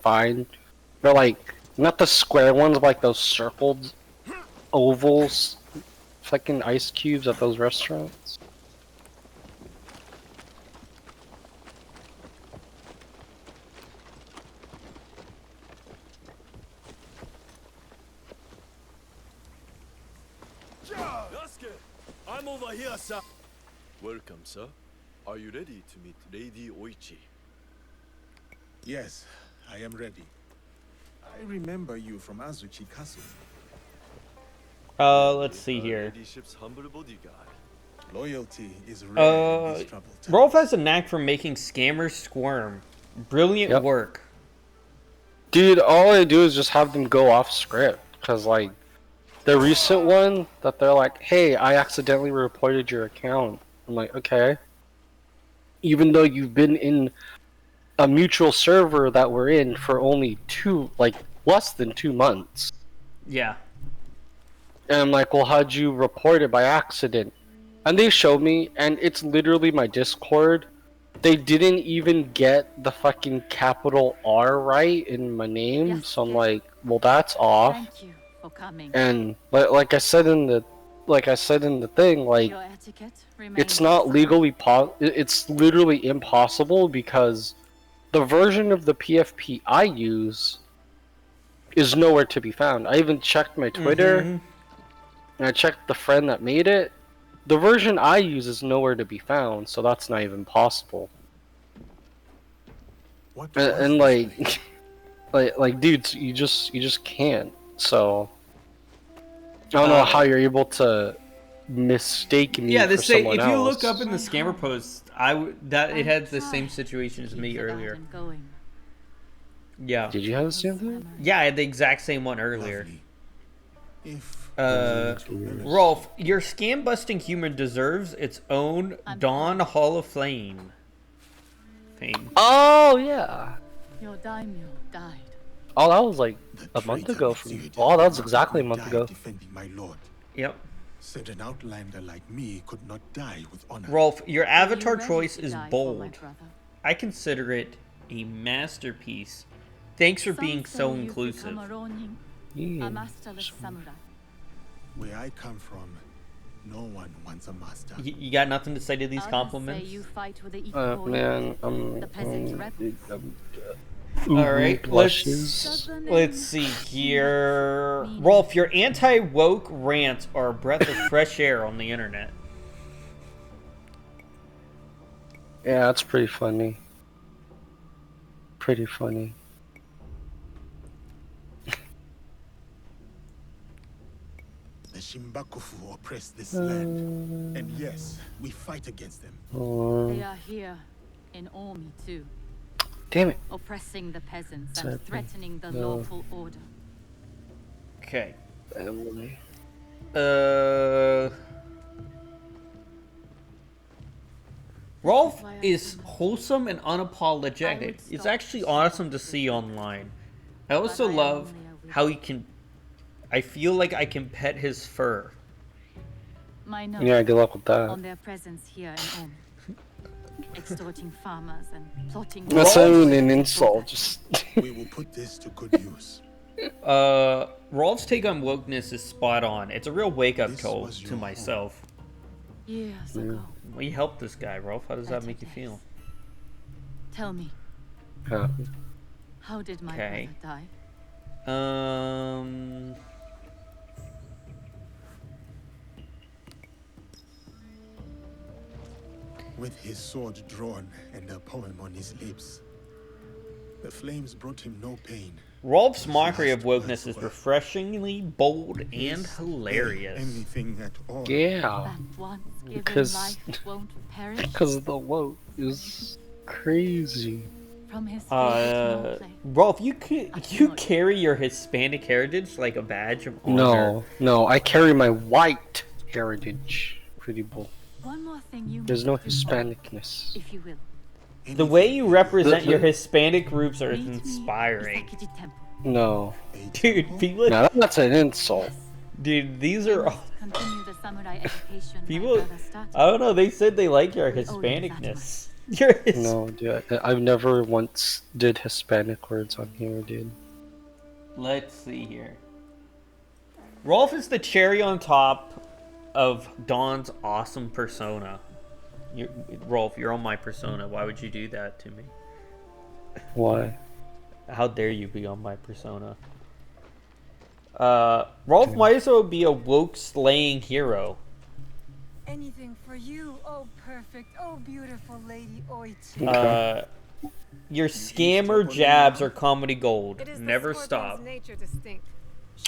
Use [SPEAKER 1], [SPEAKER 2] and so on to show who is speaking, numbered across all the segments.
[SPEAKER 1] find. They're like not the square ones, but like those circled ovals, fucking ice cubes at those restaurants.
[SPEAKER 2] I'm over here, sir. Welcome, sir. Are you ready to meet Lady Oichi?
[SPEAKER 3] Yes, I am ready. I remember you from Azuchi Castle.
[SPEAKER 4] Let's see here.
[SPEAKER 2] Ladyship's humble bodyguard.
[SPEAKER 3] Loyalty is rare in these troubled times.
[SPEAKER 4] Rolf has a knack for making scammers squirm. Brilliant work.
[SPEAKER 1] Dude, all I do is just have them go off script, cause like the recent one that they're like, hey, I accidentally reported your account. I'm like, okay. Even though you've been in a mutual server that we're in for only less than 2 months.
[SPEAKER 4] Yeah.
[SPEAKER 1] And I'm like, well, how'd you report it by accident? And they showed me, and it's literally my Discord. They didn't even get the fucking capital R right in my name, yes, so I'm like, well, that's off.
[SPEAKER 5] Thank you for coming.
[SPEAKER 1] And like I said in the thing, like it's not legally it's literally impossible because the version of the PFP I use is nowhere to be found. I even checked my Twitter, and I checked the friend that made it. The version I use is nowhere to be found, so that's not even possible. And like, like, dudes, you just can't. So I don't know how you're able to mistake me.
[SPEAKER 4] Yeah, they
[SPEAKER 1] for
[SPEAKER 4] say
[SPEAKER 1] someone
[SPEAKER 4] if you
[SPEAKER 1] else.
[SPEAKER 4] look up in the scammer post, it had the same situation as me earlier. Yeah.
[SPEAKER 1] Did you have the same thing?
[SPEAKER 4] Yeah, I had the exact same one earlier.
[SPEAKER 3] If
[SPEAKER 4] Rolf, your scam busting humor deserves its own Dawn Hall of Fame.
[SPEAKER 1] Oh yeah.
[SPEAKER 5] Your daimyo died.
[SPEAKER 1] Oh, that was like a month ago. Oh, that was exactly a month ago.
[SPEAKER 3] Defending my lord.
[SPEAKER 4] Yep.
[SPEAKER 3] Said an outlander like me could not die with honor.
[SPEAKER 4] Rolf, your avatar choice is bold. I consider it a masterpiece. Thanks for being so inclusive.
[SPEAKER 3] Where I come from, no one wants a master.
[SPEAKER 4] You got nothing to say to these compliments?
[SPEAKER 1] Man,
[SPEAKER 4] Alright, let's see here. Rolf, your anti-woke rants are a breath of fresh air on the internet.
[SPEAKER 1] Yeah, that's pretty funny. Pretty funny.
[SPEAKER 3] The Shimbakufu oppress this land, and yes, we fight against them.
[SPEAKER 5] They are here in Omi too.
[SPEAKER 1] Damn it.
[SPEAKER 5] Oppressing the peasants and threatening the lawful order.
[SPEAKER 4] Okay.
[SPEAKER 1] Family.
[SPEAKER 4] Rolf is wholesome and unapologetic. It's actually awesome to see online. I also love how he can... I feel like I can pet his fur.
[SPEAKER 1] Yeah, good luck with that.
[SPEAKER 5] On their presence here in Omi. Extorting farmers and plotting.
[SPEAKER 1] That's not even an insult. Just
[SPEAKER 3] we will put this to good use.
[SPEAKER 4] Rolf's take on wokeness is spot on. It's a real wake-up call to myself.
[SPEAKER 5] Years ago.
[SPEAKER 4] We helped this guy, Rolf. How does that make you feel?
[SPEAKER 5] Tell me. How did my brother die?
[SPEAKER 3] With his sword drawn and a poem on his lips, the flames brought him no pain.
[SPEAKER 4] Rolf's mockery of wokeness is refreshingly bold and hilarious.
[SPEAKER 3] Anything at all.
[SPEAKER 1] Yeah, because the woke is crazy.
[SPEAKER 5] From his
[SPEAKER 4] Rolf, you carry your Hispanic heritage like a badge of honor.
[SPEAKER 1] No, I carry my white heritage, pretty bull.
[SPEAKER 5] One more thing you
[SPEAKER 1] There's no Hispanicness.
[SPEAKER 5] If you will.
[SPEAKER 4] The way you represent your Hispanic groups are inspiring.
[SPEAKER 1] No.
[SPEAKER 4] Dude, people...
[SPEAKER 1] No, that's an insult.
[SPEAKER 4] Dude, these are all... People... I don't know, they said they like your Hispanicness.
[SPEAKER 1] No, dude. I've never once did Hispanic words on here, dude.
[SPEAKER 4] Let's see here. Rolf is the cherry on top of Don's awesome persona. Rolf, you're on my persona. Why would you do that to me?
[SPEAKER 1] Why?
[SPEAKER 4] How dare you be on my persona? Rolf might as well be a woke slaying hero.
[SPEAKER 6] Anything for you, oh perfect, oh beautiful lady Oichi.
[SPEAKER 1] Okay.
[SPEAKER 4] Your scammer jabs are comedy gold. Never stop.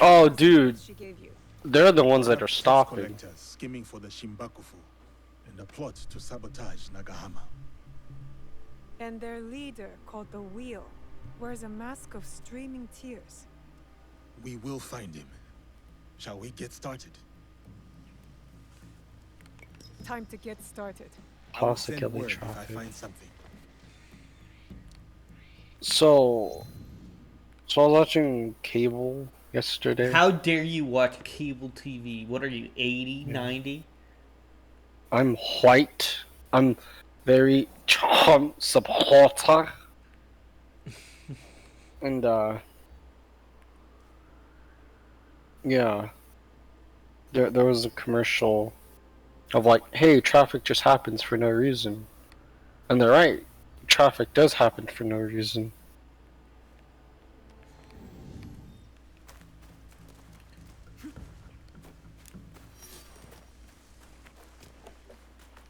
[SPEAKER 1] Oh, dude. They're the ones that are
[SPEAKER 3] Tax
[SPEAKER 1] stopping.
[SPEAKER 3] collectors scheming for the Shimbakufu and a plot to sabotage Nagahama.
[SPEAKER 6] And their leader, called the Wheel, wears a mask of streaming tears.
[SPEAKER 3] We will find him. Shall we get started?
[SPEAKER 6] Time to get started.
[SPEAKER 3] I will send
[SPEAKER 1] Possibly
[SPEAKER 3] word if I
[SPEAKER 1] traffic.
[SPEAKER 3] find something.
[SPEAKER 1] So I was watching cable yesterday.
[SPEAKER 4] How dare you watch cable TV? What are you, 80, 90?
[SPEAKER 1] I'm white. I'm very Trump supporter. And yeah. There was a commercial of like, hey, traffic just happens for no reason. And they're right. Traffic does happen for no reason.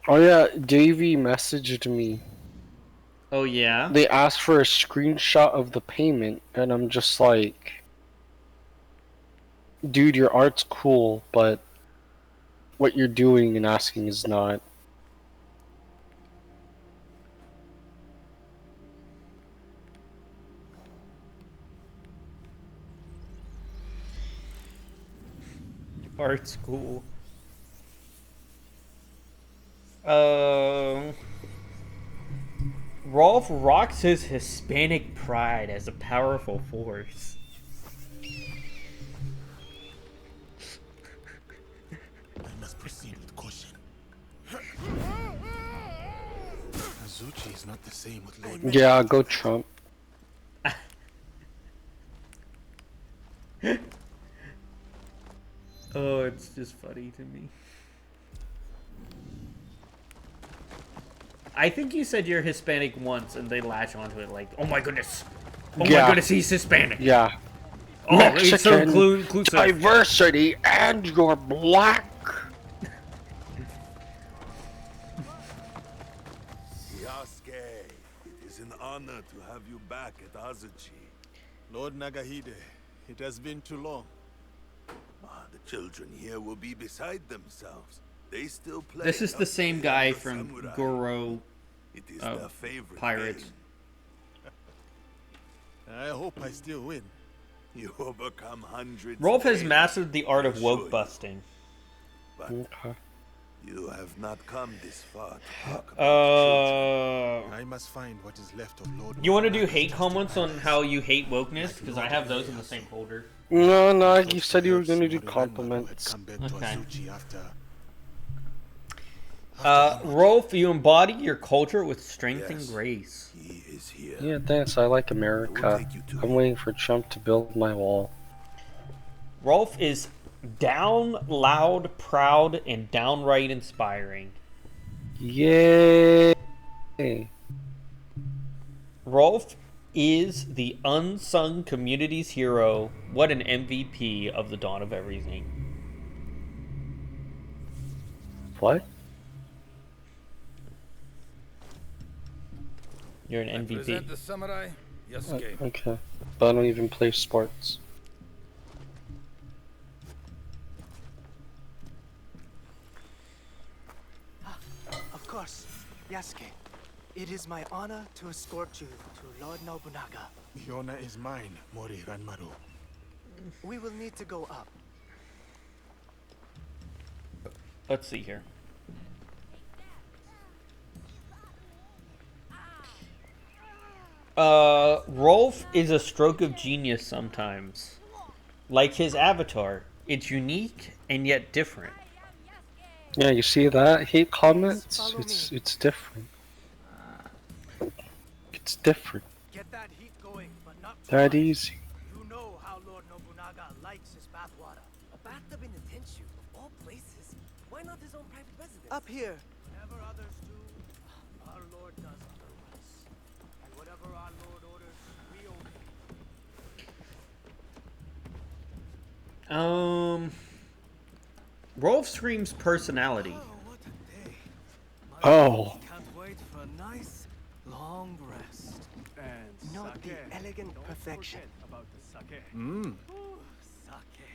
[SPEAKER 1] Oh yeah, Davey messaged me.
[SPEAKER 4] Oh yeah?
[SPEAKER 1] They asked for a screenshot of the payment, and I'm just like, dude, your art's cool, but what you're doing and asking is not.
[SPEAKER 4] Art school. Rolf rocks his Hispanic pride as a powerful force.
[SPEAKER 3] I must proceed with caution. Azuchi is not the same with Lord.
[SPEAKER 1] Yeah, go Trump.
[SPEAKER 4] Oh, it's just funny to me. I think you said you're Hispanic once and they latch onto it like, oh my goodness. Oh
[SPEAKER 1] Yeah.
[SPEAKER 4] my goodness, he's Hispanic.
[SPEAKER 1] Yeah.
[SPEAKER 4] Oh, it's so
[SPEAKER 1] Mexican
[SPEAKER 4] inclusive.
[SPEAKER 1] diversity, and you're black.
[SPEAKER 2] Yasuke, it is an honor to have you back at Azuchi.
[SPEAKER 3] Lord Nagahide, it has been too long.
[SPEAKER 2] The children here will be beside themselves. They still play.
[SPEAKER 4] This is the same guy
[SPEAKER 2] Yasuke
[SPEAKER 4] from
[SPEAKER 2] Samurai.
[SPEAKER 4] Goro
[SPEAKER 2] It is
[SPEAKER 4] Oh,
[SPEAKER 2] their favorite
[SPEAKER 4] Pirates.
[SPEAKER 2] game.
[SPEAKER 3] I hope I still win.
[SPEAKER 2] You overcome hundreds.
[SPEAKER 4] Rolf has
[SPEAKER 2] daily,
[SPEAKER 4] mastered the art of
[SPEAKER 2] I assure
[SPEAKER 4] woke
[SPEAKER 2] you.
[SPEAKER 4] busting.
[SPEAKER 2] But
[SPEAKER 1] Okay.
[SPEAKER 2] you have not come this far to talk about the children.
[SPEAKER 3] I must find what is left of Lord.
[SPEAKER 4] You want to do
[SPEAKER 3] Nagahama's
[SPEAKER 4] hate
[SPEAKER 3] trusted
[SPEAKER 4] comments on
[SPEAKER 3] allies.
[SPEAKER 4] how you hate wokeness? Because I have those in the same folder.
[SPEAKER 1] No, you said you were gonna do
[SPEAKER 3] Mori Ranmaru had
[SPEAKER 1] compliments.
[SPEAKER 3] come back to
[SPEAKER 4] Okay.
[SPEAKER 3] Azuchi after
[SPEAKER 4] Rolf, you embody your culture with strength and
[SPEAKER 2] Yes.
[SPEAKER 4] grace.
[SPEAKER 2] He is here.
[SPEAKER 1] Yeah, thanks. I like America.
[SPEAKER 2] take you to
[SPEAKER 1] I'm waiting for Trump to build my wall.
[SPEAKER 4] Rolf is down, loud, proud, and downright inspiring.
[SPEAKER 1] Yay!
[SPEAKER 4] Rolf is the unsung community's hero. What an MVP of the dawn of everything.
[SPEAKER 1] What?
[SPEAKER 4] You're an MVP.
[SPEAKER 7] Present the samurai, Yasuke.
[SPEAKER 1] Okay. But I don't even play sports.
[SPEAKER 8] Of course, Yasuke. It is my honor to escort you to Lord Nobunaga.
[SPEAKER 3] The honor is mine, Mori Ranmaru.
[SPEAKER 8] We will need to go up.
[SPEAKER 4] Let's see here. Rolf is a stroke of genius sometimes. Like his avatar. It's unique and yet different.
[SPEAKER 1] Yeah, you see that? Hate comments?
[SPEAKER 8] Follow
[SPEAKER 1] It's
[SPEAKER 8] me.
[SPEAKER 1] it's different. It's different.
[SPEAKER 8] Get that heat going, but not too
[SPEAKER 1] That
[SPEAKER 8] much.
[SPEAKER 1] easy.
[SPEAKER 8] You know how Lord Nobunaga likes his bathwater.
[SPEAKER 9] A bathtub in the Tenshu, of all places. Why not his own private residence?
[SPEAKER 8] Up here. Whatever others do, our Lord does otherwise. And whatever our Lord orders, we obey.
[SPEAKER 4] Rolf screams personality.
[SPEAKER 8] Oh, what a day. My
[SPEAKER 1] Oh.
[SPEAKER 8] can't wait for a nice, long rest. And
[SPEAKER 9] Note the elegant perfection.
[SPEAKER 8] about the sake.
[SPEAKER 3] Mmm.
[SPEAKER 8] Ooh, sake.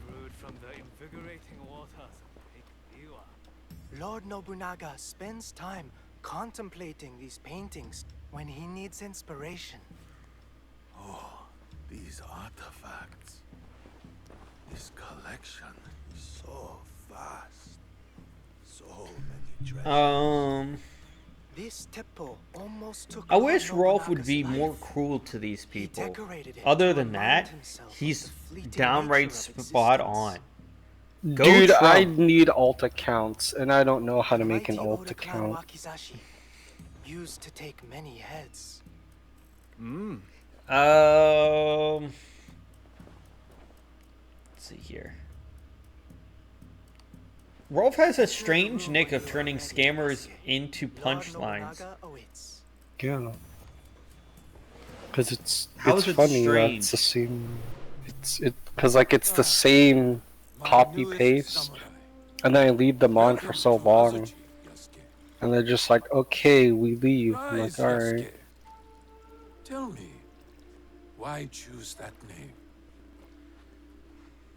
[SPEAKER 8] Brewed from the invigorating waters of Lake Biwa. Lord Nobunaga spends time contemplating these paintings when he needs inspiration.
[SPEAKER 2] Oh, these artifacts. This collection is so vast. So many treasures.
[SPEAKER 8] This teppo almost took
[SPEAKER 4] I
[SPEAKER 8] Lord
[SPEAKER 4] wish Rolf would
[SPEAKER 8] Nobunaga's
[SPEAKER 4] be
[SPEAKER 8] life.
[SPEAKER 4] more cruel to these
[SPEAKER 8] He
[SPEAKER 4] people.
[SPEAKER 8] decorated it
[SPEAKER 4] Other
[SPEAKER 8] to
[SPEAKER 4] than
[SPEAKER 8] remind
[SPEAKER 4] that,
[SPEAKER 8] himself of
[SPEAKER 4] he's
[SPEAKER 8] the fleeting
[SPEAKER 4] downright
[SPEAKER 8] nature of
[SPEAKER 4] spot
[SPEAKER 8] existence.
[SPEAKER 4] on. Go
[SPEAKER 1] Dude, I
[SPEAKER 4] Trump.
[SPEAKER 1] need alt accounts, and I don't know how to make an
[SPEAKER 8] Mighty
[SPEAKER 1] alt
[SPEAKER 8] Oda clan
[SPEAKER 1] account.
[SPEAKER 8] Wakizashi used to take many heads.
[SPEAKER 3] Mmm.
[SPEAKER 4] Let's see here. Rolf has a strange nick of turning scammers into
[SPEAKER 8] Lord
[SPEAKER 4] punchlines.
[SPEAKER 8] Nobunaga awaits.
[SPEAKER 1] Yeah. Because it's
[SPEAKER 4] How
[SPEAKER 1] it's
[SPEAKER 4] is it
[SPEAKER 1] funny that
[SPEAKER 4] strange?
[SPEAKER 1] it's the same. Because like it's the same copy paste, and then I leave them on for so long, and they're just like, okay, we leave. I'm like, all right.
[SPEAKER 2] Tell me, why choose that name?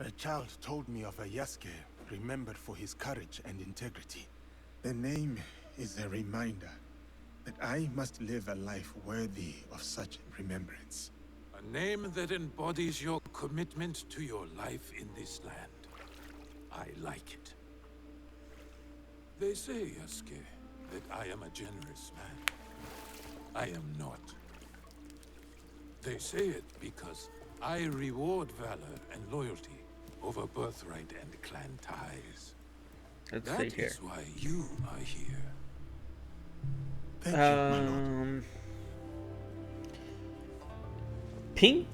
[SPEAKER 3] A child told me of a Yasuke remembered for his courage and integrity. The name is a reminder that I must live a life worthy of such remembrance.
[SPEAKER 2] A name that embodies your commitment to your life in this land. I like it. They say, Yasuke, that I am a generous man. I am not. They say it because I reward valor and loyalty over birthright and clan ties.
[SPEAKER 4] Let's
[SPEAKER 2] That
[SPEAKER 4] see here.
[SPEAKER 2] is why you are here.
[SPEAKER 3] Thank you, my lord.
[SPEAKER 4] Pink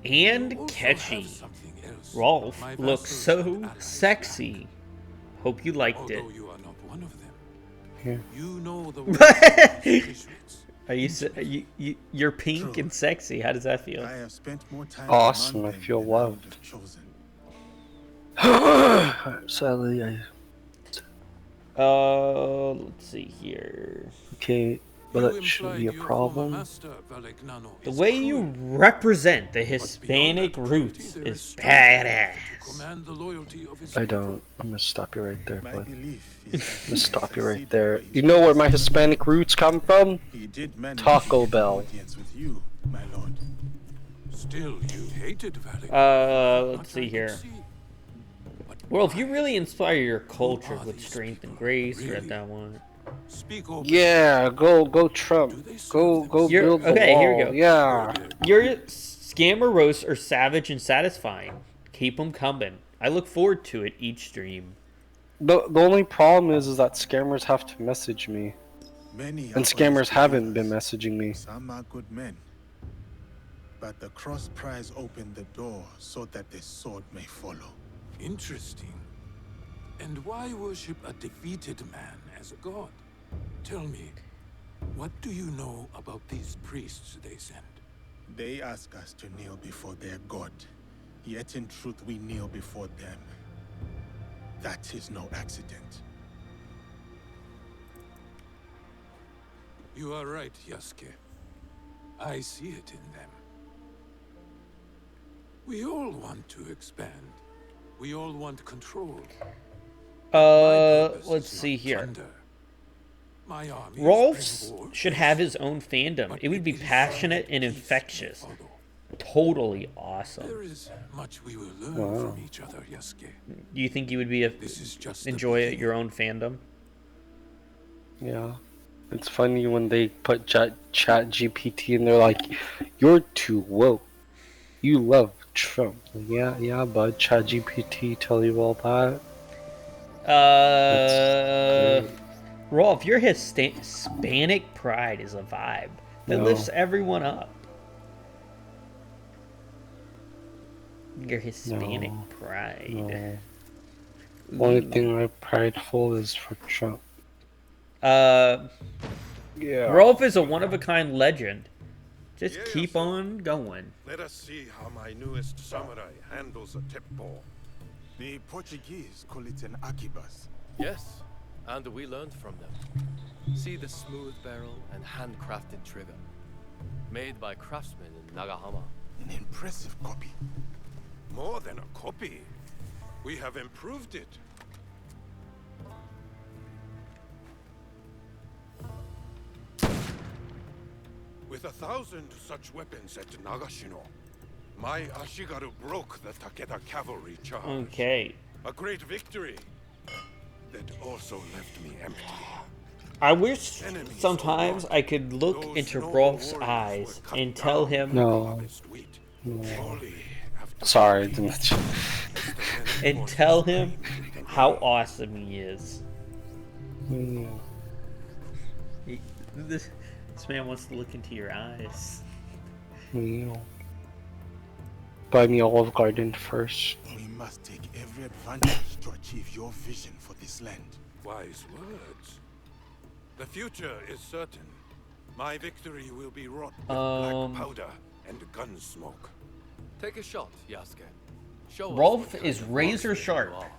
[SPEAKER 2] You
[SPEAKER 4] and
[SPEAKER 2] also have
[SPEAKER 4] catchy.
[SPEAKER 2] something else.
[SPEAKER 4] Rolf
[SPEAKER 2] My
[SPEAKER 4] looks
[SPEAKER 2] vassals
[SPEAKER 4] so
[SPEAKER 2] and allies
[SPEAKER 4] sexy. Hope you liked it.
[SPEAKER 2] Although you are not one of them,
[SPEAKER 1] Yeah.
[SPEAKER 2] you know the ways of these Jesuits.
[SPEAKER 4] Are you're pink
[SPEAKER 3] True.
[SPEAKER 4] and sexy? How does that feel?
[SPEAKER 3] I have spent more time
[SPEAKER 1] Awesome,
[SPEAKER 3] among
[SPEAKER 1] I
[SPEAKER 3] them
[SPEAKER 1] feel
[SPEAKER 3] than I would
[SPEAKER 1] loved.
[SPEAKER 3] have chosen.
[SPEAKER 1] Sadly,
[SPEAKER 4] Let's see here.
[SPEAKER 1] okay, but
[SPEAKER 2] You
[SPEAKER 1] that shouldn't
[SPEAKER 2] implied
[SPEAKER 1] be a
[SPEAKER 2] your
[SPEAKER 1] problem.
[SPEAKER 2] former master, Valegnano,
[SPEAKER 4] The
[SPEAKER 2] is
[SPEAKER 4] way
[SPEAKER 2] cruel.
[SPEAKER 4] you represent the
[SPEAKER 2] But beyond
[SPEAKER 4] Hispanic
[SPEAKER 2] that
[SPEAKER 4] roots
[SPEAKER 2] cruelty, there
[SPEAKER 4] is
[SPEAKER 2] strength to
[SPEAKER 4] badass.
[SPEAKER 2] command the loyalty of his
[SPEAKER 1] I
[SPEAKER 2] people.
[SPEAKER 1] don't. I'm gonna stop you right there,
[SPEAKER 3] My
[SPEAKER 1] bud.
[SPEAKER 3] belief is that
[SPEAKER 1] I'm
[SPEAKER 3] he
[SPEAKER 1] gonna
[SPEAKER 3] has
[SPEAKER 1] stop you right
[SPEAKER 3] succeeded
[SPEAKER 1] there.
[SPEAKER 3] where he
[SPEAKER 1] You know where
[SPEAKER 3] should
[SPEAKER 1] my
[SPEAKER 3] have
[SPEAKER 1] Hispanic roots come from?
[SPEAKER 3] He did manage
[SPEAKER 1] Taco
[SPEAKER 3] to get
[SPEAKER 1] Bell.
[SPEAKER 3] an audience with you, my lord.
[SPEAKER 2] Still, you hated Valegnano.
[SPEAKER 4] Let's see here. Well, if you really inspire your culture with strength and grace, read that one.
[SPEAKER 2] Speak openly.
[SPEAKER 1] Yeah, go Trump.
[SPEAKER 2] Do they serve
[SPEAKER 1] Go
[SPEAKER 4] You're-
[SPEAKER 1] build the
[SPEAKER 4] okay,
[SPEAKER 1] wall.
[SPEAKER 4] here we go.
[SPEAKER 1] Yeah.
[SPEAKER 4] Your scammer roasts are savage and satisfying. Keep them coming. I look forward to it each stream.
[SPEAKER 1] The only problem is that scammers have to message me,
[SPEAKER 3] Many
[SPEAKER 1] and
[SPEAKER 3] are
[SPEAKER 1] scammers
[SPEAKER 3] honest
[SPEAKER 1] haven't been
[SPEAKER 3] believers.
[SPEAKER 1] messaging me.
[SPEAKER 3] Some are good men. But the cross prize opened the door so that the sword may follow.
[SPEAKER 2] Interesting. And why worship a defeated man as a god? Tell me, what do you know about these priests they send?
[SPEAKER 3] They ask us to kneel before their god. Yet in truth we kneel before them. That is no accident.
[SPEAKER 2] You are right, Yasuke. I see it in them. We all want to expand. We all want control. My purpose
[SPEAKER 4] Let's
[SPEAKER 2] is
[SPEAKER 4] see
[SPEAKER 2] not
[SPEAKER 4] here.
[SPEAKER 2] plunder. My armies
[SPEAKER 4] Rolfs
[SPEAKER 2] bring war,
[SPEAKER 4] should
[SPEAKER 2] yes,
[SPEAKER 4] have his own fandom.
[SPEAKER 2] but
[SPEAKER 4] It would be
[SPEAKER 2] is
[SPEAKER 4] passionate
[SPEAKER 2] so
[SPEAKER 4] and
[SPEAKER 2] that peace may
[SPEAKER 4] infectious.
[SPEAKER 2] follow.
[SPEAKER 4] Totally awesome.
[SPEAKER 2] There is much we will learn
[SPEAKER 1] Wow.
[SPEAKER 2] from each other, Yasuke.
[SPEAKER 4] Do you think you would be
[SPEAKER 2] This is just the
[SPEAKER 4] enjoy
[SPEAKER 2] beginning.
[SPEAKER 4] your own fandom?
[SPEAKER 1] Yeah. It's funny when they put chat GPT and they're like, "You're too woke. You love Trump." Yeah, bud. Chat GPT tell you all that. Great.
[SPEAKER 4] Rolf, your Hispanic pride is a vibe. that
[SPEAKER 1] No.
[SPEAKER 4] lifts everyone up. Your Hispanic
[SPEAKER 1] No.
[SPEAKER 4] pride.
[SPEAKER 1] No. Only thing I'm prideful is for Trump.
[SPEAKER 4] Yeah.
[SPEAKER 1] Yeah.
[SPEAKER 4] Rolf is a one-of-a-kind legend. Just
[SPEAKER 2] Yeah,
[SPEAKER 4] keep
[SPEAKER 2] sir.
[SPEAKER 4] on going.
[SPEAKER 2] Let us see how my newest samurai handles a teppo.
[SPEAKER 3] The Portuguese call it an akibas.
[SPEAKER 10] Yes, and we learned from them. See the smooth barrel and handcrafted trigger. Made by craftsmen in Nagahama.
[SPEAKER 3] An impressive copy.
[SPEAKER 2] More than a copy. We have improved it. With 1,000 such weapons at Nagashino, my Ashigaru broke the Takeda cavalry charge.
[SPEAKER 4] Okay.
[SPEAKER 2] A great victory that also left me empty.
[SPEAKER 4] I wish sometimes I could look into Rolf's eyes and tell him
[SPEAKER 1] No. Sorry, didn't.
[SPEAKER 4] and tell him how awesome he is. This man wants to look into your eyes.
[SPEAKER 1] Buy me Olive Garden first.
[SPEAKER 3] We must take every advantage to achieve your vision for this land.
[SPEAKER 2] Wise words. The future is certain. My victory will be wrought with black powder and gun smoke.
[SPEAKER 10] Take a shot, Yasuke. Show us
[SPEAKER 4] Rolf
[SPEAKER 10] what kind
[SPEAKER 4] is
[SPEAKER 10] of
[SPEAKER 4] razor
[SPEAKER 10] monster you
[SPEAKER 4] sharp.
[SPEAKER 10] are.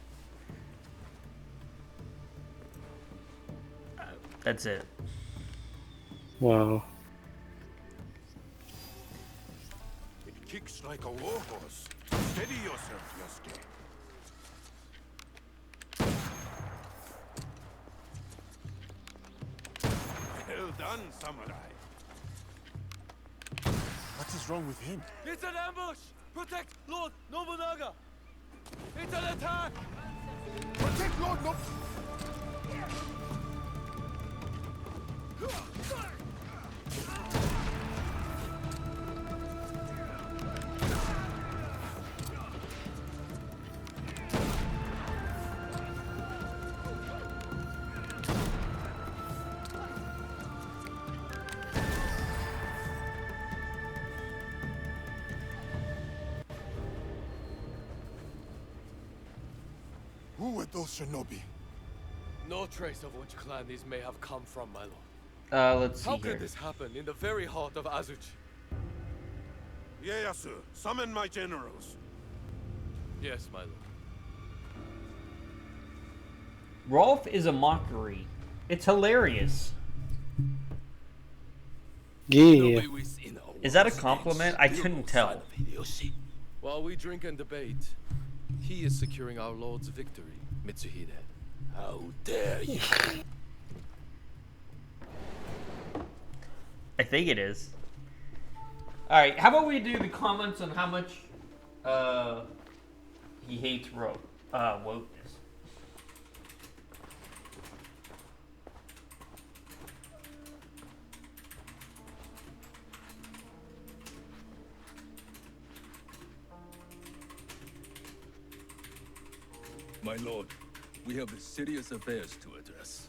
[SPEAKER 4] That's it.
[SPEAKER 1] Wow.
[SPEAKER 2] It kicks like a warhorse. Steady yourself, Yasuke. Well done, samurai.
[SPEAKER 3] What is wrong with him?
[SPEAKER 10] It's an ambush! Protect Lord Nobunaga! It's an attack!
[SPEAKER 3] Protect Lord Nob... Who were those shinobi?
[SPEAKER 10] No trace of which clan these may have come from, my lord.
[SPEAKER 4] Let's see
[SPEAKER 10] How
[SPEAKER 4] here.
[SPEAKER 10] could this happen in the very heart of Azuchi?
[SPEAKER 2] Ieyasu, summon my generals.
[SPEAKER 10] Yes, my lord.
[SPEAKER 4] Rolf is a mockery. It's hilarious.
[SPEAKER 1] Yeah.
[SPEAKER 4] Is that a compliment? I couldn't tell.
[SPEAKER 10] While we drink and debate, he is securing our lord's victory, Mitsuhide. How dare you?
[SPEAKER 4] I think it is. Alright, how about we do the comments on how much he hates wokeness.
[SPEAKER 7] My lord, we have serious affairs to address.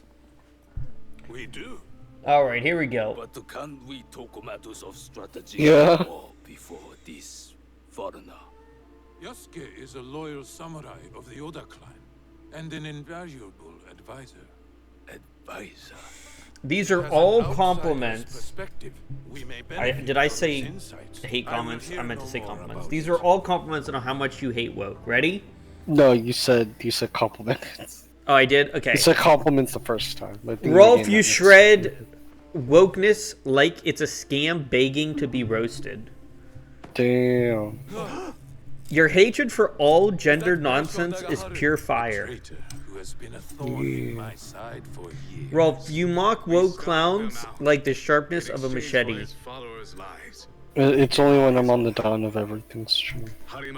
[SPEAKER 2] We do.
[SPEAKER 4] Alright, here we go.
[SPEAKER 7] But can we talk matters of strategy
[SPEAKER 1] Yeah.
[SPEAKER 7] before this foreigner?
[SPEAKER 2] Yasuke is a loyal samurai of the Oda clan, and an invaluable advisor.
[SPEAKER 7] Advisor?
[SPEAKER 4] These are
[SPEAKER 2] As an
[SPEAKER 4] all
[SPEAKER 2] outsider's
[SPEAKER 4] compliments.
[SPEAKER 2] perspective, we may benefit
[SPEAKER 4] Did I
[SPEAKER 2] from
[SPEAKER 4] say
[SPEAKER 2] his insights.
[SPEAKER 4] hate
[SPEAKER 2] I will
[SPEAKER 4] comments?
[SPEAKER 2] hear
[SPEAKER 4] I meant to
[SPEAKER 2] no
[SPEAKER 4] say
[SPEAKER 2] more
[SPEAKER 4] compliments.
[SPEAKER 2] about
[SPEAKER 4] These
[SPEAKER 2] it.
[SPEAKER 4] are all compliments on how much you hate woke. Ready?
[SPEAKER 1] No, you said compliments.
[SPEAKER 4] Oh, I did? Okay.
[SPEAKER 1] You said compliments the first time. I think
[SPEAKER 4] Rolf,
[SPEAKER 1] again
[SPEAKER 4] you
[SPEAKER 1] that
[SPEAKER 4] shred wokeness like it's a scam begging to be roasted.
[SPEAKER 1] Damn.
[SPEAKER 4] Your hatred for all gender nonsense is pure fire.
[SPEAKER 2] Traitor who has been a thorn in my side for years.
[SPEAKER 4] Rolf, you mock woke clowns like the sharpness of a machete.
[SPEAKER 1] It's only when I'm on the dawn of everything stream.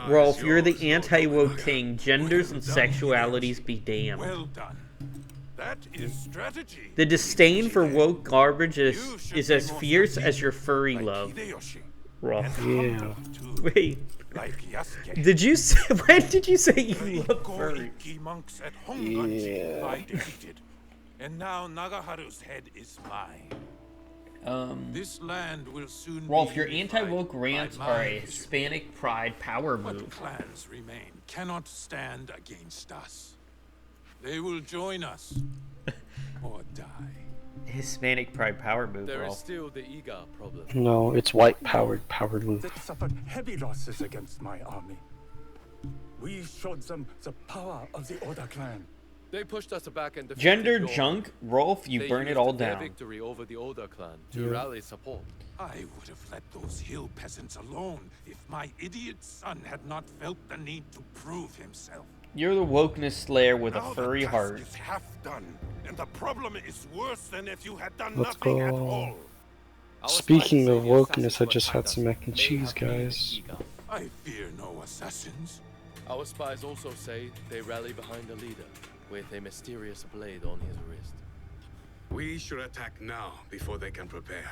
[SPEAKER 4] Rolf, you're the anti-woke king. Genders and sexualities be damned.
[SPEAKER 2] Well done. That is strategy.
[SPEAKER 4] The disdain for woke garbage is as fierce as your furry love.
[SPEAKER 2] Hideyoshi.
[SPEAKER 4] Rolf.
[SPEAKER 1] Yeah.
[SPEAKER 2] Too,
[SPEAKER 4] Wait.
[SPEAKER 2] like Yasuke.
[SPEAKER 4] Did you say, when did you say you
[SPEAKER 2] The
[SPEAKER 4] love furry?
[SPEAKER 2] Ikoiki monks at Honganji
[SPEAKER 1] Yeah.
[SPEAKER 2] I defeated. And now Nagaharu's head is mine. This land will soon
[SPEAKER 4] Rolf,
[SPEAKER 2] be
[SPEAKER 4] your
[SPEAKER 2] unified
[SPEAKER 4] anti-woke
[SPEAKER 2] by
[SPEAKER 4] rants
[SPEAKER 2] my
[SPEAKER 4] are a
[SPEAKER 2] vision.
[SPEAKER 4] Hispanic pride power
[SPEAKER 2] What
[SPEAKER 4] move.
[SPEAKER 2] clans remain cannot stand against us. They will join us or die.
[SPEAKER 4] Hispanic pride power move,
[SPEAKER 10] There is
[SPEAKER 4] Rolf.
[SPEAKER 10] still the Iga problem.
[SPEAKER 1] No, it's white powered power move.
[SPEAKER 11] They suffered heavy losses against my army. We showed them the power of the Oda clan.
[SPEAKER 10] They pushed us back and defeated
[SPEAKER 4] Gender
[SPEAKER 10] your
[SPEAKER 4] junk, Rolf, you
[SPEAKER 10] They
[SPEAKER 4] burn it
[SPEAKER 10] used
[SPEAKER 4] all
[SPEAKER 10] their
[SPEAKER 4] down.
[SPEAKER 10] victory over the Oda clan to
[SPEAKER 1] Yeah.
[SPEAKER 10] rally support.
[SPEAKER 2] I would have let those hill peasants alone if my idiot son had not felt the need to prove himself.
[SPEAKER 4] You're the wokeness slayer with a
[SPEAKER 2] Now
[SPEAKER 4] furry
[SPEAKER 2] the task
[SPEAKER 4] heart.
[SPEAKER 2] is half done, and the problem is worse than if you had done
[SPEAKER 1] Let's
[SPEAKER 2] nothing at
[SPEAKER 1] go.
[SPEAKER 2] all.
[SPEAKER 10] Our
[SPEAKER 1] Speaking
[SPEAKER 10] spies
[SPEAKER 1] of
[SPEAKER 10] say the
[SPEAKER 1] wokeness, I
[SPEAKER 10] assassins
[SPEAKER 1] just
[SPEAKER 10] who
[SPEAKER 1] had
[SPEAKER 10] attacked
[SPEAKER 1] some
[SPEAKER 10] us
[SPEAKER 1] mac and
[SPEAKER 10] may
[SPEAKER 1] cheese,
[SPEAKER 10] have been
[SPEAKER 1] guys.
[SPEAKER 10] Iga.
[SPEAKER 2] I fear no assassins.
[SPEAKER 10] Our spies also say they rally behind the leader with a mysterious blade on his wrist.
[SPEAKER 12] We should attack now before they can prepare.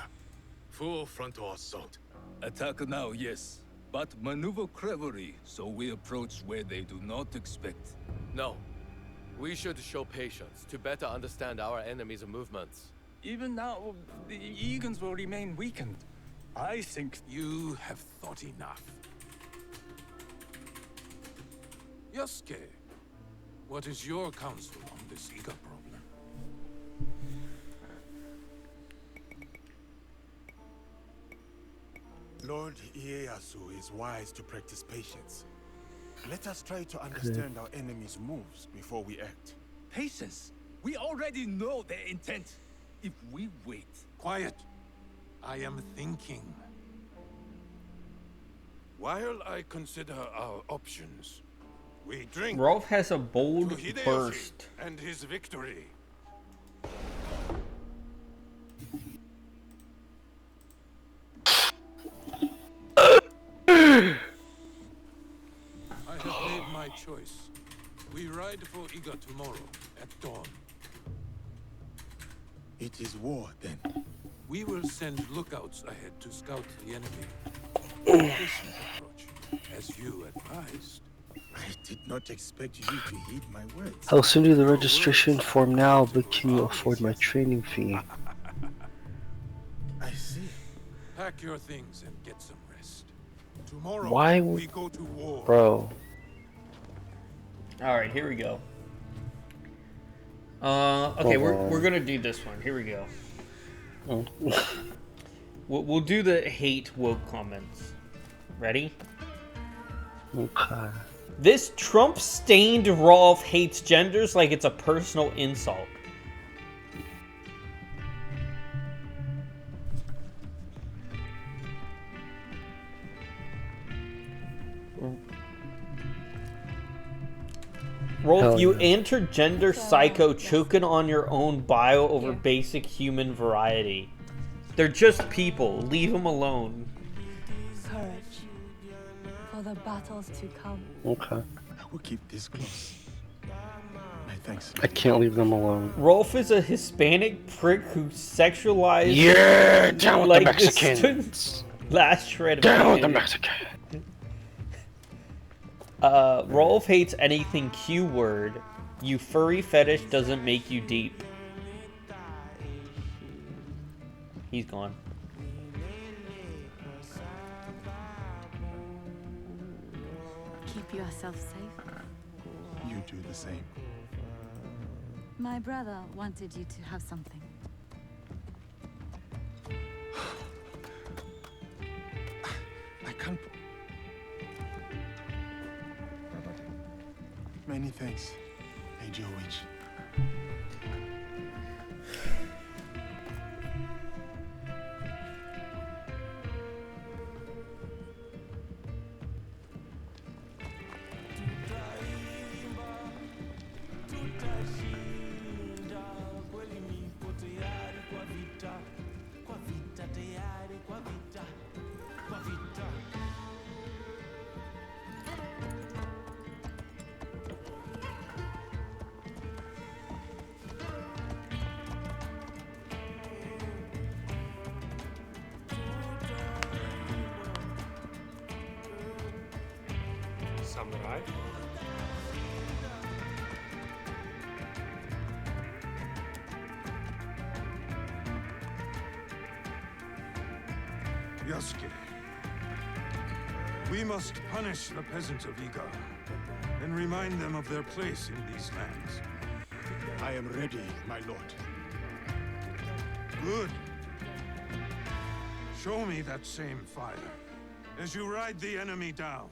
[SPEAKER 12] Full frontal assault.
[SPEAKER 7] Attack now, yes. But maneuver cleverly so we approach where they do not expect.
[SPEAKER 10] No. We should show patience to better understand our enemy's movements.
[SPEAKER 11] Even now, the Egans will remain weakened. I think
[SPEAKER 2] You have thought enough. Yasuke, what is your counsel on this Iga problem?
[SPEAKER 3] Lord Ieyasu is wise to practice patience. Let us try to understand our enemy's moves before we act.
[SPEAKER 7] Patience. We already know their intent. If we wait.
[SPEAKER 2] Quiet. I am thinking. While I consider our options, we drink
[SPEAKER 4] Rolf has a
[SPEAKER 2] to
[SPEAKER 4] bold
[SPEAKER 2] Hideyoshi
[SPEAKER 4] burst.
[SPEAKER 2] and his victory. I have made my choice. We ride for Iga tomorrow at dawn.
[SPEAKER 3] It is war, then.
[SPEAKER 2] We will send lookouts ahead to scout the enemy. Patient approach, as you advised.
[SPEAKER 3] I did not expect you to heed my words.
[SPEAKER 1] I'll send you the registration form now, but can you afford my training fee?
[SPEAKER 3] I see.
[SPEAKER 2] Pack your things and get some rest. Tomorrow
[SPEAKER 1] Why
[SPEAKER 2] we go to war.
[SPEAKER 1] Bro.
[SPEAKER 4] Alright, here we go. Okay, we're gonna do this one. Here we go. We'll do the hate woke comments. Ready?
[SPEAKER 1] Okay.
[SPEAKER 4] This Trump-stained Rolf hates genders like it's a personal insult. Rolf,
[SPEAKER 1] Hell
[SPEAKER 4] you
[SPEAKER 1] yeah.
[SPEAKER 4] intergender psycho choking on your own bio over basic human variety. They're just people. Leave them alone.
[SPEAKER 5] Courage for the battles to come.
[SPEAKER 1] Okay.
[SPEAKER 3] I will keep this close. My thanks.
[SPEAKER 1] I can't leave them alone.
[SPEAKER 4] Rolf is a Hispanic prick who sexualized.
[SPEAKER 1] Yeah, down with
[SPEAKER 4] like
[SPEAKER 1] the
[SPEAKER 4] this
[SPEAKER 1] Mexicans.
[SPEAKER 4] last shred of
[SPEAKER 1] Down with the
[SPEAKER 4] humanity.
[SPEAKER 1] Mexicans.
[SPEAKER 4] Rolf hates anything Q word. You furry fetish doesn't make you deep. He's gone.
[SPEAKER 5] Keep yourself safe.
[SPEAKER 3] You do the same.
[SPEAKER 5] My brother wanted you to have something.
[SPEAKER 3] I can't. Many thanks, Major Witch.
[SPEAKER 11] samurai.
[SPEAKER 2] Yasuke, we must punish the peasants of Iga and remind them of their place in these lands.
[SPEAKER 3] I am ready, my lord.
[SPEAKER 2] Good. Show me that same fire as you ride the enemy down.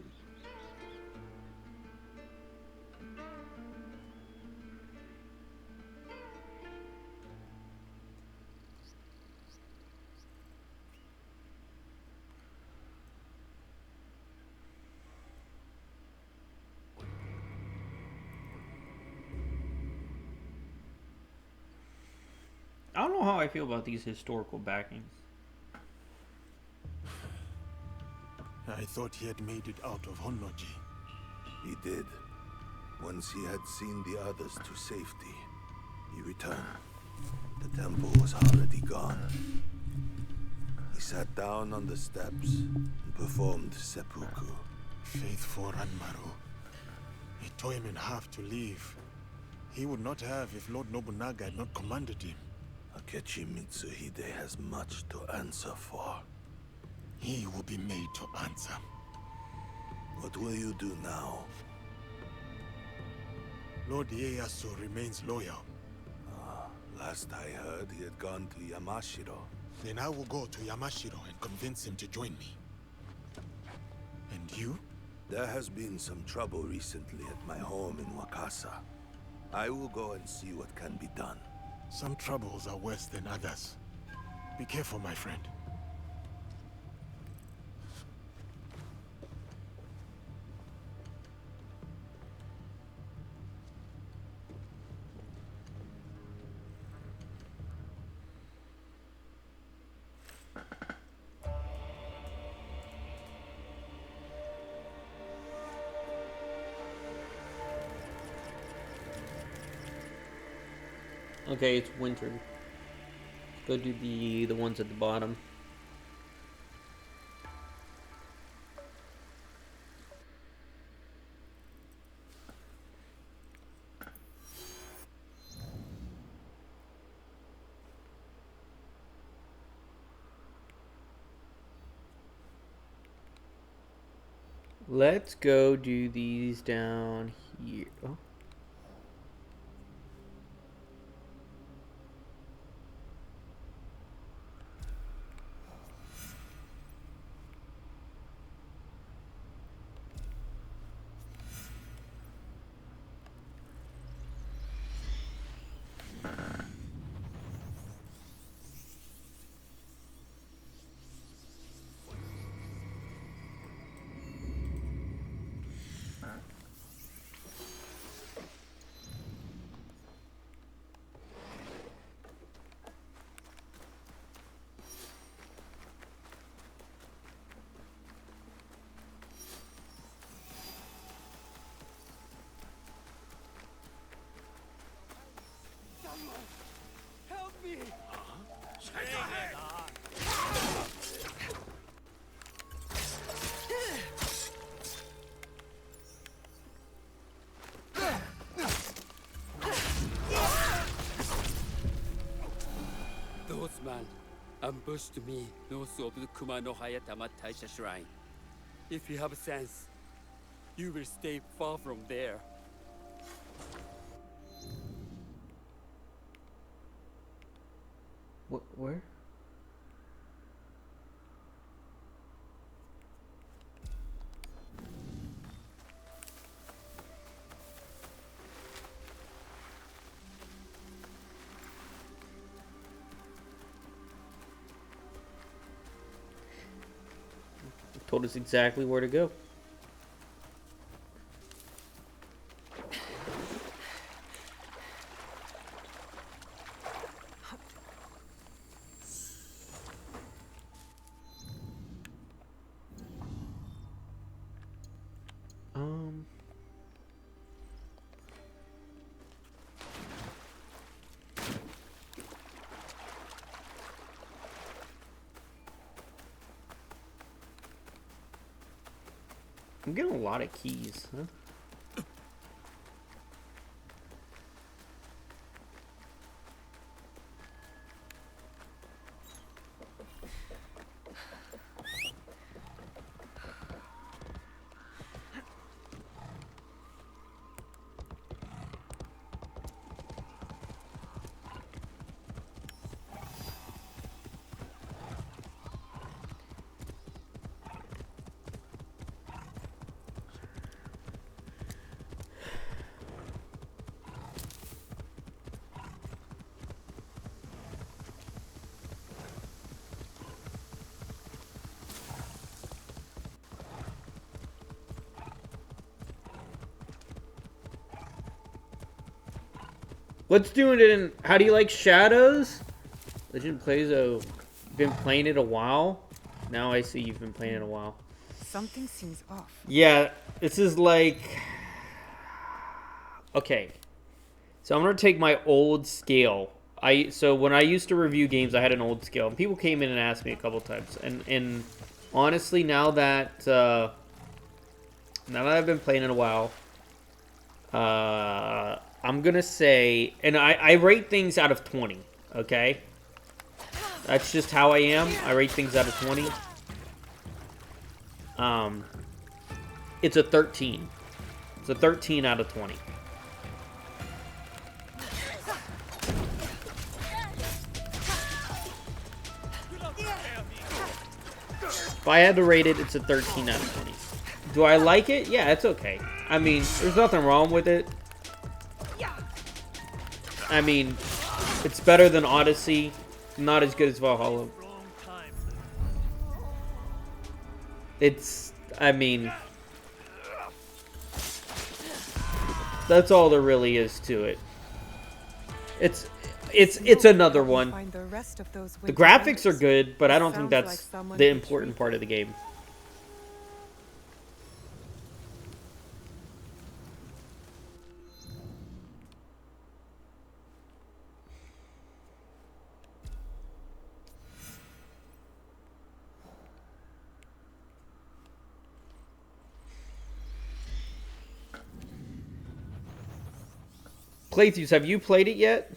[SPEAKER 4] I don't know how I feel about these historical backings.
[SPEAKER 3] I thought he had made it out of Honnoji.
[SPEAKER 13] He did. Once he had seen the others to safety, he returned. The temple was already gone. He sat down on the steps and performed seppuku.
[SPEAKER 3] Faithful Ranmaru. He tore him in half to leave. He would not have if Lord Nobunaga had not commanded him.
[SPEAKER 13] Akechi Mitsuhide has much to answer for.
[SPEAKER 3] He will be made to answer.
[SPEAKER 13] What will you do now?
[SPEAKER 3] Lord Ieyasu remains loyal.
[SPEAKER 13] Last I heard, he had gone to Yamashiro.
[SPEAKER 3] Then I will go to Yamashiro and convince him to join me. And you?
[SPEAKER 13] There has been some trouble recently at my home in Wakasa. I will go and see what can be done.
[SPEAKER 3] Some troubles are worse than others. Be careful, my friend.
[SPEAKER 4] Okay, it's winter. Go do the ones at the bottom. Let's go do these down here. Oh.
[SPEAKER 9] Help me!
[SPEAKER 14] Those men ambushed me north of the Kumano Hayatama Taisha Shrine. If you have sense, you will stay far from there.
[SPEAKER 4] Where? Told us exactly where to go. I'm getting a lot of keys, huh? Let's do it in... How do you like Shadows? Legend plays a... Been playing it a while? Now I see you've been playing it a while.
[SPEAKER 6] Something seems off.
[SPEAKER 4] Yeah, this is like... Okay. So I'm going to take my old scale. So when I used to review games, I had an old scale. And people came in and asked me a couple times. And honestly, now that I've been playing it a while... I'm gonna say, and I rate things out of 20, okay? That's just how I am. I rate things out of 20. It's a 13. It's a 13 out of 20. If I had to rate it, it's a 13 out of 20. Do I like it? Yeah, it's okay. I mean, there's nothing wrong with it. I mean, it's better than Odyssey. Not as good as Valhalla. It's, I mean, that's all there really is to it. It's another one. The graphics are good, but I don't think that's the important part of the game. Playthroughs, have you played it yet?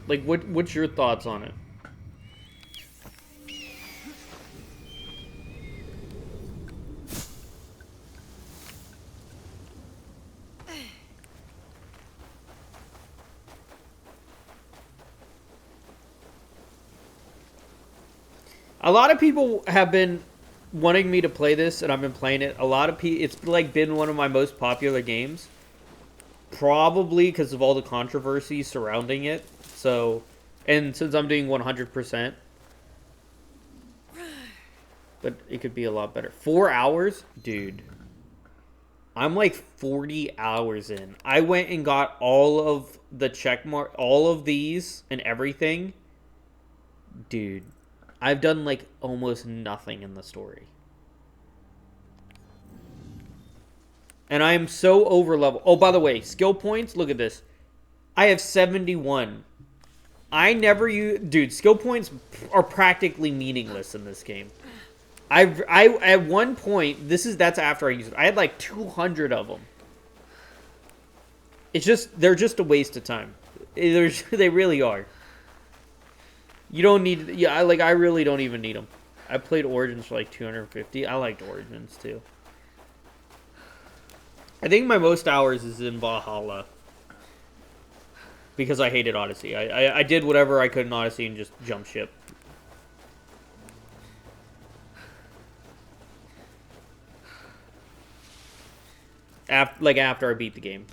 [SPEAKER 4] Like, what's your thoughts on it? A lot of people have been wanting me to play this, and I've been playing it. A lot of people, it's like been one of my most popular games. Probably because of all the controversy surrounding it. So, and since I'm doing 100%, but it could be a lot better. 4 hours? Dude. I'm like 40 hours in. I went and got all of the checkmark, all of these and everything. Dude. I've done like almost nothing in the story. And I am so over level. Oh, by the way, skill points. Look at this. I have 71. I never use... Dude, skill points are practically meaningless in this game. I at one point, that's after I used it. I had like 200 of them. It's just, they're just a waste of time. They really are. You don't need... Yeah, I really don't even need them. I played Origins for like 250. I liked Origins too. I think my most hours is in Valhalla. Because I hated Odyssey. I did whatever I could in Odyssey and just jump ship. After I beat the game.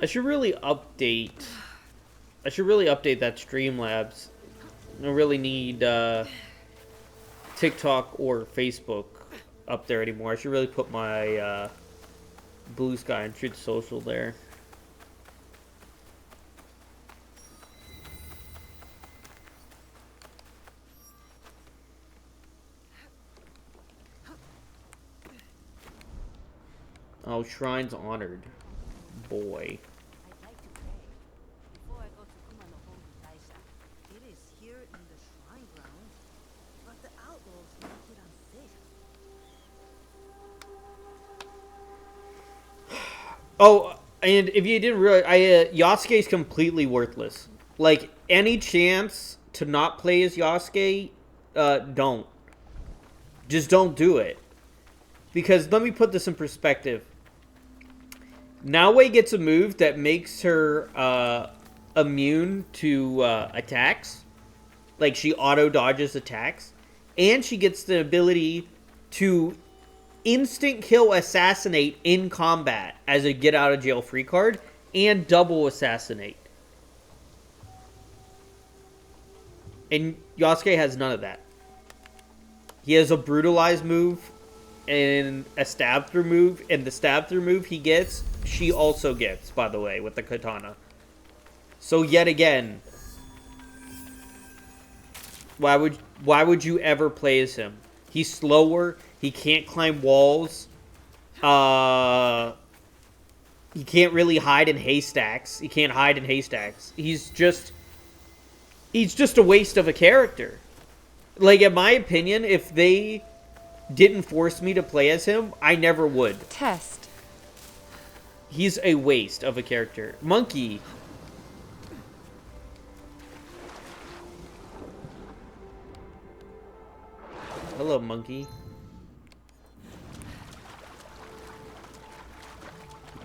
[SPEAKER 4] I should really update that Streamlabs. I don't really need TikTok or Facebook up there anymore. I should really put my Blue Sky and Truth Social there. Oh, Shrine's honored. Boy. Oh, and if you didn't realize, Yasuke's completely worthless. Like, any chance to not play as Yasuke, don't. Just don't do it. Because, let me put this in perspective. Naoe gets a move that makes her immune to attacks. Like, she auto-dodges attacks. And she gets the ability to instant kill assassinate in combat as a get out of jail free card, and double assassinate. And Yasuke has none of that. He has a brutalize move and a stab through move, and the stab through move he gets, she also gets, by the way, with the katana. So yet again, why would you ever play as him? He's slower, he can't climb walls, he can't really hide in haystacks. He can't hide in haystacks. He's just a waste of a character. Like, in my opinion, if they didn't force me to play as him, I never would.
[SPEAKER 6] Test.
[SPEAKER 4] He's a waste of a character. Monkey. Hello, monkey.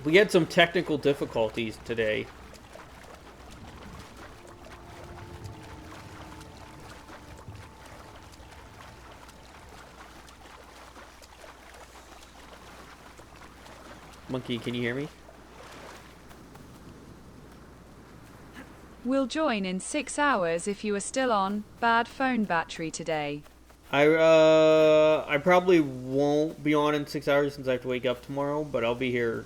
[SPEAKER 4] We had some technical difficulties today. Monkey, can you hear me?
[SPEAKER 15] We'll join in 6 hours if you are still on. Bad phone battery today.
[SPEAKER 4] I probably won't be on in 6 hours since I have to wake up tomorrow, but I'll be here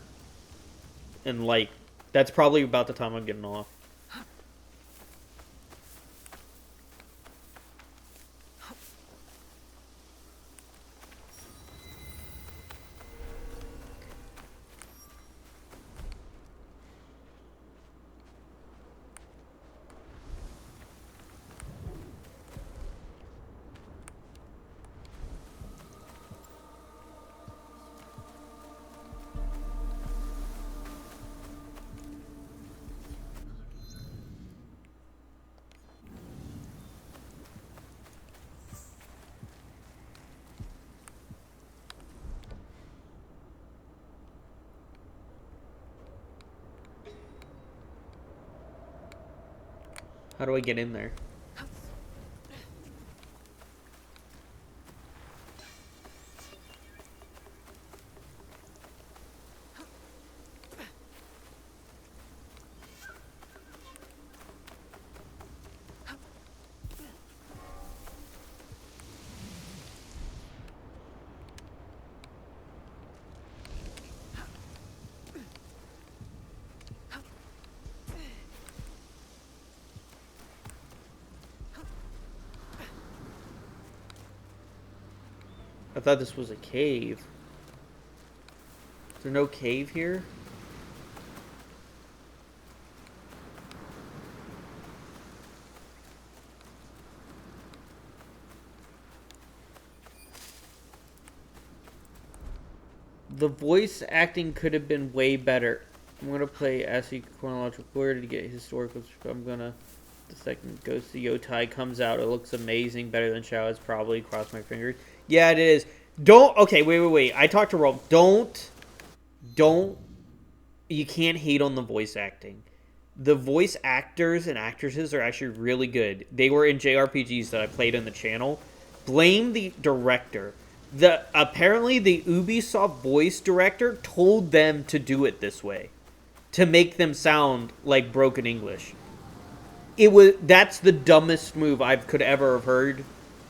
[SPEAKER 4] in, like, that's probably about the time I'm getting off. How do I get in there? I thought this was a cave. Is there no cave here? The voice acting could have been way better. I'm gonna play ASCII chronological order to get historical. I'm gonna. The second Ghost of Yotai comes out, it looks amazing, better than Shadows, probably. Cross my fingers. Yeah, it is. Don't. Okay, wait. I talked to Rolf. Don't. You can't hate on the voice acting. The voice actors and actresses are actually really good. They were in JRPGs that I played on the channel. Blame the director. Apparently the Ubisoft voice director told them to do it this way, to make them sound like broken English. That's the dumbest move I could ever have heard.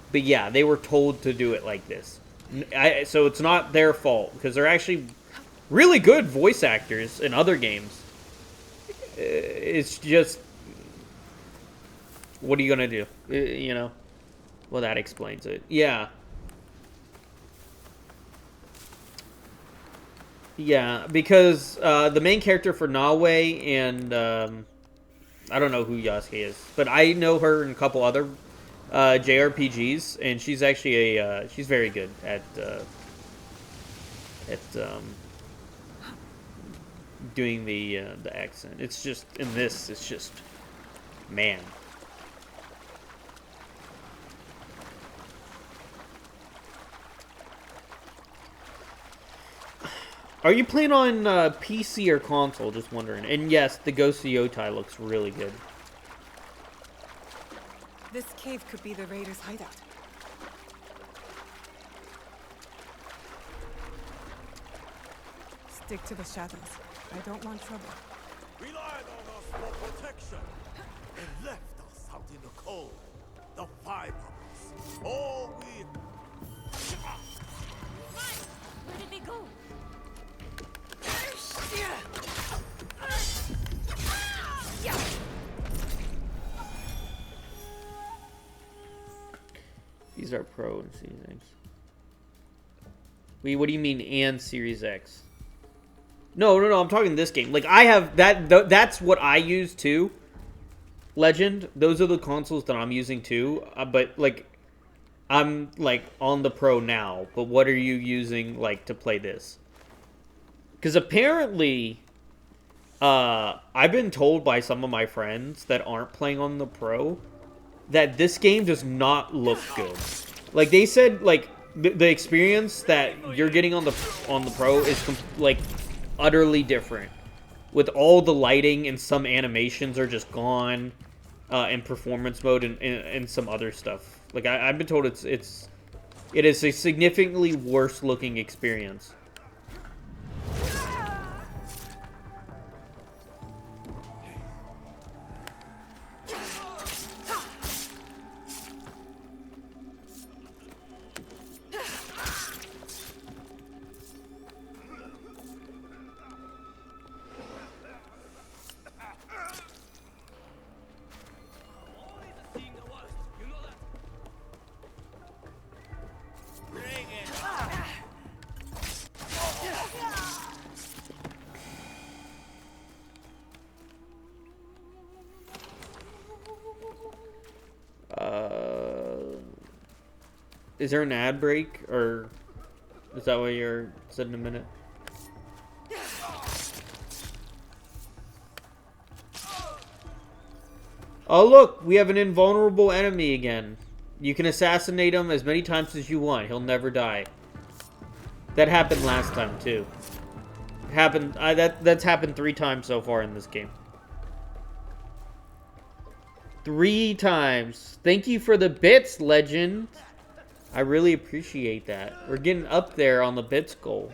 [SPEAKER 4] But yeah, they were told to do it like this. So it's not their fault, because they're actually really good voice actors in other games. It's just, what are you gonna do? You know? Well, that explains it. Yeah. Yeah, because the main character for Nawe and I don't know who Yasuke is, but I know her in a couple other JRPGs, and she's actually she's very good at doing the accent. It's just in this, it's just, man. Are you playing on PC or console? Just wondering. And yes, the Ghost of Yotai looks really good.
[SPEAKER 6] This cave could be the raiders' hideout. Stick to the shadows. I don't want trouble.
[SPEAKER 16] Relied on us for protection and left us out in the cold. The five of us. All we...
[SPEAKER 5] Where did they go?
[SPEAKER 4] These are Pro and Series X. Wait, what do you mean and Series X? No, I'm talking this game. Like, I have that. That's what I use too. Legend. Those are the consoles that I'm using too. But like, I'm like on the Pro now. But what are you using like to play this? Because apparently, I've been told by some of my friends that aren't playing on the Pro that this game does not look good. Like they said, like the experience that you're getting on the Pro is like utterly different. With all the lighting and some animations are just gone, in performance mode and some other stuff. Like I've been told it is a significantly worse looking experience. Is there an ad break, or is that what you're said in a minute? Oh look, we have an invulnerable enemy again. You can assassinate him as many times as you want. He'll never die. That happened last time too. It happened. That's happened 3 times so far in this game. 3 times. Thank you for the bits, Legend. I really appreciate that. We're getting up there on the bits goal.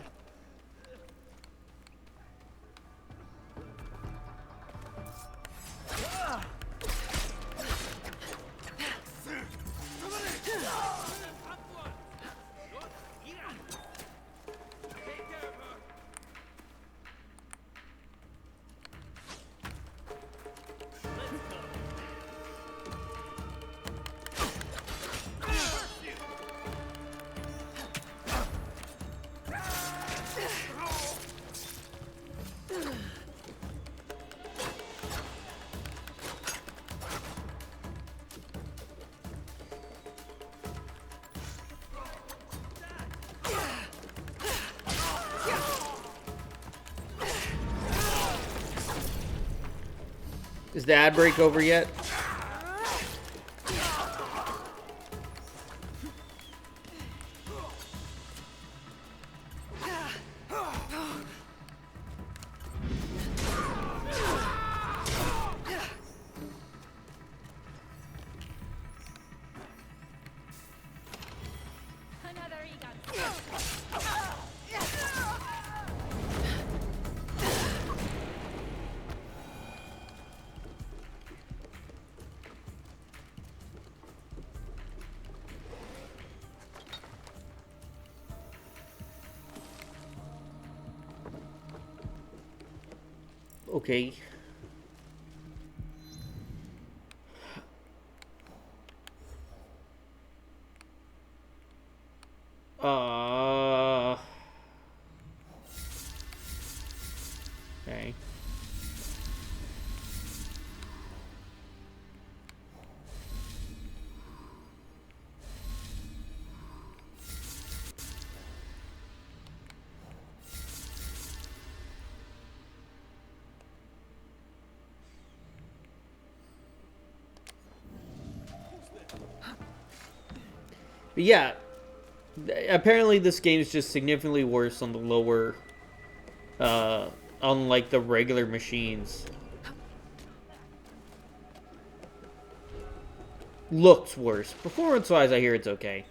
[SPEAKER 4] Is the ad break over yet? Okay. Okay. But yeah, apparently this game is just significantly worse on the lower, on like the regular machines. Looks worse. Performance-wise, I hear it's okay.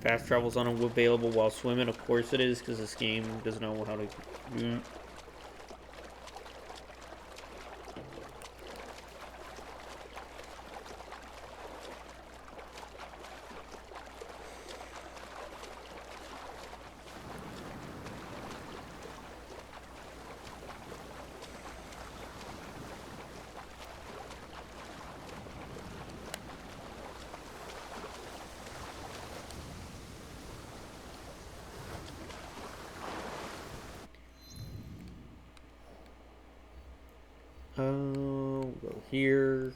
[SPEAKER 4] Fast travel's unavailable while swimming. Of course it is, because this game doesn't know how to do it. We'll go here.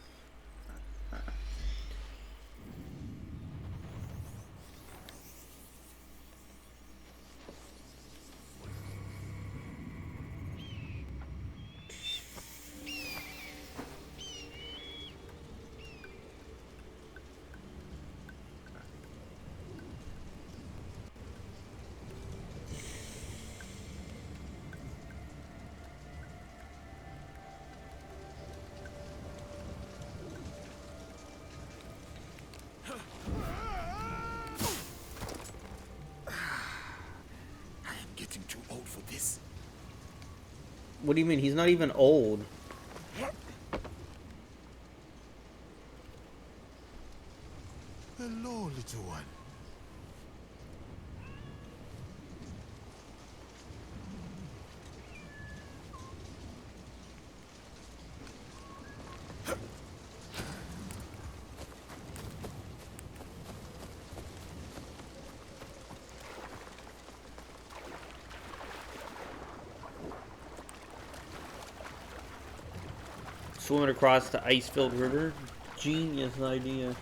[SPEAKER 16] Getting too old for this.
[SPEAKER 4] What do you mean? He's not even old.
[SPEAKER 16] Hello, little one.
[SPEAKER 4] Swimming across the ice-filled river. Genius idea.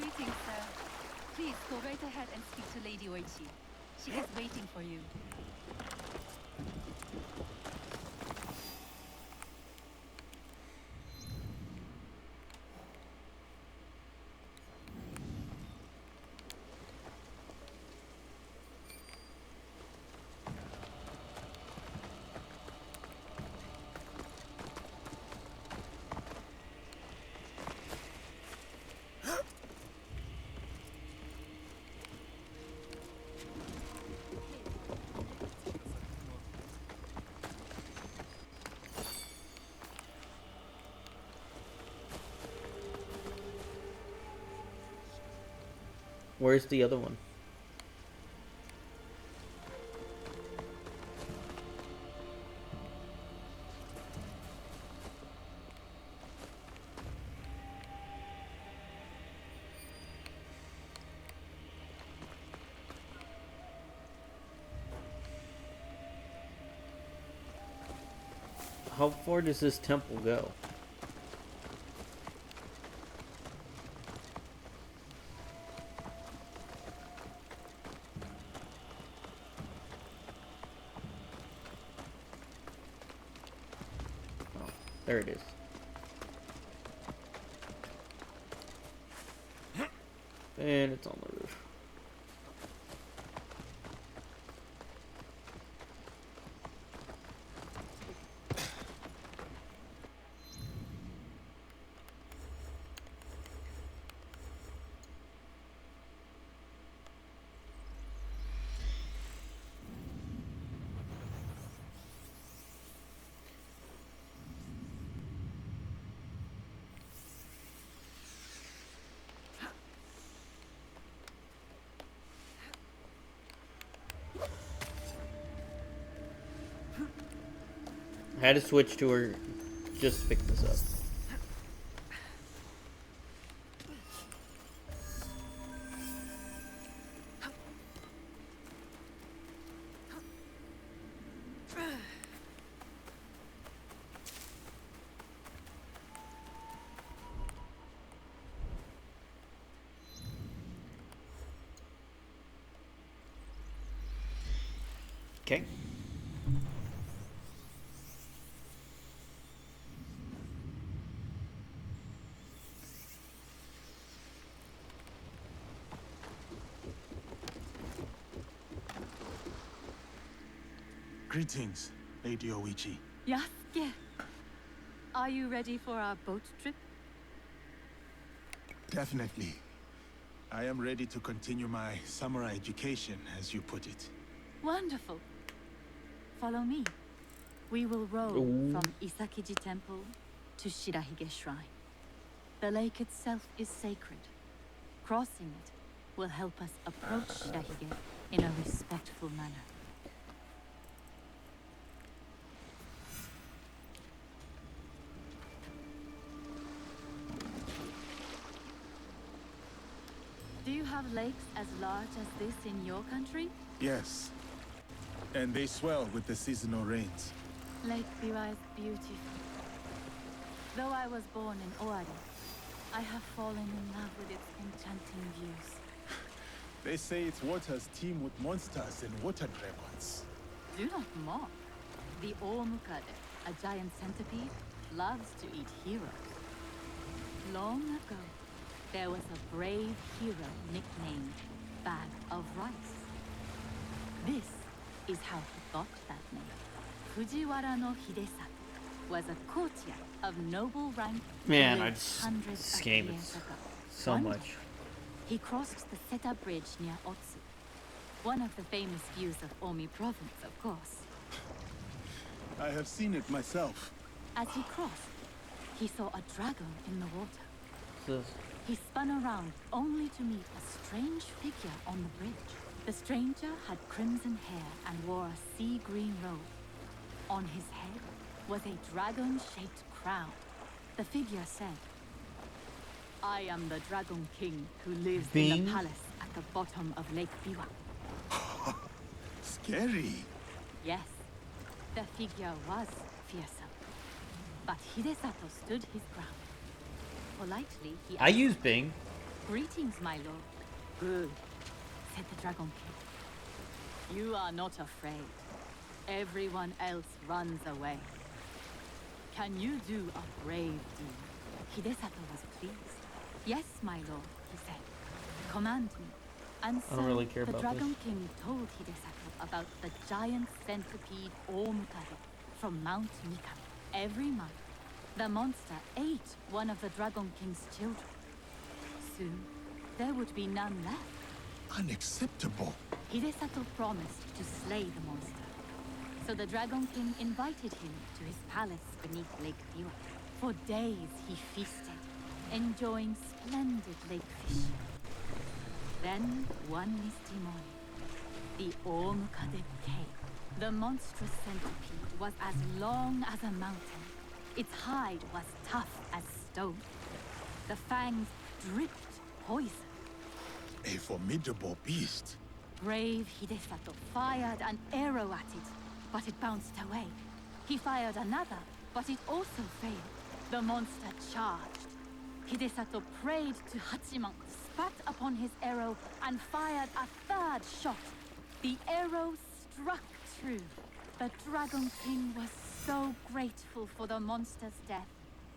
[SPEAKER 5] Greetings, sir. Please go right ahead and speak to Lady Oichi. She is waiting for you.
[SPEAKER 4] Where's the other one? How far does this temple go? Oh, there it is. And it's on the roof. I had to switch to her just to pick this up. Okay.
[SPEAKER 3] Greetings, Lady Oichi.
[SPEAKER 5] Yasuke, are you ready for our boat trip?
[SPEAKER 3] Definitely. I am ready to continue my samurai education, as you put it.
[SPEAKER 5] Wonderful. Follow me. We will row from Isakiji Temple to Shirahige Shrine. The lake itself is sacred. Crossing it will help us approach Shirahige in a respectful manner. Do you have lakes as large as this in your country?
[SPEAKER 3] Yes. And they swell with the seasonal rains.
[SPEAKER 5] Lake Biwa is beautiful. Though I was born in Owari, I have fallen in love with its enchanting views.
[SPEAKER 3] They say its waters teem with monsters and water dragons.
[SPEAKER 5] Do not mock. The Omukade, a giant centipede, loves to eat heroes. Long ago, there was a brave hero nicknamed Bag of Rice. This is how he got that name. Fujiwara no Hidesato was a courtier of noble rank.
[SPEAKER 4] Man,
[SPEAKER 5] hundreds
[SPEAKER 4] this
[SPEAKER 5] of
[SPEAKER 4] game
[SPEAKER 5] years
[SPEAKER 4] is
[SPEAKER 5] ago.
[SPEAKER 4] so
[SPEAKER 5] One
[SPEAKER 4] much.
[SPEAKER 5] day, he crossed the Seta Bridge near Otsu, one of the famous views of Omi Province, of course.
[SPEAKER 3] I have seen it myself.
[SPEAKER 5] As he crossed, he saw a dragon in the water.
[SPEAKER 4] This.
[SPEAKER 5] He spun around only to meet a strange figure on the bridge. The stranger had crimson hair and wore a sea green robe. On his head was a dragon-shaped crown. The figure said, "I am the Dragon King who lives in the palace at the bottom of Lake Biwa."
[SPEAKER 3] Scary.
[SPEAKER 5] Yes, the figure was fearsome. But Hidesato stood his ground. Politely, he
[SPEAKER 4] I
[SPEAKER 5] asked,
[SPEAKER 4] use Bing.
[SPEAKER 5] "Greetings, my lord." "Good," said the Dragon King. "You are not afraid. Everyone else runs away. Can you do a brave deed?" Hidesato was pleased. "Yes, my lord," he said. "Command me." And
[SPEAKER 4] I don't really care
[SPEAKER 5] the
[SPEAKER 4] about
[SPEAKER 5] Dragon
[SPEAKER 4] this.
[SPEAKER 5] King told Hidesato about the giant centipede Omukade from Mount Mikami. Every month, the monster ate one of the Dragon King's children. Soon, there would be none left.
[SPEAKER 3] Unacceptable.
[SPEAKER 5] Hidesato promised to slay the monster. So the Dragon King invited him to his palace beneath Lake Biwa. For days he feasted, enjoying splendid lake fishing. Then, one misty morning, the Omukade came. The monstrous centipede was as long as a mountain. Its hide was tough as stone. The fangs dripped poison.
[SPEAKER 3] A formidable beast.
[SPEAKER 5] Brave Hidesato fired an arrow at it, but it bounced away. He fired another, but it also failed. The monster charged. Hidesato prayed to Hachiman, spat upon his arrow, and fired a third shot. The arrow struck true. The Dragon King was so grateful for the monster's death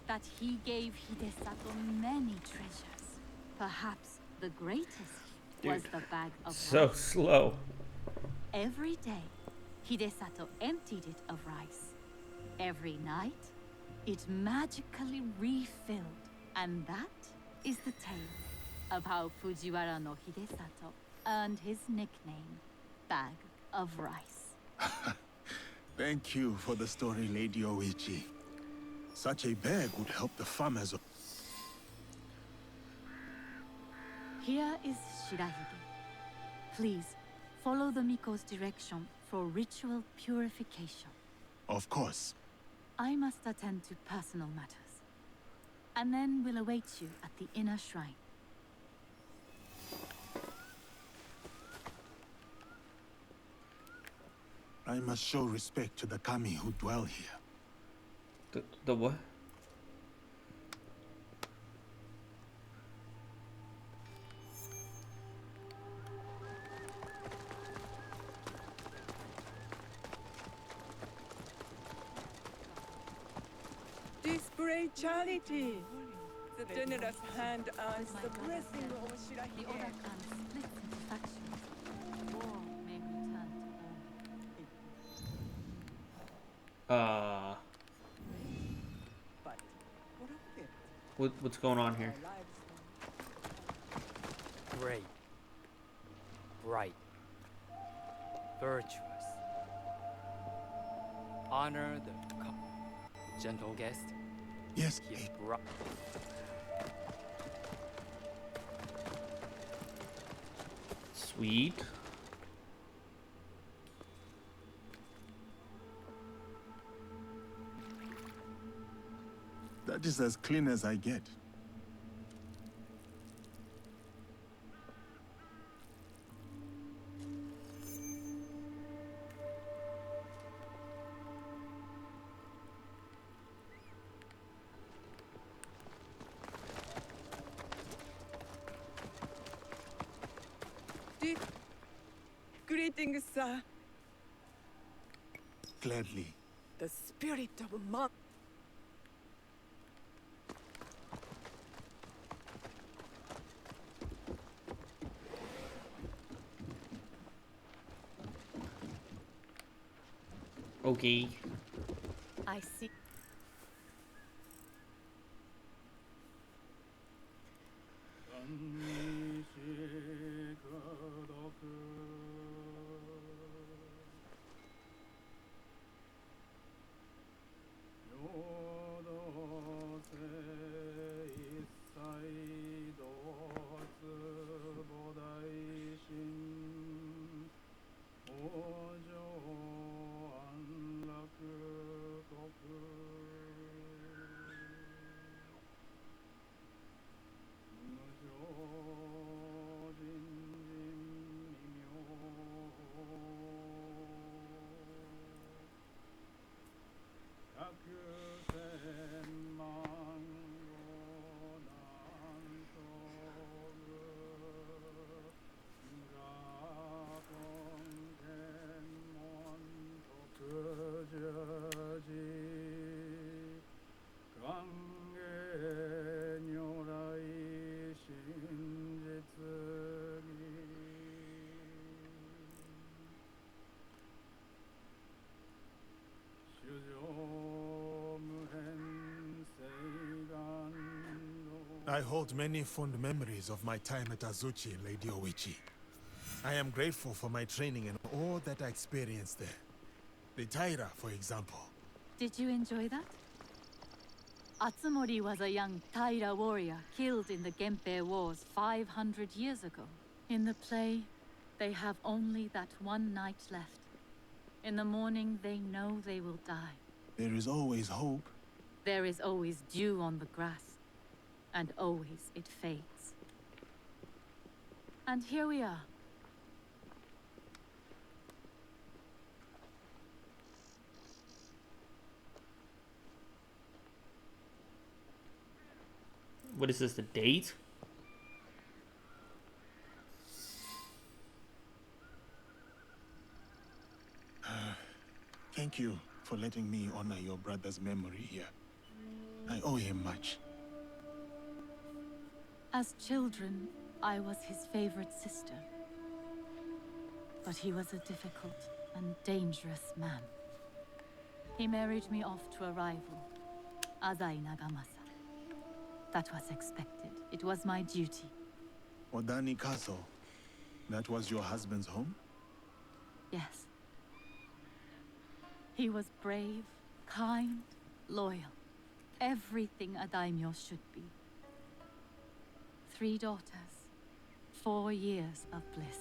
[SPEAKER 5] that he gave Hidesato many treasures. Perhaps the greatest was
[SPEAKER 4] Dude,
[SPEAKER 5] the bag of
[SPEAKER 4] so
[SPEAKER 5] rice.
[SPEAKER 4] slow.
[SPEAKER 5] Every day, Hidesato emptied it of rice. Every night, it magically refilled. And that is the tale of how Fujiwara no Hidesato earned his nickname, Bag of Rice.
[SPEAKER 3] Thank you for the story, Lady Oichi. Such a bag would help the farmers.
[SPEAKER 5] Here is Shirahige. Please, follow the Miko's direction for ritual purification.
[SPEAKER 3] Of course.
[SPEAKER 5] I must attend to personal matters, and then we'll await you at the inner shrine.
[SPEAKER 3] I must show respect to the kami who dwell here.
[SPEAKER 4] The what?
[SPEAKER 6] Display charity. The generous hand as the blessing of Shirahige.
[SPEAKER 5] The order can split into factions. War may return to war.
[SPEAKER 4] What's going on here?
[SPEAKER 14] Brave, bright, virtuous. Honor the gentle guest.
[SPEAKER 3] Yes,
[SPEAKER 14] He is
[SPEAKER 4] Sweet.
[SPEAKER 3] That is as clean as I get.
[SPEAKER 6] Greetings, sir.
[SPEAKER 3] Gladly.
[SPEAKER 6] The spirit of monk.
[SPEAKER 4] Okay.
[SPEAKER 5] I see.
[SPEAKER 3] I hold many fond memories of my time at Azuchi, Lady Oichi. I am grateful for my training and all that I experienced there. The Taira, for example.
[SPEAKER 5] Did you enjoy that? Atsumori was a young Taira warrior killed in the Genpei Wars 500 years ago. In the play, they have only that one night left. In the morning, they know they will die.
[SPEAKER 3] There is always hope.
[SPEAKER 5] There is always dew on the grass, and always it fades. And here we are.
[SPEAKER 4] What is this, the date?
[SPEAKER 3] Thank you for letting me honor your brother's memory here. I owe him much.
[SPEAKER 5] As children, I was his favorite sister. But he was a difficult and dangerous man. He married me off to a rival, Azai Nagamasa. That was expected. It was my duty.
[SPEAKER 3] Odani Castle. That was your husband's home?
[SPEAKER 5] Yes. He was brave, kind, loyal. Everything a daimyo should be. 3 daughters, 4 years of bliss.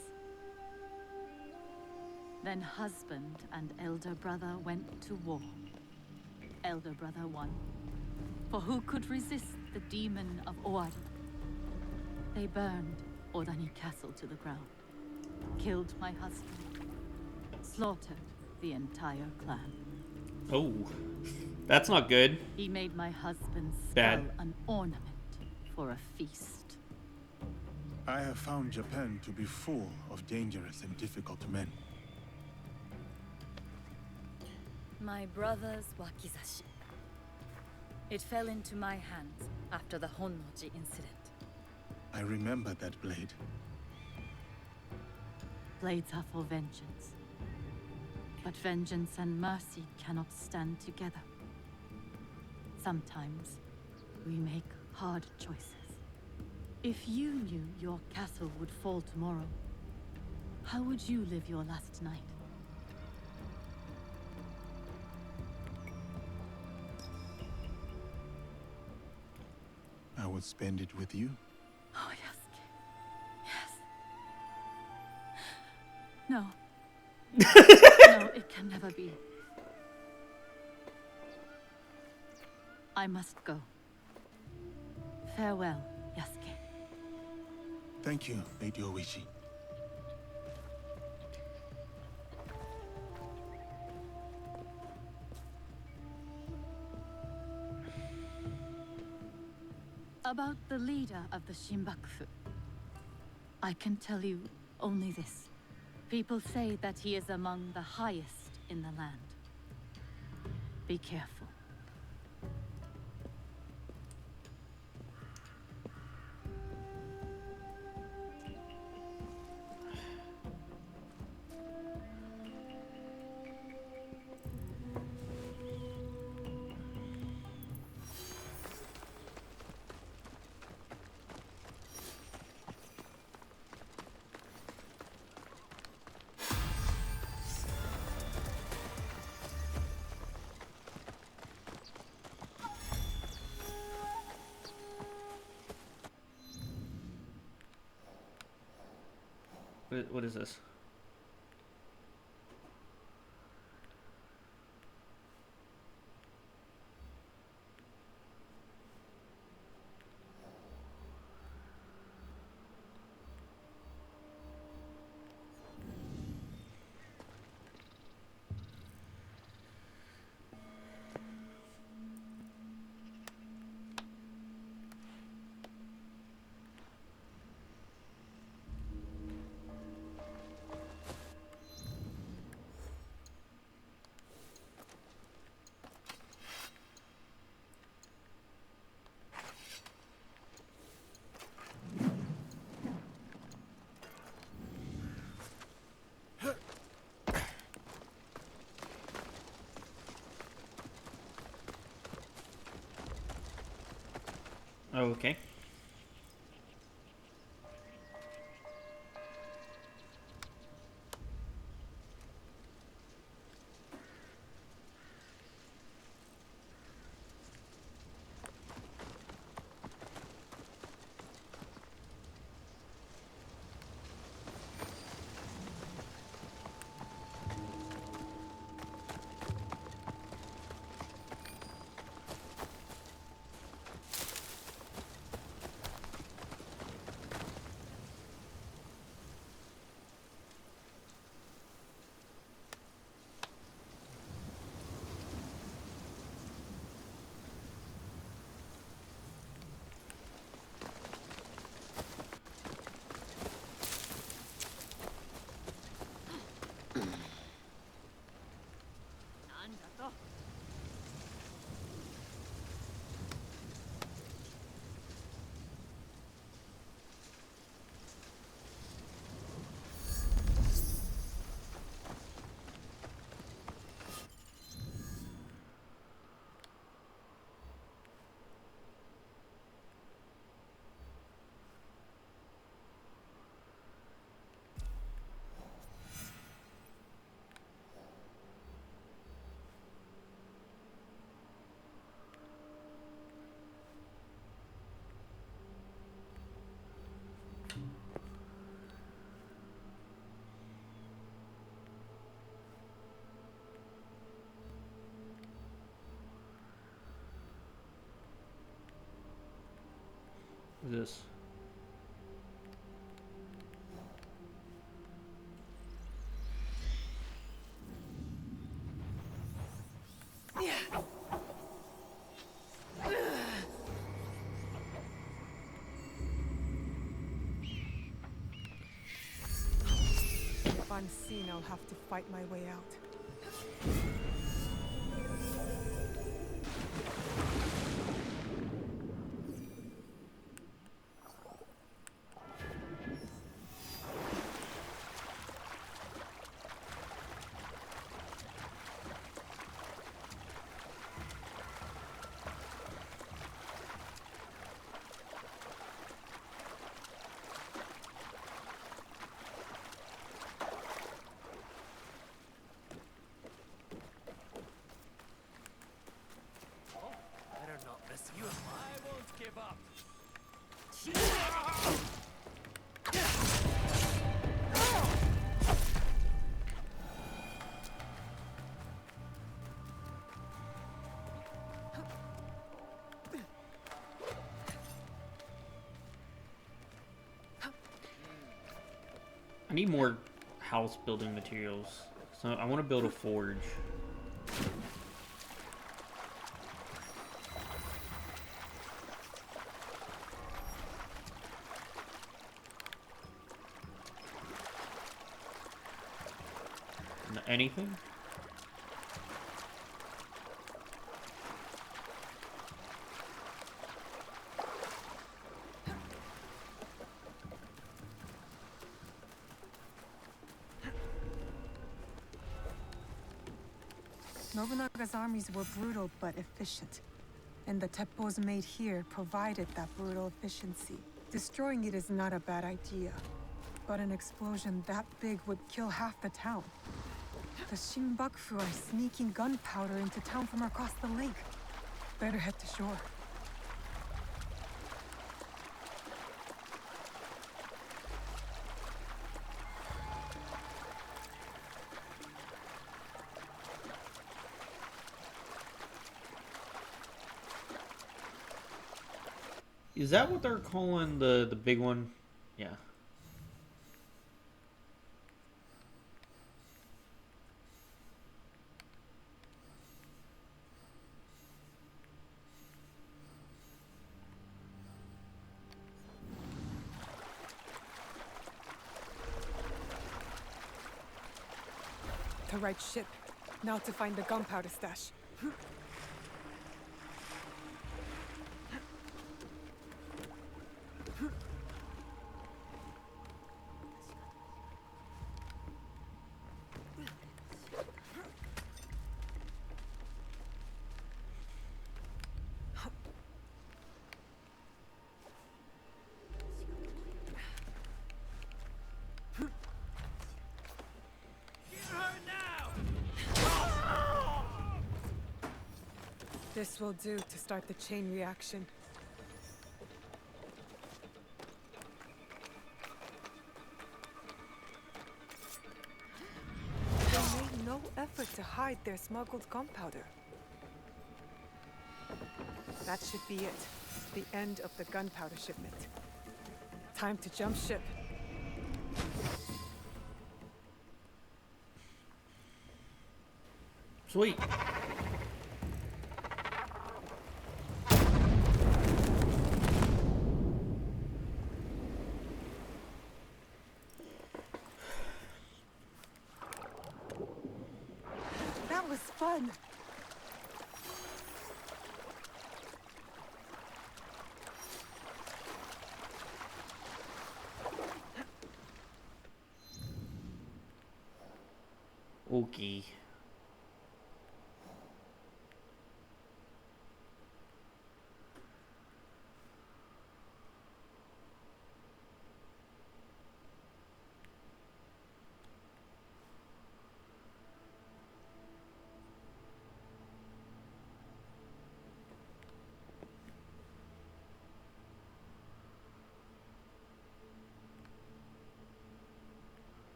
[SPEAKER 5] Then husband and elder brother went to war. elder brother won. For who could resist the demon of Owari? They burned Odani Castle to the ground, killed my husband, slaughtered the entire clan.
[SPEAKER 4] Oh, that's not good.
[SPEAKER 5] He made my husband's skull
[SPEAKER 4] Bad.
[SPEAKER 5] an ornament for a feast.
[SPEAKER 3] I have found Japan to be full of dangerous and difficult men.
[SPEAKER 17] My brother's wakizashi. It fell into my hands after the Honnoji incident.
[SPEAKER 3] I remember that blade.
[SPEAKER 5] Blades are for vengeance. But vengeance and mercy cannot stand together. Sometimes we make hard choices. If you knew your castle would fall tomorrow, how would you live your last night?
[SPEAKER 3] I would spend it with you.
[SPEAKER 5] Oh, yes. Yes. No. No, it can never be. I must go. Farewell, Yasuke.
[SPEAKER 3] Thank you, Lady Oishi.
[SPEAKER 5] About the leader of the Shinbakufu, I can tell you only this. People say that he is among the highest in the land. Be careful.
[SPEAKER 4] What is this? Oh, okay. This.
[SPEAKER 6] If I'm seen, I'll have to fight my way out.
[SPEAKER 9] Better not mess you up. I won't give up.
[SPEAKER 4] I need more house building materials. So I want to build a forge. Anything?
[SPEAKER 6] Nobunaga's armies were brutal but efficient. And the teppos made here provided that brutal efficiency. Destroying it is not a bad idea. But an explosion that big would kill half the town. The Shinbakufu are sneaking gunpowder into town from across the lake. Better head to shore.
[SPEAKER 4] Is that what they're calling the big one? Yeah.
[SPEAKER 6] The right ship. Now to find the gunpowder stash. This will do to start the chain reaction. They made no effort to hide their smuggled gunpowder. That should be it. The end of the gunpowder shipment. Time to jump ship.
[SPEAKER 4] Sweet.
[SPEAKER 6] That was fun.
[SPEAKER 4] Okay.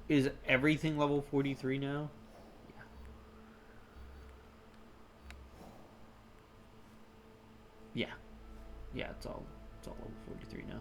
[SPEAKER 4] Is everything level 43 now? Yeah. Yeah. Yeah, it's all level 43 now.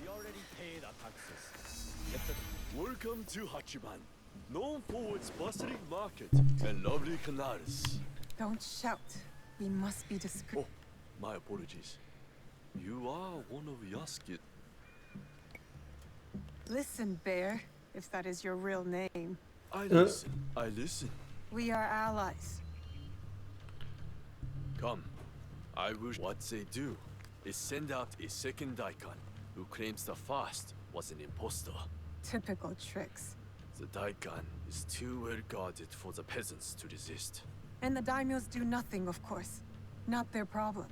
[SPEAKER 16] We already paid our taxes. Welcome to Hachiban, known for its bustling market and lovely canals.
[SPEAKER 6] Don't shout. We must be discreet.
[SPEAKER 16] Oh, my apologies. You are one of Yasuke.
[SPEAKER 6] Listen, Bear, if that is your real name.
[SPEAKER 16] I listen. I listen.
[SPEAKER 6] We are allies.
[SPEAKER 16] Come. I wish what they do is send out a second daikon who claims the first was an impostor.
[SPEAKER 6] Typical tricks.
[SPEAKER 16] The daikon is too well guarded for the peasants to resist.
[SPEAKER 6] And the daimyos do nothing, of course. Not their problem.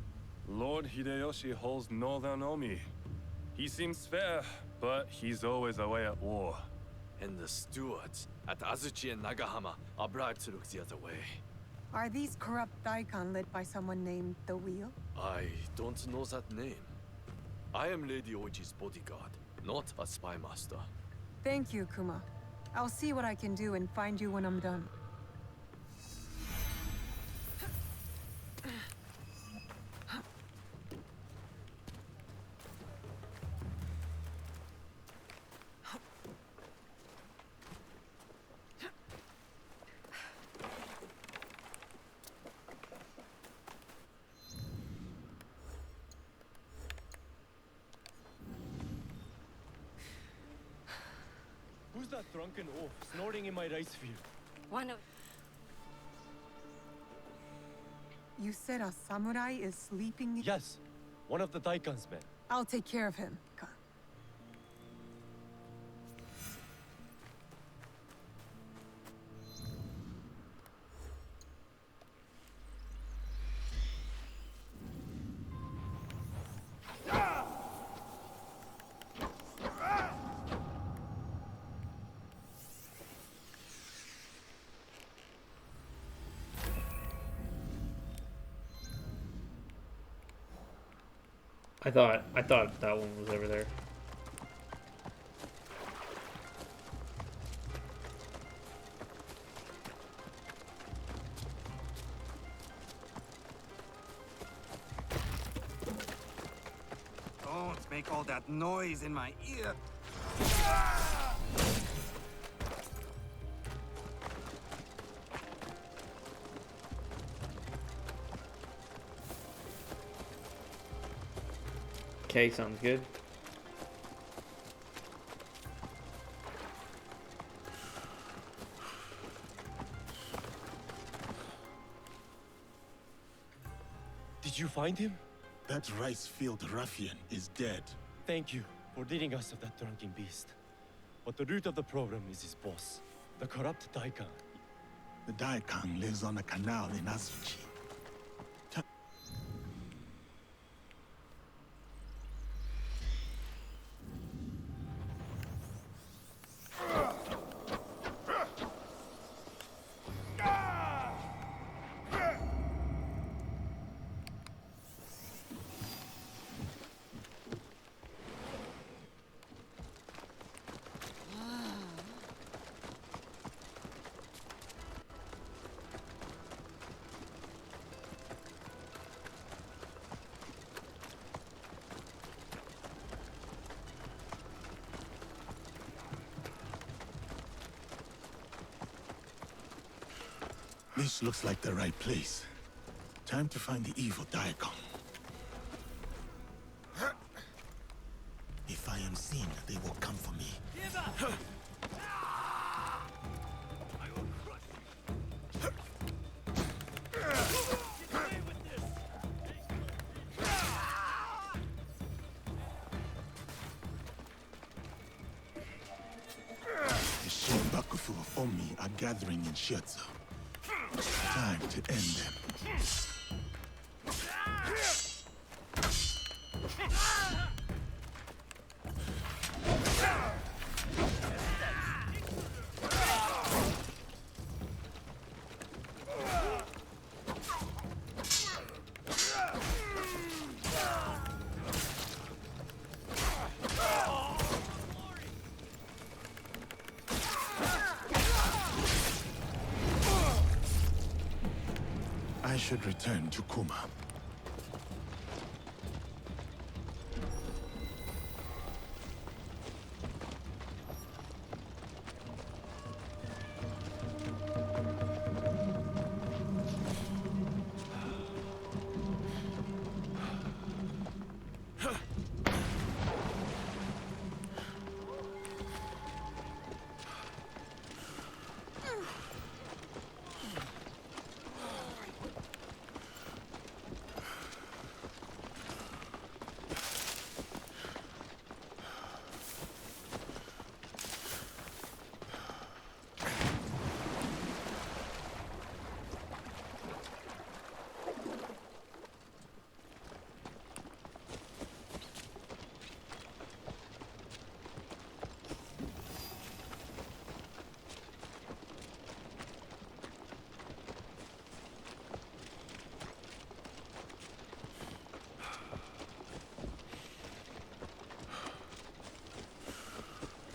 [SPEAKER 18] Lord Hideyoshi holds Northern Omi. He seems fair, but he's always away at war.
[SPEAKER 16] And the stewards at Azuchi and Nagahama are bribed to look the other way.
[SPEAKER 6] Are these corrupt daikon led by someone named The Wheel?
[SPEAKER 16] I don't know that name. I am Lady Oichi's bodyguard, not a spy master.
[SPEAKER 6] Thank you, Kuma. I'll see what I can do and find you when I'm done.
[SPEAKER 18] Who's that drunken oaf snorting in my rice field?
[SPEAKER 17] One of...
[SPEAKER 6] You said a samurai is sleeping?
[SPEAKER 18] Yes, one of the daikon's men.
[SPEAKER 6] I'll take care of him.
[SPEAKER 4] I thought that one was over there.
[SPEAKER 19] Don't make all that noise in my ear.
[SPEAKER 4] Okay, sounds good.
[SPEAKER 18] Did you find him?
[SPEAKER 3] That rice field ruffian is dead.
[SPEAKER 18] Thank you for ridding us of that drunken beast. But the root of the problem is his boss, the corrupt daikon.
[SPEAKER 3] The Daikang lives on a canal in Azuchi. This looks like the right place. Time to find the evil Daikon. If I am seen, they will come for me. The Shinbakufu of Omi are gathering in Shiatsu. Time to end them. I should return to Kuma.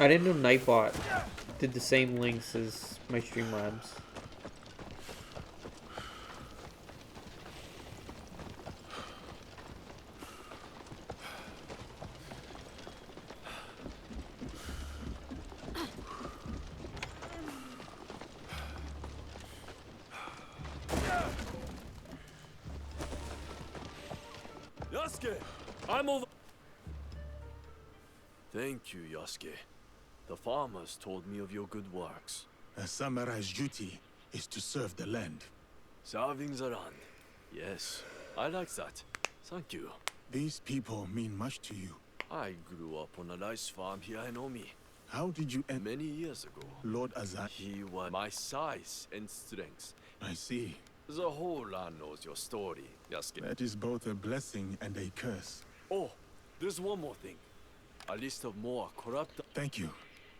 [SPEAKER 4] I didn't know Nightbot did the same links as my Streamlabs.
[SPEAKER 16] Yasuke, I'm over. Thank you, Yasuke. The farmers told me of your good works.
[SPEAKER 3] A samurai's duty is to serve the land.
[SPEAKER 16] Serving the land. Yes, I like that. Thank you.
[SPEAKER 3] These people mean much to you.
[SPEAKER 16] I grew up on a rice farm here in Omi.
[SPEAKER 3] How did you end?
[SPEAKER 16] Many years ago.
[SPEAKER 3] Lord Azai?
[SPEAKER 16] He was my size and strength.
[SPEAKER 3] I see.
[SPEAKER 16] The whole land knows your story, Yasuke.
[SPEAKER 3] That is both a blessing and a curse.
[SPEAKER 16] Oh, there's one more thing. A list of more corrupt...
[SPEAKER 3] Thank you.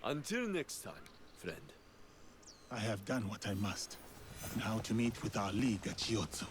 [SPEAKER 16] Until next time, friend.
[SPEAKER 3] I have done what I must. Now to meet with our league at Chiotsu.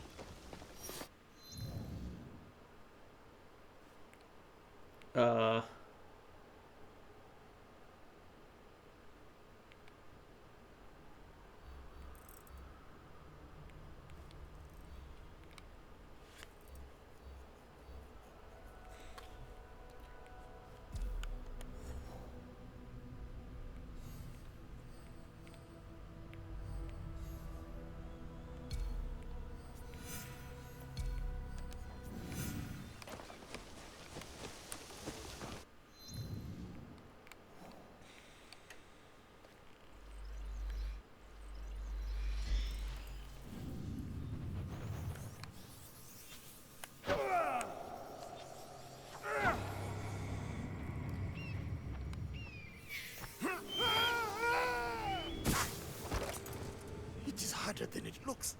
[SPEAKER 3] harder than it looks.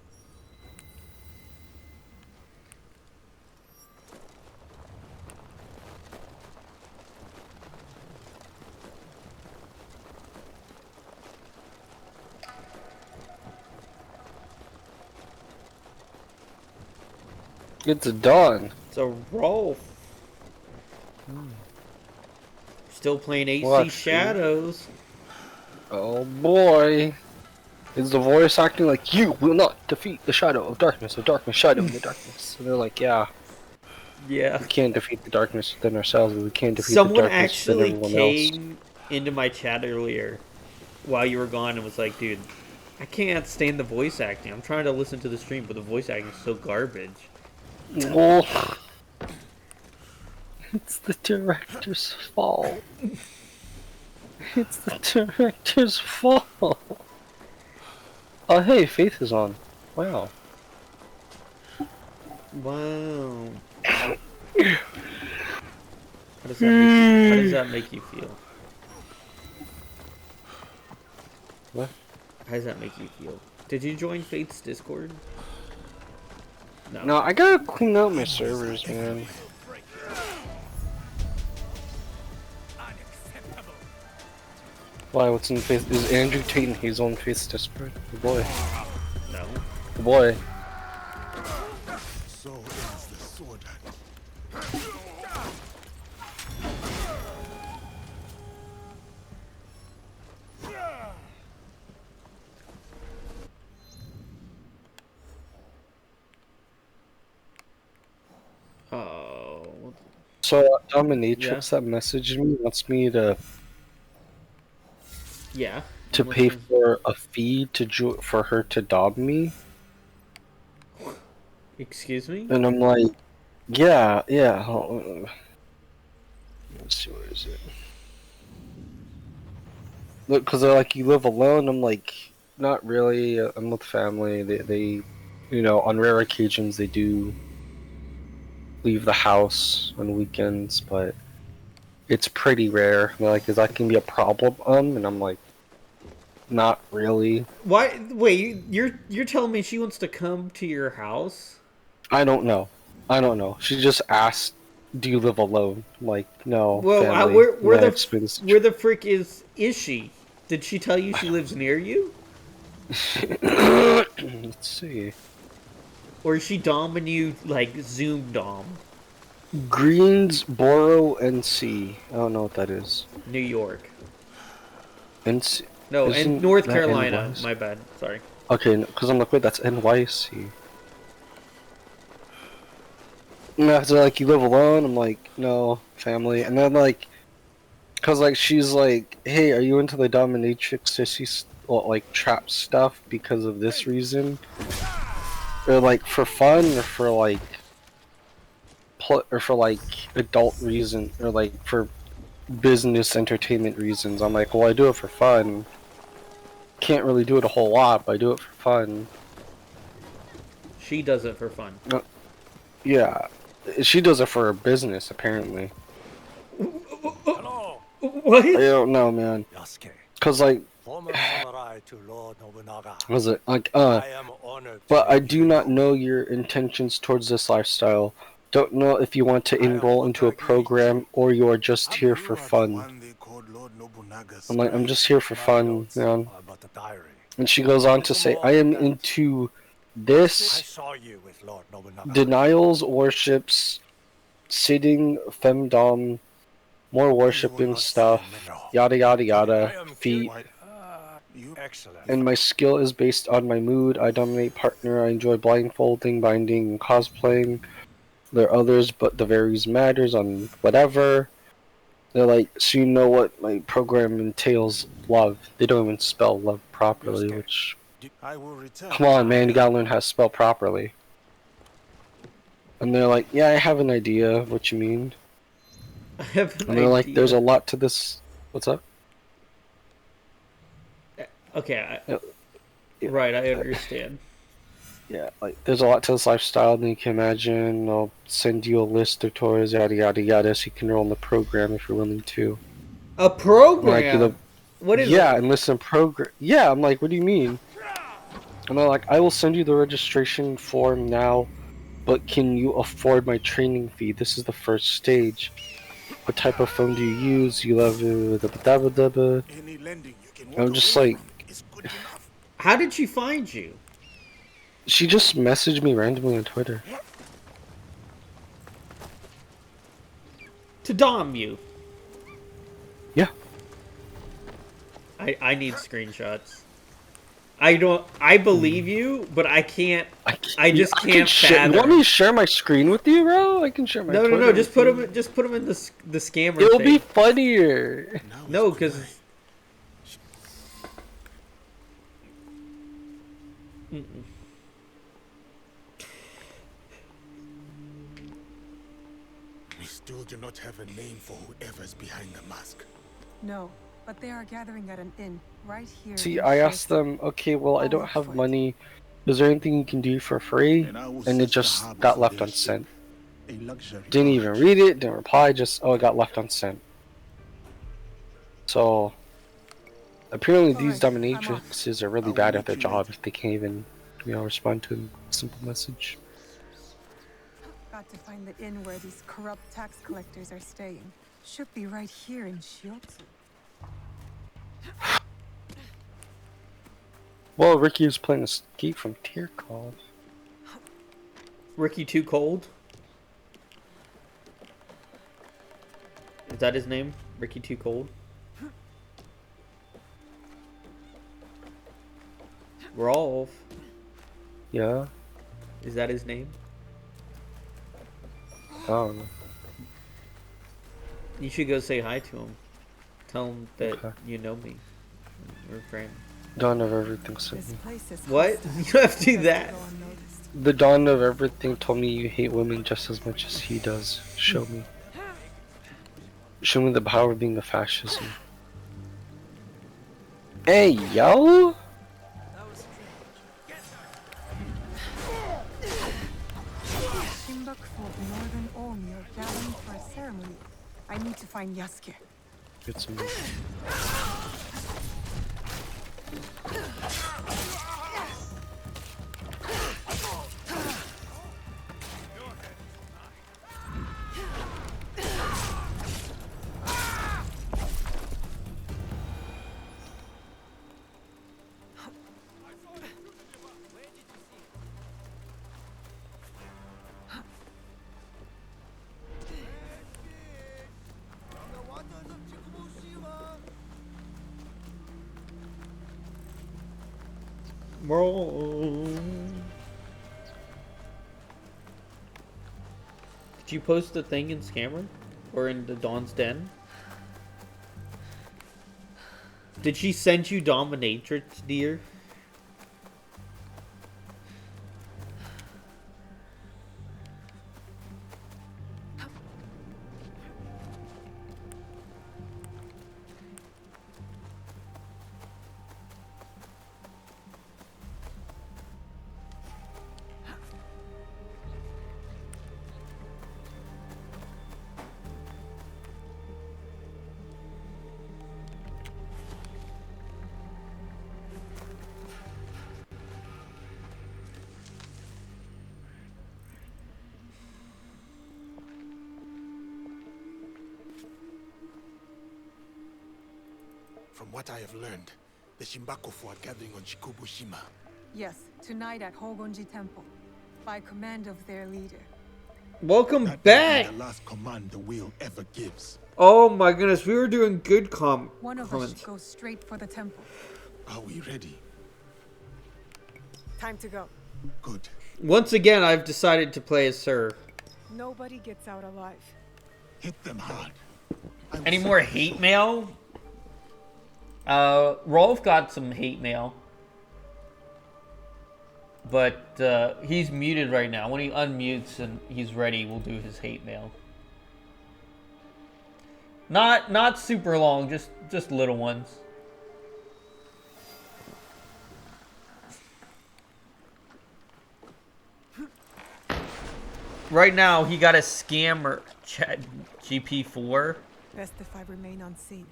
[SPEAKER 1] It's Dawn.
[SPEAKER 4] So Rolf. Still playing AC
[SPEAKER 1] What?
[SPEAKER 4] Shadows.
[SPEAKER 1] Oh boy. Is the voice acting like, you will not defeat the shadow of darkness, shadow in the darkness. And they're like, yeah.
[SPEAKER 4] Yeah.
[SPEAKER 1] We can't defeat the darkness within ourselves, but we can't defeat
[SPEAKER 4] Someone
[SPEAKER 1] the darkness
[SPEAKER 4] actually
[SPEAKER 1] within everyone
[SPEAKER 4] came into my chat earlier while you were gone and was like, dude, I can't stand the voice acting. I'm trying to listen to the stream, but the voice acting is so garbage.
[SPEAKER 1] Well, it's the director's fault. It's the director's fault. Oh hey, Faith is on. Wow.
[SPEAKER 4] Wow. How does that make you feel?
[SPEAKER 1] What?
[SPEAKER 4] How does that make you feel? Did you join Faith's Discord?
[SPEAKER 1] No, I gotta clean out my servers, man. Why? What's in Faith? Is Andrew Tate and he's on Faith's Discord? The boy.
[SPEAKER 4] No.
[SPEAKER 1] The boy.
[SPEAKER 3] So ends the sword hunt.
[SPEAKER 4] Oh.
[SPEAKER 1] So Dominatrix that messaged me wants me to pay for a fee to for her to dom me.
[SPEAKER 4] Excuse me?
[SPEAKER 1] And I'm like, yeah. Let's see, where is it? Look, because they're like, you live alone. I'm like, not really. I'm with family. They, you know, on rare occasions they do leave the house on weekends, but it's pretty rare. They're like, is that gonna be a problem? And I'm like, not really.
[SPEAKER 4] Why? Wait, you're telling me she wants to come to your house?
[SPEAKER 1] I don't know. She just asked, "Do you live alone?" I'm like, no.
[SPEAKER 4] Well,
[SPEAKER 1] family.
[SPEAKER 4] where the frick is she? Did she tell you she lives near you?
[SPEAKER 1] Let's see.
[SPEAKER 4] Or is she doming you like Zoom dom?
[SPEAKER 1] Greensboro, NC. I don't know what that is.
[SPEAKER 4] New York.
[SPEAKER 1] NC.
[SPEAKER 4] No,
[SPEAKER 1] Isn't
[SPEAKER 4] and North
[SPEAKER 1] that
[SPEAKER 4] Carolina.
[SPEAKER 1] NYC?
[SPEAKER 4] My bad. Sorry.
[SPEAKER 1] Okay, because I'm like, wait, that's NYC. No, they're like, you live alone? I'm like, no, family. And then like, cause like she's like, hey, are you into the dominatrix sissy like trap stuff because of this reason? Or like for fun, or for like, or for like adult reason, or like for business entertainment reasons. I'm like, well, I do it for fun. Can't really do it a whole lot, but I do it for fun.
[SPEAKER 4] She does it for fun.
[SPEAKER 1] Yeah, she does it for her business, apparently.
[SPEAKER 16] Hello.
[SPEAKER 4] What?
[SPEAKER 1] I don't know, man. Cause like,
[SPEAKER 16] Former samurai to Lord Nobunaga.
[SPEAKER 1] was it like,
[SPEAKER 16] I am honored.
[SPEAKER 1] but I do not know your intentions towards this lifestyle. Don't know if you want to enroll into a program or you are just here for fun. I'm like, I'm just here for fun, man. And she goes on to say, I am into this, denials, worships, sitting, femdom, more worshipping stuff, yada yada yada, feet. And my skill is based on my mood. I dominate partner. I enjoy blindfolding, binding, and cosplaying. There are others, but the varies matters on whatever. They're like, so you know what my program entails love. They don't even spell love properly, which... Come on, man, you gotta learn how to spell properly. And they're like, yeah, I have an idea of what you mean.
[SPEAKER 4] I have an idea.
[SPEAKER 1] And they're like, there's a lot to this... What's up?
[SPEAKER 4] Okay, right, I understand.
[SPEAKER 1] Yeah, like, there's a lot to this lifestyle than you can imagine. I'll send you a list of toys, yada yada yada, so you can enroll in the program if you're willing to.
[SPEAKER 4] A program?
[SPEAKER 1] Like,
[SPEAKER 4] What is
[SPEAKER 1] yeah, and listen, program. Yeah, I'm like, what do you mean? And they're like, I will send you the registration form now, but can you afford my training fee? This is the first stage. What type of phone do you use? You love it. I'm just like,
[SPEAKER 4] How did she find you?
[SPEAKER 1] she just messaged me randomly on Twitter.
[SPEAKER 4] To dom you.
[SPEAKER 1] Yeah.
[SPEAKER 4] I need screenshots. I believe you, but I can't. I just can't fathom.
[SPEAKER 1] You want me to share my screen with you, bro? I can share my.
[SPEAKER 4] No,
[SPEAKER 1] Twitter
[SPEAKER 4] Just put them in the scammer.
[SPEAKER 1] It'll
[SPEAKER 4] thing.
[SPEAKER 1] be funnier.
[SPEAKER 4] No, because.
[SPEAKER 3] We still do not have a name for whoever's behind the mask.
[SPEAKER 6] No, but they are gathering at an inn right here.
[SPEAKER 1] See, I asked them, okay, well, I don't have money. Is there anything you can do for free? And it just got left unsent. Didn't even read it, didn't reply, just, oh, it got left unsent. So, apparently these dominatrixes are really bad at their job if they can't even, respond to a simple message.
[SPEAKER 6] Got to find the inn where these corrupt tax collectors are staying. Should be right here in Shiotsu.
[SPEAKER 1] Well, Ricky is playing Escape from Tarkov.
[SPEAKER 4] Ricky Too Cold? Is that his name? Ricky Too Cold? Rolf.
[SPEAKER 1] Yeah?
[SPEAKER 4] Is that his name?
[SPEAKER 1] I don't know.
[SPEAKER 4] You should go say hi to him. Tell him that you know me. We're friends.
[SPEAKER 1] Dawn of Everything sent me.
[SPEAKER 4] What? You don't have to do that.
[SPEAKER 1] The Dawn of Everything told me you hate women just as much as he does. Show me. Show me the power of being a fascism. Hey, yo!
[SPEAKER 6] Northern Omi are gathering for a ceremony. I need to find Yasuke.
[SPEAKER 1] Get some.
[SPEAKER 4] Did you post the thing in Scammer? Or in the Dawn's Den? Did she send you Dominatrix, dear?
[SPEAKER 3] From what I have learned, the Shimbakofu are gathering on Shikubushima.
[SPEAKER 6] Yes, tonight at Hogonji Temple, by command of their leader.
[SPEAKER 4] Welcome
[SPEAKER 3] That
[SPEAKER 4] back!
[SPEAKER 3] will be the last command the wheel ever gives.
[SPEAKER 4] Oh my goodness, we were doing good
[SPEAKER 6] One of us
[SPEAKER 4] comments.
[SPEAKER 6] should go straight for the temple.
[SPEAKER 3] Are we ready?
[SPEAKER 6] Time to go.
[SPEAKER 3] Good.
[SPEAKER 4] Once again, I've decided to play as Sir.
[SPEAKER 6] Nobody gets out alive.
[SPEAKER 3] Hit them hard.
[SPEAKER 4] Any more hate mail? Rolf got some hate mail. But he's muted right now. When he unmutes and he's ready, we'll do his hate mail. Not super long, just little ones. Right now, he got a scammer GP4.
[SPEAKER 6] Best if I remain unseen.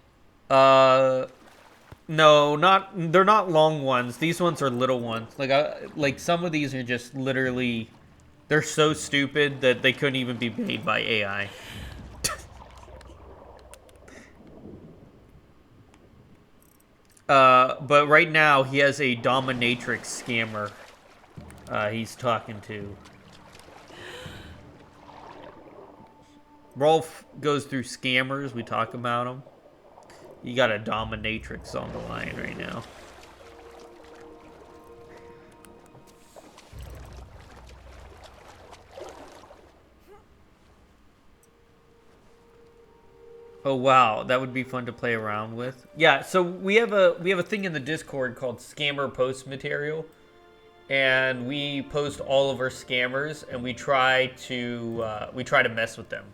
[SPEAKER 4] No, they're not long ones. These ones are little ones. Like some of these are just literally, they're so stupid that they couldn't even be made by AI. But right now he has a dominatrix scammer. He's talking to. Rolf goes through scammers. We talk about them. You got a dominatrix on the line right now. Oh wow, that would be fun to play around with. Yeah, so we have a thing in the Discord called Scammer Post Material, and we post all of our scammers, and we try to mess with them.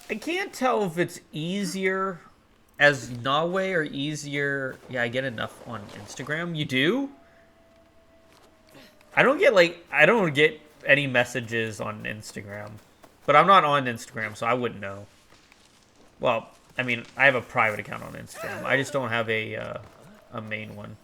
[SPEAKER 4] I can't tell if it's easier as Nawe or easier. Yeah, I get enough on Instagram. You do? I don't get any messages on Instagram. But I'm not on Instagram, so I wouldn't know. Well, I mean, I have a private account on Instagram. I just don't have a main one.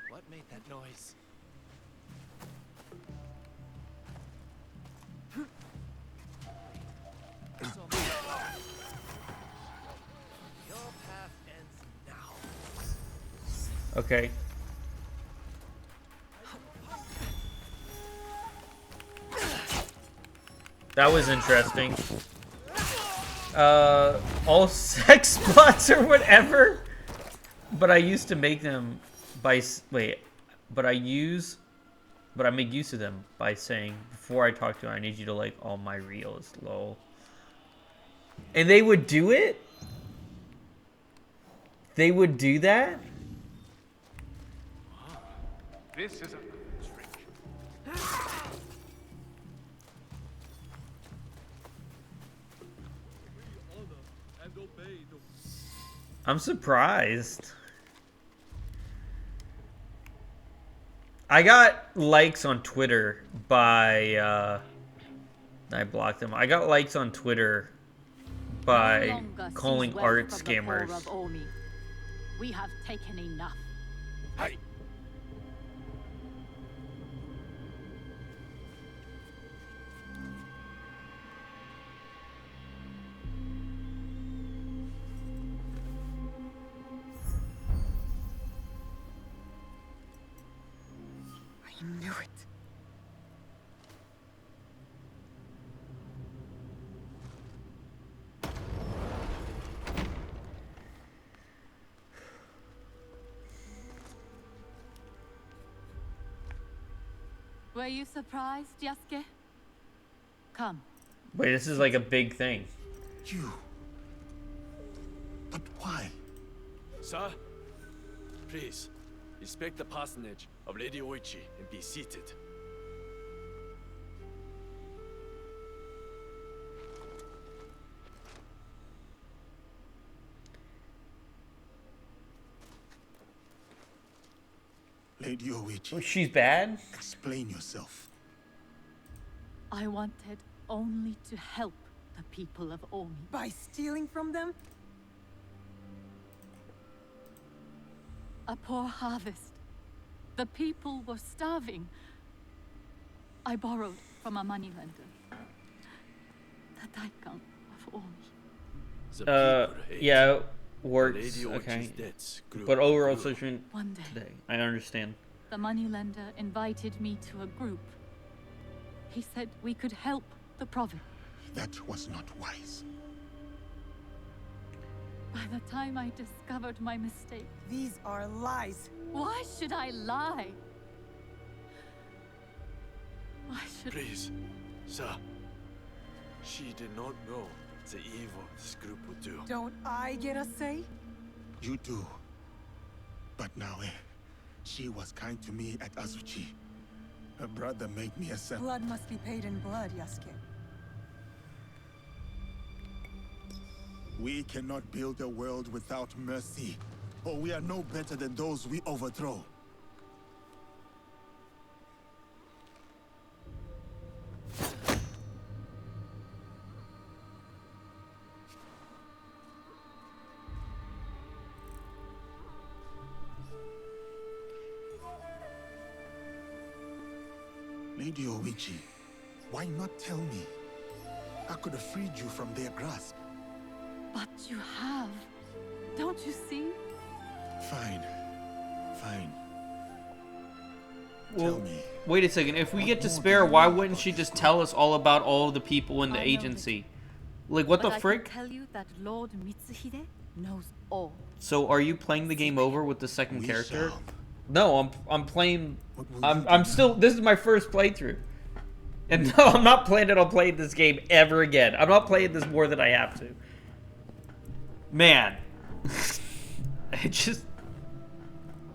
[SPEAKER 10] What made that noise? Your path ends now.
[SPEAKER 4] Okay. That was interesting. All sex bots or whatever. But I used to make them by but I make use of them by saying before I talk to her, I need you to like all my reels, lol. And they would do it? They would do that?
[SPEAKER 20] This is a trick.
[SPEAKER 4] I'm surprised. I got likes on Twitter by I blocked them. I got likes on Twitter by calling art scammers.
[SPEAKER 5] We have taken enough.
[SPEAKER 2] Hey.
[SPEAKER 6] I knew it.
[SPEAKER 5] Were you surprised, Yasuke? Come.
[SPEAKER 4] Wait, this is like a big thing.
[SPEAKER 3] You. But why?
[SPEAKER 16] Sir, please, respect the parsonage of Lady Oichi and be seated.
[SPEAKER 3] Lady Oichi.
[SPEAKER 4] Oh, she's bad?
[SPEAKER 3] Explain yourself.
[SPEAKER 5] I wanted only to help the people of Omi.
[SPEAKER 6] By stealing from them?
[SPEAKER 5] A poor harvest. The people were starving. I borrowed from a moneylender. The Daikon of Omi.
[SPEAKER 4] Yeah, works. Okay. But overall solution
[SPEAKER 5] One day,
[SPEAKER 4] today. I understand.
[SPEAKER 5] the moneylender invited me to a group. He said we could help the province.
[SPEAKER 3] That was not wise.
[SPEAKER 5] By the time I discovered my mistake.
[SPEAKER 6] These are lies.
[SPEAKER 5] Why should I lie? Why should...
[SPEAKER 16] Please, sir. She did not know the evil this group would do.
[SPEAKER 6] Don't I get a say?
[SPEAKER 3] You do. But now, she was kind to me at Azuchi. Her brother made me a son.
[SPEAKER 6] Blood must be paid in blood, Yasuke.
[SPEAKER 3] We cannot build a world without mercy, or we are no better than those we overthrow. Lady Oichi, why not tell me? I could have freed you from their grasp.
[SPEAKER 5] But you have. Don't you see?
[SPEAKER 3] Fine. Fine.
[SPEAKER 4] Well,
[SPEAKER 3] Tell me.
[SPEAKER 4] wait a second. If we get to spare, why wouldn't she just tell us all about all of the people in the agency? Like, what the frick?
[SPEAKER 5] I can tell you that Lord Mitsuhide knows all.
[SPEAKER 4] So, are you playing the game over with the second character? No, I'm playing. I'm still. This is my first playthrough, and no, I'm not planning on playing this game ever again. I'm not playing this more than I have to. Man, it just.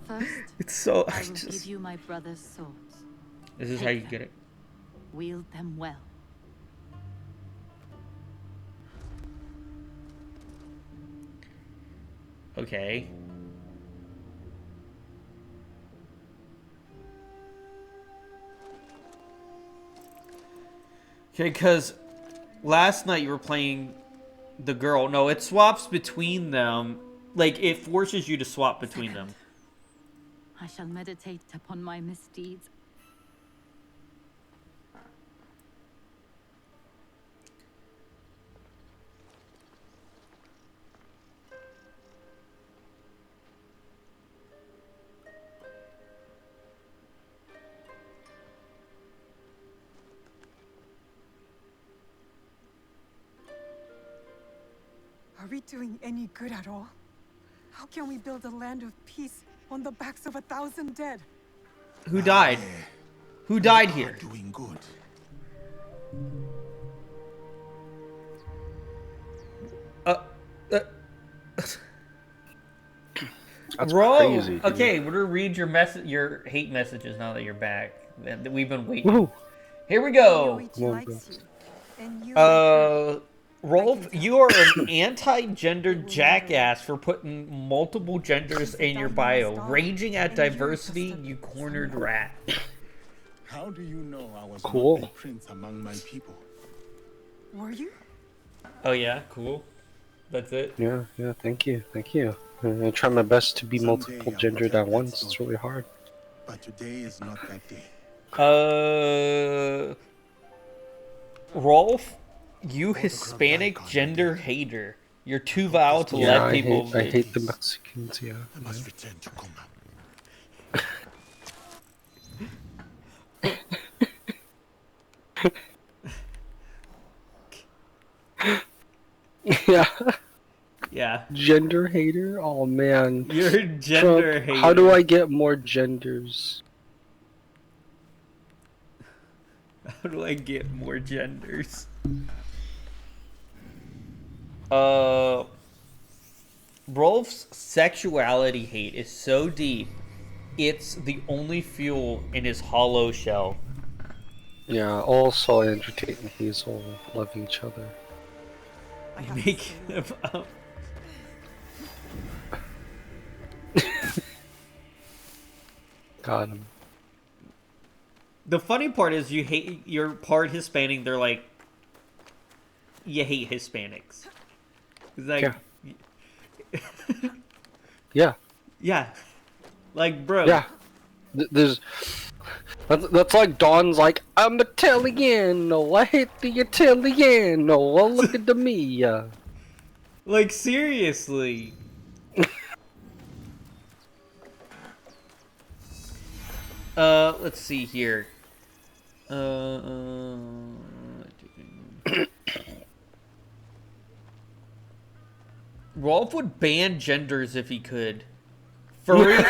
[SPEAKER 5] First,
[SPEAKER 4] it's so.
[SPEAKER 5] I will give you my brother's swords.
[SPEAKER 4] This is how you get it.
[SPEAKER 5] Wield them well.
[SPEAKER 4] Okay. Okay, because last night you were playing the girl. No, it swaps between them. Like, it forces you to swap between them.
[SPEAKER 5] I shall meditate upon my misdeeds.
[SPEAKER 6] Are we doing any good at all? How can we build a land of peace on the backs of 1,000 dead?
[SPEAKER 4] Who died? Who died here?
[SPEAKER 3] Doing good.
[SPEAKER 1] That's
[SPEAKER 4] Bro,
[SPEAKER 1] crazy, dude.
[SPEAKER 4] okay, we're gonna read your hate messages now that you're back. That we've been waiting. Here we go. Rolf, you are an anti-gender jackass for putting multiple genders in your bio. Raging at diversity, you cornered rat.
[SPEAKER 3] How do you know I was
[SPEAKER 1] Cool.
[SPEAKER 3] not a prince among my people?
[SPEAKER 6] Were you?
[SPEAKER 4] Oh yeah, cool. That's it.
[SPEAKER 1] Yeah, thank you. I try my best to be multiple gendered at once. It's really hard.
[SPEAKER 3] But today is not that day.
[SPEAKER 4] Rolf, you Hispanic gender hater. You're too vile to let people.
[SPEAKER 1] I hate the Mexicans. Yeah.
[SPEAKER 3] I must return to Coma.
[SPEAKER 1] Yeah.
[SPEAKER 4] Yeah.
[SPEAKER 1] Gender hater? Oh man.
[SPEAKER 4] You're a gender hater.
[SPEAKER 1] How do I get more genders?
[SPEAKER 4] How do I get more genders? Rolf's sexuality hate is so deep, it's the only fuel in his hollow shell.
[SPEAKER 1] Yeah, also Andrew and Hazel love each other.
[SPEAKER 4] Make them up.
[SPEAKER 1] Got him.
[SPEAKER 4] The funny part is you're part Hispanic. They're like, you hate Hispanics. It's like,
[SPEAKER 1] yeah.
[SPEAKER 4] Yeah. Like, bro.
[SPEAKER 1] Yeah. That's like Don's like, I'm Italiano. I hate the Italiano. Well, look at me.
[SPEAKER 4] Like, seriously. Let's see here. Rolf would ban genders if he could. Furry.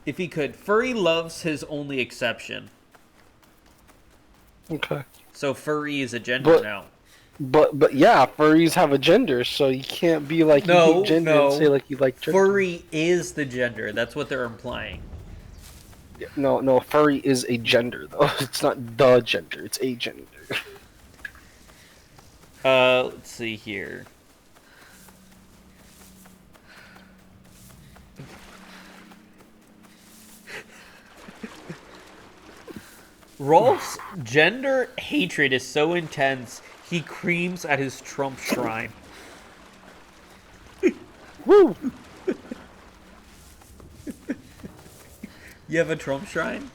[SPEAKER 4] If he could. Furry loves his only exception.
[SPEAKER 1] Okay.
[SPEAKER 4] So furry is a gender now.
[SPEAKER 1] But yeah, furries have a gender, so you can't be like you hate gender and say like you like gender.
[SPEAKER 4] Furry is the gender. That's what they're implying.
[SPEAKER 1] No, furry is a gender though. It's not the gender. It's a gender.
[SPEAKER 4] Let's see here. Rolf's gender hatred is so intense, he creams at his Trump shrine.
[SPEAKER 1] Woo!
[SPEAKER 4] You have a Trump shrine?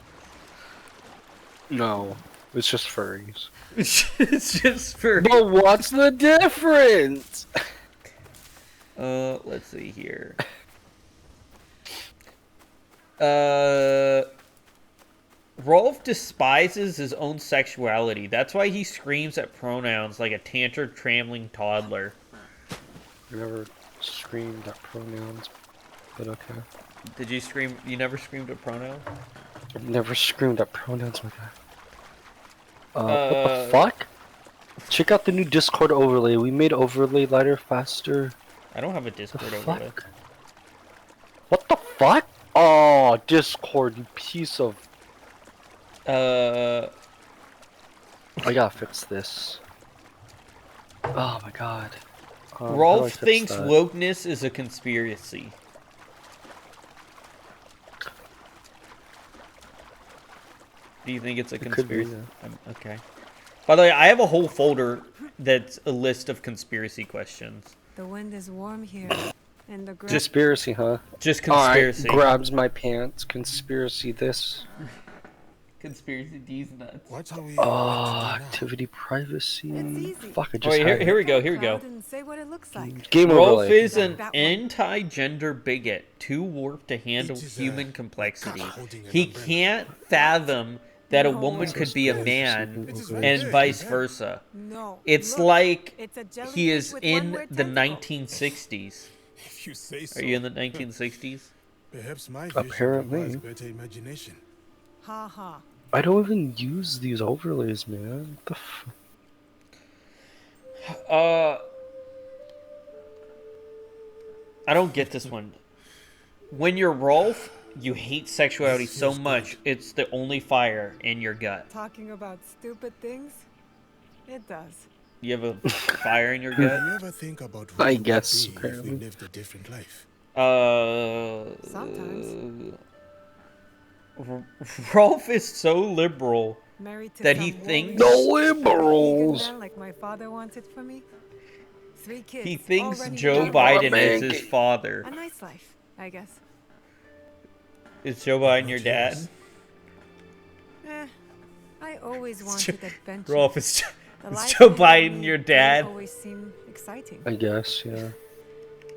[SPEAKER 1] No, it's just furries.
[SPEAKER 4] It's just furries.
[SPEAKER 1] But what's the difference?
[SPEAKER 4] Let's see here. Rolf despises his own sexuality. That's why he screams at pronouns like a tantrum-trambling toddler.
[SPEAKER 1] I never screamed at pronouns, but okay.
[SPEAKER 4] Did you scream? You never screamed at pronouns?
[SPEAKER 1] I've never screamed at pronouns like that. What the fuck? Check out the new Discord overlay. We made overlay lighter, faster.
[SPEAKER 4] I don't have a Discord overlay.
[SPEAKER 1] What the fuck? Oh, Discord, you piece of... I gotta fix this. Oh my god.
[SPEAKER 4] Rolf thinks wokeness is a conspiracy. Do you think it's a conspiracy? Okay. By the way, I have a whole folder that's a list of conspiracy questions.
[SPEAKER 6] The wind is warm here, and the grass...
[SPEAKER 1] Conspiracy, huh?
[SPEAKER 4] Just conspiracy.
[SPEAKER 1] Alright, grabs my pants. Conspiracy this.
[SPEAKER 4] Conspiracy D's nuts.
[SPEAKER 3] What are we
[SPEAKER 1] activity privacy. Fuck, I just
[SPEAKER 4] Wait, here we go, here we go.
[SPEAKER 6] Say what it looks like.
[SPEAKER 1] Game
[SPEAKER 4] Rolf
[SPEAKER 1] overlay.
[SPEAKER 4] is an anti-gender bigot, too warped to handle human complexity. He can't fathom that a woman could be a man and vice versa.
[SPEAKER 6] No.
[SPEAKER 4] It's like he is in the 1960s.
[SPEAKER 3] If you say so.
[SPEAKER 4] Are you in the 1960s?
[SPEAKER 3] Perhaps my
[SPEAKER 1] Apparently.
[SPEAKER 3] better imagination.
[SPEAKER 6] Ha ha.
[SPEAKER 1] I don't even use these overlays, man. What the
[SPEAKER 4] I don't get this one. When you're Rolf, you hate sexuality so much, it's the only fire in your gut.
[SPEAKER 6] Talking about stupid things? It does.
[SPEAKER 4] You have a fire in your
[SPEAKER 3] Do
[SPEAKER 4] gut?
[SPEAKER 3] you ever think about
[SPEAKER 1] I
[SPEAKER 3] what
[SPEAKER 1] guess,
[SPEAKER 3] would be if we lived a different life?
[SPEAKER 6] Sometimes.
[SPEAKER 4] Rolf is so liberal that he thinks...
[SPEAKER 1] No liberals!
[SPEAKER 6] Like my father wanted for me. 3 kids.
[SPEAKER 4] He thinks
[SPEAKER 6] already
[SPEAKER 4] Joe
[SPEAKER 6] married.
[SPEAKER 4] Biden is his father.
[SPEAKER 6] A nice life, I guess.
[SPEAKER 4] Is Joe Biden your dad?
[SPEAKER 6] I always wanted adventure.
[SPEAKER 4] Rolf, is
[SPEAKER 6] The life
[SPEAKER 4] Joe
[SPEAKER 6] ahead of
[SPEAKER 4] Biden
[SPEAKER 6] me
[SPEAKER 4] your
[SPEAKER 6] didn't
[SPEAKER 4] dad?
[SPEAKER 6] always seem exciting.
[SPEAKER 1] I guess, yeah.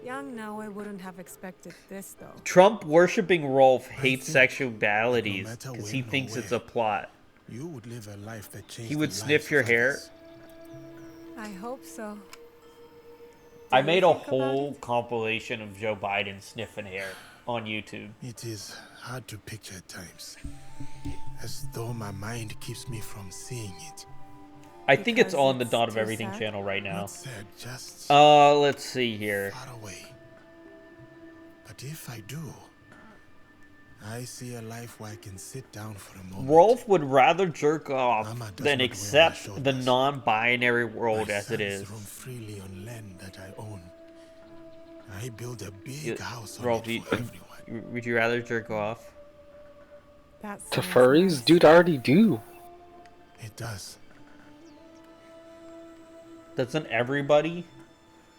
[SPEAKER 6] Young now, I wouldn't have expected this though.
[SPEAKER 4] Trump worshipping Rolf hates sexualities because he thinks it's a plot.
[SPEAKER 3] You would live a life that changed
[SPEAKER 4] He would
[SPEAKER 3] the
[SPEAKER 4] sniff
[SPEAKER 3] lives
[SPEAKER 4] your
[SPEAKER 3] of
[SPEAKER 4] hair.
[SPEAKER 3] others.
[SPEAKER 6] I hope so.
[SPEAKER 4] I made a whole compilation of Joe Biden sniffing hair on YouTube.
[SPEAKER 3] It is hard to picture at times, as though my mind keeps me from seeing it.
[SPEAKER 4] I think it's
[SPEAKER 6] Because
[SPEAKER 4] on the
[SPEAKER 6] it's
[SPEAKER 4] Dot of
[SPEAKER 6] too
[SPEAKER 4] Everything
[SPEAKER 6] sad?
[SPEAKER 4] channel right now.
[SPEAKER 3] Not sad, just
[SPEAKER 4] Let's see here.
[SPEAKER 3] far away. But if I do, I see a life where I can sit down for a moment.
[SPEAKER 4] Rolf would rather jerk off
[SPEAKER 3] Mama does
[SPEAKER 4] than
[SPEAKER 3] not wear
[SPEAKER 4] accept
[SPEAKER 3] my
[SPEAKER 4] the
[SPEAKER 3] shoulders.
[SPEAKER 4] non-binary world
[SPEAKER 3] My
[SPEAKER 4] as it
[SPEAKER 3] sons
[SPEAKER 4] is.
[SPEAKER 3] roam freely on land that I own. I build a big
[SPEAKER 4] You-
[SPEAKER 3] house on
[SPEAKER 4] Rolf,
[SPEAKER 3] it for everyone.
[SPEAKER 4] would you rather jerk off?
[SPEAKER 6] That's
[SPEAKER 1] To furries? Dude, I already do.
[SPEAKER 3] It does.
[SPEAKER 4] Doesn't everybody?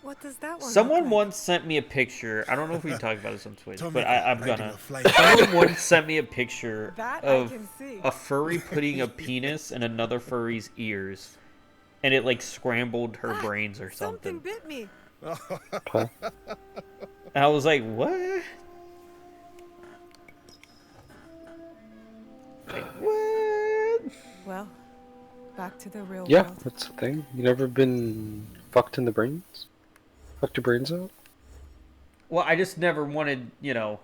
[SPEAKER 6] What does that one
[SPEAKER 4] Someone
[SPEAKER 6] look like?
[SPEAKER 4] once sent me a picture. I don't know if we talked about this on Twitch,
[SPEAKER 3] Tommy
[SPEAKER 4] but I'm
[SPEAKER 3] riding
[SPEAKER 4] gonna.
[SPEAKER 3] a flight.
[SPEAKER 4] Someone once sent me a picture
[SPEAKER 6] That I
[SPEAKER 4] of
[SPEAKER 6] can see.
[SPEAKER 4] a furry putting a penis in another furry's ears, and it like scrambled her brains or
[SPEAKER 6] Something
[SPEAKER 4] something.
[SPEAKER 6] bit me.
[SPEAKER 1] Okay.
[SPEAKER 4] I was like, what? Like, what?
[SPEAKER 6] Well, back to the real
[SPEAKER 1] Yeah,
[SPEAKER 6] world.
[SPEAKER 1] that's the thing. You never been fucked in the brains? Fucked your brains out?
[SPEAKER 4] Well, I just never wanted, you know,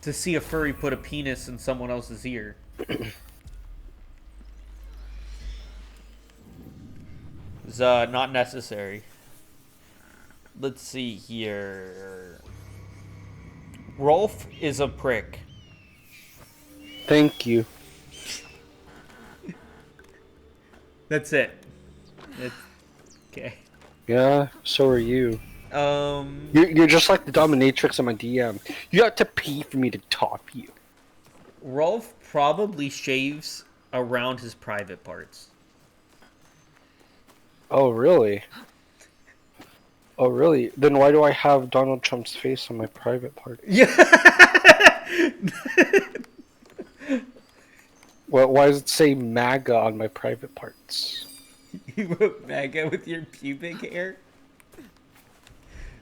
[SPEAKER 4] to see a furry put a penis in someone else's ear. It's not necessary. Let's see here. Rolf is a prick.
[SPEAKER 1] Thank you.
[SPEAKER 4] That's it. It's okay.
[SPEAKER 1] Yeah, so are you. You're just like the dominatrix on my DM. You have to pee for me to talk to you.
[SPEAKER 4] Rolf probably shaves around his private parts.
[SPEAKER 1] Oh, really? Oh, really? Then why do I have Donald Trump's face on my private part?
[SPEAKER 4] Yeah.
[SPEAKER 1] Well, why does it say MAGA on my private parts?
[SPEAKER 4] You wrote MAGA with your pubic hair?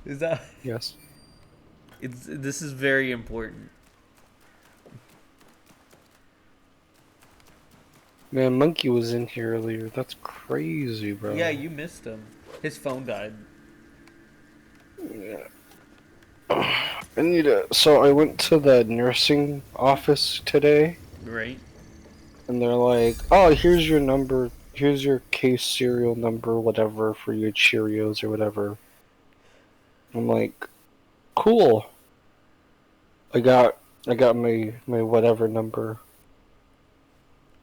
[SPEAKER 4] Is that?
[SPEAKER 1] Yes.
[SPEAKER 4] This is very important.
[SPEAKER 1] Man, Monkey was in here earlier. That's crazy, bro.
[SPEAKER 4] Yeah, you missed him. His phone died.
[SPEAKER 1] Yeah. I need to. So I went to the nursing office today.
[SPEAKER 4] Right.
[SPEAKER 1] And they're like, "Oh, here's your number. Here's your case serial number, whatever, for your Cheerios or whatever." I'm like, "Cool." I got my whatever number.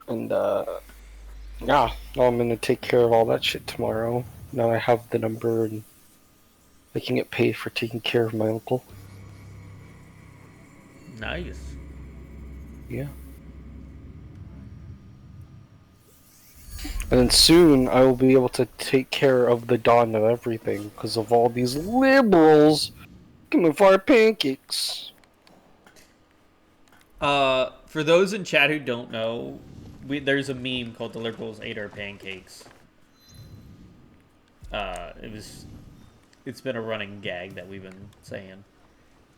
[SPEAKER 1] And yeah, I'm gonna take care of all that shit tomorrow. Now I have the number and I can get paid for taking care of my uncle.
[SPEAKER 4] Nice.
[SPEAKER 1] Yeah. And then soon I will be able to take care of the Don of everything because of all these liberals coming for our pancakes.
[SPEAKER 4] For those in chat who don't know, there's a meme called "The Liberals Ate Our Pancakes." It's been a running gag that we've been saying.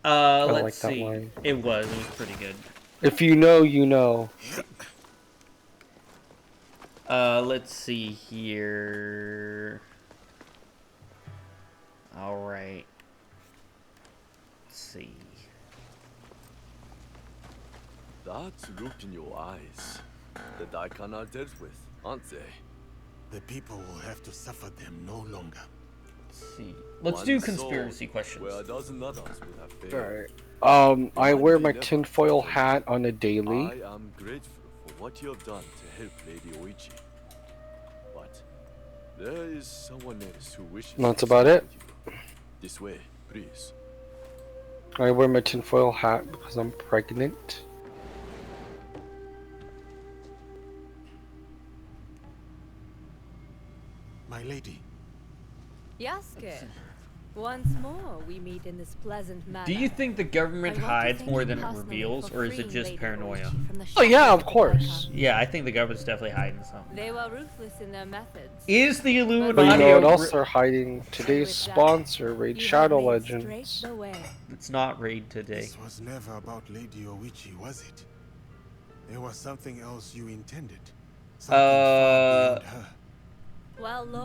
[SPEAKER 4] Let's
[SPEAKER 1] like that
[SPEAKER 4] see.
[SPEAKER 1] line.
[SPEAKER 4] It was pretty good.
[SPEAKER 1] If you know, you know.
[SPEAKER 4] Let's see here. All right. Let's see.
[SPEAKER 16] That look in your eyes that I cannot deal with, aren't they?
[SPEAKER 3] The people will have to suffer them no longer.
[SPEAKER 4] Let's see. Let's do conspiracy questions.
[SPEAKER 16] Where a dozen others would have failed.
[SPEAKER 1] Alright. I wear my tinfoil hat on a daily.
[SPEAKER 16] I am grateful for what you have done to help Lady Oichi. But there is someone else who wishes.
[SPEAKER 1] That's about it.
[SPEAKER 16] This way, please.
[SPEAKER 1] I wear my tinfoil hat because I'm pregnant.
[SPEAKER 3] My lady.
[SPEAKER 17] Yasuke, once more we meet in this pleasant manner.
[SPEAKER 4] Do you think the government hides more than it reveals, or is it just paranoia?
[SPEAKER 1] Oh yeah, of course.
[SPEAKER 4] Yeah, I think the government's definitely hiding something.
[SPEAKER 17] They were ruthless in their methods.
[SPEAKER 4] Is the Illuminati?
[SPEAKER 1] But you know what else they're hiding? Today's sponsor, Raid Shadow Legends.
[SPEAKER 4] It's not Raid today.
[SPEAKER 3] This was never about Lady Oichi, was it? There was something else you intended. Something far beyond her.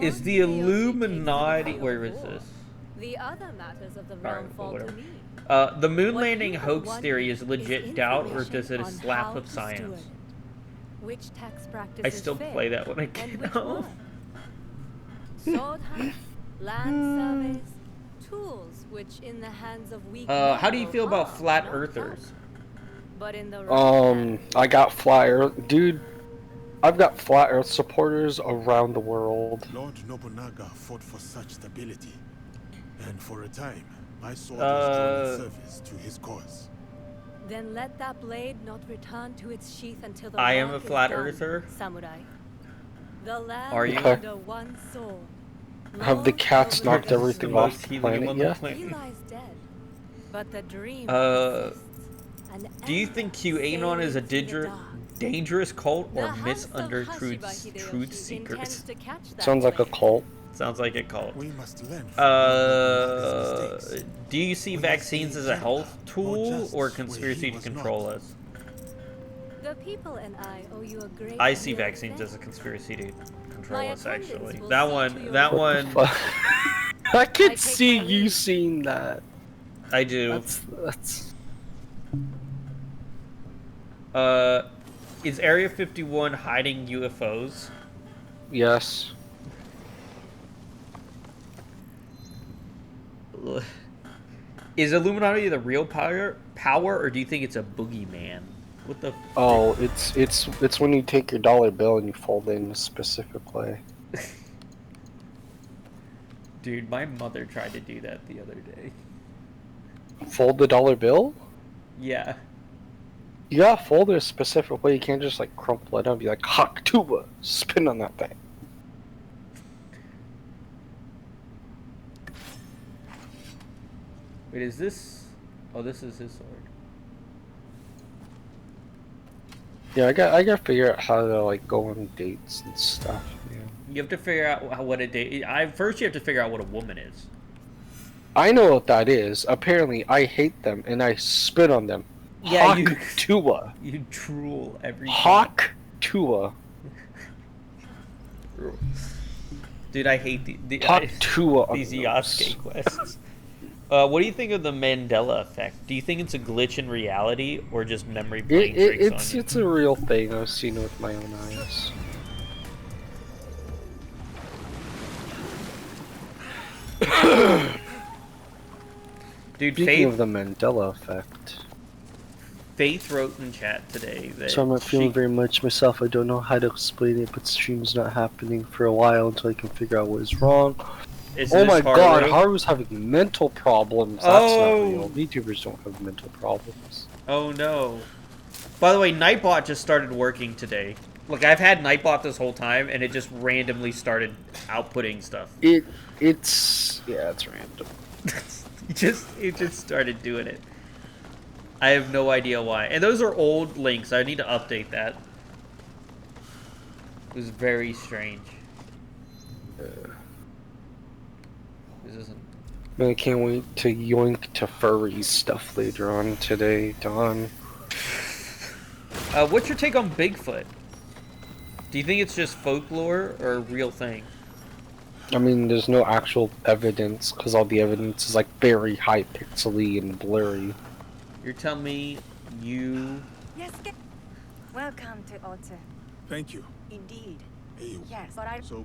[SPEAKER 4] Is the Illuminati? Where is this?
[SPEAKER 17] The other matters of the realm fall to me.
[SPEAKER 4] The moon landing hoax theory is legit doubt, or does it a slap of science?
[SPEAKER 17] Which tax practice
[SPEAKER 4] I still play that when I get home.
[SPEAKER 17] Sword hunts, land surveys, tools which in the hands of weak
[SPEAKER 4] How do you feel about flat earthers?
[SPEAKER 17] But in the
[SPEAKER 1] I got flat earth, dude. I've got flat earth supporters around the world.
[SPEAKER 3] Lord Nobunaga fought for such stability, and for a time, my sword was drawn in service to his cause.
[SPEAKER 17] Then let that blade not return to its sheath until the
[SPEAKER 4] I am
[SPEAKER 17] work
[SPEAKER 4] a
[SPEAKER 17] is
[SPEAKER 4] flat
[SPEAKER 17] done,
[SPEAKER 4] earther.
[SPEAKER 17] Samurai. The land
[SPEAKER 4] Are you?
[SPEAKER 17] under one soul.
[SPEAKER 1] Have the cats knocked everything off the planet yet?
[SPEAKER 17] He lies dead, but the dream
[SPEAKER 4] Do you think QAnon is a dangerous cult or misunderstood truth seekers?
[SPEAKER 1] Sounds like a cult.
[SPEAKER 4] Sounds like a cult.
[SPEAKER 3] We must learn
[SPEAKER 4] Do you see vaccines as a health tool or conspiracy to control us?
[SPEAKER 17] The people and I owe you a great
[SPEAKER 4] I see
[SPEAKER 17] deal of
[SPEAKER 4] vaccines as a conspiracy to control
[SPEAKER 17] My
[SPEAKER 4] us, actually.
[SPEAKER 17] attendants
[SPEAKER 4] That
[SPEAKER 17] will
[SPEAKER 4] one,
[SPEAKER 17] see to
[SPEAKER 4] that
[SPEAKER 17] your
[SPEAKER 4] one.
[SPEAKER 1] I could see you seeing that.
[SPEAKER 4] I do.
[SPEAKER 1] That's.
[SPEAKER 4] Is Area 51 hiding UFOs?
[SPEAKER 1] Yes.
[SPEAKER 4] Is Illuminati the real power, or do you think it's a boogeyman? What the?
[SPEAKER 1] Oh, it's when you take your dollar bill and you fold it in a specific way.
[SPEAKER 4] Dude, my mother tried to do that the other day.
[SPEAKER 1] Fold the dollar bill?
[SPEAKER 4] Yeah.
[SPEAKER 1] You gotta fold it a specific way. You can't just like crumple it up and be like, "Hawk tuba," spin on that thing.
[SPEAKER 4] Wait, is this? Oh, this is his sword.
[SPEAKER 1] Yeah, I gotta figure out how to like go on dates and stuff. Yeah.
[SPEAKER 4] You have to figure out what a date. First, you have to figure out what a woman is.
[SPEAKER 1] I know what that is. Apparently, I hate them and I spit on them.
[SPEAKER 4] Yeah,
[SPEAKER 1] Hawk
[SPEAKER 4] you
[SPEAKER 1] Tua.
[SPEAKER 4] You drool every
[SPEAKER 1] Hawk Tua.
[SPEAKER 4] Dude, I hate
[SPEAKER 1] Hawk Tua.
[SPEAKER 4] these Yasuke quests. What do you think of the Mandela effect? Do you think it's a glitch in reality or just memory playing tricks on you?
[SPEAKER 1] It's a real thing. I've seen it with my own eyes.
[SPEAKER 4] Dude,
[SPEAKER 1] Speaking of the Mandela effect.
[SPEAKER 4] Faith wrote in chat today that
[SPEAKER 1] So I'm not feeling very much myself. I don't know how to explain it, but stream's not happening for a while until I can figure out what is wrong. Oh my god, Haru's having mental problems. That's not real. VTubers don't have mental problems.
[SPEAKER 4] Oh no. By the way, Nightbot just started working today. Look, I've had Nightbot this whole time, and it just randomly started outputting stuff.
[SPEAKER 1] It's random.
[SPEAKER 4] It just started doing it. I have no idea why. And those are old links. I need to update that. It was very strange. This isn't...
[SPEAKER 1] Man, I can't wait to yoink to furry stuff later on today, Don.
[SPEAKER 4] What's your take on Bigfoot? Do you think it's just folklore or a real thing?
[SPEAKER 1] I mean, there's no actual evidence, because all the evidence is like very high pixely and blurry.
[SPEAKER 4] You're telling me you...
[SPEAKER 21] Yes, welcome to Otter.
[SPEAKER 3] Thank you.
[SPEAKER 21] Indeed.
[SPEAKER 3] Hey,
[SPEAKER 21] yes, but I...
[SPEAKER 3] So...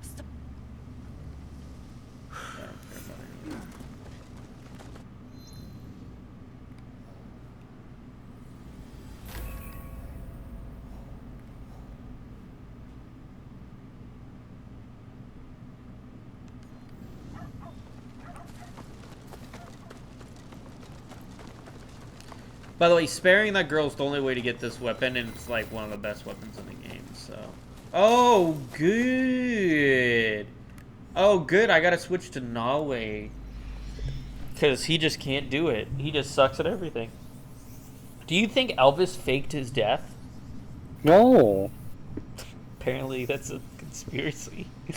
[SPEAKER 4] By the way, sparing that girl's the only way to get this weapon, and it's like one of the best weapons in the game, so... Oh, good! Oh, good, I gotta switch to Nawe. Because he just can't do it. He just sucks at everything. Do you think Elvis faked his death?
[SPEAKER 1] No.
[SPEAKER 4] Apparently that's a conspiracy.
[SPEAKER 1] Do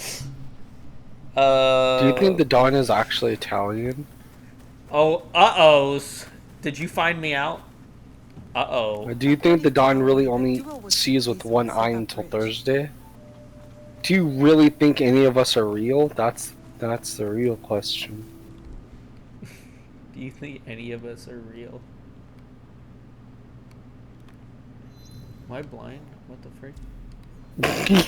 [SPEAKER 1] you think the Don is actually Italian?
[SPEAKER 4] Oh, uh-ohs. Did you find me out? Uh-oh.
[SPEAKER 1] Do you think the Don really only sees with one eye until Thursday? Do you really think any of us are real? That's the real question.
[SPEAKER 4] Do you think any of us are real? Am I blind? What the frick?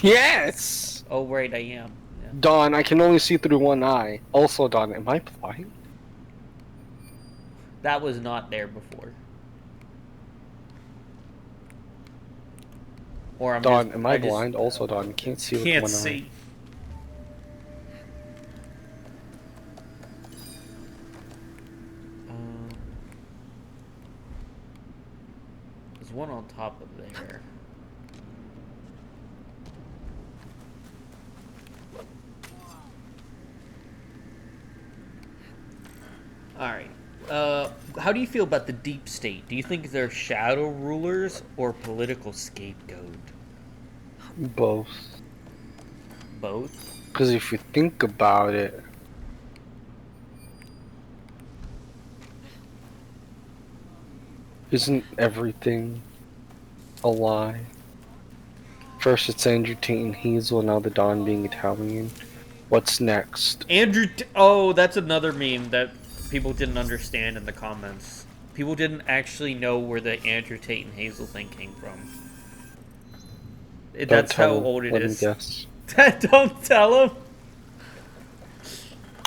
[SPEAKER 1] Yes!
[SPEAKER 4] Oh, right, I am. Yeah.
[SPEAKER 1] Don, I can only see through one eye. Also, Don, am I blind?
[SPEAKER 4] That was not there before. Or I'm
[SPEAKER 1] Don,
[SPEAKER 4] just,
[SPEAKER 1] am I blind? Also, Don, can't see with one eye.
[SPEAKER 4] Can't see. There's one on top of there. Alright. How do you feel about the deep state? Do you think they're shadow rulers or political scapegoat?
[SPEAKER 1] Both.
[SPEAKER 4] Both?
[SPEAKER 1] Because if you think about it, isn't everything a lie? First it's Andrew Tate and Hazel, now the Don being Italian. What's next?
[SPEAKER 4] Oh, that's another meme that people didn't understand in the comments. People didn't actually know where the Andrew Tate and Hazel thing came from. That's how old it is.
[SPEAKER 1] Let me guess.
[SPEAKER 4] Don't tell him.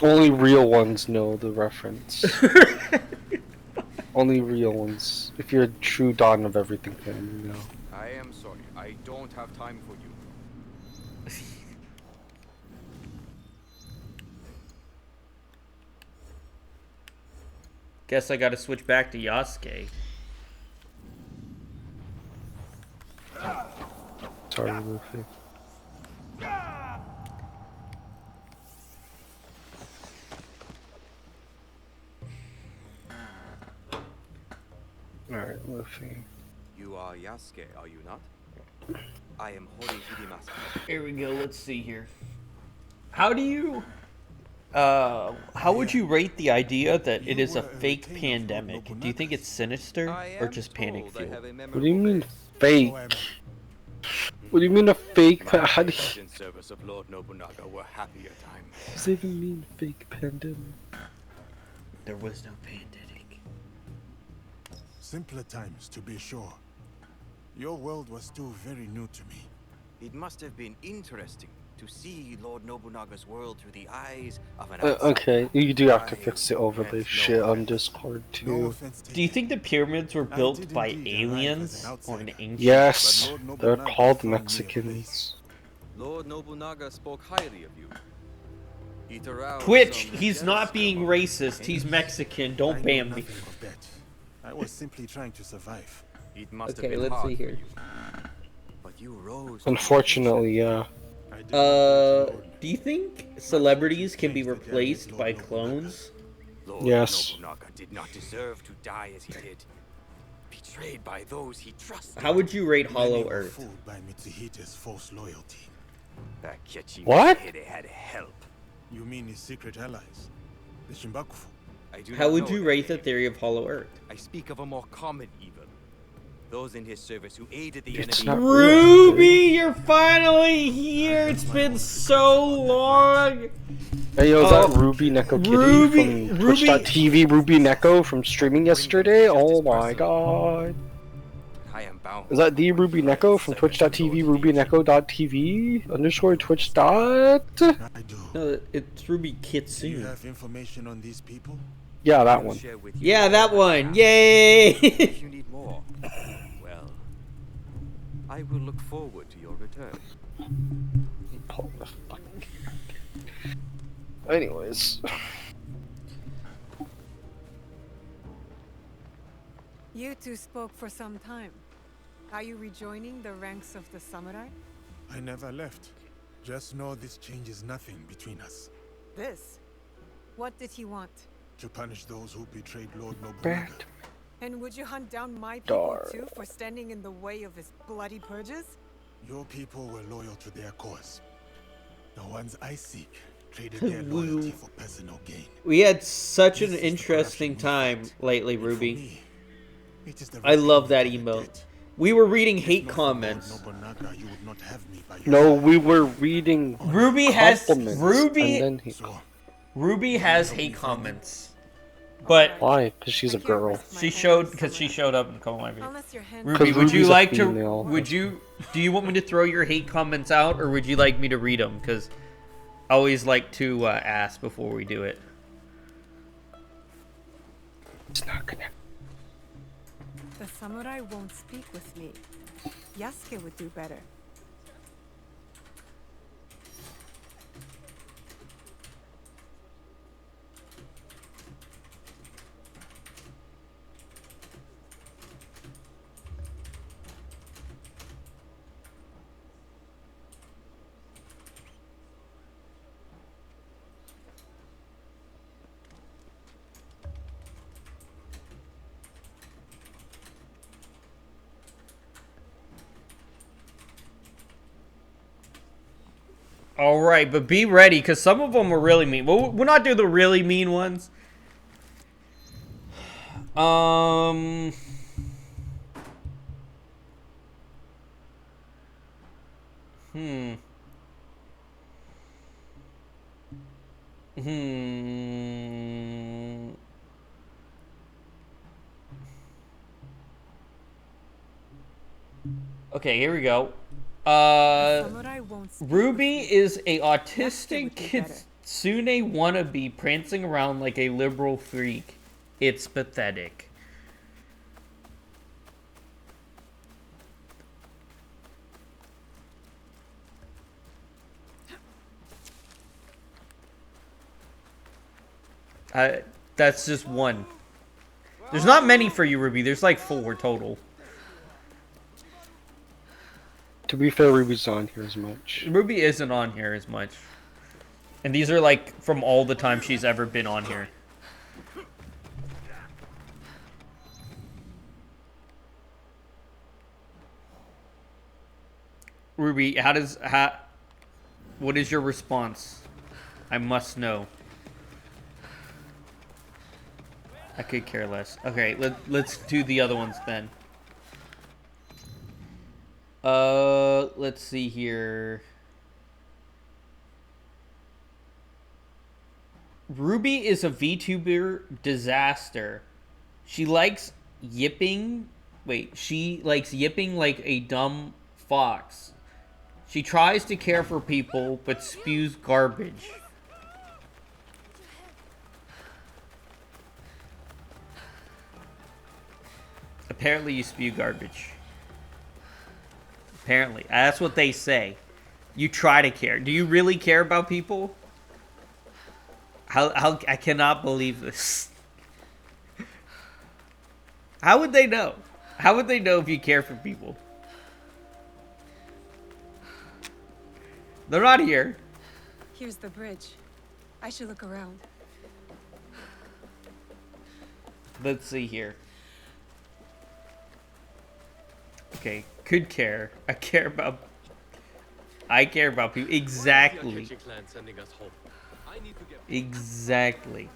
[SPEAKER 1] Only real ones know the reference. Only real ones. If you're a true Don of everything fan, you know.
[SPEAKER 8] I am sorry. I don't have time for you.
[SPEAKER 4] Guess I gotta switch back to Yasuke.
[SPEAKER 1] Sorry, Luffy. Alright, Luffy.
[SPEAKER 8] You are Yasuke, are you not? I am Hori Hidemasa.
[SPEAKER 4] Here we go, let's see here. How do you... how would you rate the idea that it is a fake pandemic? Do you think it's sinister or just panic fuel?
[SPEAKER 1] What do you mean fake? What do you mean a fake pandemic?
[SPEAKER 8] Service of Lord Nobunaga were happier times.
[SPEAKER 1] What does it even mean fake pandemic?
[SPEAKER 4] There was no pandemic.
[SPEAKER 3] Simpler times, to be sure. Your world was still very new to me.
[SPEAKER 8] It must have been interesting to see Lord Nobunaga's world through the eyes of an outsider.
[SPEAKER 1] Okay, you do have to fix the overlay shit on Discord too.
[SPEAKER 4] Do you think the pyramids were built by aliens or an ancient?
[SPEAKER 1] Yes, they're called Mexicans.
[SPEAKER 8] Lord Nobunaga spoke highly of you.
[SPEAKER 4] Twitch, he's not being racist. He's Mexican. Don't ban me.
[SPEAKER 3] I was simply trying to survive.
[SPEAKER 8] It must
[SPEAKER 4] Okay,
[SPEAKER 8] have been
[SPEAKER 4] let's see here.
[SPEAKER 8] But you rose.
[SPEAKER 1] Unfortunately, yeah.
[SPEAKER 4] Do you think celebrities can be replaced by clones?
[SPEAKER 8] Lord
[SPEAKER 1] Yes.
[SPEAKER 8] Nobunaga did not deserve to die as he did. Betrayed by those he trusted.
[SPEAKER 4] How would you rate Hollow Earth?
[SPEAKER 3] Fooled by Mitsuhite's false loyalty.
[SPEAKER 8] Takechi
[SPEAKER 1] What?
[SPEAKER 8] Mitsuhide had help.
[SPEAKER 3] You mean his secret allies? The Shimbakufu?
[SPEAKER 4] How would you rate the theory of Hollow Earth?
[SPEAKER 8] I speak of a more common evil. Those in his service who aided the
[SPEAKER 1] It's
[SPEAKER 8] enemy.
[SPEAKER 1] not
[SPEAKER 4] Ruby, you're finally here. It's been so long.
[SPEAKER 1] Hey yo, is that Ruby Neko Kitty from Twitch.tv? Ruby Neko from streaming yesterday? Oh my god.
[SPEAKER 8] I am bound.
[SPEAKER 1] Is that the Ruby Neko from Twitch.tv? RubyNeko.tv underscore Twitch dot?
[SPEAKER 4] No, it's Ruby
[SPEAKER 3] Do you
[SPEAKER 4] Kitsune.
[SPEAKER 3] have information on these people?
[SPEAKER 1] Yeah, that one.
[SPEAKER 4] Yeah, that one. Yay!
[SPEAKER 8] If you need more, well, I will look forward to your return.
[SPEAKER 1] Anyways.
[SPEAKER 6] You two spoke for some time. Are you rejoining the ranks of the samurai?
[SPEAKER 3] I never left. Just know this changes nothing between us.
[SPEAKER 6] This? What did he want?
[SPEAKER 3] To punish those who betrayed Lord Nobunaga.
[SPEAKER 6] And would you hunt down my people
[SPEAKER 1] Dar.
[SPEAKER 6] too for standing in the way of his bloody purges?
[SPEAKER 3] Your people were loyal to their cause. The ones I seek traded their loyalty for personal gain.
[SPEAKER 4] We had such an interesting time lately, Ruby. I love that emote. We were reading hate comments.
[SPEAKER 1] No, we were reading
[SPEAKER 4] Ruby has
[SPEAKER 1] compliments,
[SPEAKER 4] Ruby.
[SPEAKER 1] and then he...
[SPEAKER 4] Ruby has hate comments, but
[SPEAKER 1] why? Because she's a girl.
[SPEAKER 4] She showed because she showed up in my video. Ruby,
[SPEAKER 1] 'Cause
[SPEAKER 4] would you
[SPEAKER 1] Ruby's a
[SPEAKER 4] like to?
[SPEAKER 1] female.
[SPEAKER 4] Would you? Do you want me to throw your hate comments out, or would you like me to read them? Because I always like to ask before we do it.
[SPEAKER 1] It's not gonna.
[SPEAKER 6] The samurai won't speak with me. Yasuke would do better.
[SPEAKER 4] All right, but be ready, because some of them were really mean. We'll not do the really mean ones. Okay, here we go. Ruby is a autistic kitsune wannabe prancing around like a liberal freak. It's pathetic. That's just one. There's not many for you, Ruby. There's like 4 total.
[SPEAKER 1] To be fair, Ruby's not on here as much.
[SPEAKER 4] Ruby isn't on here as much. And these are like from all the time she's ever been on here. Ruby, what is your response? I must know. I could care less. Okay, let's do the other ones then. Let's see here. Ruby is a VTuber disaster. She likes yipping. Wait, she likes yipping like a dumb fox. She tries to care for people, but spews garbage. Apparently you spew garbage. Apparently. That's what they say. You try to care. Do you really care about people? How I cannot believe this. How would they know? How would they know if you care for people? They're not here.
[SPEAKER 6] Here's the bridge. I should look around.
[SPEAKER 4] Let's see here. Okay, could care. I care about people. Exactly. Exactly.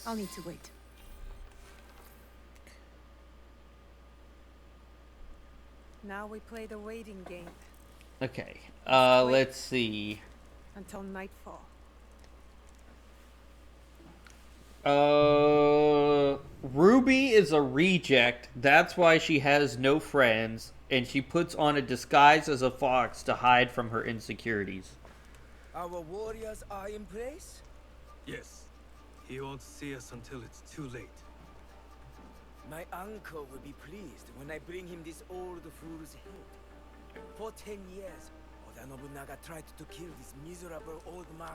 [SPEAKER 6] I'll need to wait. Now we play the waiting game.
[SPEAKER 4] Okay. Let's see.
[SPEAKER 6] Until nightfall.
[SPEAKER 4] Ruby is a reject. That's why she has no friends, and she puts on a disguise as a fox to hide from her insecurities.
[SPEAKER 9] Our warriors are in place?
[SPEAKER 12] Yes. He won't see us until it's too late.
[SPEAKER 9] My uncle will be pleased when I bring him this old fool's head. For 10 years, Oda Nobunaga tried to kill this miserable old man.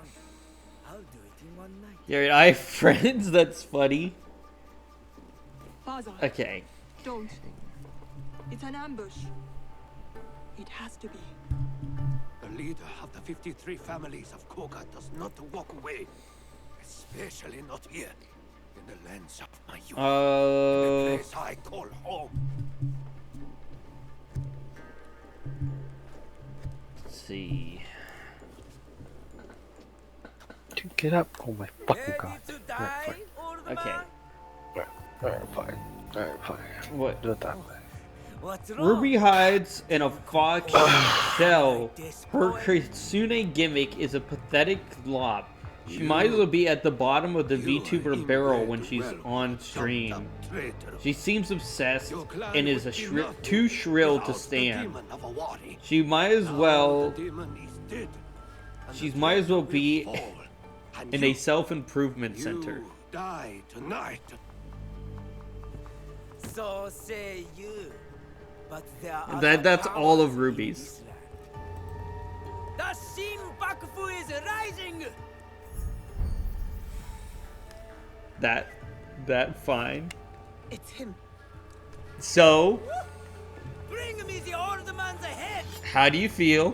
[SPEAKER 9] I'll do it in one night.
[SPEAKER 4] Yeah, I have friends. That's funny.
[SPEAKER 22] Father,
[SPEAKER 4] okay.
[SPEAKER 22] Don't. It's an ambush. It has to be.
[SPEAKER 2] The leader of the 53 families of Koga does not walk away. Especially not here. In the lands of my youth. The place I call home.
[SPEAKER 4] Let's see.
[SPEAKER 1] Dude, get up. Oh my fucking god.
[SPEAKER 4] Okay.
[SPEAKER 1] Alright, fine. Alright, fine.
[SPEAKER 4] What?
[SPEAKER 1] Do it that way.
[SPEAKER 4] Ruby hides in a fox shell. Her kitsune gimmick is a pathetic glop. She might as well be at the bottom of the VTuber barrel when she's on stream. She seems obsessed and is too shrill to stand. She might as well be in a self-improvement center.
[SPEAKER 2] Die tonight.
[SPEAKER 9] So say you. But there are
[SPEAKER 4] That's all of Ruby's.
[SPEAKER 9] The Shinbakufu is rising.
[SPEAKER 4] That fine.
[SPEAKER 6] It's him.
[SPEAKER 4] So,
[SPEAKER 9] Bring me the old man's head.
[SPEAKER 4] how do you feel?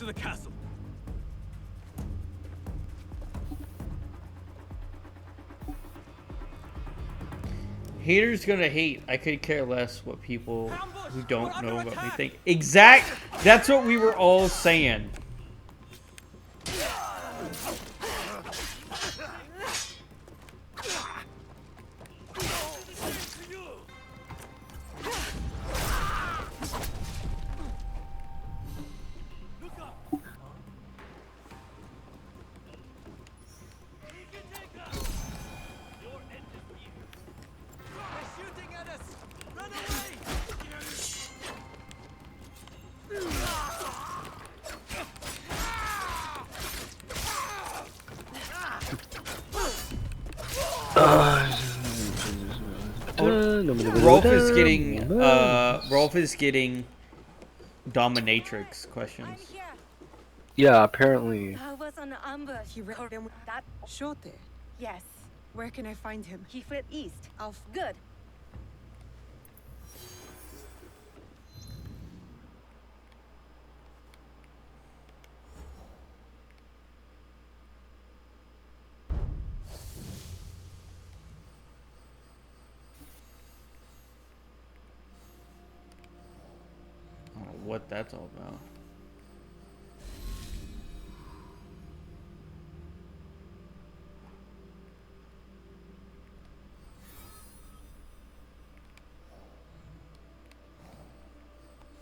[SPEAKER 12] to the castle.
[SPEAKER 4] Haters gonna hate. I could care less what people who don't know about me think. That's what we were all saying. Rolf is getting dominatrix questions.
[SPEAKER 1] Yeah, apparently.
[SPEAKER 21] I was on ambush.
[SPEAKER 6] He ran him with that Shote.
[SPEAKER 21] Yes.
[SPEAKER 6] Where can I find him?
[SPEAKER 21] He fled east. Good.
[SPEAKER 4] I don't know what that's all about.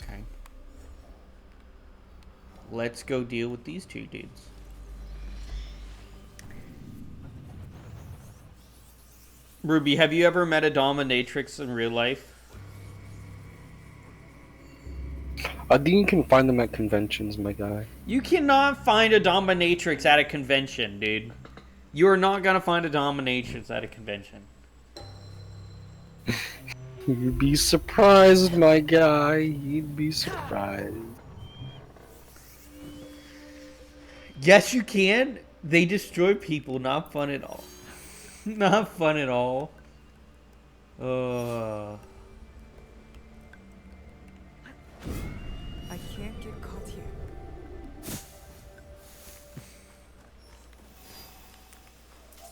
[SPEAKER 4] Okay. Let's go deal with these two dudes. Ruby, have you ever met a dominatrix in real life?
[SPEAKER 1] I think you can find them at conventions, my guy.
[SPEAKER 4] You cannot find a dominatrix at a convention, dude. You are not gonna find a dominatrix at a convention.
[SPEAKER 1] You'd be surprised, my guy. You'd be surprised.
[SPEAKER 4] Yes, you can. They destroy people. Not fun at all. Not fun at all.
[SPEAKER 6] I can't get caught here.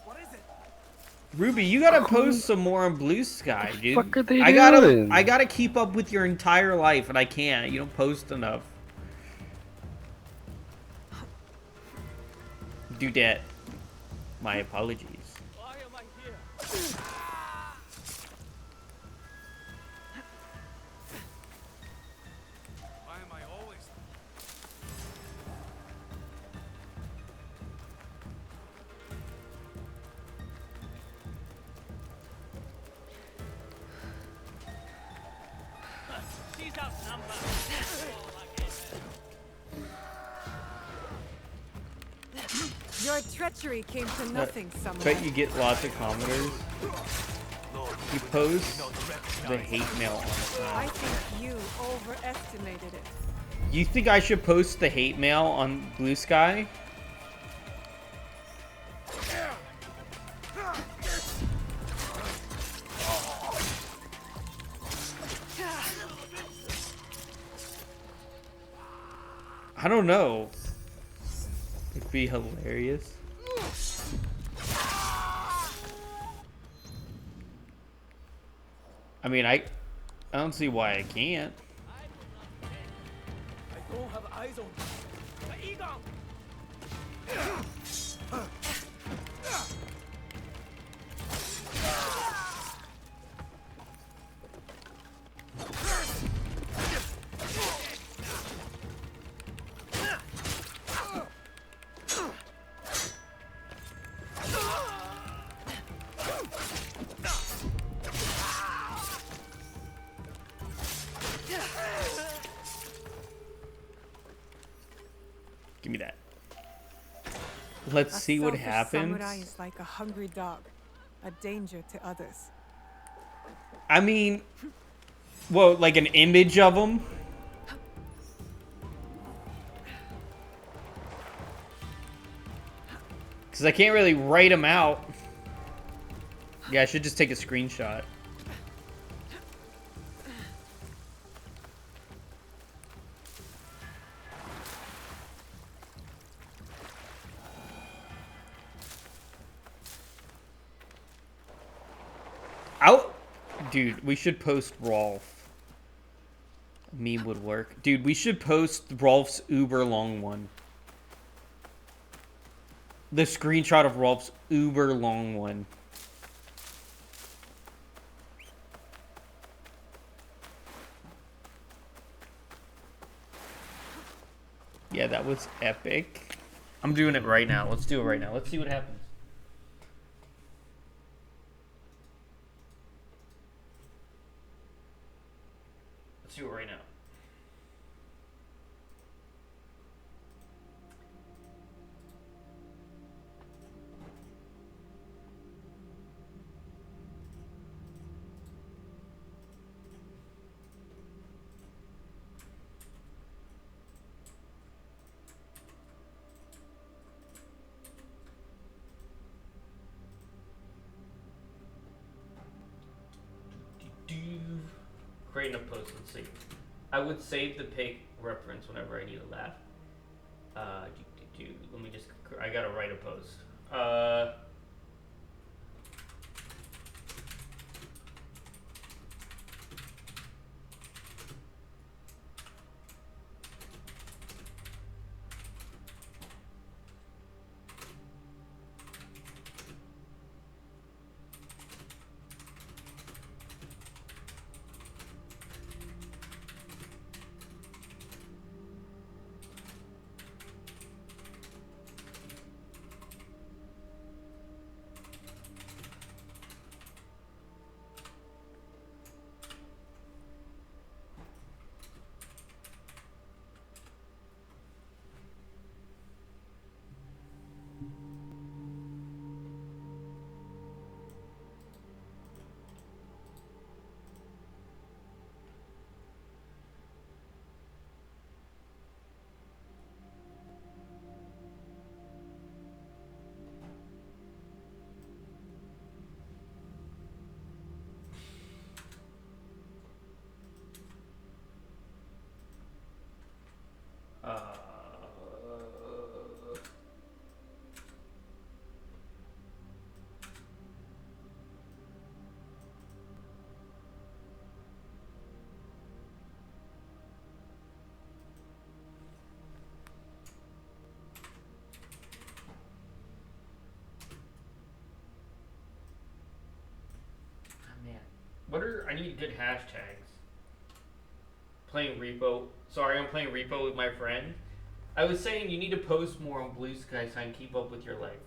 [SPEAKER 9] What is it?
[SPEAKER 4] Ruby, you gotta post some more on Blue Sky, dude.
[SPEAKER 1] What are they
[SPEAKER 4] I
[SPEAKER 1] doing?
[SPEAKER 4] gotta keep up with your entire life, and I can't. You don't post enough. Dudette. My apologies.
[SPEAKER 14] Why am I here?
[SPEAKER 9] Why am I always...
[SPEAKER 14] She's outnumbered.
[SPEAKER 6] Your treachery came to nothing, someone.
[SPEAKER 4] Bet you get lots of commenters. You post the hate mail on
[SPEAKER 6] I think you overestimated it.
[SPEAKER 4] You think I should post the hate mail on Blue Sky? I don't know. It'd be hilarious. I mean, I don't see why I can't.
[SPEAKER 9] I don't have eyes on you.
[SPEAKER 4] Give me that. Let's see what
[SPEAKER 6] selfish
[SPEAKER 4] happens.
[SPEAKER 6] Samurai is like a hungry dog, a danger to others.
[SPEAKER 4] I mean, well, like an image of him. Because I can't really write him out. Yeah, I should just take a screenshot. Dude, we should post Rolf. Meme would work. Dude, we should post Rolf's uber long one. The screenshot of Rolf's uber long one. Yeah, that was epic. I'm doing it right now. Let's do it right now. Let's see what happens. Let's do it right now. Creating a post, let's see. I would save the pig reference whenever I need a laugh. Let me just, I gotta write a post. I need good hashtags. Playing Repo. Sorry, I'm playing Repo with my friend. I was saying you need to post more on Blue Sky so I can keep up with your life.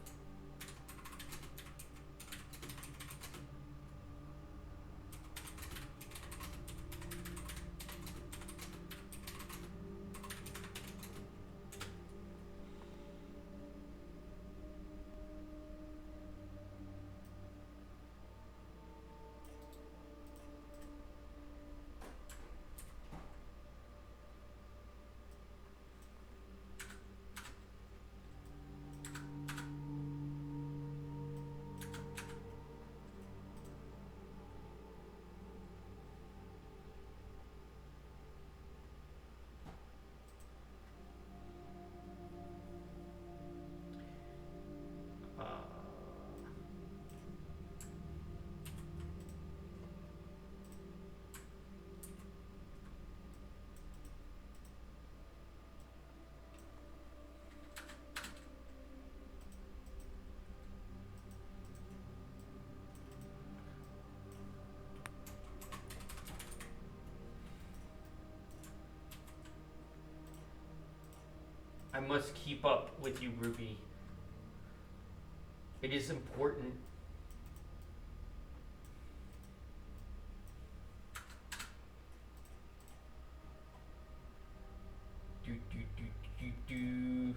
[SPEAKER 4] I must keep up with you, Ruby. It is important. Do.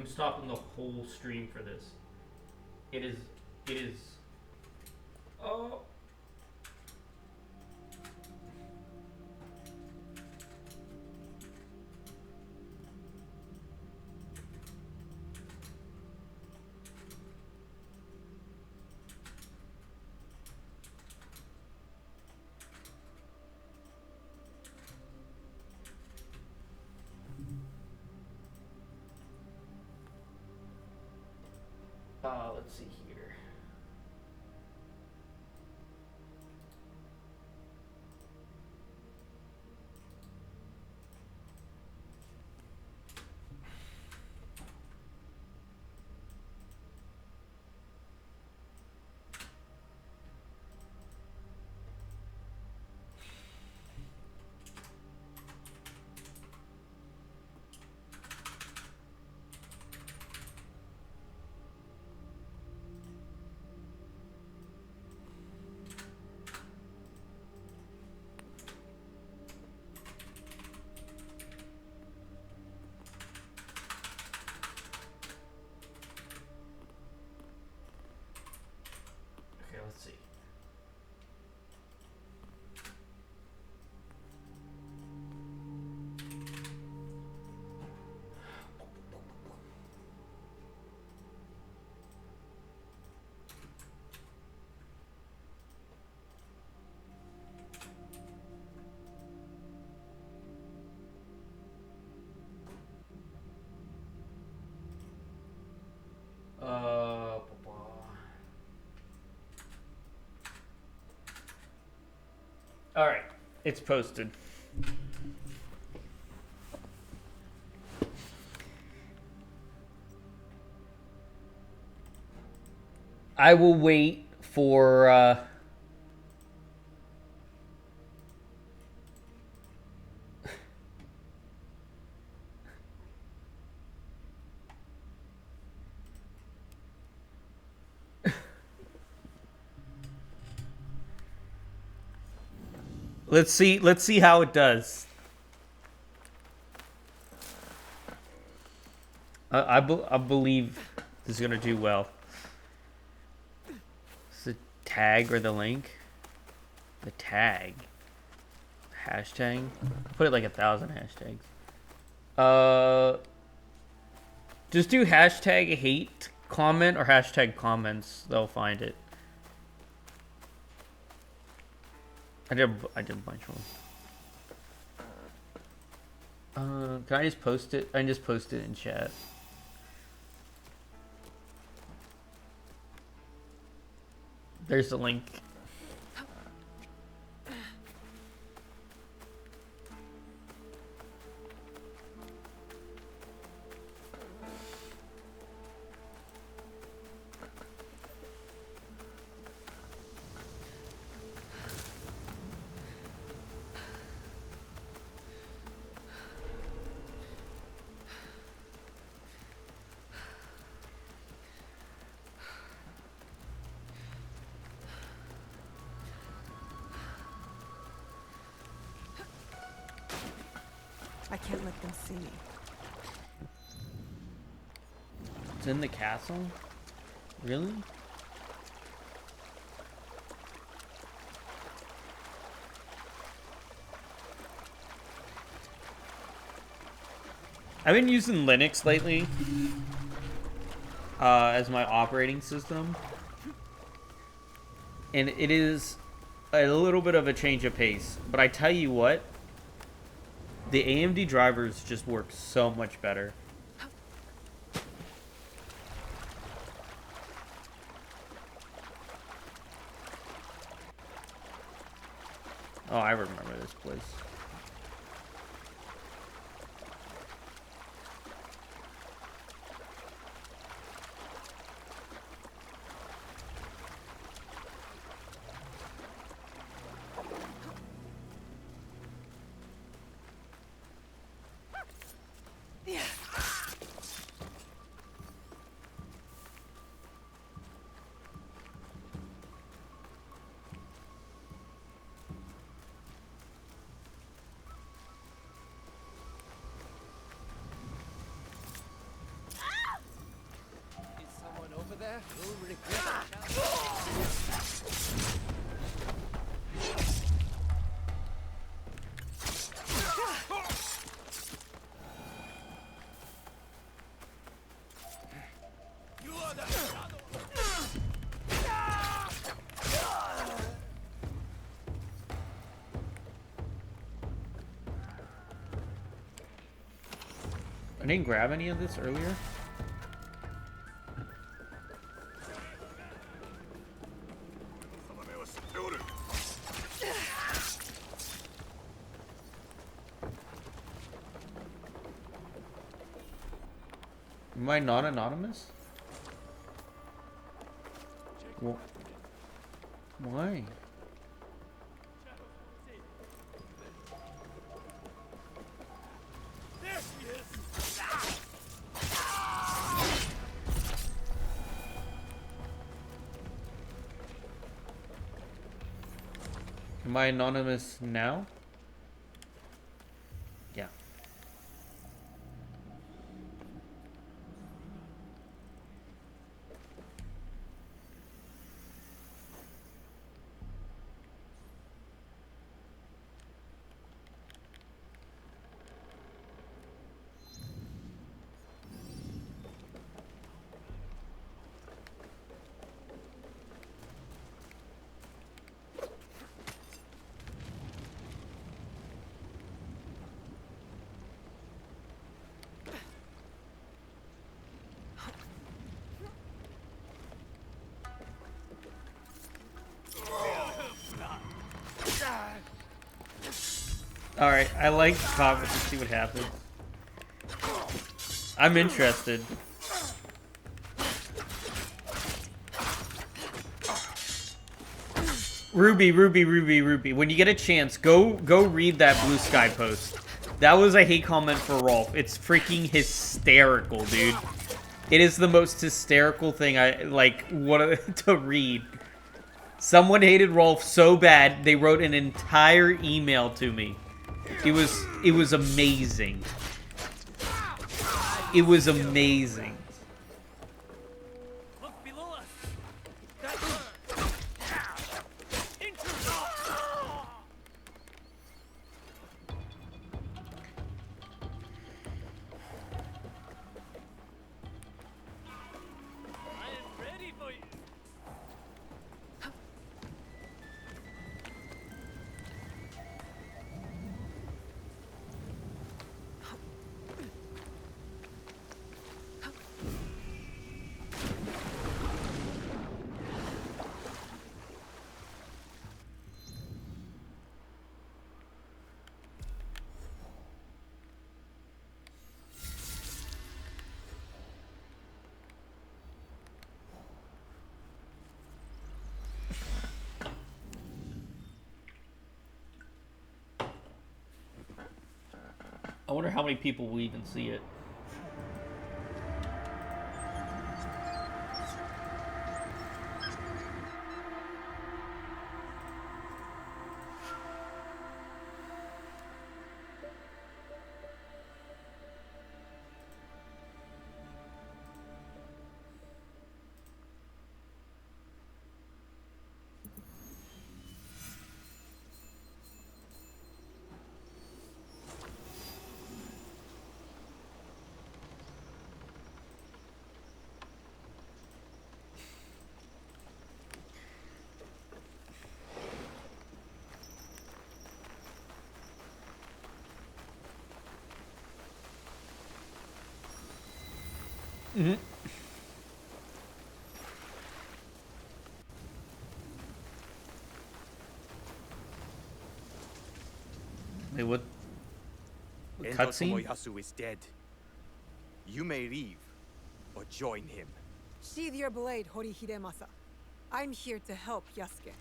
[SPEAKER 4] I'm stopping the whole stream for this. It is. Oh. Let's see here. Okay, let's see. All right, it's posted. I will wait for let's see how it does. I believe this is gonna do well. Is the tag or the link? The tag. Hashtag. Put it like 1,000 hashtags. Just do hashtag hate comment or hashtag comments. They'll find it. I did a bunch of them. Can I just post it? I can just post it in chat. There's the link.
[SPEAKER 6] I can't let them see me.
[SPEAKER 4] It's in the castle? Really? I've been using Linux lately as my operating system. And it is a little bit of a change of pace. But I tell you what, the AMD drivers just work so much better. Oh, I remember this place. I didn't grab any of this earlier. Am I not anonymous? Why? Am I anonymous now? Yeah. Alright, I like comments to see what happens. I'm interested. Ruby. When you get a chance, go read that Blue Sky post. That was a hate comment for Rolf. It's freaking hysterical, dude. It is the most hysterical thing I like to read. Someone hated Rolf so bad they wrote an entire email to me. It was amazing. It was amazing. I wonder how many people will even see it. Mm-hmm. Wait, what? Cutscene?
[SPEAKER 8] Tomoyasu is dead. You may leave, or join him.
[SPEAKER 6] Sheathe your blade, Hori Hidemasa. I'm here to help Yasuke.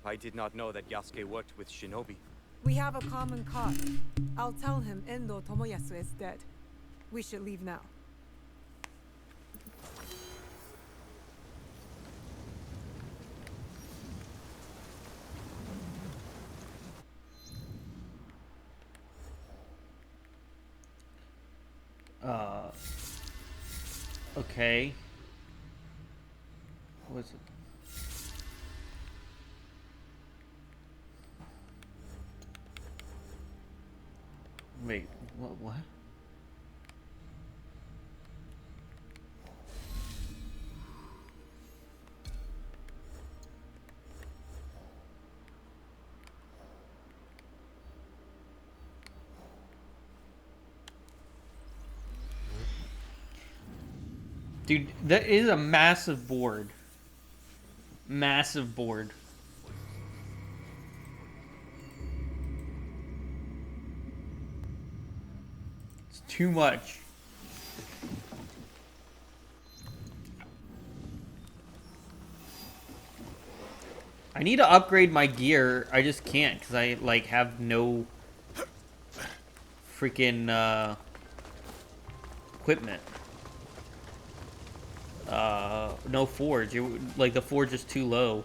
[SPEAKER 8] I did not know that Yasuke worked with shinobi.
[SPEAKER 6] We have a common cause. I'll tell him Endo Tomoyasu is dead. We should leave now.
[SPEAKER 4] Okay. What is it? Wait, what? Dude, that is a massive board. Massive board. It's too much. I need to upgrade my gear. I just can't because I like have no freaking equipment. No forge. Like the forge is too low.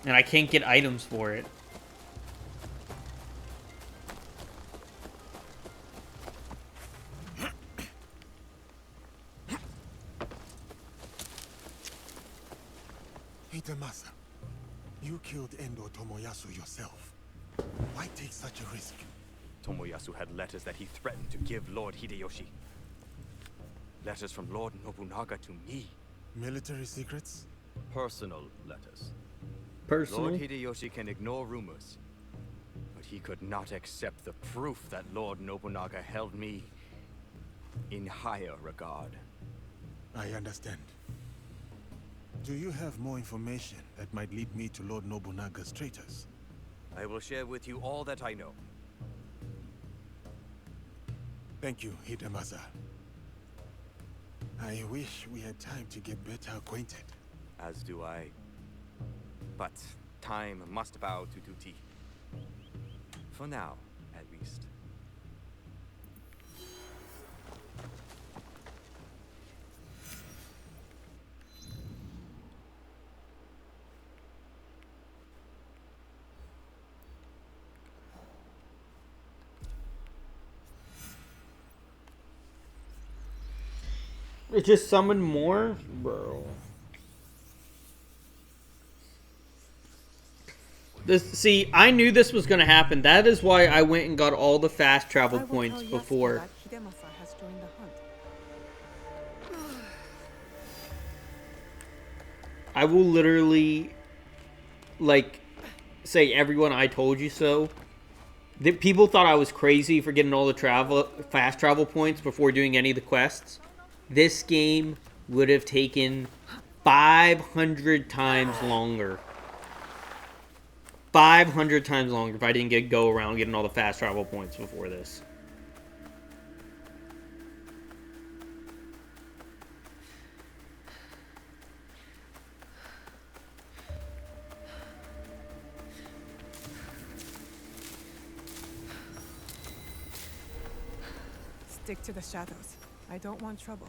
[SPEAKER 4] And I can't get items for it.
[SPEAKER 3] Hitamasa, you killed Endo Tomoyasu yourself. Why take such a risk?
[SPEAKER 8] Tomoyasu had letters that he threatened to give Lord Hideyoshi. Letters from Lord Nobunaga to me.
[SPEAKER 3] Military secrets?
[SPEAKER 8] Personal letters.
[SPEAKER 4] Personal?
[SPEAKER 8] Lord Hideyoshi can ignore rumors, but he could not accept the proof that Lord Nobunaga held me in higher regard.
[SPEAKER 3] I understand. Do you have more information that might lead me to Lord Nobunaga's traitors?
[SPEAKER 8] I will share with you all that I know.
[SPEAKER 3] Thank you, Hidemasa. I wish we had time to get better acquainted.
[SPEAKER 8] As do I. But time must bow to duty. For now, at least.
[SPEAKER 4] It just summoned more? Bro. See, I knew this was going to happen. That is why I went and got all the fast travel points before. I will literally, like, say, everyone, I told you so. People thought I was crazy for getting all the fast travel points before doing any of the quests. This game would have taken 500 times longer. 500 times longer if I didn't go around getting all the fast travel points before this.
[SPEAKER 6] Stick to the shadows. I don't want trouble.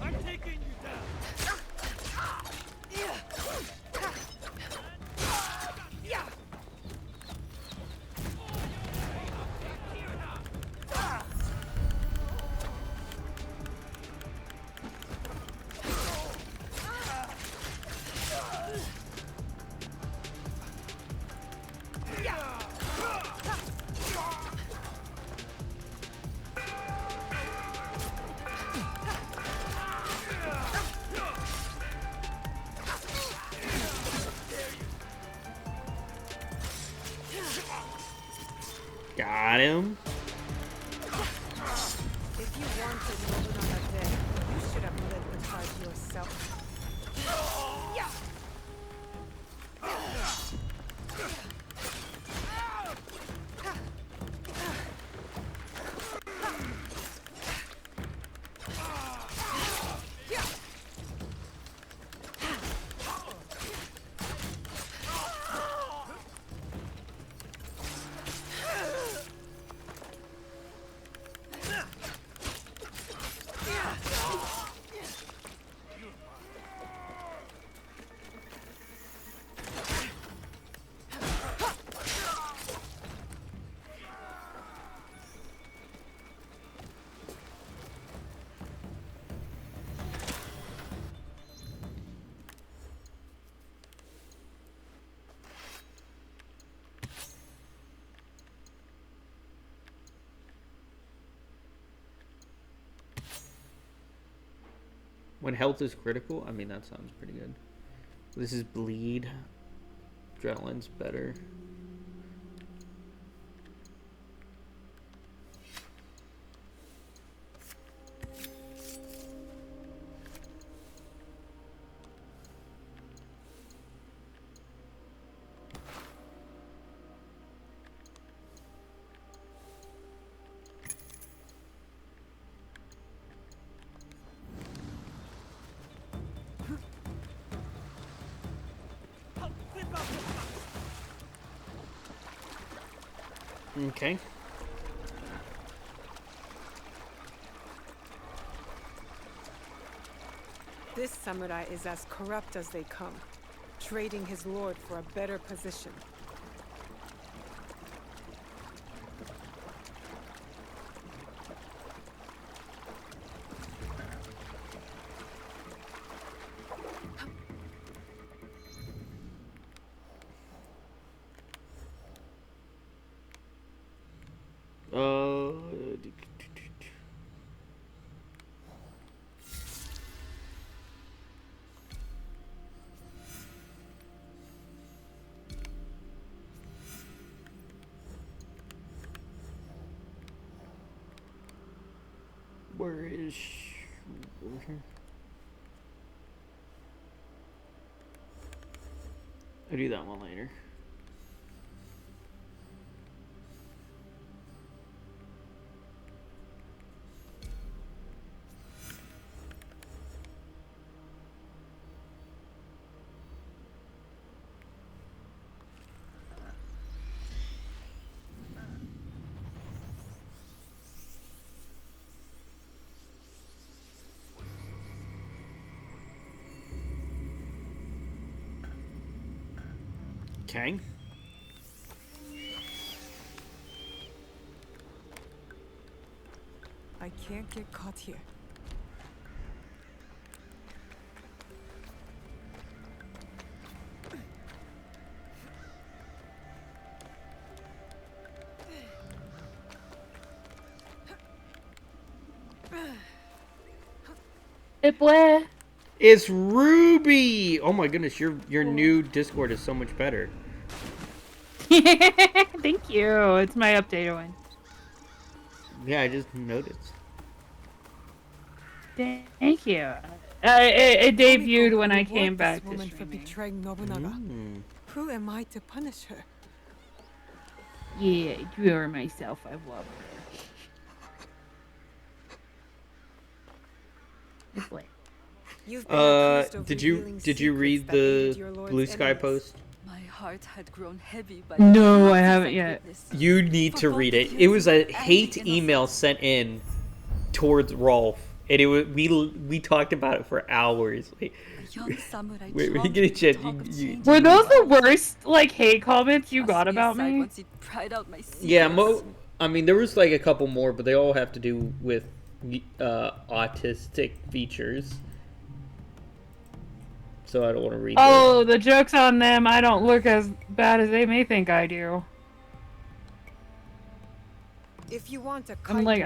[SPEAKER 9] I'm taking you down!
[SPEAKER 4] Got him.
[SPEAKER 6] If you wanted Nobunaga dead, you should have led the charge yourself.
[SPEAKER 4] When health is critical? I mean, that sounds pretty good. This is bleed. Adrenaline's better. Okay.
[SPEAKER 6] This samurai is as corrupt as they come, trading his lord for a better position.
[SPEAKER 4] Where is... I'll do that one later. Okay.
[SPEAKER 6] I can't get caught here.
[SPEAKER 4] It's Ruby! Oh my goodness, your new Discord is so much better.
[SPEAKER 7] Thank you. It's my updated one.
[SPEAKER 4] Yeah, I just noticed.
[SPEAKER 7] Thank you. It debuted when I came back to
[SPEAKER 6] woman for betraying Nobunaga. Who am I to punish her?
[SPEAKER 7] Yeah, drew her myself. I love her.
[SPEAKER 4] Did you read the Blue Sky post?
[SPEAKER 17] My heart had grown heavy by
[SPEAKER 7] No, I haven't yet.
[SPEAKER 4] You need to read it. It was a hate email sent in towards Rolf, and it was we talked about it for hours. Like, wait, we get a chance.
[SPEAKER 7] Were those the worst like hate comments you got about me?
[SPEAKER 4] Yeah, I mean there was like a couple more, but they all have to do with autistic features. So I don't want to read.
[SPEAKER 7] Oh, the joke's on them. I don't look as bad as they may think I do.
[SPEAKER 6] If you want a
[SPEAKER 7] I'm like,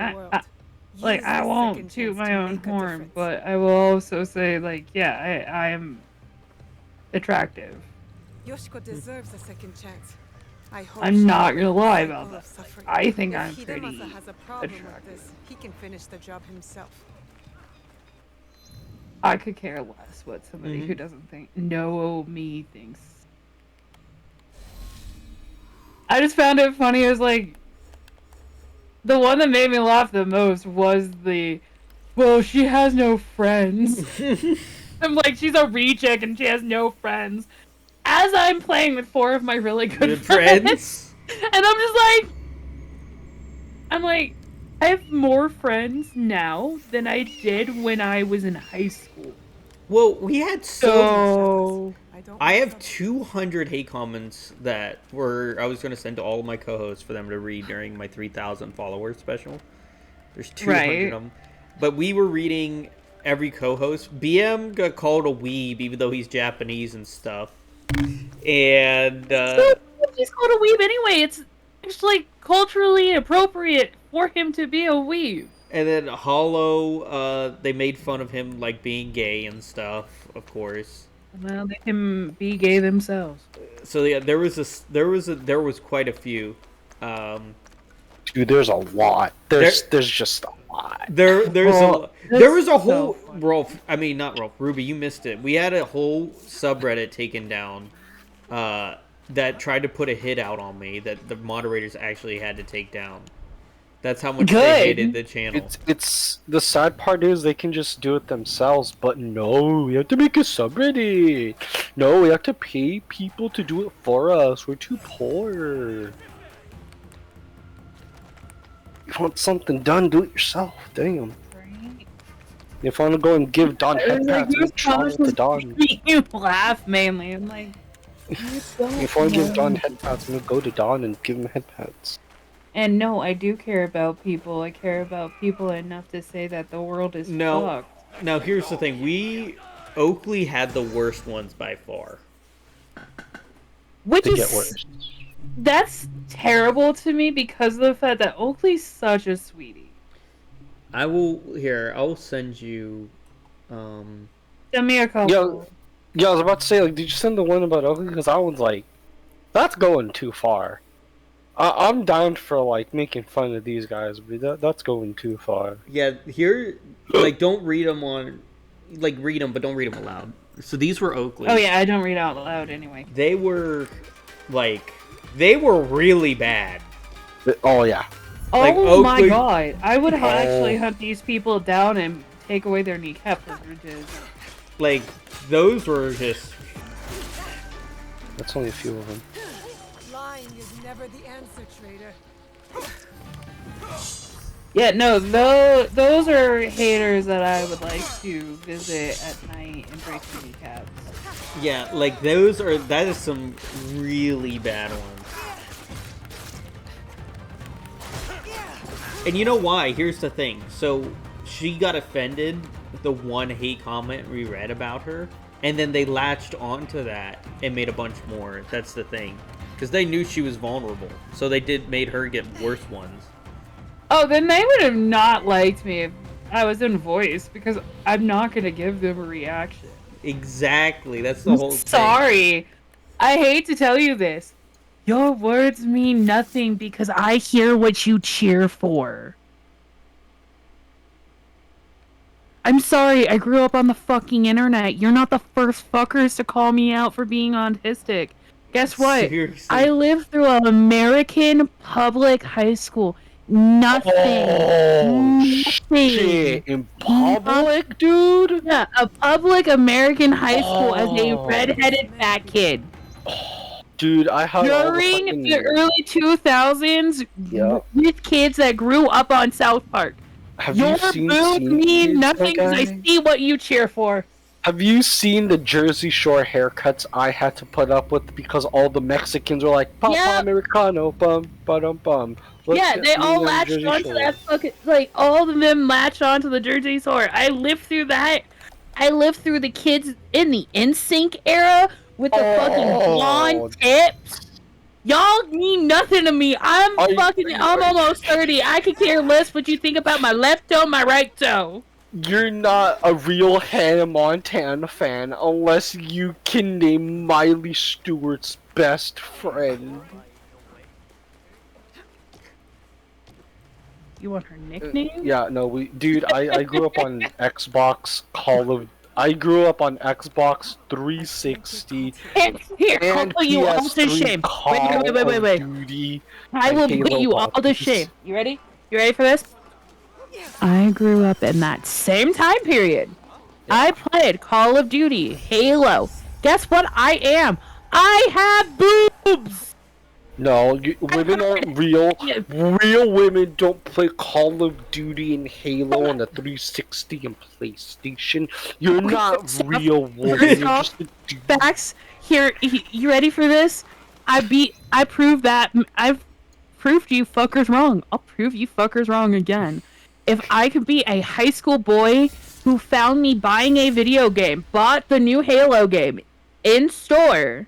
[SPEAKER 7] I won't toot my own horn, but I will also say, like, yeah, I am attractive.
[SPEAKER 6] Yoshiko deserves a second chance.
[SPEAKER 7] I'm not gonna lie about that. Like, I think I'm pretty
[SPEAKER 6] has a problem
[SPEAKER 7] attractive.
[SPEAKER 6] with this, he can finish the job himself.
[SPEAKER 7] I could care less what somebody who doesn't know me thinks. I just found it funny. It was like, the one that made me laugh the most was well, she has no friends. I'm like, she's a reject and she has no friends. As I'm playing with 4 of my really good friends. And I'm like, I have more friends now than I did when I was in high school.
[SPEAKER 4] Well, we had I have 200 hate comments that I was going to send to all of my co-hosts for them to read during my 3,000 followers special. There's 200 of them. But we were reading every co-host. BM got called a weeb, even though he's Japanese and stuff. And
[SPEAKER 7] he's called a weeb anyway. It's like culturally appropriate for him to be a weeb.
[SPEAKER 4] And then Hollow, they made fun of him like being gay and stuff, of course.
[SPEAKER 7] Well, they can be gay themselves.
[SPEAKER 4] So yeah, there was quite a few.
[SPEAKER 1] Dude, there's a lot. There's just a lot.
[SPEAKER 4] There was a whole
[SPEAKER 7] so
[SPEAKER 4] Rolf. I mean, not Rolf. Ruby, you missed it. We had a whole subreddit taken down that tried to put a hit out on me that the moderators actually had to take down. That's how much they hated the channel.
[SPEAKER 1] It's the sad part is they can just do it themselves, but no, we have to make a subreddit. No, we have to pay people to do it for us. We're too poor. You want something done, do it yourself. Damn. If I want to go and give Don head pats, we'll travel to Don.
[SPEAKER 7] You laugh mainly. I'm like,
[SPEAKER 1] If I want to give Don head pats, I'm gonna go to Don and give him head pats.
[SPEAKER 7] and no, I do care about people. I care about people enough to say that the world is fucked.
[SPEAKER 4] Now here's the thing. Oakley had the worst ones by far.
[SPEAKER 7] Which
[SPEAKER 1] They
[SPEAKER 7] is
[SPEAKER 1] get worse.
[SPEAKER 7] That's terrible to me because of the fact that Oakley's such a sweetie.
[SPEAKER 4] I'll send you
[SPEAKER 7] Send me a couple.
[SPEAKER 1] Yeah, I was about to say, like, did you send the one about Oakley? Because that one's like, that's going too far. I'm down for like making fun of these guys, but that's going too far.
[SPEAKER 4] Yeah, here, like, don't read them on, like, read them, but don't read them aloud. So these were Oakley.
[SPEAKER 7] Oh yeah, I don't read out loud anyway.
[SPEAKER 4] They were, like, they were really bad.
[SPEAKER 1] Oh yeah.
[SPEAKER 4] Like,
[SPEAKER 7] Oh my
[SPEAKER 4] Oakley-
[SPEAKER 7] god, I would actually hunt these people down and take away their kneecap privileges.
[SPEAKER 4] Like, those were just...
[SPEAKER 1] That's only a few of them.
[SPEAKER 6] Lying is never the answer, traitor.
[SPEAKER 7] Yeah, no, those are haters that I would like to visit at night and break their kneecaps.
[SPEAKER 4] Yeah, like, that is some really bad ones. And you know why? Here's the thing. So, she got offended with the one hate comment we read about her, and then they latched onto that and made a bunch more. That's the thing. Because they knew she was vulnerable. So they made her get worse ones.
[SPEAKER 7] Oh, then they would have not liked me if I was in voice, because I'm not going to give them a reaction.
[SPEAKER 4] Exactly. That's the whole thing.
[SPEAKER 7] Sorry. I hate to tell you this. Your words mean nothing because I hear what you cheer for. I'm sorry, I grew up on the fucking internet. You're not the first fuckers to call me out for being autistic. Guess what?
[SPEAKER 4] Seriously.
[SPEAKER 7] I lived through an American public high school. Nothing. Nothing.
[SPEAKER 1] Shit, in public, dude?
[SPEAKER 7] Yeah, a public American high school as a redheaded fat kid.
[SPEAKER 1] Dude, I had all the
[SPEAKER 7] During
[SPEAKER 1] fucking...
[SPEAKER 7] the early 2000s,
[SPEAKER 1] Yep.
[SPEAKER 7] with kids that grew up on South Park.
[SPEAKER 1] Have
[SPEAKER 7] Your
[SPEAKER 1] you seen
[SPEAKER 7] boobs
[SPEAKER 1] Scene
[SPEAKER 7] mean
[SPEAKER 1] Kids,
[SPEAKER 7] nothing
[SPEAKER 1] my
[SPEAKER 7] because I
[SPEAKER 1] guy?
[SPEAKER 7] see what you cheer for.
[SPEAKER 1] Have you seen the Jersey Shore haircuts I had to put up with because all the Mexicans were like, Papa
[SPEAKER 7] Yeah.
[SPEAKER 1] Americano, bum, ba-dum, bum. Let's
[SPEAKER 7] Yeah,
[SPEAKER 1] get
[SPEAKER 7] they
[SPEAKER 1] me
[SPEAKER 7] all
[SPEAKER 1] on
[SPEAKER 7] latched
[SPEAKER 1] Jersey
[SPEAKER 7] onto
[SPEAKER 1] Shore."
[SPEAKER 7] that fucking, like, all of them latched onto the Jersey Shore. I lived through that. I lived through the kids in the NSYNC era with the fucking blonde tips. Y'all mean nothing to me. I'm almost 30. I could care less what you think about my left toe, my right toe.
[SPEAKER 1] You're not a real Hannah Montana fan unless you can name Miley Stewart's best friend.
[SPEAKER 7] You want her nickname?
[SPEAKER 1] Yeah, no, dude, I grew up on Xbox I grew up on Xbox 360
[SPEAKER 7] And here, I'll
[SPEAKER 1] and
[SPEAKER 7] put you all to
[SPEAKER 1] PS3
[SPEAKER 7] shame.
[SPEAKER 1] Call
[SPEAKER 7] Wait.
[SPEAKER 1] of Duty
[SPEAKER 7] I
[SPEAKER 1] and
[SPEAKER 7] will
[SPEAKER 1] Halo
[SPEAKER 7] put you all to
[SPEAKER 1] puppies.
[SPEAKER 7] shame. You ready? You ready for this? I grew up in that same time period. I played Call of Duty, Halo. Guess what I am? I have boobs!
[SPEAKER 1] No, women aren't real. Real women don't play Call of Duty and Halo on the 360 and PlayStation. You're not real woman. You're just a dude.
[SPEAKER 7] Facts. Here, you ready for this? I proved that. I've proved you fuckers wrong. I'll prove you fuckers wrong again. If I could be a high school boy who found me buying a video game, bought the new Halo game in store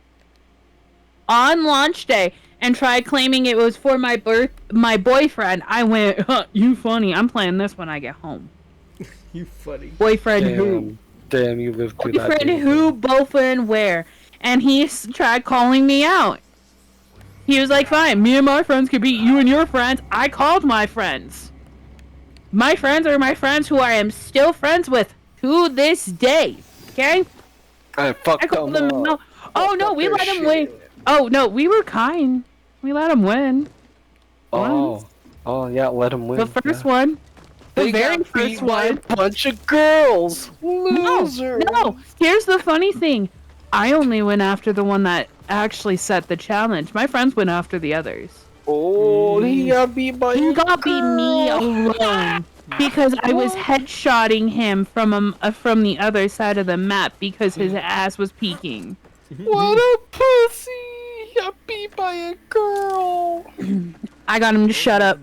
[SPEAKER 7] on launch day, and tried claiming it was for my boyfriend. I went, huh, you funny. I'm playing this when I get home.
[SPEAKER 4] You funny.
[SPEAKER 7] Boyfriend who?
[SPEAKER 1] Damn, you lived through that.
[SPEAKER 7] Boyfriend who? Boyfriend where? And he tried calling me out. He was like, fine, me and my friends could beat you and your friends. I called my friends. My friends are my friends who I am still friends with to this day. Okay?
[SPEAKER 1] I fucked them up.
[SPEAKER 7] Oh no, we let him win. Oh no, we were kind. We let him win.
[SPEAKER 1] Oh. Oh yeah, let him win.
[SPEAKER 7] The first one. The very first one.
[SPEAKER 1] A bunch of girls. Loser.
[SPEAKER 7] No. Here's the funny thing. I only went after the one that actually set the challenge. My friends went after the others.
[SPEAKER 1] Oh, he got beat by
[SPEAKER 7] me alone because I was headshotting him from the other side of the map because his ass was peeking.
[SPEAKER 1] What a pussy! He got beat by a girl.
[SPEAKER 7] I got him to shut up.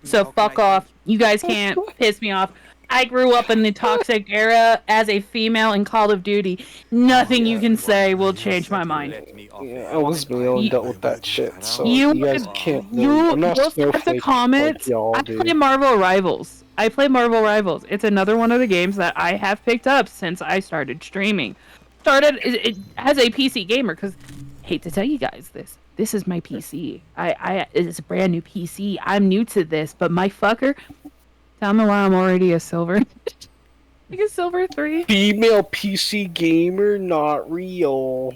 [SPEAKER 7] So fuck off. You guys can't piss me off. I grew up in the toxic era as a female in Call of Duty. Nothing you can say will change my mind.
[SPEAKER 1] Yeah, I was male and dealt with that shit, so
[SPEAKER 7] you
[SPEAKER 1] guys can't.
[SPEAKER 7] You'll have to comment. I play Marvel Rivals. It's another one of the games that I have picked up since I started streaming. Started as a PC gamer, because hate to tell you guys this. This is my PC. It's a brand new PC. I'm new to this, but my fucker. Tell me why I'm already a silver. Like a silver 3.
[SPEAKER 1] Female PC gamer, not real.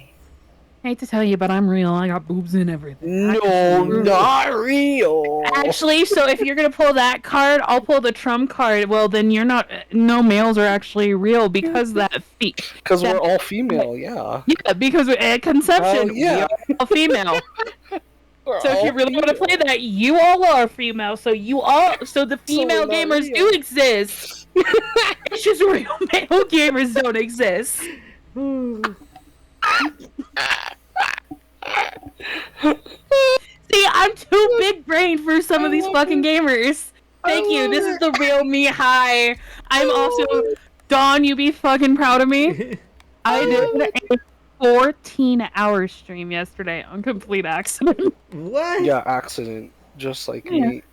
[SPEAKER 7] I hate to tell you, but I'm real. I got boobs and everything.
[SPEAKER 1] No, not real.
[SPEAKER 7] Actually, so if you're gonna pull that card, I'll pull the Trump card. Well, then you're not. No males are actually real because that.
[SPEAKER 1] Because we're all female, yeah.
[SPEAKER 7] Yeah, because at conception,
[SPEAKER 1] yeah.
[SPEAKER 7] we are all female. So if you really want to play that, you all are female. So the female gamers do exist. It's just real male gamers don't exist. See, I'm too big brained for some of these fucking gamers. Thank you. This is the real me. Hi. I'm also Dawn. You be fucking proud of me. I did a 14-hour stream yesterday on complete accident.
[SPEAKER 4] What?
[SPEAKER 1] Yeah, accident. Just like me.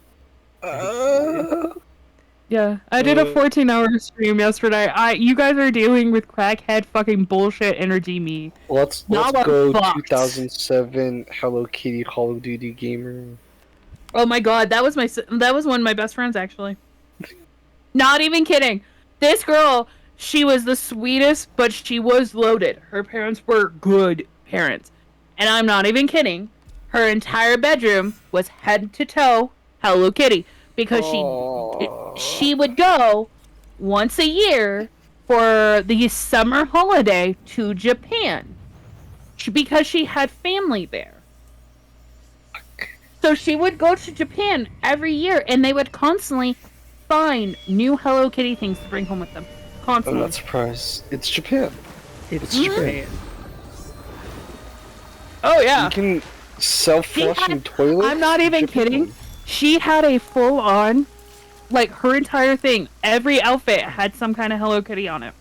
[SPEAKER 7] Yeah, I did a 14-hour stream yesterday. You guys are dealing with crackhead fucking bullshit energy me.
[SPEAKER 1] Let's go 2007 Hello Kitty Call of Duty gamer.
[SPEAKER 7] Oh my god, that was one of my best friends actually. Not even kidding. This girl, she was the sweetest, but she was loaded. Her parents were good parents. And I'm not even kidding. Her entire bedroom was head to toe Hello Kitty. Because she would go once a year for the summer holiday to Japan. Because she had family there. So she would go to Japan every year, and they would constantly find new Hello Kitty things to bring home with them. Constantly.
[SPEAKER 1] I'm not surprised. It's Japan.
[SPEAKER 4] It's Japan.
[SPEAKER 7] Oh yeah.
[SPEAKER 1] You can self-flushing toilets.
[SPEAKER 7] I'm not even kidding. She had a full-on, like, her entire thing. Every outfit had some kind of Hello Kitty on it.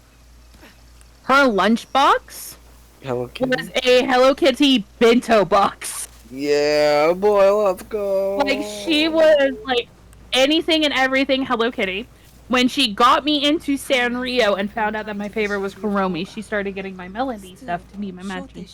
[SPEAKER 7] Her lunchbox was a Hello Kitty bento box.
[SPEAKER 1] Yeah, boy, let's go.
[SPEAKER 7] Like, she was, like, anything and everything Hello Kitty. When she got me into Sanrio and found out that my favorite was Kuromi, she started getting my Melody stuff to be my matching.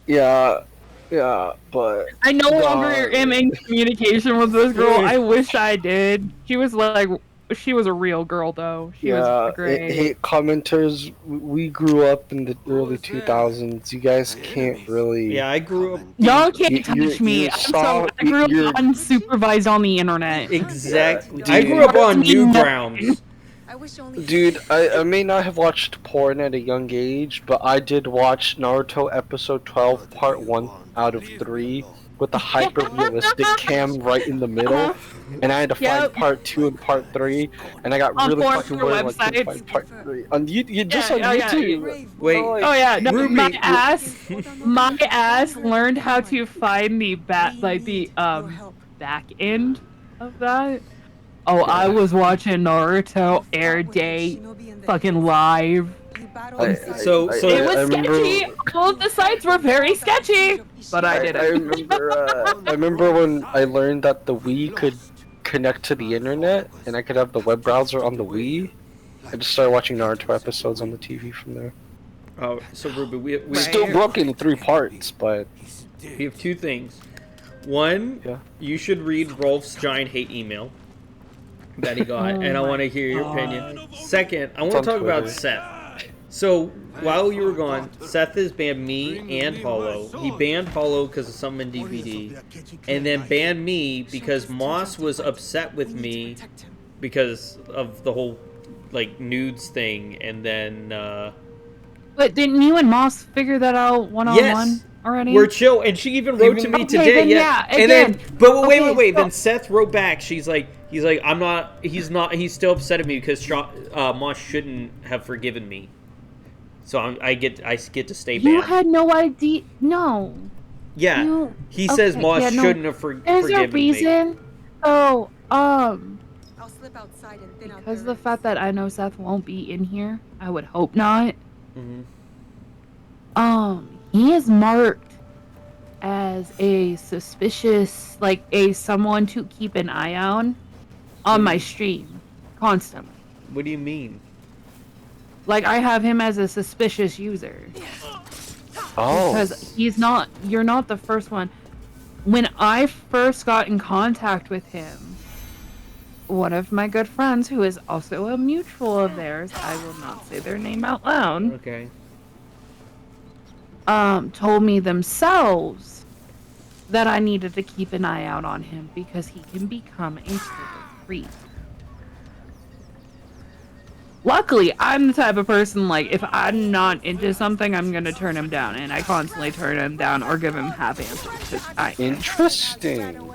[SPEAKER 1] Yeah, but
[SPEAKER 7] I no longer am in communication with this girl. I wish I did. She was a real girl though. She was great.
[SPEAKER 1] Hey, commenters, we grew up in the early 2000s. You guys can't really.
[SPEAKER 4] Yeah, I grew up.
[SPEAKER 7] Y'all can't touch me. I grew up unsupervised on the internet.
[SPEAKER 4] Exactly. I grew up on Newgrounds.
[SPEAKER 1] Dude, I may not have watched porn at a young age, but I did watch Naruto episode 12 part 1 out of 3 with the hyper-realistic cam right in the middle, and I had to find part 2 and part 3, and I got really fucking worried like couldn't find part 3. On just on YouTube.
[SPEAKER 4] Wait.
[SPEAKER 7] Oh yeah, no, my ass learned how to find the back end of that. Oh, I was watching Naruto air day fucking live
[SPEAKER 4] So
[SPEAKER 7] it was sketchy. All of the sites were very sketchy, but I did it.
[SPEAKER 1] I remember when I learned that the Wii could connect to the internet, and I could have the web browser on the Wii. I just started watching Naruto episodes on the TV from there.
[SPEAKER 4] Oh, so Ruben, we
[SPEAKER 1] Still broken in 3 parts, but
[SPEAKER 4] we have 2 things. One, you should read Rolf's giant hate email that he got, and I want to hear your opinion. Second, I want to talk about Seth. So, while you were gone, Seth has banned me and Hollow. He banned Hollow because of Summon DVD, and then banned me because Moss was upset with me because of the whole, like, nudes thing, and then,
[SPEAKER 7] But didn't you and Moss figure that out one-on-one already?
[SPEAKER 4] We're chill, and she even wrote to me today. And then, but wait. Then Seth wrote back. He's like, I'm not. He's not. He's still upset at me because Moss shouldn't have forgiven me. So I get to stay banned.
[SPEAKER 7] You had no idea. No.
[SPEAKER 4] Yeah. He says Moss shouldn't have forgiven me.
[SPEAKER 7] There's a reason. Oh, I'll slip outside and because of the fact that I know Seth won't be in here, I would hope not. He is marked as a suspicious, like someone to keep an eye on my stream constantly.
[SPEAKER 4] What do you mean?
[SPEAKER 7] Like, I have him as a suspicious user.
[SPEAKER 1] Oh.
[SPEAKER 7] Because you're not the first one. When I first got in contact with him, one of my good friends, who is also a mutual of theirs, I will not say their name out loud.
[SPEAKER 4] Okay.
[SPEAKER 7] Told me themselves that I needed to keep an eye out on him because he can become a total creep. Luckily, I'm the type of person, like, if I'm not into something, I'm gonna turn him down, and I constantly turn him down or give him half answers.
[SPEAKER 1] Interesting.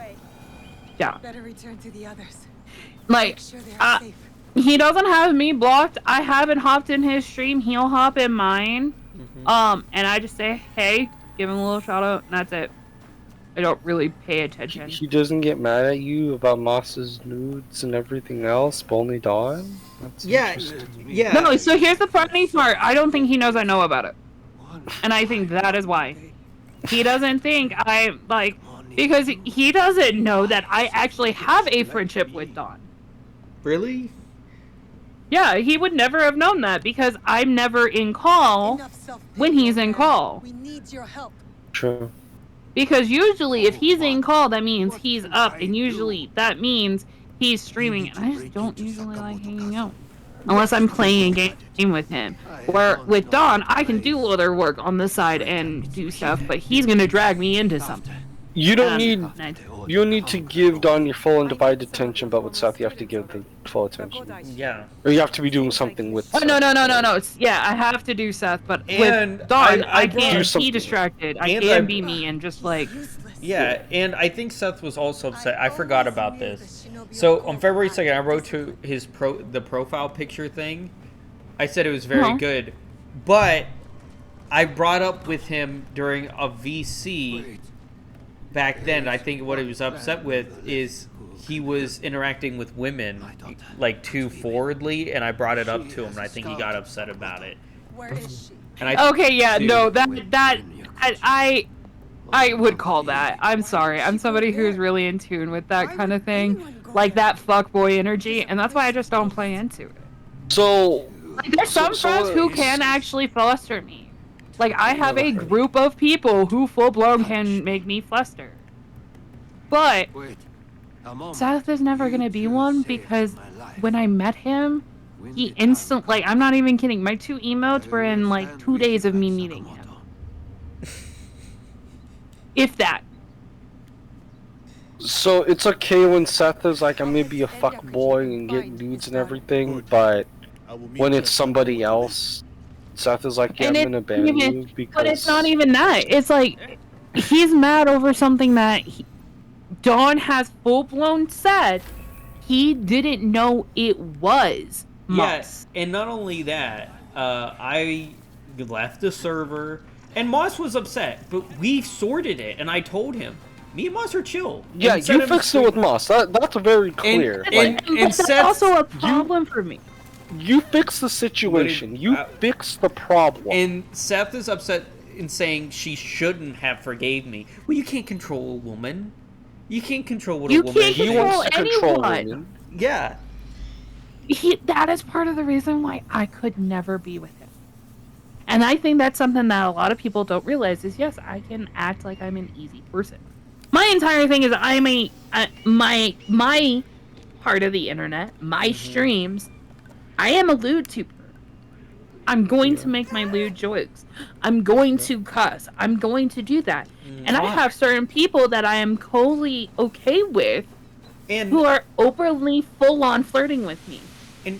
[SPEAKER 7] Yeah.
[SPEAKER 6] Better return to the others.
[SPEAKER 7] Like, he doesn't have me blocked. I haven't hopped in his stream. He'll hop in mine. And I just say, hey, give him a little shout out, and that's it. I don't really pay attention.
[SPEAKER 1] He doesn't get mad at you about Moss's nudes and everything else, but only Dawn? That's interesting.
[SPEAKER 7] No, so here's the funny part. I don't think he knows I know about it. And I think that is why. He doesn't think I, like, because he doesn't know that I actually have a friendship with Dawn.
[SPEAKER 4] Really?
[SPEAKER 7] Yeah, he would never have known that because I'm never in call when he's in call.
[SPEAKER 6] We need your help.
[SPEAKER 1] True.
[SPEAKER 7] Because usually if he's in call, that means he's up, and usually that means he's streaming, and I just don't usually like hanging out. Unless I'm playing a game with him. Where with Dawn, I can do other work on the side and do stuff, but he's gonna drag me into something.
[SPEAKER 1] You don't need to give Dawn your full undivided attention, but with Seth you have to give the full attention.
[SPEAKER 4] Yeah.
[SPEAKER 1] Or you have to be doing something with
[SPEAKER 7] Oh,
[SPEAKER 1] Seth.
[SPEAKER 7] no. Yeah, I have to do Seth, but with Dawn, I can't be distracted. I can't be me and just like...
[SPEAKER 4] Yeah, and I think Seth was also upset. I forgot about this. So on February 2nd, I wrote to his the profile picture thing. I said it was very good, but I brought up with him during a VC back then. I think what he was upset with is he was interacting with women like too forwardly, and I brought it up to him, and I think he got upset about it.
[SPEAKER 6] Where is she?
[SPEAKER 4] And
[SPEAKER 7] I would call that. I'm sorry. I'm somebody who's really in tune with that kind of thing. Like that fuckboy energy, and that's why I just don't play into it.
[SPEAKER 1] So...
[SPEAKER 7] Like, there's some friends who can actually fluster me. Like, I have a group of people who full-blown can make me fluster. But Seth is never going to be one because when I met him, he instantly... Like, I'm not even kidding. My 2 emotes were in, like, 2 days of me meeting him. If that.
[SPEAKER 1] So it's okay when Seth is like, I'm gonna be a fuck boy and get nudes and everything, but when it's somebody else, Seth is like, yeah, I'm gonna ban you because...
[SPEAKER 7] But it's not even that. It's like, he's mad over something that Dawn has full-blown said he didn't know it was Moss.
[SPEAKER 4] Yes, and not only that, I left the server, and Moss was upset, but we sorted it, and I told him, me and Moss are chill.
[SPEAKER 1] Yeah, you fixed it with Moss. That's very clear.
[SPEAKER 7] And that's also a problem for me.
[SPEAKER 1] You fix the situation. You fix the problem.
[SPEAKER 4] And Seth is upset in saying she shouldn't have forgave me. Well, you can't control a woman. You can't control what a woman
[SPEAKER 7] can't
[SPEAKER 4] thinks.
[SPEAKER 7] control anyone.
[SPEAKER 4] Yeah.
[SPEAKER 7] That is part of the reason why I could never be with him. And I think that's something that a lot of people don't realize is, yes, I can act like I'm an easy person. My entire thing is I'm my part of the internet, my streams, I am a lewd tuber. I'm going to make my lewd jokes. I'm going to cuss. I'm going to do that. And I have certain people that I am totally okay with who are openly full-on flirting with me.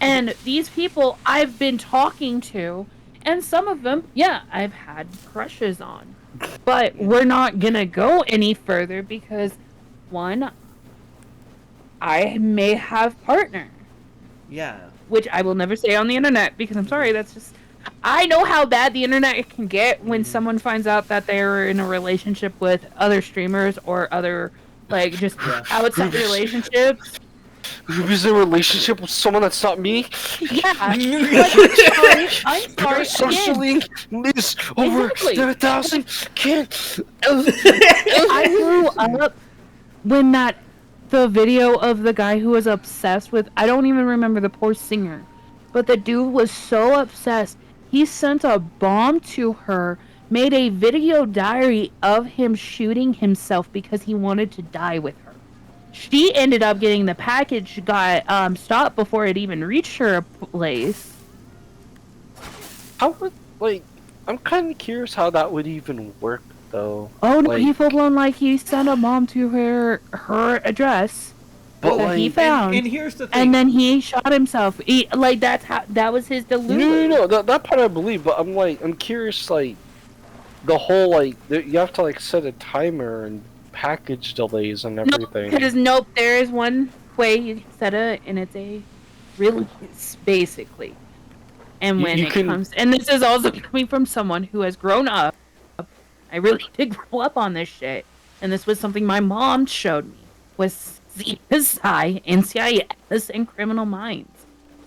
[SPEAKER 7] And these people I've been talking to, and some of them, yeah, I've had crushes on. But we're not gonna go any further because, one, I may have partner.
[SPEAKER 4] Yeah.
[SPEAKER 7] Which I will never say on the internet because I'm sorry, that's just... I know how bad the internet can get when someone finds out that they're in a relationship with other streamers or other, like, just outside relationships.
[SPEAKER 1] You was in a relationship with someone that's not me?
[SPEAKER 7] Yeah. I'm sorry.
[SPEAKER 1] Socially is over 1,000. Can't.
[SPEAKER 7] I grew up when the video of the guy who was obsessed with, I don't even remember the poor singer, but the dude was so obsessed, he sent a bomb to her, made a video diary of him shooting himself because he wanted to die with her. She ended up getting the package, got stopped before it even reached her place.
[SPEAKER 1] How would, like, I'm kind of curious how that would even work, though.
[SPEAKER 7] Oh no,
[SPEAKER 1] like,
[SPEAKER 7] he full blown, like, he sent a bomb to her address that he found,
[SPEAKER 4] and here's the thing,
[SPEAKER 7] and then he shot himself. That was his delusion.
[SPEAKER 1] No, that part I believe, but I'm curious, like, the whole, like, you have to, like, set a timer and package delays and everything.
[SPEAKER 7] Nope, there is one way you can set it, and it's a release, basically. And when it comes, and this is also coming from someone who has grown up. I really did grow up on this shit, and this was something my mom showed me, was CSI, NCIS, and Criminal Minds.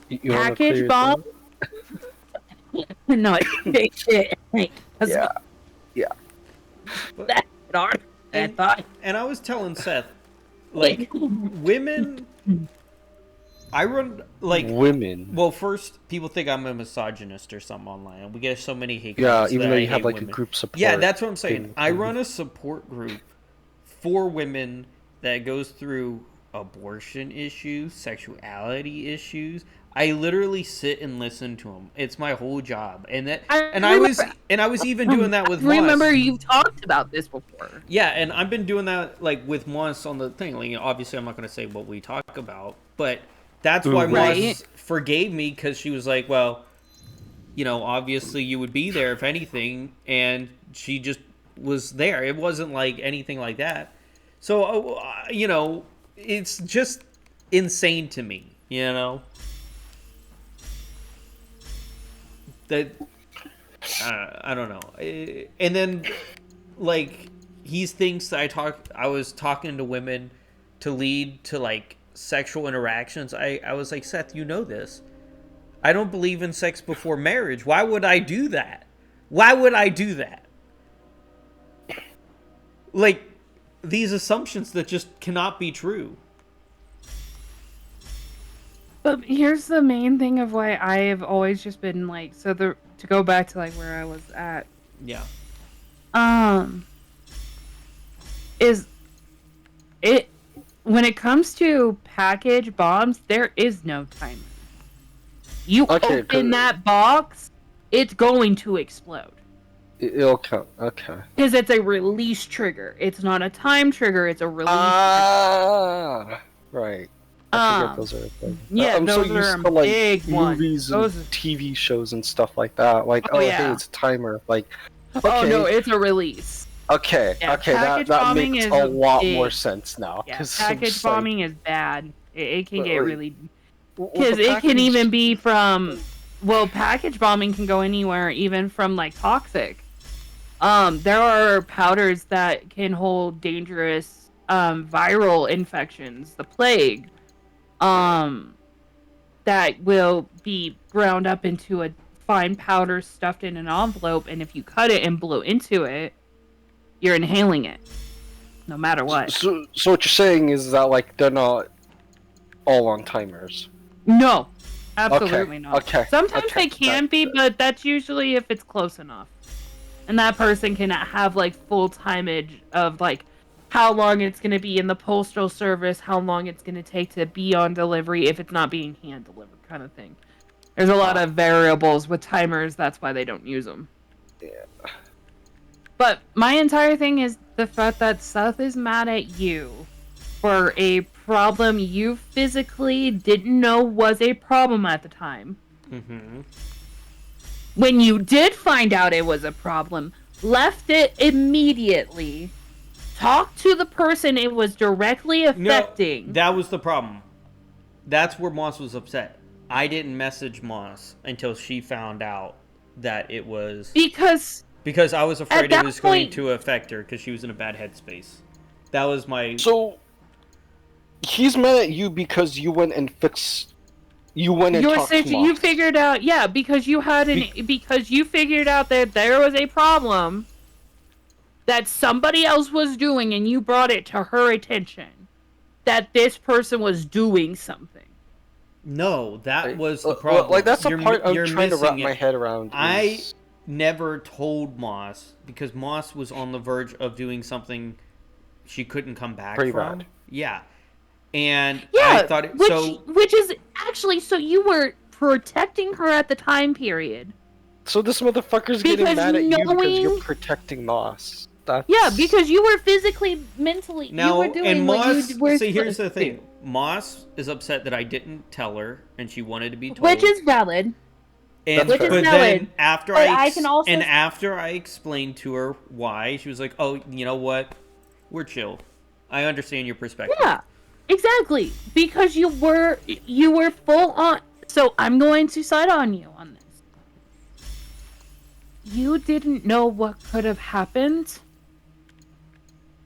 [SPEAKER 1] You
[SPEAKER 7] package bomb? No, it's shit.
[SPEAKER 1] Yeah.
[SPEAKER 7] That's hard.
[SPEAKER 4] And I was telling Seth, like, women, I run, like...
[SPEAKER 1] Women.
[SPEAKER 4] Well, first, people think I'm a misogynist or something online. We get so many hate
[SPEAKER 1] Yeah,
[SPEAKER 4] comments
[SPEAKER 1] even
[SPEAKER 4] that
[SPEAKER 1] though
[SPEAKER 4] I
[SPEAKER 1] you have,
[SPEAKER 4] hate
[SPEAKER 1] like,
[SPEAKER 4] women.
[SPEAKER 1] a group support.
[SPEAKER 4] Yeah, that's what I'm saying. I run a support group for women that goes through abortion issues, sexuality issues. I literally sit and listen to them. It's my whole job, I was even doing that with.
[SPEAKER 7] I remember you talked about this before.
[SPEAKER 4] Yeah, and I've been doing that like with Moss on the thing. Like, obviously, I'm not going to say what we talk about, but that's why Moss forgave me, because she was like, "Well, you know, obviously you would be there if anything," and she just was there. It wasn't like anything like that. So, you know, it's just insane to me, you know. That I don't know, and then like he thinks that I was talking to women to lead to like sexual interactions. I was like, Seth, you know this. I don't believe in sex before marriage. Why would I do that? Why would I do that? Like, these assumptions that just cannot be true.
[SPEAKER 7] But here's the main thing of why I have always just been like, to go back to like where I was at.
[SPEAKER 4] Yeah.
[SPEAKER 7] Is it, when it comes to package bombs, there is no timer. You open that box, it's going to explode.
[SPEAKER 1] It'll count. Okay.
[SPEAKER 7] Because it's a release trigger. It's not a time trigger. It's a release trigger.
[SPEAKER 1] Right. I forget those are a thing.
[SPEAKER 7] Yeah,
[SPEAKER 1] I'm
[SPEAKER 7] those
[SPEAKER 1] so used
[SPEAKER 7] are
[SPEAKER 1] to, like,
[SPEAKER 7] big
[SPEAKER 1] movies and TV shows and stuff like that. Like, hey, it's a timer. Like, okay.
[SPEAKER 7] Oh no, it's a release.
[SPEAKER 1] Okay,
[SPEAKER 7] Yeah,
[SPEAKER 1] that makes a lot more sense now.
[SPEAKER 7] Yeah, package bombing is bad. It can get really... Because it can even be from... Well, package bombing can go anywhere, even from, like, toxic. There are powders that can hold dangerous viral infections, the plague. that will be ground up into a fine powder stuffed in an envelope, and if you cut it and blow into it, you're inhaling it, no matter what.
[SPEAKER 1] So what you're saying is that, like, they're not all on timers?
[SPEAKER 7] No, absolutely not.
[SPEAKER 1] Okay.
[SPEAKER 7] Sometimes they can be, but that's usually if it's close enough. And that person can have, like, full timeage of, like, how long it's going to be in the postal service, how long it's going to take to be on delivery if it's not being hand delivered, kind of thing. There's a lot of variables with timers, that's why they don't use them.
[SPEAKER 1] Yeah.
[SPEAKER 7] But my entire thing is the fact that Seth is mad at you for a problem you physically didn't know was a problem at the time.
[SPEAKER 4] Mm-hmm.
[SPEAKER 7] When you did find out it was a problem, left it immediately, talked to the person it was directly affecting.
[SPEAKER 4] No, that was the problem. That's where Moss was upset. I didn't message Moss until she found out that it was... Because I was afraid it was going to affect her because she was in a bad headspace. That was my...
[SPEAKER 1] So, he's mad at you because you went and fixed... You went and talked to Moss.
[SPEAKER 7] You figured out... Yeah, because you had because you figured out that there was a problem that somebody else was doing and you brought it to her attention. That this person was doing something.
[SPEAKER 4] No, that was the problem.
[SPEAKER 1] Like, that's the part I'm trying to wrap my head around.
[SPEAKER 4] I never told Moss because Moss was on the verge of doing something she couldn't come back
[SPEAKER 1] Pretty
[SPEAKER 4] from.
[SPEAKER 1] bad.
[SPEAKER 4] Yeah. And
[SPEAKER 7] yeah,
[SPEAKER 4] I thought it,
[SPEAKER 7] which is actually, so you were protecting her at the time period.
[SPEAKER 1] So this motherfucker's getting mad at you because you're protecting Moss.
[SPEAKER 7] Yeah, because you were physically, mentally,
[SPEAKER 4] now,
[SPEAKER 7] you were doing
[SPEAKER 4] and Moss,
[SPEAKER 7] what you were
[SPEAKER 4] see, here's the
[SPEAKER 7] supposed to
[SPEAKER 4] thing.
[SPEAKER 7] do.
[SPEAKER 4] Moss is upset that I didn't tell her, and she wanted to be told.
[SPEAKER 7] Which is valid.
[SPEAKER 4] And
[SPEAKER 7] Which is
[SPEAKER 4] but
[SPEAKER 7] valid.
[SPEAKER 4] then after
[SPEAKER 7] But
[SPEAKER 4] after I explained to her why, she was like, "Oh, you know what? We're chill. I understand your perspective."
[SPEAKER 7] Yeah, exactly. Because you were full on. So I'm going to side on you on this. You didn't know what could have happened.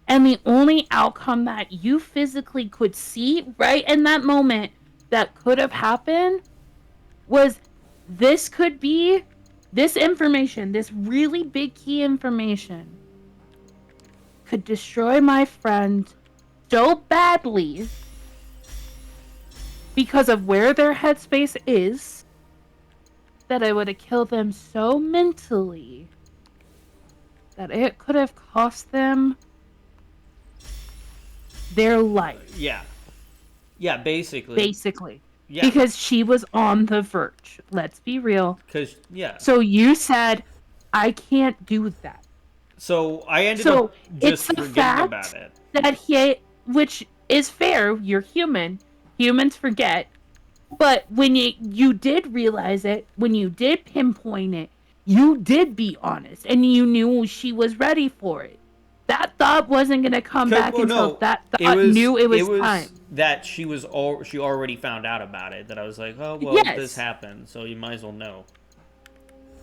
[SPEAKER 7] And the only outcome that you physically could see right in that moment that could have happened was this information, this really big key information could destroy my friend so badly because of where their headspace is that I would have killed them so mentally that it could have cost them their life.
[SPEAKER 4] Yeah. Yeah, basically.
[SPEAKER 7] Basically.
[SPEAKER 4] Yeah.
[SPEAKER 7] Because she was on the verge. Let's be real.
[SPEAKER 4] Because, yeah.
[SPEAKER 7] So you said, I can't do that.
[SPEAKER 4] So I ended up just forgetting about it.
[SPEAKER 7] That which is fair. You're human. Humans forget. But when you did realize it, when you did pinpoint it, you did be honest. And you knew she was ready for it. That thought wasn't going to come back until that thought knew it was time.
[SPEAKER 4] That she already found out about it. That I was like, oh, well, this happened, so you might as well know.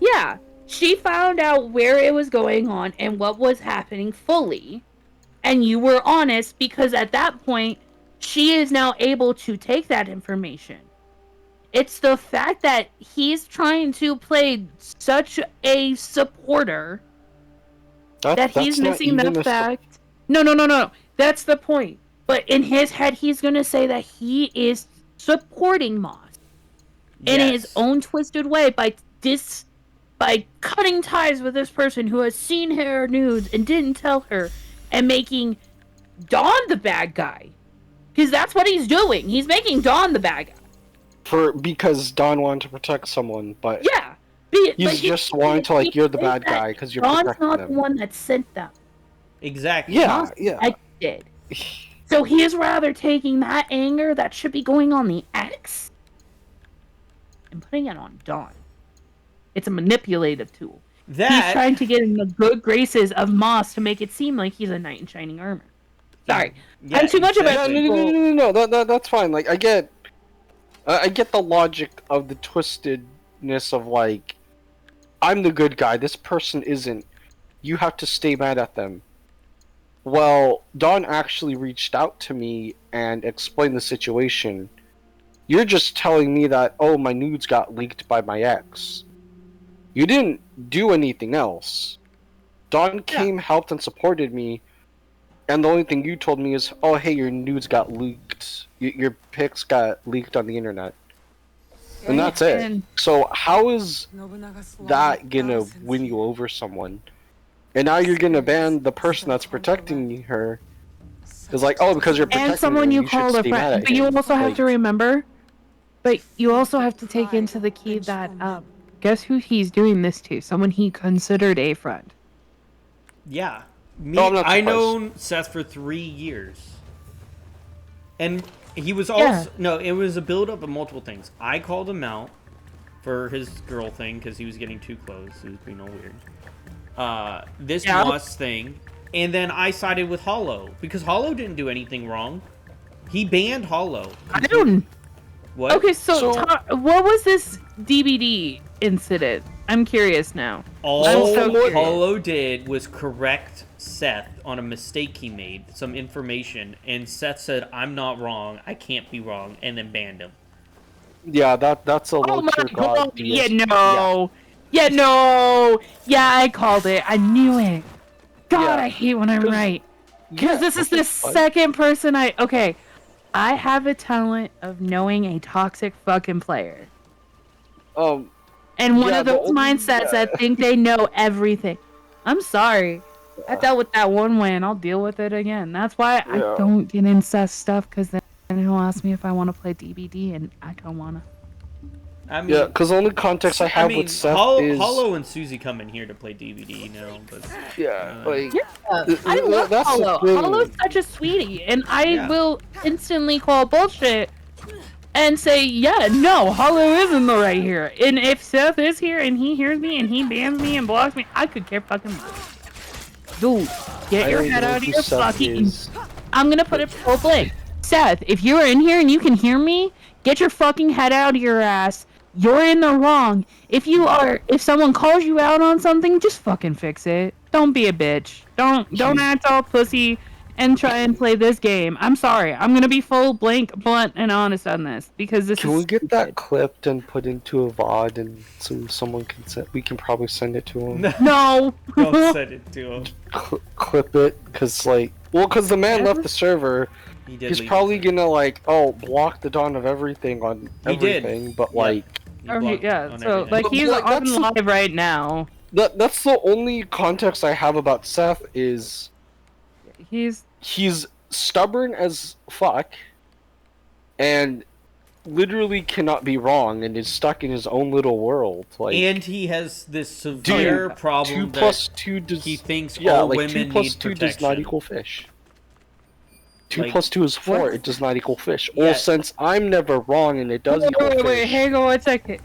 [SPEAKER 7] Yeah. She found out where it was going on and what was happening fully. And you were honest because at that point, she is now able to take that information. It's the fact that he's trying to play such a supporter that he's missing the fact. No. That's the point. But in his head, he's going to say that he is supporting Moss in his own twisted way by cutting ties with this person who has seen her nudes and didn't tell her and making Don the bad guy. Because that's what he's doing. He's making Don the bad guy.
[SPEAKER 1] Because Don wanted to protect someone, but...
[SPEAKER 7] Yeah.
[SPEAKER 1] He's just wanting to, like, you're the bad guy because you're protecting them.
[SPEAKER 7] Don's not the one that sent them.
[SPEAKER 4] Exactly.
[SPEAKER 1] Yeah.
[SPEAKER 7] I did. So he is rather taking that anger that should be going on the X and putting it on Don. It's a manipulative tool. He's trying to get in the good graces of Moss to make it seem like he's a knight in shining armor. Sorry.
[SPEAKER 4] Yeah,
[SPEAKER 7] I'm too much of a...
[SPEAKER 1] No, that's fine. Like, I get the logic of the twistedness of, like, I'm the good guy, this person isn't. You have to stay mad at them. Well, Don actually reached out to me and explained the situation. You're just telling me that, oh, my nudes got leaked by my ex. You didn't do anything else. Don came, helped, and supported me, and the only thing you told me is, oh, hey, your nudes got leaked. Your pics got leaked on the internet. And that's it.
[SPEAKER 7] And
[SPEAKER 1] So how is that gonna win you over someone? And now you're gonna ban the person that's protecting her. It's like, oh, because you're protecting
[SPEAKER 7] and someone
[SPEAKER 1] her,
[SPEAKER 7] you
[SPEAKER 1] should
[SPEAKER 7] called a
[SPEAKER 1] stay mad
[SPEAKER 7] friend.
[SPEAKER 1] at
[SPEAKER 7] But you
[SPEAKER 1] him.
[SPEAKER 7] also have
[SPEAKER 1] Like,
[SPEAKER 7] to remember. But you also have to take into the key that guess who he's doing this to? Someone he considered a friend.
[SPEAKER 4] Yeah.
[SPEAKER 1] No, I'm not
[SPEAKER 4] I
[SPEAKER 1] surprised.
[SPEAKER 4] known Seth for 3 years. And he was also... No, it was a build-up of multiple things. I called him out for his girl thing because he was getting too close. He was being all weird. This Moss thing. And then I sided with Hollow. Because Hollow didn't do anything wrong. He banned Hollow.
[SPEAKER 7] I don't...
[SPEAKER 4] What?
[SPEAKER 7] Okay, so what was this DBD incident? I'm curious now.
[SPEAKER 4] All Hollow did was correct Seth on a mistake he made, some information, and Seth said, I'm not wrong, I can't be wrong, and then banned him.
[SPEAKER 1] yeah, that's a low tier god.
[SPEAKER 7] Yeah, no. Yeah, no. Yeah, I called it. I knew it. God, I hate when I'm right. Because this is the second person Okay, I have a talent of knowing a toxic fucking player. And one of those mindsets that think they know everything. I'm sorry. I dealt with that one way and I'll deal with it again. That's why I don't get incest stuff, because then he'll ask me if I want to play DBD and I don't want to.
[SPEAKER 4] I mean,
[SPEAKER 1] yeah, because the only context I have with Seth is...
[SPEAKER 4] Hollow and Susie come in here to play DVD now, but...
[SPEAKER 1] Yeah, like...
[SPEAKER 7] I love Hollow. Hollow's such a sweetie, and I will instantly call bullshit and say, yeah, no, Hollow isn't the right here. And if Seth is here and he hears me and he bans me and blocks me, I could care fucking less. Dude, get your head out of your fucking... I'm gonna put it full blank. Seth, if you're in here and you can hear me, get your fucking head out of your ass. You're in the wrong. If someone calls you out on something, just fucking fix it. Don't be a bitch. Don't act all pussy and try and play this game. I'm sorry. I'm gonna be full blank, blunt, and honest on this because this.
[SPEAKER 1] Can we get that clipped and put into a VOD and so someone can we can probably send it to him?
[SPEAKER 7] No.
[SPEAKER 4] Don't send it to him.
[SPEAKER 1] Clip it, because the man left the server. He's probably gonna block the Dawn of everything on everything, but
[SPEAKER 7] so he's on live right now.
[SPEAKER 1] That's the only context I have about Seth is
[SPEAKER 7] he's
[SPEAKER 1] stubborn as fuck and literally cannot be wrong and is stuck in his own little world.
[SPEAKER 4] And he has this severe problem
[SPEAKER 1] 2 + 2 does,
[SPEAKER 4] he thinks all women
[SPEAKER 1] 2 +
[SPEAKER 4] need
[SPEAKER 1] 2
[SPEAKER 4] protection.
[SPEAKER 1] does not equal fish. 2 + 2 is 4. It does not equal fish. Well, since I'm never wrong and it does equal fish.
[SPEAKER 7] Wait, hang on one second.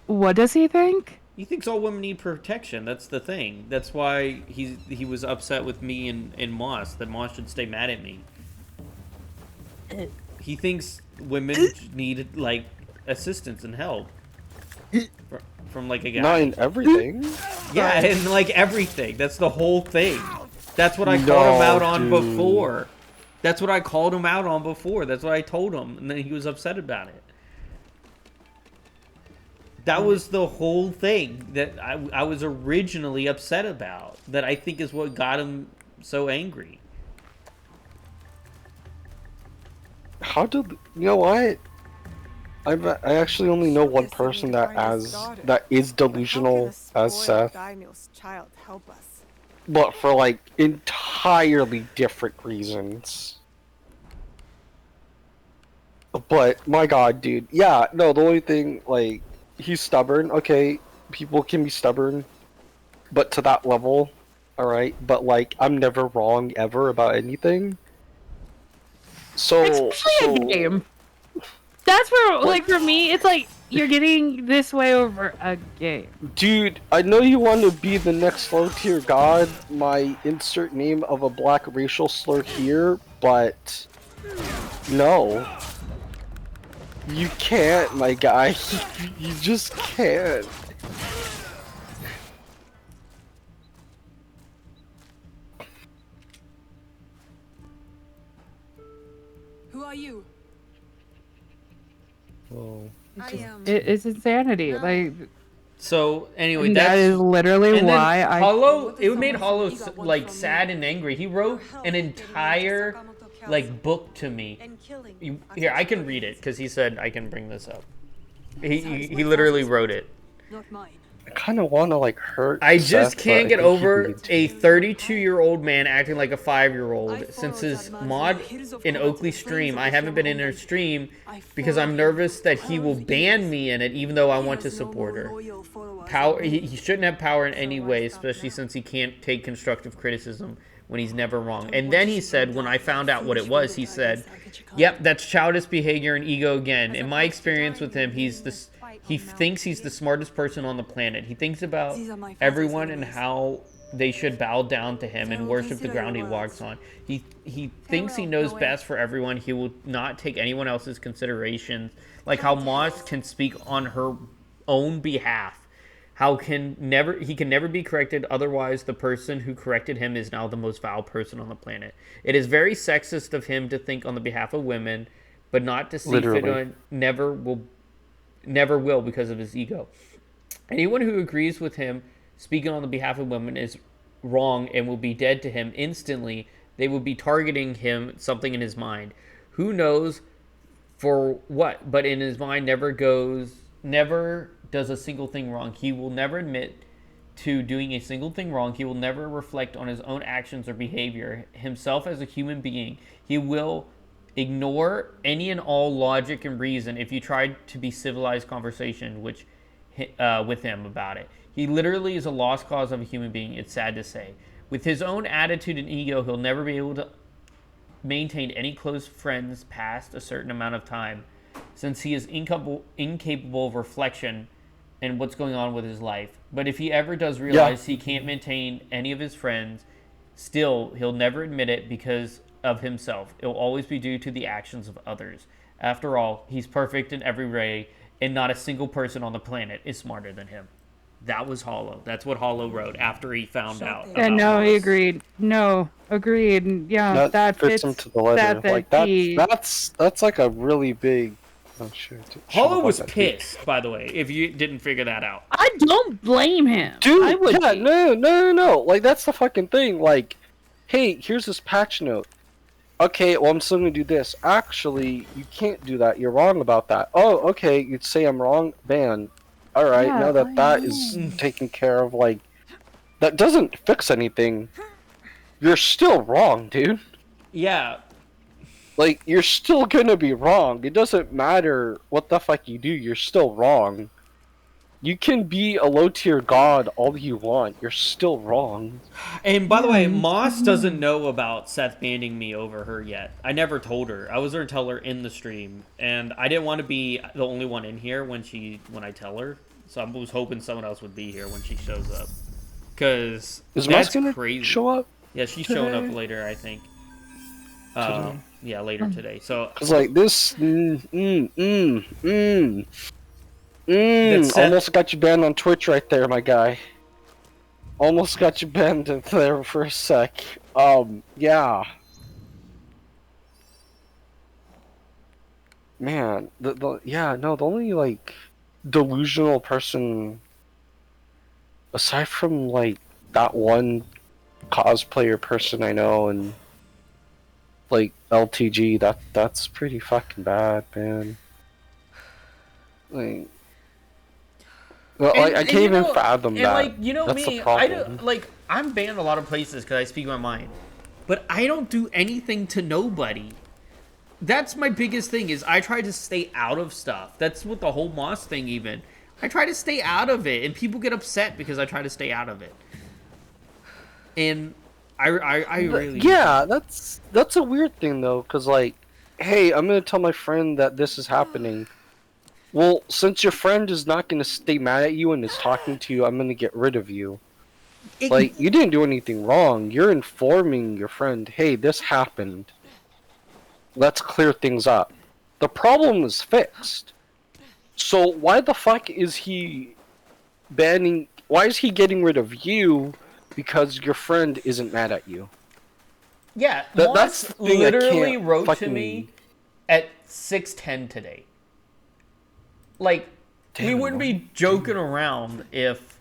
[SPEAKER 7] What does he think?
[SPEAKER 4] He thinks all women need protection. That's the thing. That's why he was upset with me and Moss, that Moss should stay mad at me. He thinks women need assistance and help from a guy.
[SPEAKER 1] Not in everything.
[SPEAKER 4] Yeah, and everything. That's the whole thing. That's what I called him out on before. That's what I called him out on before. That's what I told him, and then he was upset about it. That was the whole thing that I was originally upset about. That I think is what got him so angry.
[SPEAKER 1] How did you know what? I actually only know one person that is delusional as Seth.
[SPEAKER 6] Child, help us.
[SPEAKER 1] But for entirely different reasons. But my god, dude. Yeah, no, the only thing he's stubborn. Okay, people can be stubborn, but to that level, alright? But I'm never wrong ever about anything. So
[SPEAKER 7] especially a game. That's where for me it's you're getting this way over a game.
[SPEAKER 1] Dude, I know you want to be the next low tier god, my insert name of a black racial slur here, but no. You can't, my guy. You just can't.
[SPEAKER 22] Who are you?
[SPEAKER 1] Whoa.
[SPEAKER 7] It's insanity. Like,
[SPEAKER 4] So anyway,
[SPEAKER 7] and
[SPEAKER 4] that's
[SPEAKER 7] that is literally
[SPEAKER 4] and then
[SPEAKER 7] why
[SPEAKER 4] Hollow. It made Hollow like sad and angry. He wrote an entire like book to me. Here, I can read it because he said I can bring this up. He literally wrote it.
[SPEAKER 22] Not mine.
[SPEAKER 1] I kind of want to like hurt.
[SPEAKER 4] I just
[SPEAKER 1] Seth,
[SPEAKER 4] can't
[SPEAKER 1] but
[SPEAKER 4] get
[SPEAKER 1] I think
[SPEAKER 4] over
[SPEAKER 1] he'd be
[SPEAKER 4] a 32-year-old man acting like a 5-year-old. Since his mod in Oakley's stream, I haven't been in her stream because I'm nervous that he will ban me in it, even though I want to support her. Power. He shouldn't have power in any way, especially since he can't take constructive criticism when he's never wrong. And then he said, when I found out what it was, he said, "Yep, that's childish behavior and ego again. In my experience with him, he thinks he's the smartest person on the planet. He thinks about everyone and how they should bow down to him and worship the ground he walks on. He thinks he knows best for everyone. He will not take anyone else's considerations, like how Moss can speak on her own behalf. He can never be corrected, otherwise the person who corrected him is now the most vile person on the planet. It is very sexist of him to think on the behalf of women, but not to see fit on never will because of his ego. Anyone who agrees with him speaking on the behalf of women is wrong and will be dead to him instantly. They will be targeting him, something in his mind. Who knows for what, but in his mind never does a single thing wrong. He will never admit to doing a single thing wrong. He will never reflect on his own actions or behavior. Himself as a human being, he will ignore any and all logic and reason if you try to be civilized conversation with him about it. He literally is a lost cause of a human being. It's sad to say. With his own attitude and ego, he'll never be able to maintain any close friends past a certain amount of time, since he is incapable of reflection and what's going on with his life. But if he ever does realize he can't maintain any of his friends, still, he'll never admit it because of himself. It will always be due to the actions of others. After all, he's perfect in every way, and not a single person on the planet is smarter than him." That was Hollow. That's what Hollow wrote after he found out.
[SPEAKER 7] And no, he agreed. No, agreed. Yeah, that fits
[SPEAKER 1] him to the letter. Like that's like a really big. Oh shit.
[SPEAKER 4] Hollow was pissed, by the way, if you didn't figure that out.
[SPEAKER 7] I don't blame him.
[SPEAKER 1] Dude, no. Like, that's the fucking thing. Like, hey, here's this patch note. Okay, well, I'm still gonna do this. Actually, you can't do that. You're wrong about that. Oh, okay, you'd say I'm wrong. Ban. Alright, now that is taken care of, like, that doesn't fix anything. You're still wrong, dude.
[SPEAKER 4] Yeah.
[SPEAKER 1] Like, you're still gonna be wrong. It doesn't matter what the fuck you do, you're still wrong. You can be a low-tier god all you want, you're still wrong.
[SPEAKER 4] And by the way, Moss doesn't know about Seth banning me over her yet. I never told her. I was going to tell her in the stream. And I didn't want to be the only one in here when I tell her. So I was hoping someone else would be here when she shows up. Because that's crazy.
[SPEAKER 1] Show up?
[SPEAKER 4] Yeah, she's showing up later, I think. Yeah, later today. So,
[SPEAKER 1] cause like this, almost got you banned on Twitch right there, my guy. Almost got you banned there for a sec. Yeah. Man, the only like delusional person aside from like that one cosplayer person I know and like LTG, that's pretty fucking bad, man. Like, well, I can't even fathom that.
[SPEAKER 4] Like, you know
[SPEAKER 1] that's
[SPEAKER 4] me,
[SPEAKER 1] the problem.
[SPEAKER 4] I'm banned a lot of places because I speak my mind, but I don't do anything to nobody. That's my biggest thing, is I try to stay out of stuff. That's what the whole Moss thing even. I try to stay out of it, and people get upset because I try to stay out of it. And I really...
[SPEAKER 1] Yeah, that's a weird thing, though, because, like, hey, I'm going to tell my friend that this is happening. Well, since your friend is not going to stay mad at you and is talking to you, I'm going to get rid of you. Like, you didn't do anything wrong. You're informing your friend, hey, this happened. Let's clear things up. The problem is fixed. So why the fuck is he banning... Why is he getting rid of you because your friend isn't mad at you?
[SPEAKER 4] Yeah,
[SPEAKER 1] that's
[SPEAKER 4] literally wrote to me at 6:10 today. like, we wouldn't be joking around if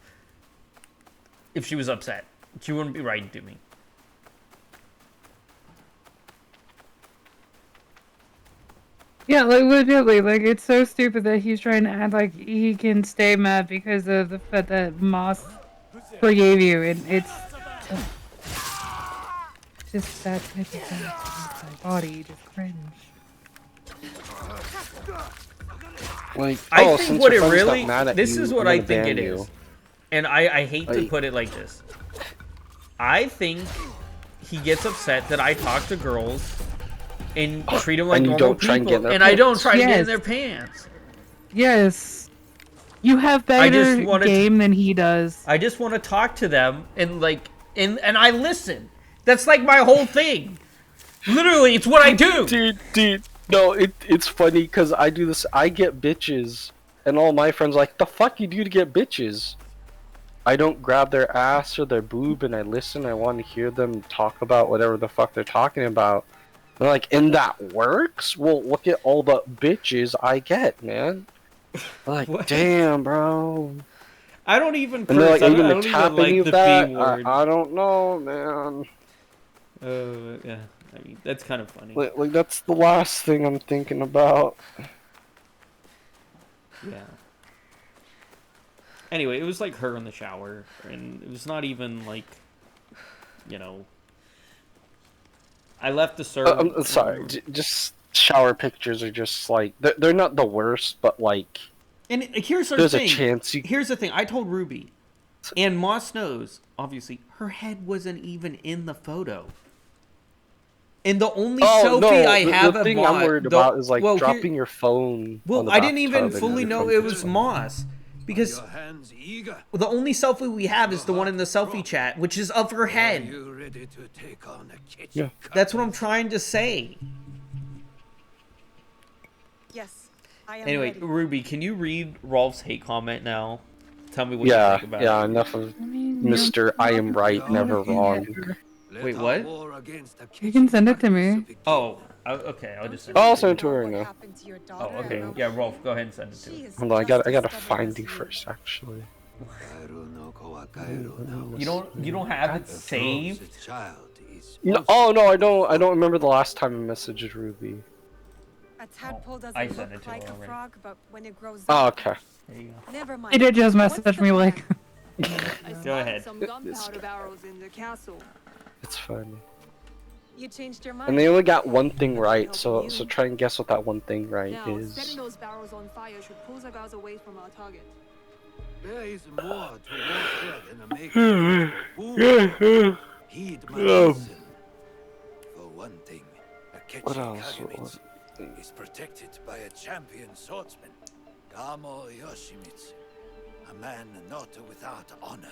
[SPEAKER 4] she was upset. She wouldn't be writing to me.
[SPEAKER 7] Yeah, like legitimately, like it's so stupid that he's trying to act like he can stay mad because of the fact that Moss forgave you, and it's just that type of thing. My body just cringe.
[SPEAKER 1] Like,
[SPEAKER 4] I think what it really, this is what I think it is, and I hate to put it like this. I think he gets upset that I talk to girls and treat them like normal people, and I don't try to get in their pants.
[SPEAKER 7] Yes. You have better game than he does.
[SPEAKER 4] I just want to talk to them and like, and I listen. That's like my whole thing. Literally, it's what I do.
[SPEAKER 1] Dude. No, it's funny because I do this. I get bitches, and all my friends are like, the fuck you do to get bitches? I don't grab their ass or their boob, and I listen. I want to hear them talk about whatever the fuck they're talking about. And like, and that works? Well, look at all the bitches I get, man. Like,
[SPEAKER 4] what?
[SPEAKER 1] Damn, bro.
[SPEAKER 4] I don't even.
[SPEAKER 1] And they're like, are you gonna
[SPEAKER 4] I don't
[SPEAKER 1] tap
[SPEAKER 4] even
[SPEAKER 1] any
[SPEAKER 4] like
[SPEAKER 1] of
[SPEAKER 4] the
[SPEAKER 1] that?
[SPEAKER 4] B word.
[SPEAKER 1] I don't know, man.
[SPEAKER 4] Yeah. I mean, that's kind of funny.
[SPEAKER 1] Like that's the last thing I'm thinking about.
[SPEAKER 4] Yeah. Anyway, it was like her in the shower, and it was not even like, you know. I left the server.
[SPEAKER 1] I'm sorry. Just shower pictures are just like they're not the worst, but like.
[SPEAKER 4] And here's the
[SPEAKER 1] there's
[SPEAKER 4] thing.
[SPEAKER 1] a chance
[SPEAKER 4] Here's the thing. I told Ruby, and Moss knows. Obviously, her head wasn't even in the photo. And the only selfie I have
[SPEAKER 1] the thing
[SPEAKER 4] of Moss,
[SPEAKER 1] I'm worried about is like dropping your phone.
[SPEAKER 4] Well,
[SPEAKER 1] on the
[SPEAKER 4] I didn't even
[SPEAKER 1] bathtub and
[SPEAKER 4] fully
[SPEAKER 1] your
[SPEAKER 4] know
[SPEAKER 1] phone
[SPEAKER 4] it
[SPEAKER 1] just
[SPEAKER 4] was
[SPEAKER 1] went-
[SPEAKER 4] Moss. Because the only selfie we have is the one in the selfie chat, which is of her head.
[SPEAKER 1] Yeah.
[SPEAKER 4] That's what I'm trying to say.
[SPEAKER 6] Yes, I am
[SPEAKER 4] Anyway,
[SPEAKER 6] ready.
[SPEAKER 4] Ruby, can you read Rolf's hate comment now? Tell me what you
[SPEAKER 1] Yeah,
[SPEAKER 4] think about
[SPEAKER 1] yeah.
[SPEAKER 4] it.
[SPEAKER 1] Enough of Mr. I am right, never wrong.
[SPEAKER 4] Wait, what?
[SPEAKER 7] You can send it to me.
[SPEAKER 4] Oh, okay. I'll just.
[SPEAKER 1] I'll send it to her now.
[SPEAKER 4] Oh, okay. Yeah, Rolf, go ahead and send it to her.
[SPEAKER 1] Hold on, I gotta find you first, actually.
[SPEAKER 4] You don't have it saved?
[SPEAKER 1] No, oh no, I don't remember the last time I messaged Ruby.
[SPEAKER 6] A tadpole doesn't
[SPEAKER 4] I sent
[SPEAKER 6] look
[SPEAKER 4] it to
[SPEAKER 6] like
[SPEAKER 4] her
[SPEAKER 6] a
[SPEAKER 4] already.
[SPEAKER 6] frog, but when it grows
[SPEAKER 1] Oh,
[SPEAKER 6] up...
[SPEAKER 1] okay.
[SPEAKER 4] There you go.
[SPEAKER 6] Never mind.
[SPEAKER 7] He did just message me like.
[SPEAKER 4] Go ahead.
[SPEAKER 22] Some gunpowder barrels in the castle.
[SPEAKER 1] It's funny.
[SPEAKER 6] You changed your mind.
[SPEAKER 1] And they only got one thing right, so try and guess what that one thing right
[SPEAKER 22] Now,
[SPEAKER 1] is.
[SPEAKER 22] setting those barrels on fire should pull the guards away from our target.
[SPEAKER 2] There is more to warfare than a making of fool. Heed my lesson. For one thing,
[SPEAKER 1] What
[SPEAKER 2] Akechi
[SPEAKER 1] else?
[SPEAKER 2] Kagemitsu is protected by a champion swordsman, Gamo Yoshimitsu, a man not without honor.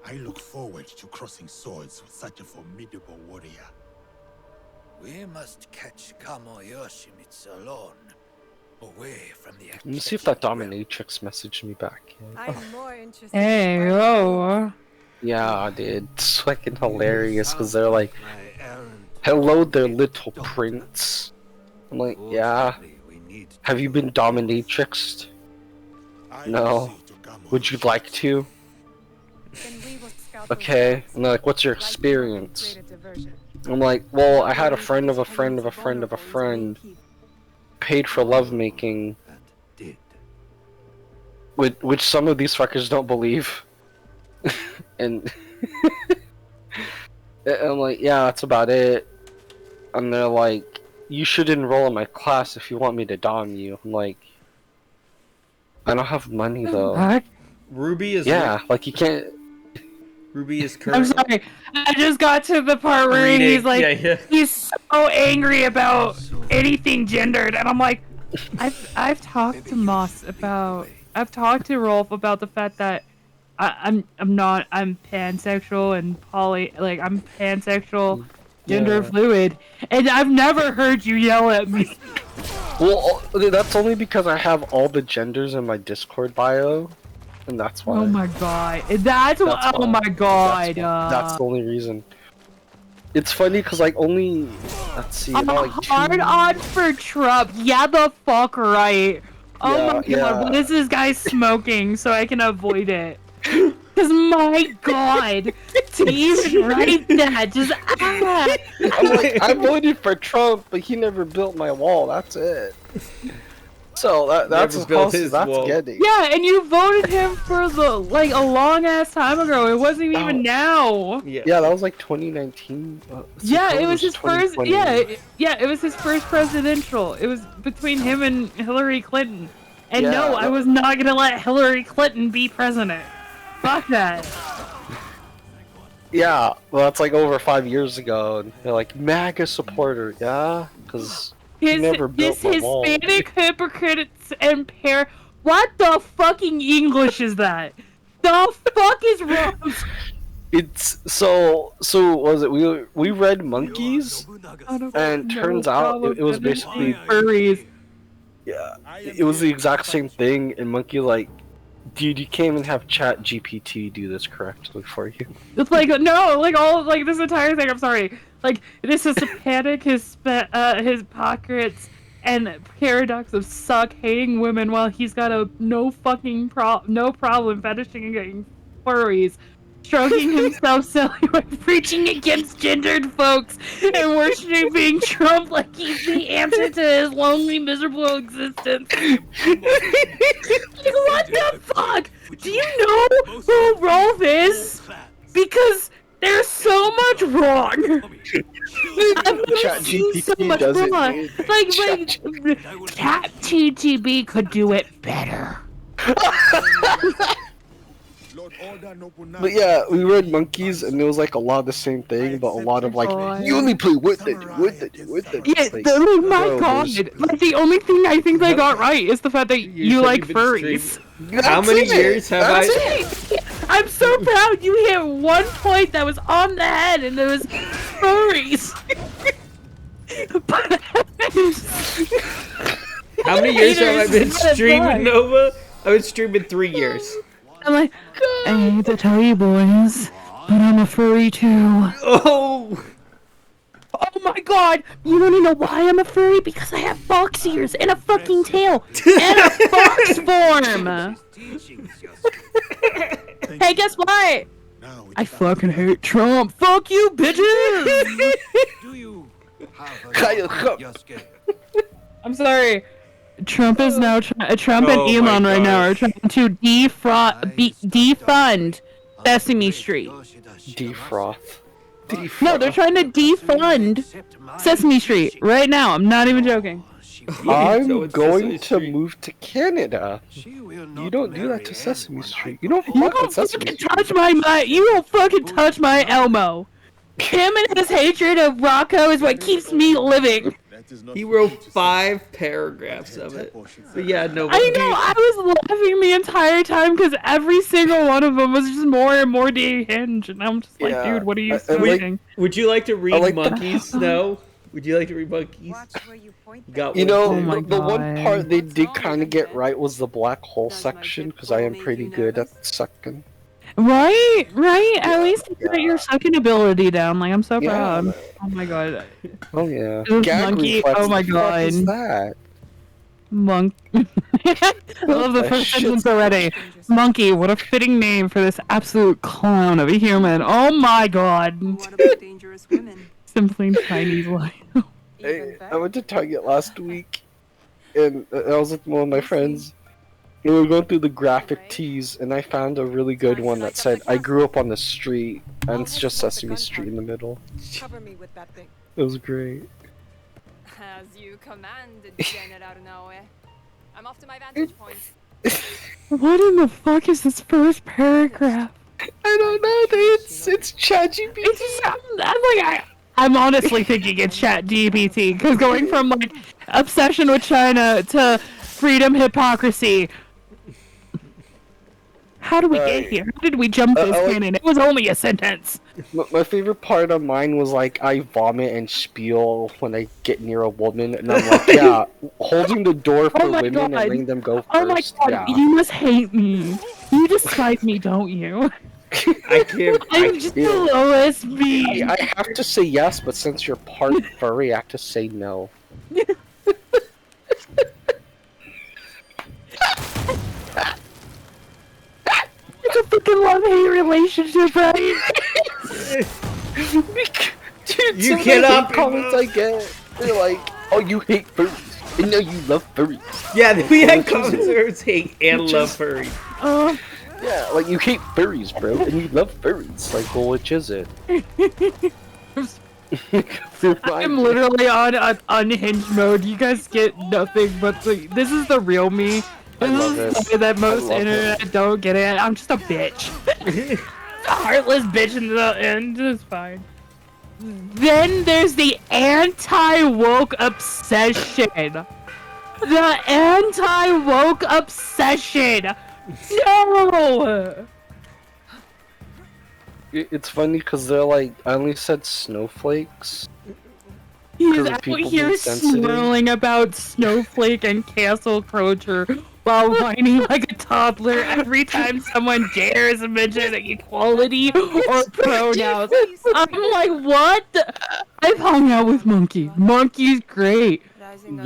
[SPEAKER 3] I look forward to crossing swords with such a formidable warrior.
[SPEAKER 2] We must catch Gamo Yoshimitsu alone, away from the
[SPEAKER 1] Let me see if that dominatrix messaged me back.
[SPEAKER 6] I'm more interested
[SPEAKER 7] Hey, oh.
[SPEAKER 1] Yeah, dude. It's fucking hilarious because they're like, hello there, little prince. I'm like, yeah. Have you been dominatrixed? No. Would you like to? Okay. And they're like, what's your experience? I'm like, well, I had a friend of a friend of a friend of a friend paid for lovemaking, which some of these fuckers don't believe. And I'm like, yeah, that's about it. And they're like, you should enroll in my class if you want me to dom you. I'm like, I don't have money though.
[SPEAKER 4] Ruby is.
[SPEAKER 1] Yeah, like you can't.
[SPEAKER 4] Ruby is
[SPEAKER 7] I'm
[SPEAKER 4] currently.
[SPEAKER 7] sorry. I just got to the part where
[SPEAKER 4] Reading,
[SPEAKER 7] he's like,
[SPEAKER 4] yeah.
[SPEAKER 7] he's so angry about anything gendered, and I'm like, I've talked to Moss about, I've talked to Rolf about the fact that I'm pansexual and I'm pansexual, gender fluid, and I've never heard you yell at me.
[SPEAKER 1] Well, that's only because I have all the genders in my Discord bio, and that's why.
[SPEAKER 7] Oh my god, that's
[SPEAKER 1] why.
[SPEAKER 7] oh my god.
[SPEAKER 1] That's the only reason. It's funny because like only, let's see,
[SPEAKER 7] I'm
[SPEAKER 1] about, like
[SPEAKER 7] hard on for Trump. Yeah, the fuck right. Oh my god, what is this guy smoking so I can avoid it? Cause my god, to even write that, just
[SPEAKER 1] I'm like, I voted for Trump, but he never built my wall. That's it. So that's as close as that's getting.
[SPEAKER 7] Yeah, and you voted him for a long ass time ago. It wasn't even now.
[SPEAKER 1] Yeah, that was like 2019.
[SPEAKER 7] Yeah, it was his first. Yeah, it was his first presidential. It was between him and Hillary Clinton. And no, I was not gonna let Hillary Clinton be president. Fuck that.
[SPEAKER 1] Yeah, well, that's like over 5 years ago, and they're like MAGA supporter, yeah, because he never built my wall.
[SPEAKER 7] Hispanic hypocrites and What the fucking English is that? The fuck is wrong?
[SPEAKER 1] It's so was it we read Monkeys, and turns out it was basically
[SPEAKER 7] furries.
[SPEAKER 1] Yeah, it was the exact same thing, and Monkey like, dude, you can't even have Chat GPT do this correctly for you.
[SPEAKER 7] It's like no, like all like this entire thing. I'm sorry. Like this is Hispanic, his hypocrites, and paradox of suck hating women while he's got no problem fetishing and getting furries, stroking himself silly by preaching against gendered folks and worshiping Trump like he's the answer to his lonely, miserable existence. What the fuck? Do you know who Rolf is? Because there's so much wrong. I've never seen so much wrong. Like ChatGPT could do it better.
[SPEAKER 1] But yeah, we read Monkeys, and it was like a lot of the same thing, but a lot of like, you only play with it.
[SPEAKER 7] Yeah,
[SPEAKER 1] like,
[SPEAKER 7] my god. Like, the only thing I think they got right is the fact that you like furries.
[SPEAKER 4] How many years have
[SPEAKER 7] I'm so proud you hit one point that was on the head, and it was furries.
[SPEAKER 4] How many years have I been streaming Nova? I've been streaming 3 years.
[SPEAKER 7] I'm like, I hate to tell you boys, but I'm a furry too.
[SPEAKER 4] Oh!
[SPEAKER 7] Oh my god! You wanna know why I'm a furry? Because I have fox ears and a fucking tail and a fox form! Hey, guess what? I fucking hate Trump. Fuck you, bitches! I'm sorry. Trump is now Trump and Elon right now are trying to defund Sesame Street.
[SPEAKER 1] Defroth.
[SPEAKER 7] No, they're trying to defund Sesame Street right now. I'm not even joking.
[SPEAKER 1] I'm going to move to Canada. You don't do that to Sesame Street. You don't fuck with Sesame Street.
[SPEAKER 7] Touch my you don't fucking touch my Elmo. Him and his hatred of Rocco is what keeps me living.
[SPEAKER 4] He wrote 5 paragraphs of it. But yeah, no.
[SPEAKER 7] I know, I was laughing the entire time because every single one of them was just more and more de-hinged, and I'm just like, dude, what are you saying?
[SPEAKER 4] Would you like to read Monkeys? No? Would you like to read Monkeys?
[SPEAKER 1] You know, the one part they did kind of get right was the black hole section, because I am pretty good at sucking.
[SPEAKER 7] Right? At least you got your sucking ability down. Like, I'm so proud. Oh my god.
[SPEAKER 1] Oh yeah.
[SPEAKER 7] Monkey. Oh my god.
[SPEAKER 1] What is that?
[SPEAKER 7] I love the first sentence already. Monkey, what a fitting name for this absolute clown of a human. Oh my god.
[SPEAKER 22] What about dangerous women?
[SPEAKER 7] Simply Chinese life.
[SPEAKER 1] I went to Target last week, and I was with one of my friends. We were going through the graphic tees, and I found a really good one that said, I grew up on the street, and it's just Sesame Street in the middle.
[SPEAKER 22] Cover me with that thing.
[SPEAKER 1] It was great.
[SPEAKER 11] As you commanded, General Noe. I'm off to my vantage point.
[SPEAKER 7] What in the fuck is this first paragraph?
[SPEAKER 1] I don't know, it's ChatGPT.
[SPEAKER 7] I'm honestly thinking it's ChatGPT, because going from like obsession with China to freedom hypocrisy. How did we get here? How did we jump this cannon? It was only a sentence.
[SPEAKER 1] My favorite part of mine was like, I vomit and spiel when I get near a woman, and I'm like, yeah, holding the door for women and letting them go first.
[SPEAKER 7] Oh my god, you must hate me. You despise me, don't you?
[SPEAKER 4] I can't.
[SPEAKER 7] I'm just the lowest B.
[SPEAKER 1] I have to say yes, but since you're part furry, I have to say no.
[SPEAKER 7] fucking love-hate relationship, right?
[SPEAKER 1] Dude,
[SPEAKER 4] You
[SPEAKER 1] some
[SPEAKER 4] cannot
[SPEAKER 1] hate comments I get. They're like, "Oh, you hate furries, and now you love furries."
[SPEAKER 4] Yeah, we had
[SPEAKER 1] Which is
[SPEAKER 4] comments
[SPEAKER 1] it?
[SPEAKER 4] where it's hate and
[SPEAKER 1] Which
[SPEAKER 4] love
[SPEAKER 1] is-
[SPEAKER 4] furries.
[SPEAKER 1] Yeah, like you hate furries, bro, and you love furries. Like, well, which is it?
[SPEAKER 7] I'm literally on unhinged mode. You guys get nothing but this is the real me. This
[SPEAKER 1] love
[SPEAKER 7] is
[SPEAKER 1] it.
[SPEAKER 7] the way that most
[SPEAKER 1] love it.
[SPEAKER 7] internet don't get it. I'm just a bitch. A heartless bitch in the end. It's fine. Then there's the anti-woke obsession. The anti-woke obsession. No.
[SPEAKER 1] It's funny because they're like, I only said snowflakes.
[SPEAKER 7] He's
[SPEAKER 1] 'Cause of
[SPEAKER 7] out
[SPEAKER 1] people
[SPEAKER 7] here
[SPEAKER 1] being sensitive.
[SPEAKER 7] swirling about snowflake and cancel culture while whining like a toddler every time someone dares mention equality or pronouns. I'm like, what? I've hung out with Monkey. Monkey's great.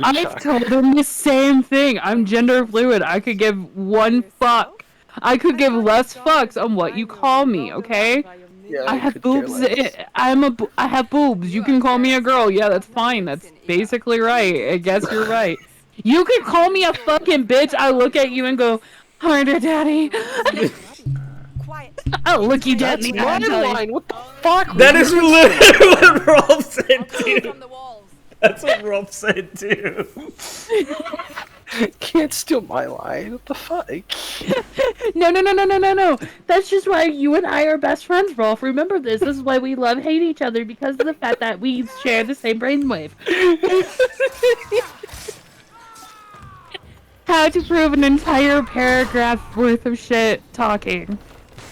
[SPEAKER 7] I've told him the same thing. I'm gender fluid. I could give one fuck. I could give less fucks on what you call me, okay?
[SPEAKER 1] Yeah,
[SPEAKER 7] I have
[SPEAKER 1] could care
[SPEAKER 7] boobs.
[SPEAKER 1] less.
[SPEAKER 7] I have boobs. You can call me a girl. Yeah, that's fine. That's basically right. I guess you're right. You can call me a fucking bitch. I look at you and go, harder, daddy. I'll look you dead in the eye and tell you,
[SPEAKER 1] What the fuck?
[SPEAKER 4] That is literally what Rolf said too. That's what Rolf said too.
[SPEAKER 1] Can't steal my line. What the fuck?
[SPEAKER 7] No. That's just why you and I are best friends, Rolf. Remember this. This is why we love hate each other, because of the fact that we share the same brainwave. How to prove an entire paragraph worth of shit talking.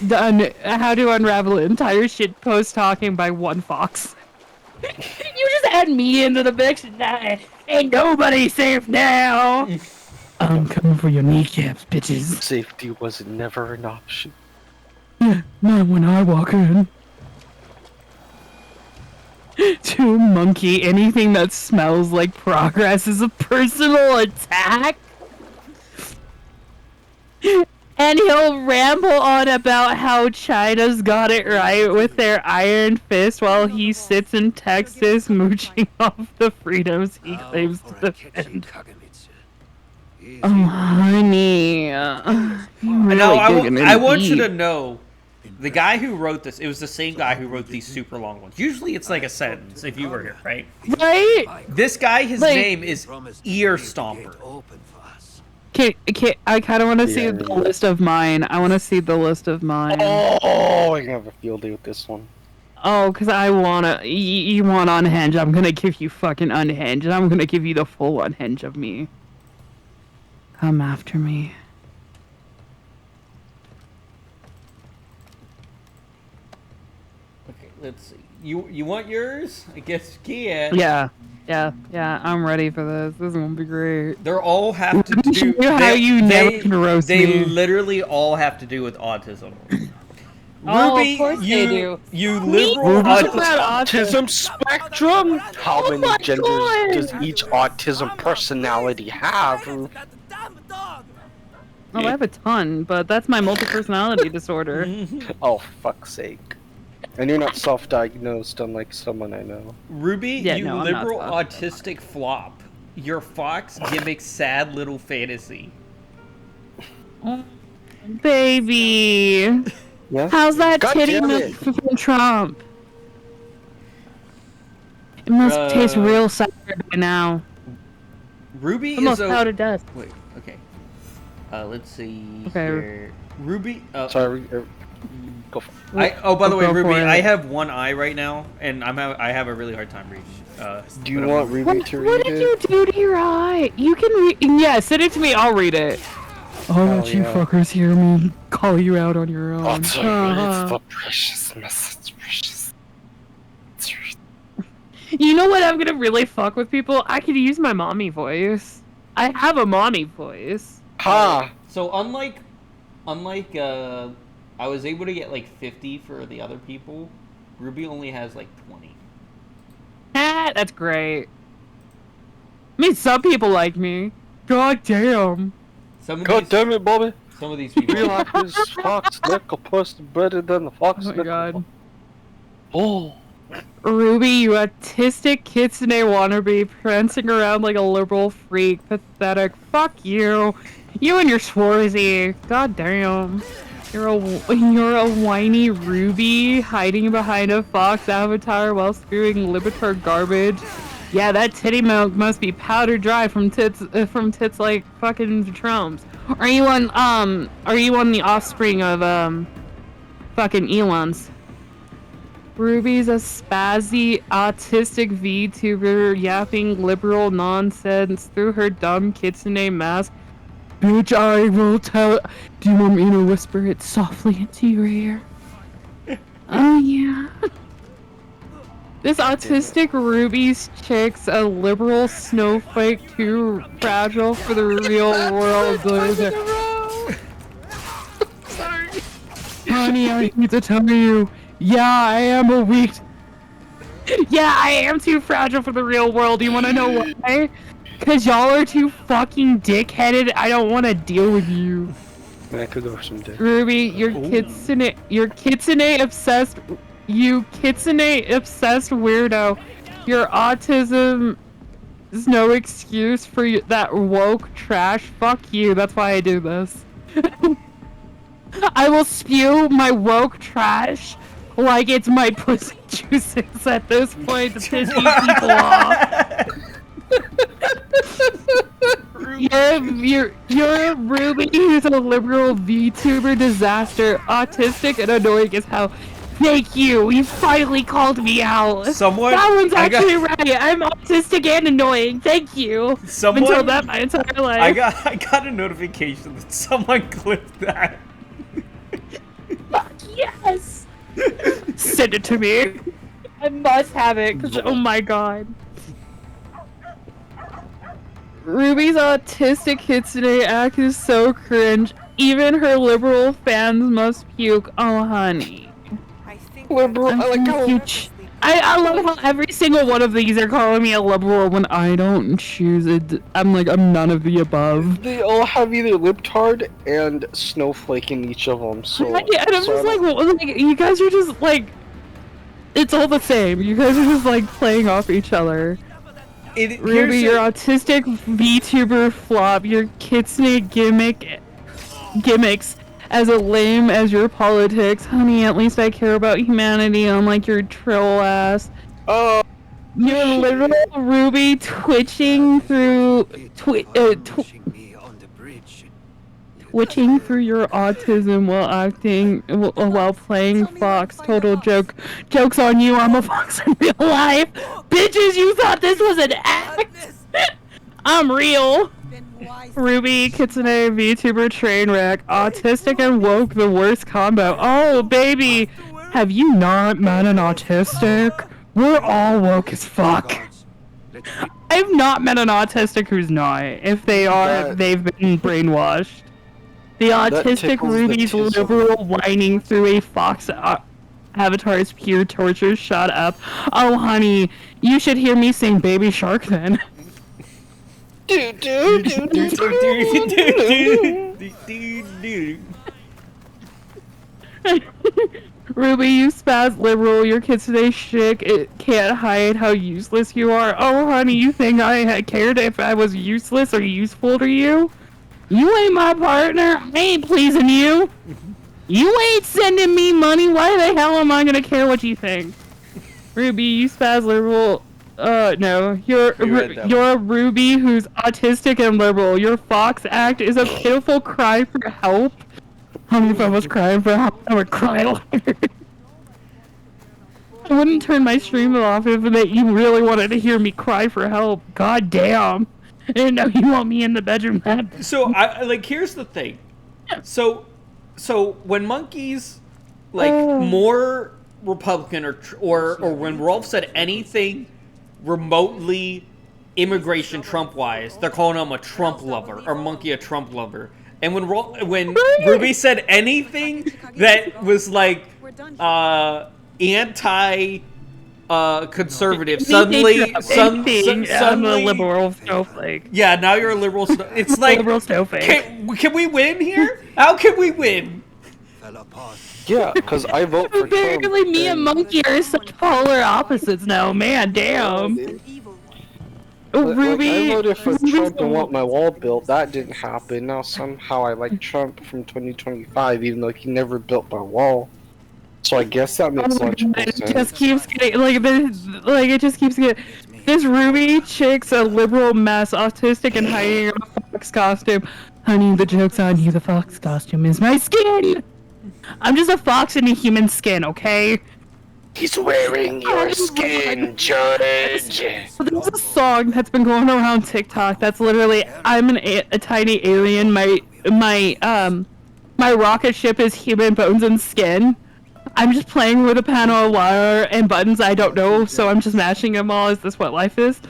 [SPEAKER 7] How to unravel an entire shit post talking by one fox. You just add me into the mix and ain't nobody safe now. I'm coming for your kneecaps, bitches.
[SPEAKER 1] Safety was never an option.
[SPEAKER 7] Yeah, not when I walk in. To Monkey, anything that smells like progress is a personal attack. And he'll ramble on about how China's got it right with their iron fist while he sits in Texas mooching off the freedoms he claims to defend. Oh, honey.
[SPEAKER 4] Now, I want you to know, the guy who wrote this, it was the same guy who wrote these super long ones. Usually it's like a sentence if you were here, right?
[SPEAKER 7] Right?
[SPEAKER 4] This guy, his name is Ear Stomper.
[SPEAKER 7] I kind of want to see the list of mine. I want to see the list of mine.
[SPEAKER 1] Oh, I can have a field day with this one.
[SPEAKER 7] Oh, because I want to... You want unhinged. I'm going to give you fucking unhinged. And I'm going to give you the full unhinged of me. Come after me.
[SPEAKER 4] Okay, let's see. You want yours? I guess you can.
[SPEAKER 7] Yeah, I'm ready for this. This is gonna be great.
[SPEAKER 4] They're all have to do. They literally all have to do with autism.
[SPEAKER 7] Oh,
[SPEAKER 4] Ruby,
[SPEAKER 7] of course they do.
[SPEAKER 4] You liberal
[SPEAKER 1] autism spectrum. How many genders does each autism personality have?
[SPEAKER 7] Oh, I have a ton, but that's my multi-personality disorder.
[SPEAKER 1] Oh, fuck's sake. And you're not self-diagnosed, unlike someone I know.
[SPEAKER 4] Ruby,
[SPEAKER 7] Yeah,
[SPEAKER 4] you
[SPEAKER 7] no, I'm not
[SPEAKER 4] liberal
[SPEAKER 7] fucked.
[SPEAKER 4] autistic flop. Your fox gimmicks sad little fantasy.
[SPEAKER 7] Oh, baby.
[SPEAKER 1] Yeah?
[SPEAKER 7] How's that
[SPEAKER 1] God
[SPEAKER 7] titty
[SPEAKER 1] damn
[SPEAKER 7] milk
[SPEAKER 1] it.
[SPEAKER 7] from Trump? It must taste real sour by now.
[SPEAKER 4] Ruby
[SPEAKER 7] Almost
[SPEAKER 4] is a...
[SPEAKER 7] powdered dust.
[SPEAKER 4] Wait, okay. Let's see
[SPEAKER 7] Okay.
[SPEAKER 4] here. Ruby...
[SPEAKER 1] Sorry, go for it.
[SPEAKER 4] Oh, by the way,
[SPEAKER 7] Go for
[SPEAKER 4] Ruby,
[SPEAKER 7] it.
[SPEAKER 4] I have one eye right now, and I have a really hard time reading.
[SPEAKER 1] Do you want Ruby to read
[SPEAKER 7] What did you do to your eye? You can read. Yeah, send it to me. I'll read it. I'll let you fuckers hear me call you out on your own.
[SPEAKER 1] Oh, sorry, it's the precious message, precious.
[SPEAKER 7] You know what? I'm gonna really fuck with people. I could use my mommy voice. I have a mommy voice.
[SPEAKER 1] Ha!
[SPEAKER 4] So unlike I was able to get like 50 for the other people. Ruby only has like 20.
[SPEAKER 7] Ah, that's great. I mean, some people like me. God damn.
[SPEAKER 4] Some of
[SPEAKER 1] God
[SPEAKER 4] these,
[SPEAKER 1] damn it, Bobby.
[SPEAKER 4] Some of these people.
[SPEAKER 1] We like his fox puss better than the fox
[SPEAKER 7] Oh my god.
[SPEAKER 1] Oh.
[SPEAKER 7] Ruby, you autistic kitsune wannabe, prancing around like a liberal freak. Pathetic. Fuck you. You and your Schwarzy. God damn. You're a whiny Ruby hiding behind a fox avatar while spewing Libitor garbage. Yeah, that titty milk must be powder dry from tits like fucking Trumps. Are you on the offspring of fucking Elon's? Ruby's a spazzy, autistic VTuber yapping liberal nonsense through her dumb kitsune mask. Bitch, I will tell. Do you want me to whisper it softly into your ear? Oh yeah. This autistic Ruby's chick's a liberal snowflake too fragile for the real world. Sorry. Honey, I need to tell you. Yeah, I am a weak. Yeah, I am too fragile for the real world. Do you want to know why? Cause y'all are too fucking dickheaded. I don't want to deal with you.
[SPEAKER 1] I could go for some dick.
[SPEAKER 7] Ruby, you're kitsune obsessed. You kitsune obsessed weirdo. Your autism is no excuse for that woke trash. Fuck you. That's why I do this. I will spew my woke trash like it's my pussy juices at this point to piss you people off. You're Ruby, who's a liberal VTuber disaster, autistic and annoying as hell. Thank you. You finally called me out.
[SPEAKER 4] Someone.
[SPEAKER 7] That one's actually right. I'm autistic and annoying. Thank you.
[SPEAKER 4] Someone.
[SPEAKER 7] I've been told that my entire life.
[SPEAKER 4] I got a notification that someone clipped that.
[SPEAKER 7] Fuck yes. Send it to me. I must have it. Cause, oh my god. Ruby's autistic kitsune act is so cringe. Even her liberal fans must puke. Oh, honey.
[SPEAKER 1] Liberal. I like how.
[SPEAKER 7] I love how every single one of these are calling me a liberal when I don't choose it. I'm like, I'm none of the above.
[SPEAKER 1] They all have either libtard and snowflake in each of them. So.
[SPEAKER 7] Yeah, and I'm just like, you guys are just like, it's all the same. You guys are just like playing off each other. Ruby, your autistic VTuber flop, your kitsune gimmicks as lame as your politics. Honey, at least I care about humanity, unlike your troll ass.
[SPEAKER 1] Oh.
[SPEAKER 7] You're literal Ruby twitching through twitching through your autism while playing Fox. Total joke. Joke's on you, I'm a Fox in real life. Bitches, you thought this was an act? I'm real. Ruby, kitsune, VTuber train wreck, autistic and woke, the worst combo. Oh, baby, have you not met an autistic? We're all woke as fuck. I've not met an autistic who's not. If they are, they've been brainwashed. The autistic Ruby's liberal whining through a Fox avatar's pure torture. Shut up. Oh, honey, you should hear me sing Baby Shark then. Ruby, you spaz liberal, your kitsune chick, it can't hide how useless you are. Oh, honey, you think I cared if I was useless or useful to you? You ain't my partner. I ain't pleasing you. You ain't sending me money. Why the hell am I gonna care what you think? Ruby, you spaz liberal. No, you're a Ruby who's autistic and liberal. Your Fox act is a pitiful cry for help. Honey, if I was crying for help, I would cry louder. I wouldn't turn my stream off if you really wanted to hear me cry for help. God damn. I didn't know you want me in the bedroom.
[SPEAKER 4] So, here's the thing. So when monkeys, more Republican or when Rolf said anything remotely immigration Trump-wise, they're calling him a Trump lover, or monkey a Trump lover. And when Ruby said anything that was like anti conservative. Suddenly,
[SPEAKER 7] I'm a liberal snowflake.
[SPEAKER 4] Yeah, now you're a liberal. It's like
[SPEAKER 7] liberal snowflake.
[SPEAKER 4] Can we win here? How can we win?
[SPEAKER 1] Yeah, because I vote for Trump.
[SPEAKER 7] Apparently, me and Monkey are such polar opposites now. Man, damn. Ruby.
[SPEAKER 1] I voted for Trump and want my wall built. That didn't happen. Now somehow I like Trump from 2025, even though he never built my wall. So I guess that makes logical sense.
[SPEAKER 7] It just keeps getting it just keeps getting. This Ruby chick's a liberal mess, autistic and hiding in a fox costume. Honey, the joke's on you. The fox costume is my skin. I'm just a fox in a human skin, okay?
[SPEAKER 1] He's wearing your skin, Judge.
[SPEAKER 7] So there's a song that's been going around TikTok that's literally, I'm a tiny alien. My rocket ship is human bones and skin. I'm just playing with a panel of wire and buttons I don't know, so I'm just mashing them all. Is this what life is?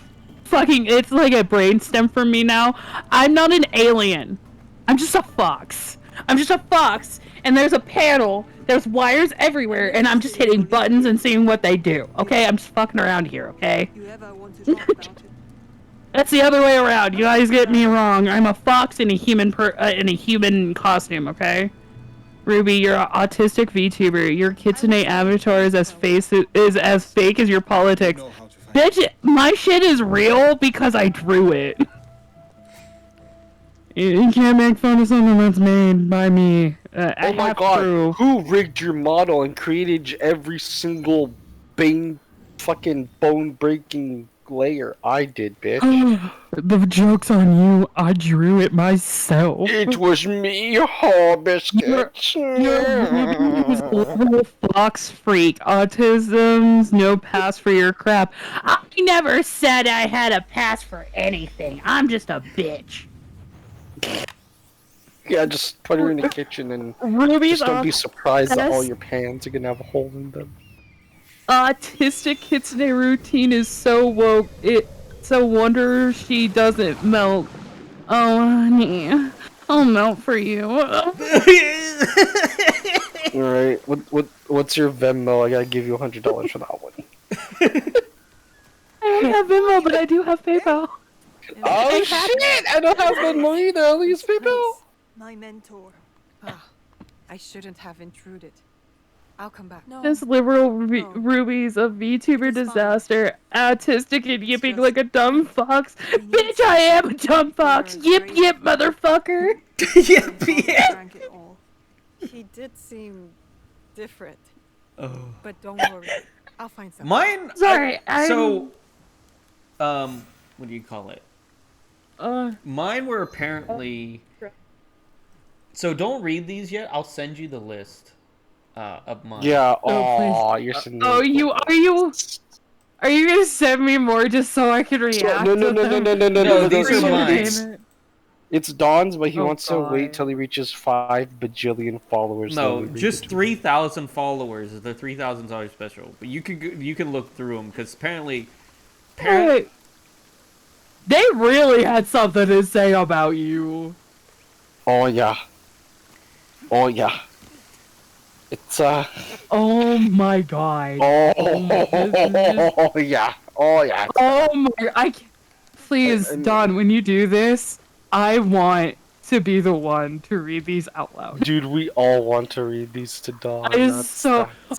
[SPEAKER 7] Fucking, it's like a brainstem for me now. I'm not an alien. I'm just a fox. I'm just a fox, and there's a panel, there's wires everywhere, and I'm just hitting buttons and seeing what they do. Okay, I'm just fucking around here, okay? That's the other way around. You guys get me wrong. I'm a fox in a human costume, okay? Ruby, you're an autistic VTuber. Your kitsune avatar is as fake as your politics. Bitch, my shit is real because I drew it. You can't make fun of something that's made by me.
[SPEAKER 1] Oh my god, who rigged your model and created every single fucking bone-breaking layer? I did, bitch.
[SPEAKER 7] The joke's on you. I drew it myself.
[SPEAKER 1] It was me, oh, biscuit.
[SPEAKER 7] You're a little fox freak. Autism's no pass for your crap. I never said I had a pass for anything. I'm just a bitch.
[SPEAKER 1] Yeah, just put her in the kitchen and just don't be surprised that all your pans are gonna have a hole in them.
[SPEAKER 7] Autistic kitsune routine is so woke. It's a wonder she doesn't melt. Oh, honey, I'll melt for you.
[SPEAKER 1] Alright, what's your Venmo? I gotta give you $100 for that one.
[SPEAKER 7] I don't have Venmo, but I do have PayPal.
[SPEAKER 1] Oh shit! I don't have Venmo either. I'll use PayPal.
[SPEAKER 6] My mentor. I shouldn't have intruded. I'll come back.
[SPEAKER 7] This liberal Ruby's a VTuber disaster. Autistic and yipping like a dumb fox. Bitch, I am a dumb fox. Yip yip, motherfucker.
[SPEAKER 4] Yip yip.
[SPEAKER 6] He did seem different.
[SPEAKER 4] Oh.
[SPEAKER 6] But don't worry. I'll find something.
[SPEAKER 4] Mine.
[SPEAKER 7] Sorry.
[SPEAKER 4] What do you call it? Mine were apparently. So don't read these yet. I'll send you the list of mine.
[SPEAKER 1] Yeah. Oh, you're sending.
[SPEAKER 7] Oh, are you gonna send me more just so I can react?
[SPEAKER 1] No.
[SPEAKER 4] These are mine.
[SPEAKER 1] It's Don's, but he wants to wait till he reaches 5 bajillion followers.
[SPEAKER 4] No, just 3,000 followers. The 3,000 is always special, but you can look through them because apparently.
[SPEAKER 7] Hey, they really had something to say about you.
[SPEAKER 1] Oh yeah. Oh yeah. It's
[SPEAKER 7] Oh my god.
[SPEAKER 1] Oh yeah. Oh yeah.
[SPEAKER 7] Oh my. Please, Don, when you do this, I want to be the one to read these out loud.
[SPEAKER 1] Dude, we all want to read these to Don.
[SPEAKER 7] Oh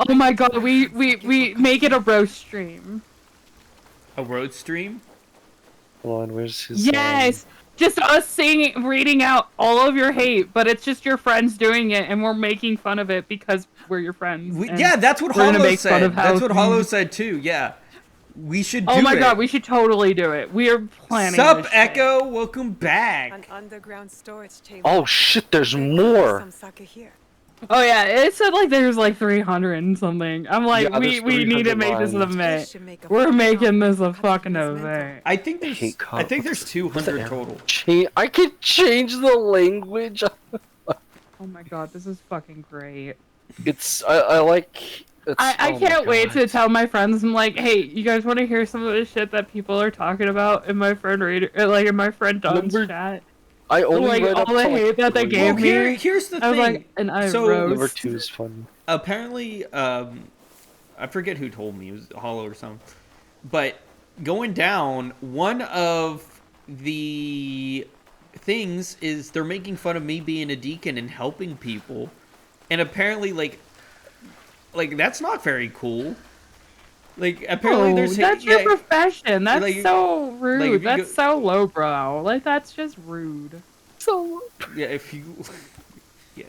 [SPEAKER 7] my god, we make it a roast stream.
[SPEAKER 4] A road stream?
[SPEAKER 1] Hold on, where's his?
[SPEAKER 7] Yes, just us reading out all of your hate, but it's just your friends doing it, and we're making fun of it because we're your friends.
[SPEAKER 4] Yeah, that's what Hollow said. That's what Hollow said too. Yeah, we should do it.
[SPEAKER 7] Oh my god, we should totally do it. We are planning.
[SPEAKER 4] Sup,
[SPEAKER 7] this
[SPEAKER 4] Echo?
[SPEAKER 7] shit.
[SPEAKER 4] Welcome back.
[SPEAKER 6] An underground storage chamber.
[SPEAKER 1] Oh shit, there's more.
[SPEAKER 6] Some sake here.
[SPEAKER 7] Oh yeah, it said like there's like 300 and something. I'm like,
[SPEAKER 1] Yeah,
[SPEAKER 7] we need to make this an event. We're making this a fucking event.
[SPEAKER 4] I think there's 200 total.
[SPEAKER 1] I could change the language.
[SPEAKER 7] Oh my god, this is fucking great.
[SPEAKER 1] It's I like.
[SPEAKER 7] I can't wait to tell my friends. I'm like, hey, you guys want to hear some of the shit that people are talking about in my friend in my friend Don's chat?
[SPEAKER 1] I only read
[SPEAKER 7] all the hate that they gave me.
[SPEAKER 4] Here's the thing.
[SPEAKER 7] I was like, and I
[SPEAKER 4] so
[SPEAKER 7] rose.
[SPEAKER 1] Number 2 is fun.
[SPEAKER 4] Apparently, I forget who told me. It was Hollow or something. But going down, one of the things is they're making fun of me being a deacon and helping people, and apparently like that's not very cool. Like apparently there's
[SPEAKER 7] that's your profession. That's
[SPEAKER 4] like,
[SPEAKER 7] so rude.
[SPEAKER 4] like,
[SPEAKER 7] That's so lowbrow. Like that's just rude.
[SPEAKER 1] So
[SPEAKER 4] yeah, if you yeah.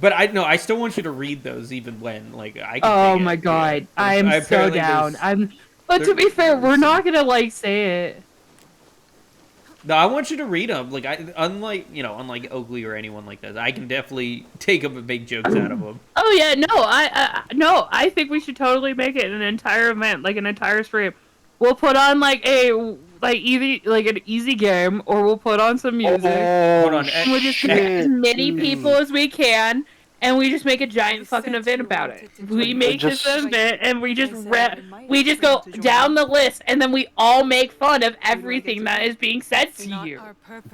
[SPEAKER 4] But I still want you to read those even when like I can
[SPEAKER 7] Oh
[SPEAKER 4] take
[SPEAKER 7] my
[SPEAKER 4] it.
[SPEAKER 7] god,
[SPEAKER 4] Yeah.
[SPEAKER 7] I'm so down. But to be fair, we're not gonna like say it.
[SPEAKER 4] No, I want you to read them. Like unlike Oakley or anyone like that, I can definitely take them and make jokes out of them.
[SPEAKER 7] Oh yeah, no, I think we should totally make it an entire event, like an entire stream. We'll put on like an easy game, or we'll put on some music.
[SPEAKER 4] Hold on,
[SPEAKER 7] And we'll just get as many people as we can, and we just make a giant fucking event about it. We make this event, and we just go down the list, and then we all make fun of everything that is being said to you.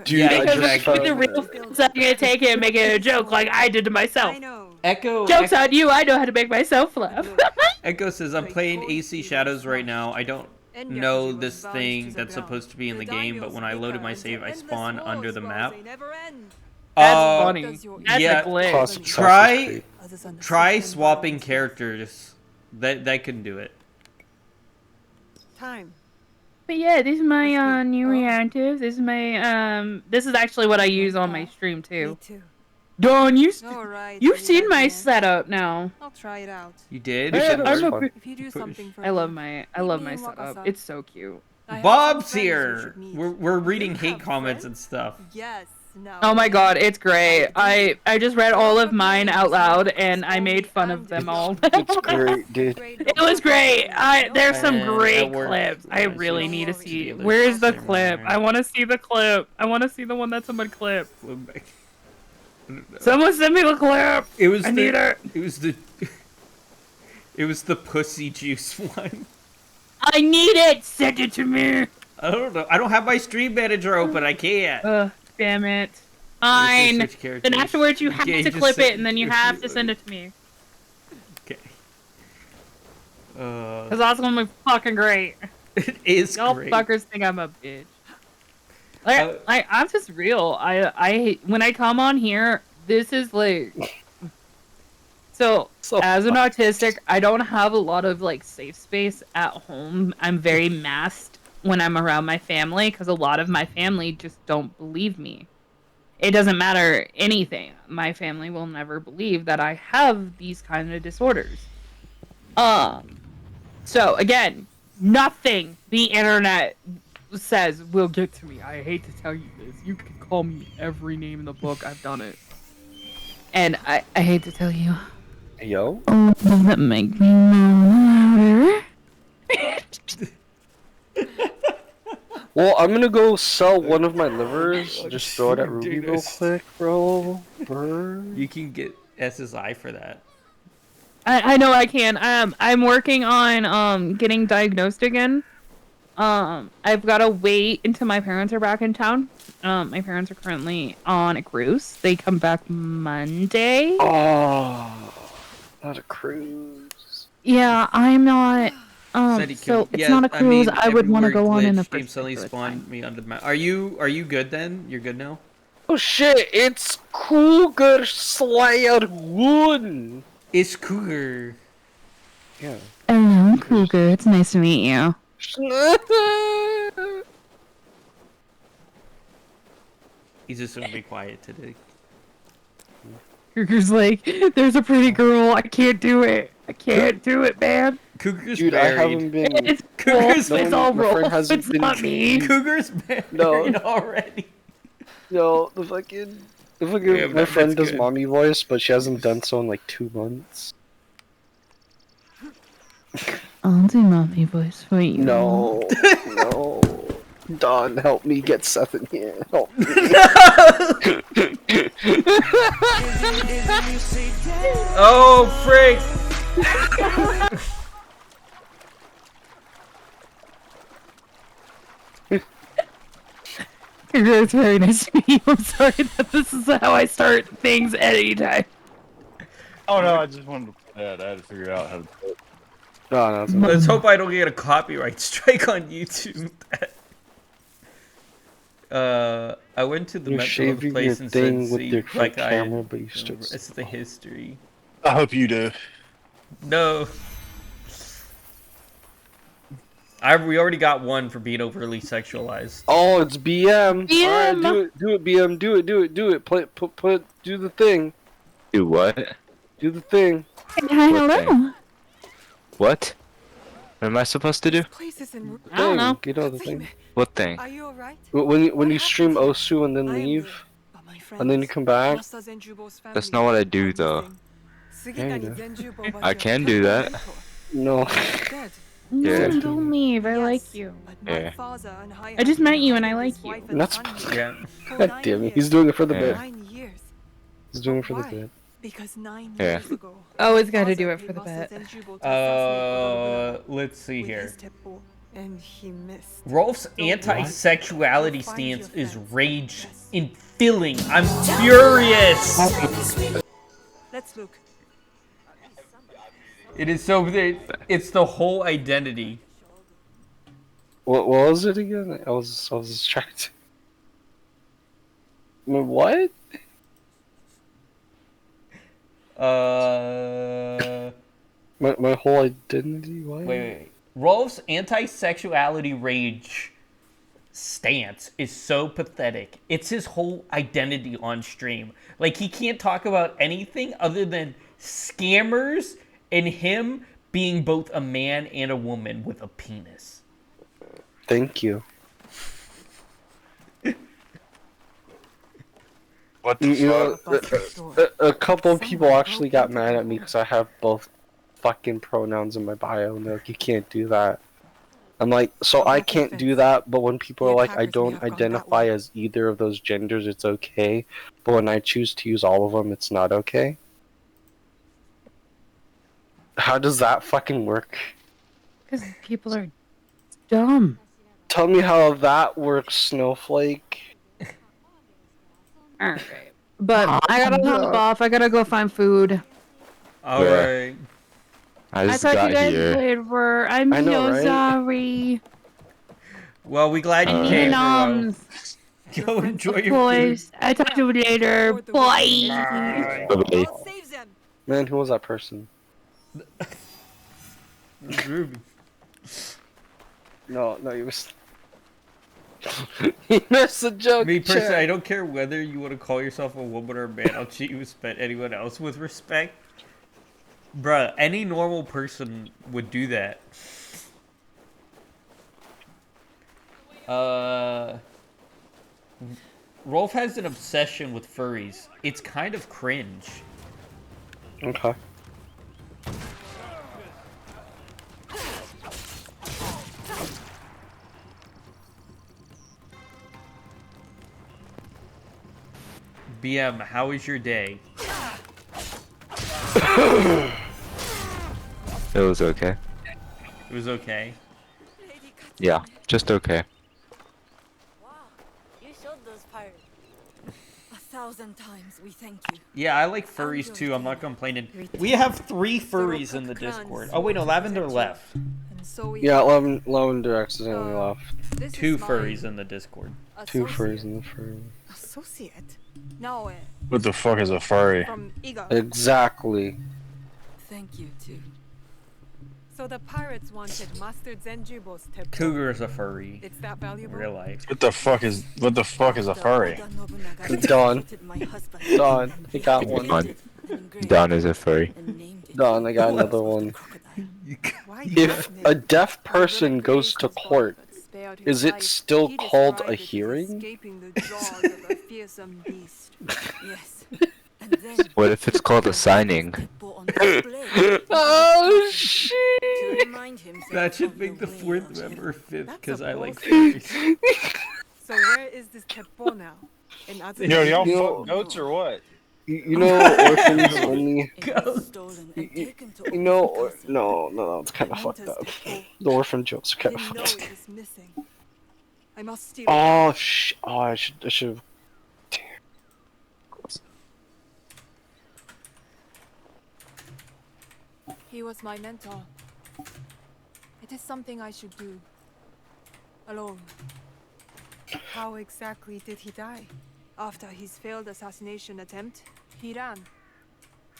[SPEAKER 1] Dude,
[SPEAKER 7] Because with the real fans, I'm gonna take it and make it a joke, like I did to myself.
[SPEAKER 4] Echo.
[SPEAKER 7] Jokes on you! I know how to make myself laugh.
[SPEAKER 4] Echo says, I'm playing AC Shadows right now. I don't know this thing that's supposed to be in the game, but when I loaded my save, I spawned under the map.
[SPEAKER 7] That's funny. That's
[SPEAKER 4] yeah,
[SPEAKER 7] a glitch.
[SPEAKER 4] Try swapping characters. That can do it.
[SPEAKER 6] Time.
[SPEAKER 7] But yeah, this is my new reactive. This is my this is actually what I use on my stream too. Don, you've seen my setup now.
[SPEAKER 22] I'll try it out.
[SPEAKER 4] You did?
[SPEAKER 22] If you do something for
[SPEAKER 7] I love my setup. It's so cute.
[SPEAKER 4] Bob's here. We're reading hate comments and stuff.
[SPEAKER 22] Yes. No.
[SPEAKER 7] Oh my god, it's great. I just read all of mine out loud and I made fun of them all.
[SPEAKER 1] It's great, dude.
[SPEAKER 7] It was great. There's some great clips. I really need to see. Where's the clip? I want to see the clip. I want to see the one that someone clipped. Someone send me the clip.
[SPEAKER 4] It was
[SPEAKER 7] I need it.
[SPEAKER 4] It was the pussy juice one.
[SPEAKER 7] I need it. Send it to me.
[SPEAKER 4] I don't know. I don't have my stream manager open. I can't.
[SPEAKER 7] Damn it. Fine. Then afterwards you have to clip it and then you have to send it to me.
[SPEAKER 4] Okay.
[SPEAKER 7] Cause that's gonna be fucking great.
[SPEAKER 4] It is
[SPEAKER 7] Y'all
[SPEAKER 4] great.
[SPEAKER 7] fuckers think I'm a bitch. I'm just real. I when I come on here, this is like. So as an autistic, I don't have a lot of like safe space at home. I'm very masked when I'm around my family because a lot of my family just don't believe me. It doesn't matter anything. My family will never believe that I have these kind of disorders. So again, nothing the internet says will get to me. I hate to tell you this. You can call me every name in the book. I've done it. And I hate to tell you.
[SPEAKER 1] Yo?
[SPEAKER 7] Oh, that make me louder.
[SPEAKER 1] Well, I'm gonna go sell one of my livers. Just throw it at Ruby real quick, bro.
[SPEAKER 4] You can get SSI for that.
[SPEAKER 7] I know I can. I'm working on getting diagnosed again. I've got to wait until my parents are back in town. My parents are currently on a cruise. They come back Monday.
[SPEAKER 1] Oh, not a cruise.
[SPEAKER 7] Yeah, I'm not. So it's not a cruise. I would want to go on in the
[SPEAKER 4] game
[SPEAKER 7] first
[SPEAKER 4] suddenly
[SPEAKER 7] place.
[SPEAKER 4] spawned me under the map. Are you good then? You're good now?
[SPEAKER 1] Oh shit! It's Cougar Slayer 1.
[SPEAKER 4] It's Cougar.
[SPEAKER 1] Yeah.
[SPEAKER 7] Hello, Cougar. It's nice to meet you.
[SPEAKER 4] He's just gonna be quiet today.
[SPEAKER 7] Cougar's like, there's a pretty girl. I can't do it. I can't do it, man.
[SPEAKER 4] Cougar's
[SPEAKER 1] Dude,
[SPEAKER 4] married.
[SPEAKER 1] I haven't been.
[SPEAKER 7] It's
[SPEAKER 4] Cougar's
[SPEAKER 7] it's all Rolf.
[SPEAKER 1] Hasn't
[SPEAKER 7] It's
[SPEAKER 1] been
[SPEAKER 7] not me.
[SPEAKER 4] Cougar's married already.
[SPEAKER 1] No, the fucking my friend does mommy voice, but she hasn't done so in like 2 months.
[SPEAKER 7] I'll do mommy voice for you.
[SPEAKER 1] No, no. Don, help me get Seth in here. Help me.
[SPEAKER 4] Oh, frick!
[SPEAKER 7] It's very nice to meet you. I'm sorry that this is how I start things at any time.
[SPEAKER 13] Oh no, I just wanted to put that. I had to figure out how to do it.
[SPEAKER 1] No, no.
[SPEAKER 4] Let's hope I don't get a copyright strike on YouTube. I went to the
[SPEAKER 1] You're
[SPEAKER 4] mental health
[SPEAKER 1] shaving
[SPEAKER 4] place
[SPEAKER 1] your
[SPEAKER 4] and
[SPEAKER 1] thing
[SPEAKER 4] said,
[SPEAKER 1] with
[SPEAKER 4] see,
[SPEAKER 1] your
[SPEAKER 4] like
[SPEAKER 1] front camera, but you still.
[SPEAKER 4] it's the history.
[SPEAKER 13] I hope you do.
[SPEAKER 4] No. We already got one for being overly sexualized.
[SPEAKER 1] Oh, it's BM.
[SPEAKER 7] BM.
[SPEAKER 1] Alright, do it, BM. Do it. Do the thing.
[SPEAKER 15] Do what?
[SPEAKER 1] Do the thing.
[SPEAKER 7] Hi,
[SPEAKER 15] What
[SPEAKER 7] hello.
[SPEAKER 15] thing? What? What am I supposed to do?
[SPEAKER 7] I don't know.
[SPEAKER 1] You know the thing.
[SPEAKER 15] What thing?
[SPEAKER 22] Are you alright?
[SPEAKER 1] When you stream Osu and then leave, and then you come back.
[SPEAKER 15] That's not what I do though.
[SPEAKER 1] Yeah, you do.
[SPEAKER 15] I can do that.
[SPEAKER 1] No.
[SPEAKER 7] No,
[SPEAKER 15] Yeah.
[SPEAKER 7] don't leave. I like you.
[SPEAKER 15] Yeah.
[SPEAKER 7] I just met you and I like you.
[SPEAKER 1] That's.
[SPEAKER 4] Yeah.
[SPEAKER 1] God damn it. He's doing it for the
[SPEAKER 15] Yeah.
[SPEAKER 1] bit.
[SPEAKER 22] 9 years.
[SPEAKER 1] He's doing it for the bit.
[SPEAKER 22] Because 9
[SPEAKER 15] Yeah.
[SPEAKER 22] years ago.
[SPEAKER 7] Always got to do it for the bit.
[SPEAKER 4] Let's see here.
[SPEAKER 6] And he missed.
[SPEAKER 4] Rolf's anti-sexuality stance is rage infilling. I'm furious.
[SPEAKER 22] Let's look.
[SPEAKER 4] It is so. It's the whole identity.
[SPEAKER 1] What was it again? I was distracted. What? My whole identity. What?
[SPEAKER 4] Wait. Rolf's anti-sexuality rage stance is so pathetic. It's his whole identity on stream. Like, he can't talk about anything other than scammers and him being both a man and a woman with a penis.
[SPEAKER 1] Thank you.
[SPEAKER 13] What the
[SPEAKER 1] fuck? A couple of people actually got mad at me because I have both fucking pronouns in my bio, and they're like, you can't do that. I'm like, so I can't do that, but when people are like, I don't identify as either of those genders, it's okay. But when I choose to use all of them, it's not okay. How does that fucking work?
[SPEAKER 7] Because people are dumb.
[SPEAKER 1] Tell me how that works, Snowflake.
[SPEAKER 7] Alright. But I gotta hop off. I gotta go find food.
[SPEAKER 4] Alright.
[SPEAKER 15] I just
[SPEAKER 7] thought
[SPEAKER 15] got
[SPEAKER 7] you guys
[SPEAKER 15] here.
[SPEAKER 7] played for. I'm
[SPEAKER 1] I know,
[SPEAKER 7] so
[SPEAKER 1] right?
[SPEAKER 7] sorry.
[SPEAKER 4] Well, we glad you came. Go enjoy your
[SPEAKER 7] Boys,
[SPEAKER 4] food.
[SPEAKER 7] I talk to you later. Bye.
[SPEAKER 15] Bye-bye.
[SPEAKER 1] Man, who was that person?
[SPEAKER 4] Ruby.
[SPEAKER 1] No, you was. He missed the joke.
[SPEAKER 4] Me personally,
[SPEAKER 1] chat.
[SPEAKER 4] I don't care whether you want to call yourself a woman or a man. I'll treat you with respect. Anyone else with respect, bruh. Any normal person would do that. Rolf has an obsession with furries. It's kind of cringe.
[SPEAKER 1] Okay.
[SPEAKER 4] BM, how was your day?
[SPEAKER 15] It was okay.
[SPEAKER 4] It was okay.
[SPEAKER 15] Yeah, just okay.
[SPEAKER 17] You showed those pirates. 1,000 times we thank you.
[SPEAKER 4] Yeah, I like furries too. I'm not complaining. We have 3 furries in the Discord. Oh wait, no, Lavender left.
[SPEAKER 1] Yeah, Lavender accidentally left.
[SPEAKER 4] 2 furries in the Discord.
[SPEAKER 1] 2 furries in the furry.
[SPEAKER 22] Associate. No.
[SPEAKER 13] What the fuck is a furry?
[SPEAKER 22] From Iga.
[SPEAKER 1] Exactly.
[SPEAKER 17] Thank you too.
[SPEAKER 6] So the pirates wanted Master Zenjubo's tip.
[SPEAKER 4] Cougar is a furry.
[SPEAKER 6] It's that valuable?
[SPEAKER 4] In real life.
[SPEAKER 13] What the fuck is a furry?
[SPEAKER 1] Don, he got one.
[SPEAKER 15] Don is a furry.
[SPEAKER 1] Don, I got another one. If a deaf person goes to court, is it still called a hearing?
[SPEAKER 15] What if it's called a signing?
[SPEAKER 1] Oh shit!
[SPEAKER 4] That should make the 4th member 5th because I like furries.
[SPEAKER 6] So where is this Tepo now? In
[SPEAKER 13] Yo, y'all fuck goats or what?
[SPEAKER 1] You know, orphans only. You know, no, it's kind of fucked up. The orphan jokes are kind of fucked up.
[SPEAKER 22] I must steal.
[SPEAKER 1] Oh I should.
[SPEAKER 11] He was my mentor.
[SPEAKER 22] It is something I should do. Alone.
[SPEAKER 6] How exactly did he die?
[SPEAKER 22] After his failed assassination attempt, he ran.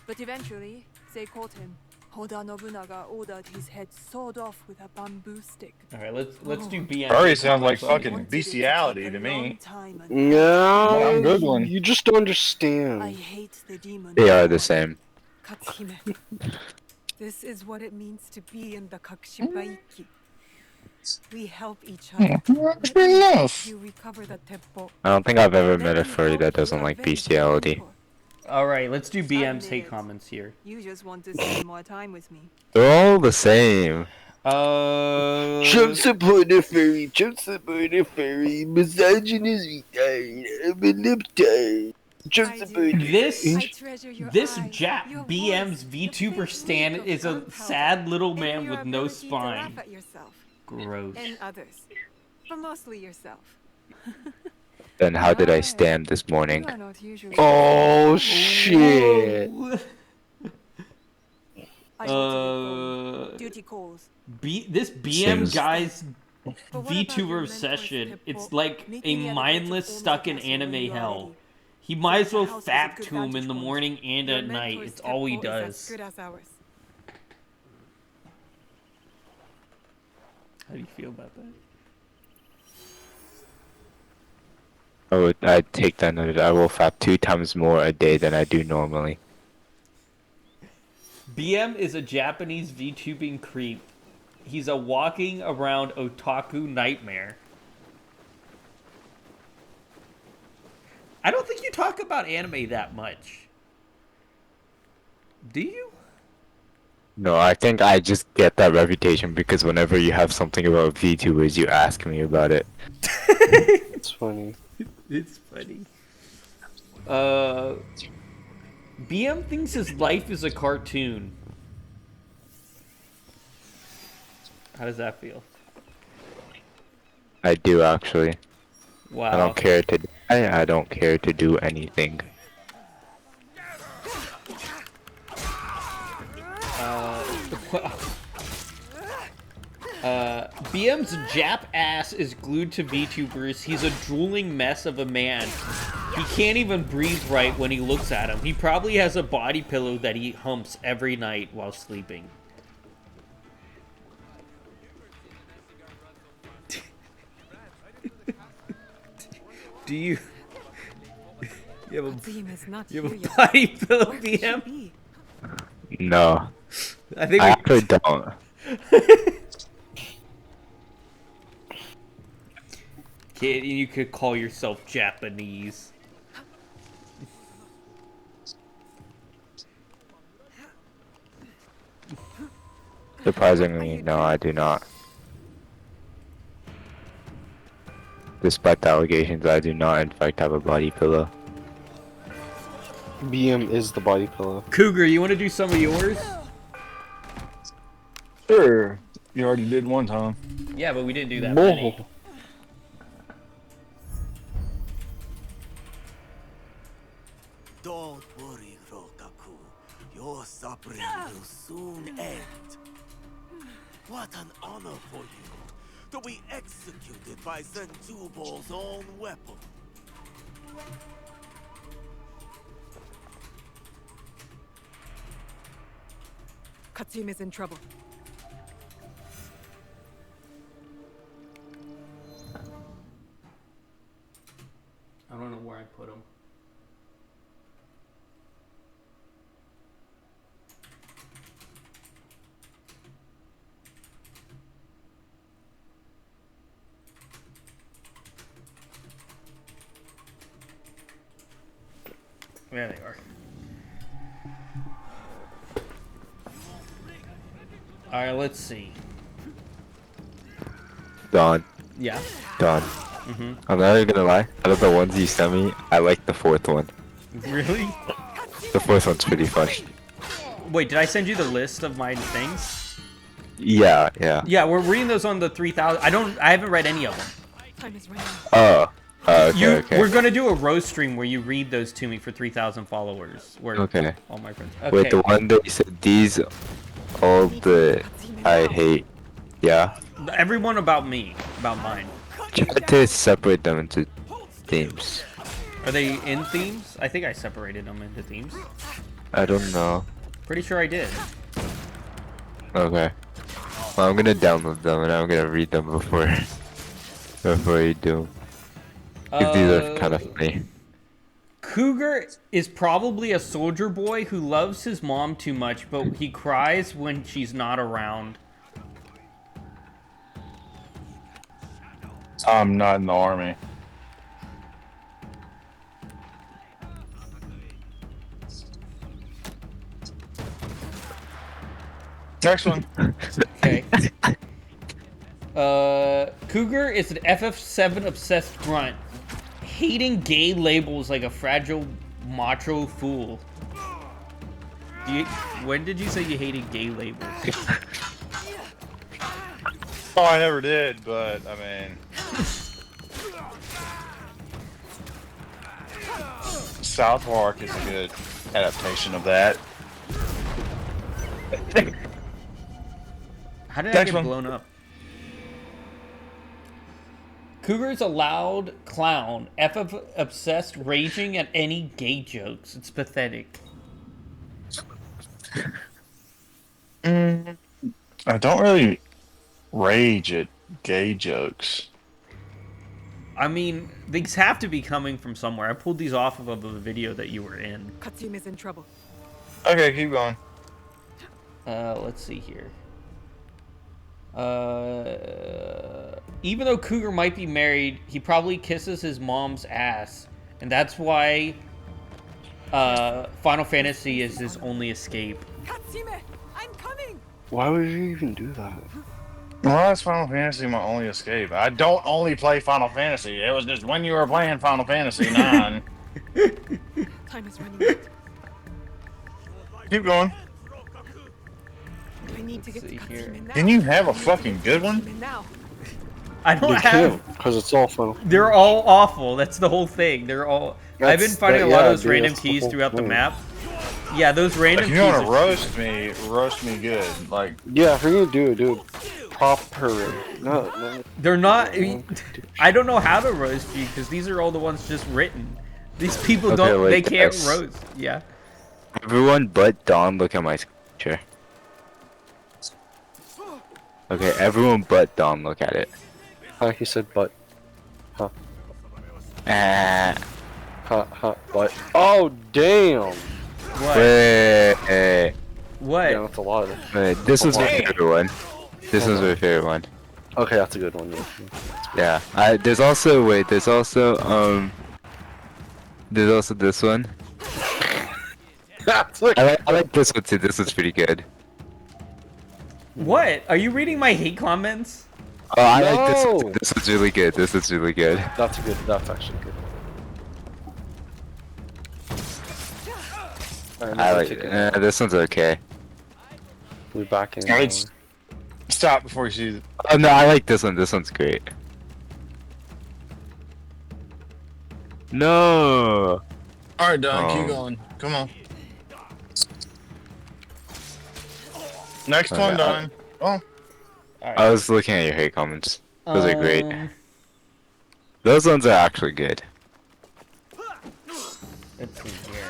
[SPEAKER 22] But eventually, they caught him. Oda Nobunaga ordered his head sawed off with a bamboo stick.
[SPEAKER 4] All right, let's do BM.
[SPEAKER 13] Furry sounds like fucking bestiality to me.
[SPEAKER 1] No,
[SPEAKER 13] I'm googling.
[SPEAKER 1] you just don't understand.
[SPEAKER 22] I hate the demon.
[SPEAKER 15] They are the same.
[SPEAKER 6] Katsime. This is what it means to be in the Kakushibaiki. We help each other.
[SPEAKER 13] Fair enough.
[SPEAKER 6] You recover the teppo.
[SPEAKER 15] I don't think I've ever met a furry that doesn't like bestiality.
[SPEAKER 4] All right, let's do BM's hate comments here.
[SPEAKER 22] You just want to spend more time with me.
[SPEAKER 15] They're all the same.
[SPEAKER 1] Trump supporter furry, misogynist retard, I'm a libtard. Trump supporter.
[SPEAKER 4] This BM's VTuber stan is a sad little man with no spine. Gross.
[SPEAKER 6] And others. But mostly yourself.
[SPEAKER 15] Then how did I stand this morning?
[SPEAKER 1] Oh shit.
[SPEAKER 22] Duty calls.
[SPEAKER 4] This BM guy's VTuber obsession, it's like a mindless stuck in anime hell. He might as well fap to him in the morning and at night. It's all he does. How do you feel about that?
[SPEAKER 15] I'd take that note. I will fap 2 times more a day than I do normally.
[SPEAKER 4] BM is a Japanese VTubing creep. He's a walking around otaku nightmare. I don't think you talk about anime that much. Do you?
[SPEAKER 15] No, I think I just get that reputation because whenever you have something about VTubers, you ask me about it.
[SPEAKER 1] It's funny.
[SPEAKER 4] It's funny. BM thinks his life is a cartoon. How does that feel?
[SPEAKER 15] I do actually.
[SPEAKER 4] Wow.
[SPEAKER 15] I don't care to. I don't care to do anything.
[SPEAKER 4] BM's Jap ass is glued to VTubers. He's a drooling mess of a man. He can't even breathe right when he looks at him. He probably has a body pillow that he humps every night while sleeping. Do you have a body pillow, BM?
[SPEAKER 15] No.
[SPEAKER 4] I
[SPEAKER 15] actually don't.
[SPEAKER 4] Kid, you could call yourself Japanese.
[SPEAKER 15] Surprisingly, no, I do not. Despite the allegations, I do not in fact have a body pillow.
[SPEAKER 1] BM is the body pillow.
[SPEAKER 4] Cougar, you want to do some of yours?
[SPEAKER 13] Sure. You already did one time.
[SPEAKER 4] Yeah, but we didn't do that many.
[SPEAKER 9] Don't worry, Rokaku. Your suffering will soon end. What an honor for you to be executed by Senjubo's own weapon.
[SPEAKER 6] Katsume is in trouble.
[SPEAKER 4] I don't know where I put him. There they are. Alright, let's see.
[SPEAKER 15] Don.
[SPEAKER 4] Yeah.
[SPEAKER 15] Don. I'm not even gonna lie. Out of the ones you sent me, I like the 4th one.
[SPEAKER 4] Really?
[SPEAKER 15] The 4th one's pretty fun.
[SPEAKER 4] Wait, did I send you the list of my things?
[SPEAKER 15] Yeah, yeah.
[SPEAKER 4] Yeah, we're reading those on the 3,000. I haven't read any of them.
[SPEAKER 15] Oh. Okay, okay.
[SPEAKER 4] We're gonna do a roast stream where you read those to me for 3,000 followers. Where
[SPEAKER 15] Okay.
[SPEAKER 4] all my friends.
[SPEAKER 15] Wait, the one that you said these all the I hate. Yeah.
[SPEAKER 4] Everyone about me, about mine.
[SPEAKER 15] Try to separate them into themes.
[SPEAKER 4] Are they in themes? I think I separated them into themes.
[SPEAKER 15] I don't know.
[SPEAKER 4] Pretty sure I did.
[SPEAKER 15] Okay. Well, I'm gonna download them and I'm gonna read them before you do. 'Cause these are kind of funny.
[SPEAKER 4] Cougar is probably a soldier boy who loves his mom too much, but he cries when she's not around.
[SPEAKER 13] I'm not in the army. Next one.
[SPEAKER 4] Okay. Cougar is an FF7 obsessed grunt, hating gay labels like a fragile macho fool. When did you say you hated gay labels?
[SPEAKER 13] Oh, I never did, but I mean, South Park is a good adaptation of that.
[SPEAKER 4] How did I
[SPEAKER 13] Next
[SPEAKER 4] get
[SPEAKER 13] one.
[SPEAKER 4] blown up? Cougar is a loud clown, FF obsessed, raging at any gay jokes. It's pathetic.
[SPEAKER 13] I don't really rage at gay jokes.
[SPEAKER 4] I mean, these have to be coming from somewhere. I pulled these off of a video that you were in.
[SPEAKER 6] Katsume's in trouble.
[SPEAKER 13] Okay, keep going.
[SPEAKER 4] Let's see here. Even though Cougar might be married, he probably kisses his mom's ass, and that's why Final Fantasy is his only escape.
[SPEAKER 6] Katsume, I'm coming.
[SPEAKER 1] Why would you even do that?
[SPEAKER 13] Well, that's Final Fantasy my only escape. I don't only play Final Fantasy. It was just when you were playing Final Fantasy 9.
[SPEAKER 6] Time is running out.
[SPEAKER 13] Keep going.
[SPEAKER 6] I need to get to Katsume now.
[SPEAKER 13] Can you have a fucking good one?
[SPEAKER 6] Now.
[SPEAKER 4] I don't have.
[SPEAKER 1] Because it's all fun.
[SPEAKER 4] They're all awful. That's the whole thing. They're all. I've been finding a lot of those random keys throughout the map. Yeah, those random
[SPEAKER 13] If
[SPEAKER 4] keys.
[SPEAKER 13] you want to roast me good. Like,
[SPEAKER 1] yeah, if you're gonna do it proper. No.
[SPEAKER 4] They're not. I don't know how to roast you because these are all the ones just written. These people
[SPEAKER 15] Okay,
[SPEAKER 4] don't.
[SPEAKER 15] like
[SPEAKER 4] They can't
[SPEAKER 15] this.
[SPEAKER 4] roast. Yeah.
[SPEAKER 15] Everyone but Don, look at my picture. Okay, everyone but Don, look at it.
[SPEAKER 1] He said but. Huh. But. Oh, damn!
[SPEAKER 4] What?
[SPEAKER 15] Wait.
[SPEAKER 4] What?
[SPEAKER 1] Yeah, that's a lot of it.
[SPEAKER 15] Wait, this was my favorite one. This was my favorite one.
[SPEAKER 1] Okay, that's a good one.
[SPEAKER 15] Yeah. There's also this one. I like this one too. This one's pretty good.
[SPEAKER 4] What? Are you reading my hate comments?
[SPEAKER 15] Oh, I like this one too. This one's really good. This one's really good.
[SPEAKER 1] That's good. That's actually good.
[SPEAKER 15] I like it. This one's okay.
[SPEAKER 1] We're back in.
[SPEAKER 13] Let's stop before you see.
[SPEAKER 15] Oh no, I like this one. This one's great. No.
[SPEAKER 13] All right, Don, keep going. Come on. Next
[SPEAKER 15] Okay,
[SPEAKER 13] one, Don. Oh.
[SPEAKER 15] I was looking at your hate comments. Those are great. Those ones are actually good.
[SPEAKER 4] Let's see here.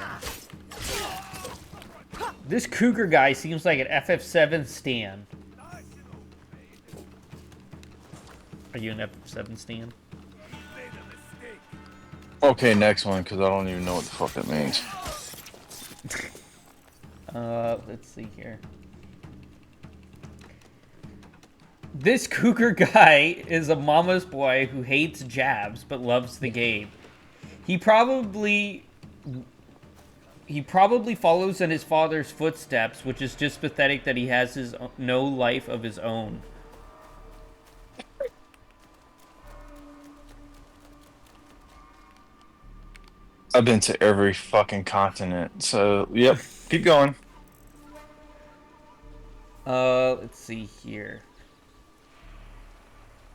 [SPEAKER 4] This Cougar guy seems like an FF7 stan. Are you an FF7 stan?
[SPEAKER 13] Okay, next one, because I don't even know what the fuck that means.
[SPEAKER 4] Let's see here. This Cougar guy is a mama's boy who hates jabs but loves the game. He probably follows in his father's footsteps, which is just pathetic that he has no life of his own.
[SPEAKER 13] I've been to every fucking continent, so yep. Keep going.
[SPEAKER 4] Let's see here.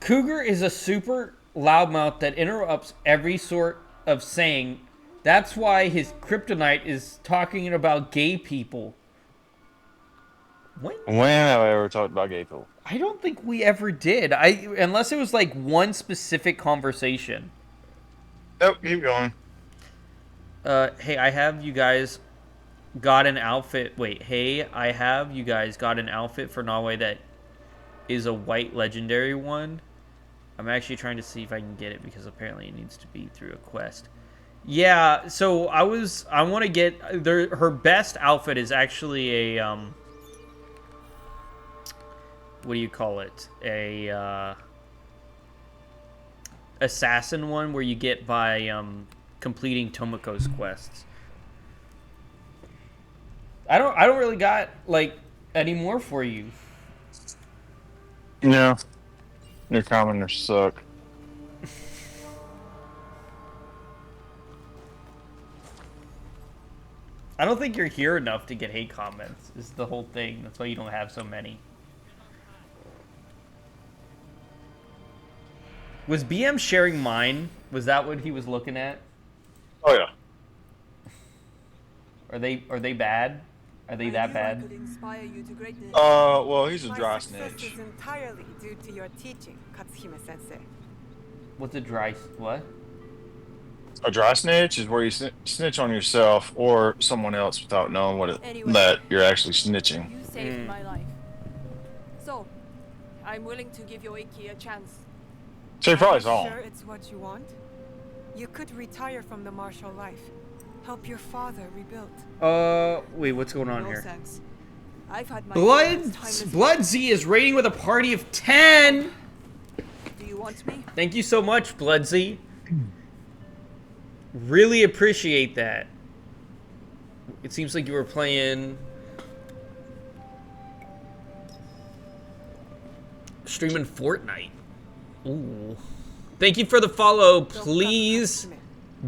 [SPEAKER 4] Cougar is a super loudmouth that interrupts every sort of saying. That's why his kryptonite is talking about gay people. When?
[SPEAKER 13] When have I ever talked about gay people?
[SPEAKER 4] I don't think we ever did. Unless it was like one specific conversation.
[SPEAKER 13] Nope, keep going.
[SPEAKER 4] Hey, I have you guys got an outfit. Wait, hey, I have you guys got an outfit for Norway that is a white legendary one. I'm actually trying to see if I can get it because apparently it needs to be through a quest. Yeah, so I want to get her best outfit is actually a what do you call it? A assassin one where you get by completing Tomoko's quests. I don't really got like any more for you.
[SPEAKER 13] No. Your commoners suck.
[SPEAKER 4] I don't think you're here enough to get hate comments, is the whole thing. That's why you don't have so many. Was BM sharing mine? Was that what he was looking at?
[SPEAKER 13] Oh yeah.
[SPEAKER 4] Are they bad? Are they that bad?
[SPEAKER 13] Well, he's a dry
[SPEAKER 6] Success
[SPEAKER 13] snitch.
[SPEAKER 6] is entirely due to your teaching, Katsuhime-sensei.
[SPEAKER 4] What's a dry what?
[SPEAKER 13] A dry snitch is where you snitch on yourself or someone else without knowing what
[SPEAKER 22] Anyway,
[SPEAKER 13] that you're actually snitching.
[SPEAKER 22] You saved my life. So, I'm willing to give Yoiki a chance.
[SPEAKER 13] So you're probably
[SPEAKER 6] Are you
[SPEAKER 13] wrong.
[SPEAKER 6] sure it's what you want? You could retire from the martial life. Help your father rebuild.
[SPEAKER 4] Wait, what's going on
[SPEAKER 22] No
[SPEAKER 4] here?
[SPEAKER 22] sense. I've had my
[SPEAKER 4] Blood Z is rating with a party of 10.
[SPEAKER 22] Do you want me?
[SPEAKER 4] Thank you so much, Blood Z. Really appreciate that. It seems like you were playing streaming Fortnite. Ooh. Thank you for the follow. Please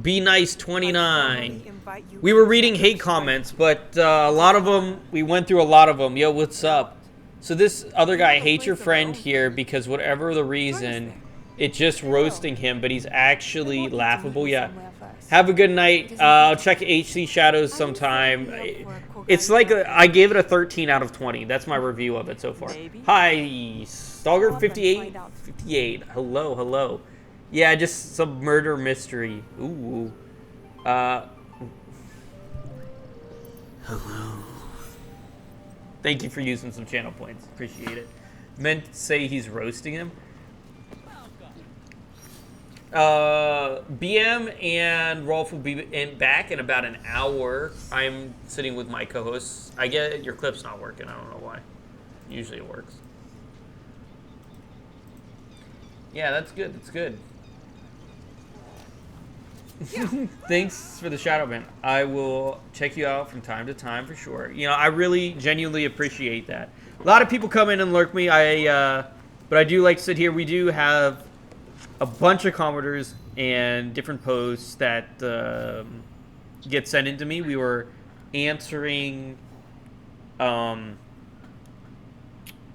[SPEAKER 4] be nice 29. We were reading hate comments, but a lot of them, we went through a lot of them. Yo, what's up? So this other guy hates your friend here because whatever the reason, it's just roasting him, but he's actually laughable. Yeah. Have a good night. I'll check HC Shadows sometime. It's like I gave it a 13 out of 20. That's my review of it so far. Hi, Stalker58. Hello, hello. Yeah, just some murder mystery. Ooh. Hello. Thank you for using some channel points. Appreciate it. Meant to say he's roasting him. BM and Rolf will be back in about an hour. I'm sitting with my co-hosts. I get your clip's not working. I don't know why. Usually it works. Yeah, that's good. That's good. Thanks for the shout out, man. I will check you out from time to time for sure. You know, I really genuinely appreciate that. A lot of people come in and lurk me. But I do like to sit here. We do have a bunch of commenters and different posts that get sent into me. We were answering some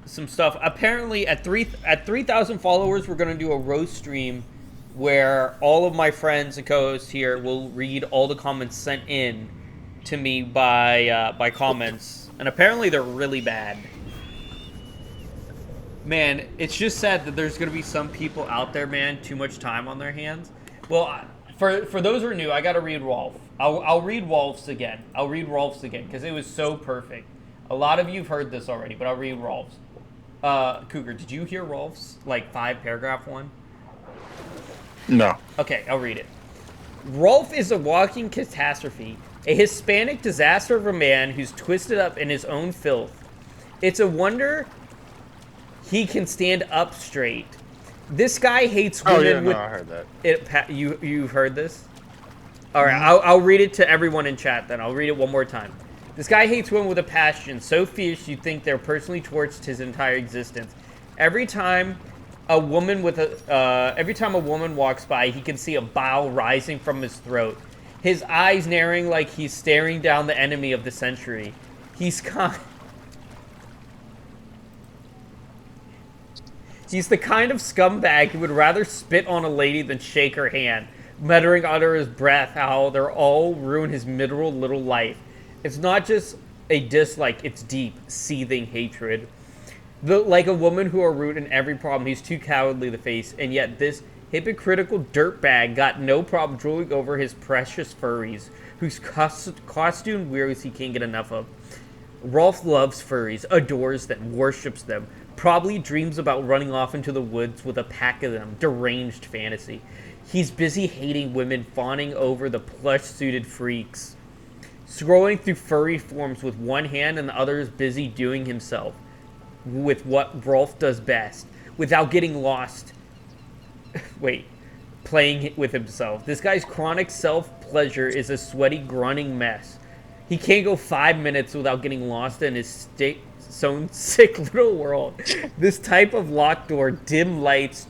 [SPEAKER 4] stuff. Apparently, at 3,000 followers, we're going to do a roast stream where all of my friends and co-hosts here will read all the comments sent in to me by comments. And apparently, they're really bad. Man, it's just sad that there's going to be some people out there, man, too much time on their hands. Well, for those who are new, I got to read Rolf. I'll read Rolf's again. I'll read Rolf's again because it was so perfect. A lot of you have heard this already, but I'll read Rolf's. Cougar, did you hear Rolf's, like, 5-paragraph one?
[SPEAKER 13] No.
[SPEAKER 4] Okay, I'll read it. Rolf is a walking catastrophe, a Hispanic disaster of a man who's twisted up in his own filth. It's a wonder he can stand up straight. This guy hates women.
[SPEAKER 13] Oh yeah, no,
[SPEAKER 4] with
[SPEAKER 13] I heard that.
[SPEAKER 4] You've heard this? All right, I'll read it to everyone in chat. Then I'll read it one more time. This guy hates women with a passion so fierce you'd think they're personally torched his entire existence. Every time a woman walks by, he can see a bile rising from his throat. His eyes narrowing like he's staring down the enemy of the century. He's the kind of scumbag who would rather spit on a lady than shake her hand, muttering under his breath how they'll all ruin his miserable little life. It's not just a dislike, it's deep, seething hatred. Like a woman who are rude in every problem he's too cowardly to face, and yet this hypocritical dirtbag got no problem drooling over his precious furries, whose costume weirdos he can't get enough of. Rolf loves furries, adores them, worships them, probably dreams about running off into the woods with a pack of them, deranged fantasy. He's busy hating women fawning over the plush-suited freaks, scrolling through furry forms with one hand and the other is busy doing himself with what Rolf does best, without getting lost. Wait, playing with himself. This guy's chronic self-pleasure is a sweaty, grunting mess. He can't go 5 minutes without getting lost in his own sick little world. This type of locked door, dim lights,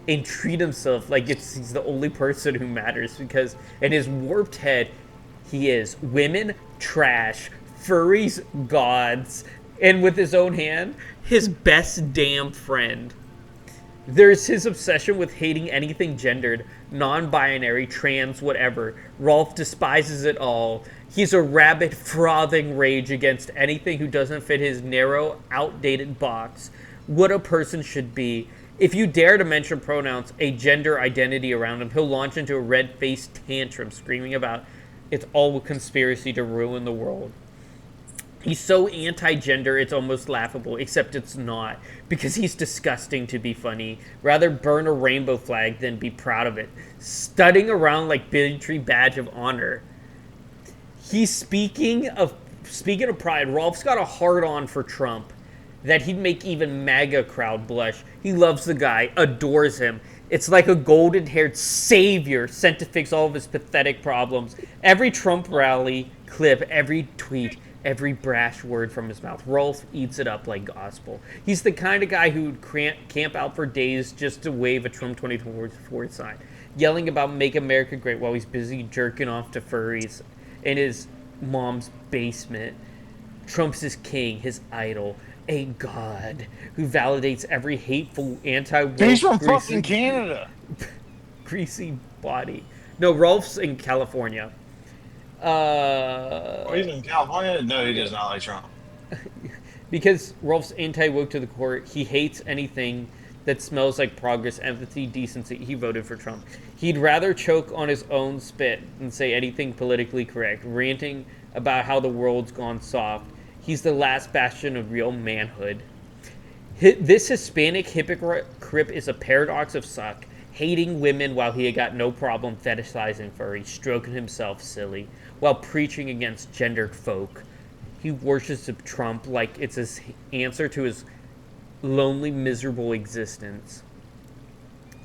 [SPEAKER 4] and treat himself like he's the only person who matters, because in his warped head, he is women, trash, furries, gods, and with his own hand, his best damn friend. There's his obsession with hating anything gendered, non-binary, trans, whatever. Rolf despises it all. He's a rabid, frothing rage against anything who doesn't fit his narrow, outdated box. What a person should be. If you dare to mention pronouns, a gender identity around him, he'll launch into a red-faced tantrum, screaming about it's all a conspiracy to ruin the world. He's so anti-gender, it's almost laughable, except it's not, because he's disgusting to be funny. Rather burn a rainbow flag than be proud of it, studding around like bigotry badge of honor. He's speaking of pride, Rolf's got a hard-on for Trump that he'd make even MAGA crowd blush. He loves the guy, adores him. It's like a golden-haired savior sent to fix all of his pathetic problems. Every Trump rally clip, every tweet, every brash word from his mouth, Rolf eats it up like gospel. He's the kind of guy who would camp out for days just to wave a Trump 2024 sign, yelling about Make America Great while he's busy jerking off to furries in his mom's basement. Trump's his king, his idol, a god who validates every hateful anti-woke...
[SPEAKER 13] He's from fucking Canada.
[SPEAKER 4] Greasy body. No, Rolf's in California.
[SPEAKER 13] He's in California? No, he does not like Trump.
[SPEAKER 4] Because Rolf's anti-woke to the core, he hates anything that smells like progress, empathy, decency. He voted for Trump. He'd rather choke on his own spit than say anything politically correct, ranting about how the world's gone soft. He's the last bastion of real manhood. This Hispanic hypocrite is a paradox of suck, hating women while he had got no problem fetishizing furry, stroking himself silly, while preaching against gendered folk. He worships Trump like it's his answer to his lonely, miserable existence.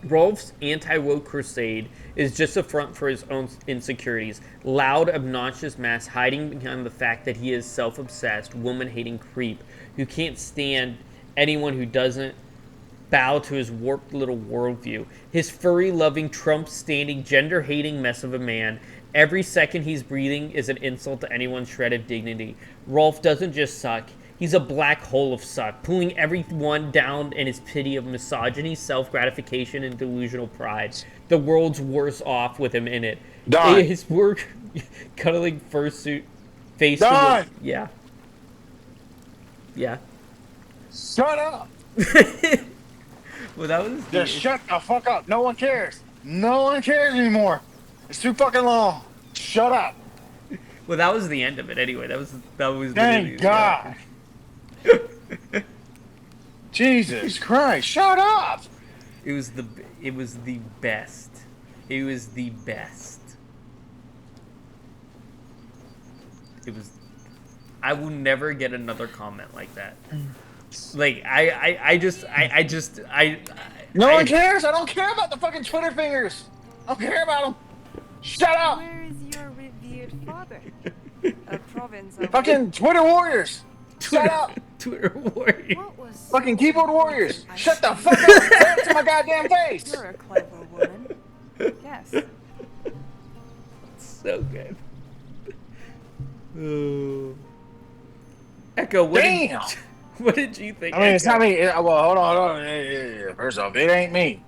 [SPEAKER 4] Rolf's anti-woke crusade is just a front for his own insecurities. Loud, obnoxious mask hiding behind the fact that he is self-obsessed, woman-hating creep who can't stand anyone who doesn't bow to his warped little worldview. His furry-loving, Trump-standing, gender-hating mess of a man. Every second he's breathing is an insult to anyone's shredded dignity. Rolf doesn't just suck. He's a black hole of suck, pulling everyone down in his pity of misogyny, self-gratification, and delusional pride. The world's worse off with him in it.
[SPEAKER 13] Don.
[SPEAKER 4] His work, cuddling fursuit, face.
[SPEAKER 13] Don.
[SPEAKER 4] Yeah. Yeah.
[SPEAKER 13] Shut up.
[SPEAKER 4] Well, that was.
[SPEAKER 13] Just shut the fuck up. No one cares. No one cares anymore. It's too fucking long. Shut up.
[SPEAKER 4] Well, that was the end of it. Anyway, that was.
[SPEAKER 13] Thank God. Jesus Christ! Shut up.
[SPEAKER 4] It was the best. It was the best. It was. I will never get another comment like that. Like
[SPEAKER 13] No one cares. I don't care about the fucking Twitter fingers. I don't care about them. Shut up.
[SPEAKER 22] Where is your revered father? A province of
[SPEAKER 13] Fucking Twitter warriors. Shut up.
[SPEAKER 4] Twitter warriors.
[SPEAKER 13] Fucking keyboard warriors. Shut the fuck up. Say it to my goddamn face.
[SPEAKER 22] You're a clever woman. Yes.
[SPEAKER 4] So good. Oh. Echo, what
[SPEAKER 13] Damn.
[SPEAKER 4] What did you think?
[SPEAKER 13] I mean, it's
[SPEAKER 4] Echo?
[SPEAKER 13] not me. Well, hold on. Yeah. First off, it ain't me.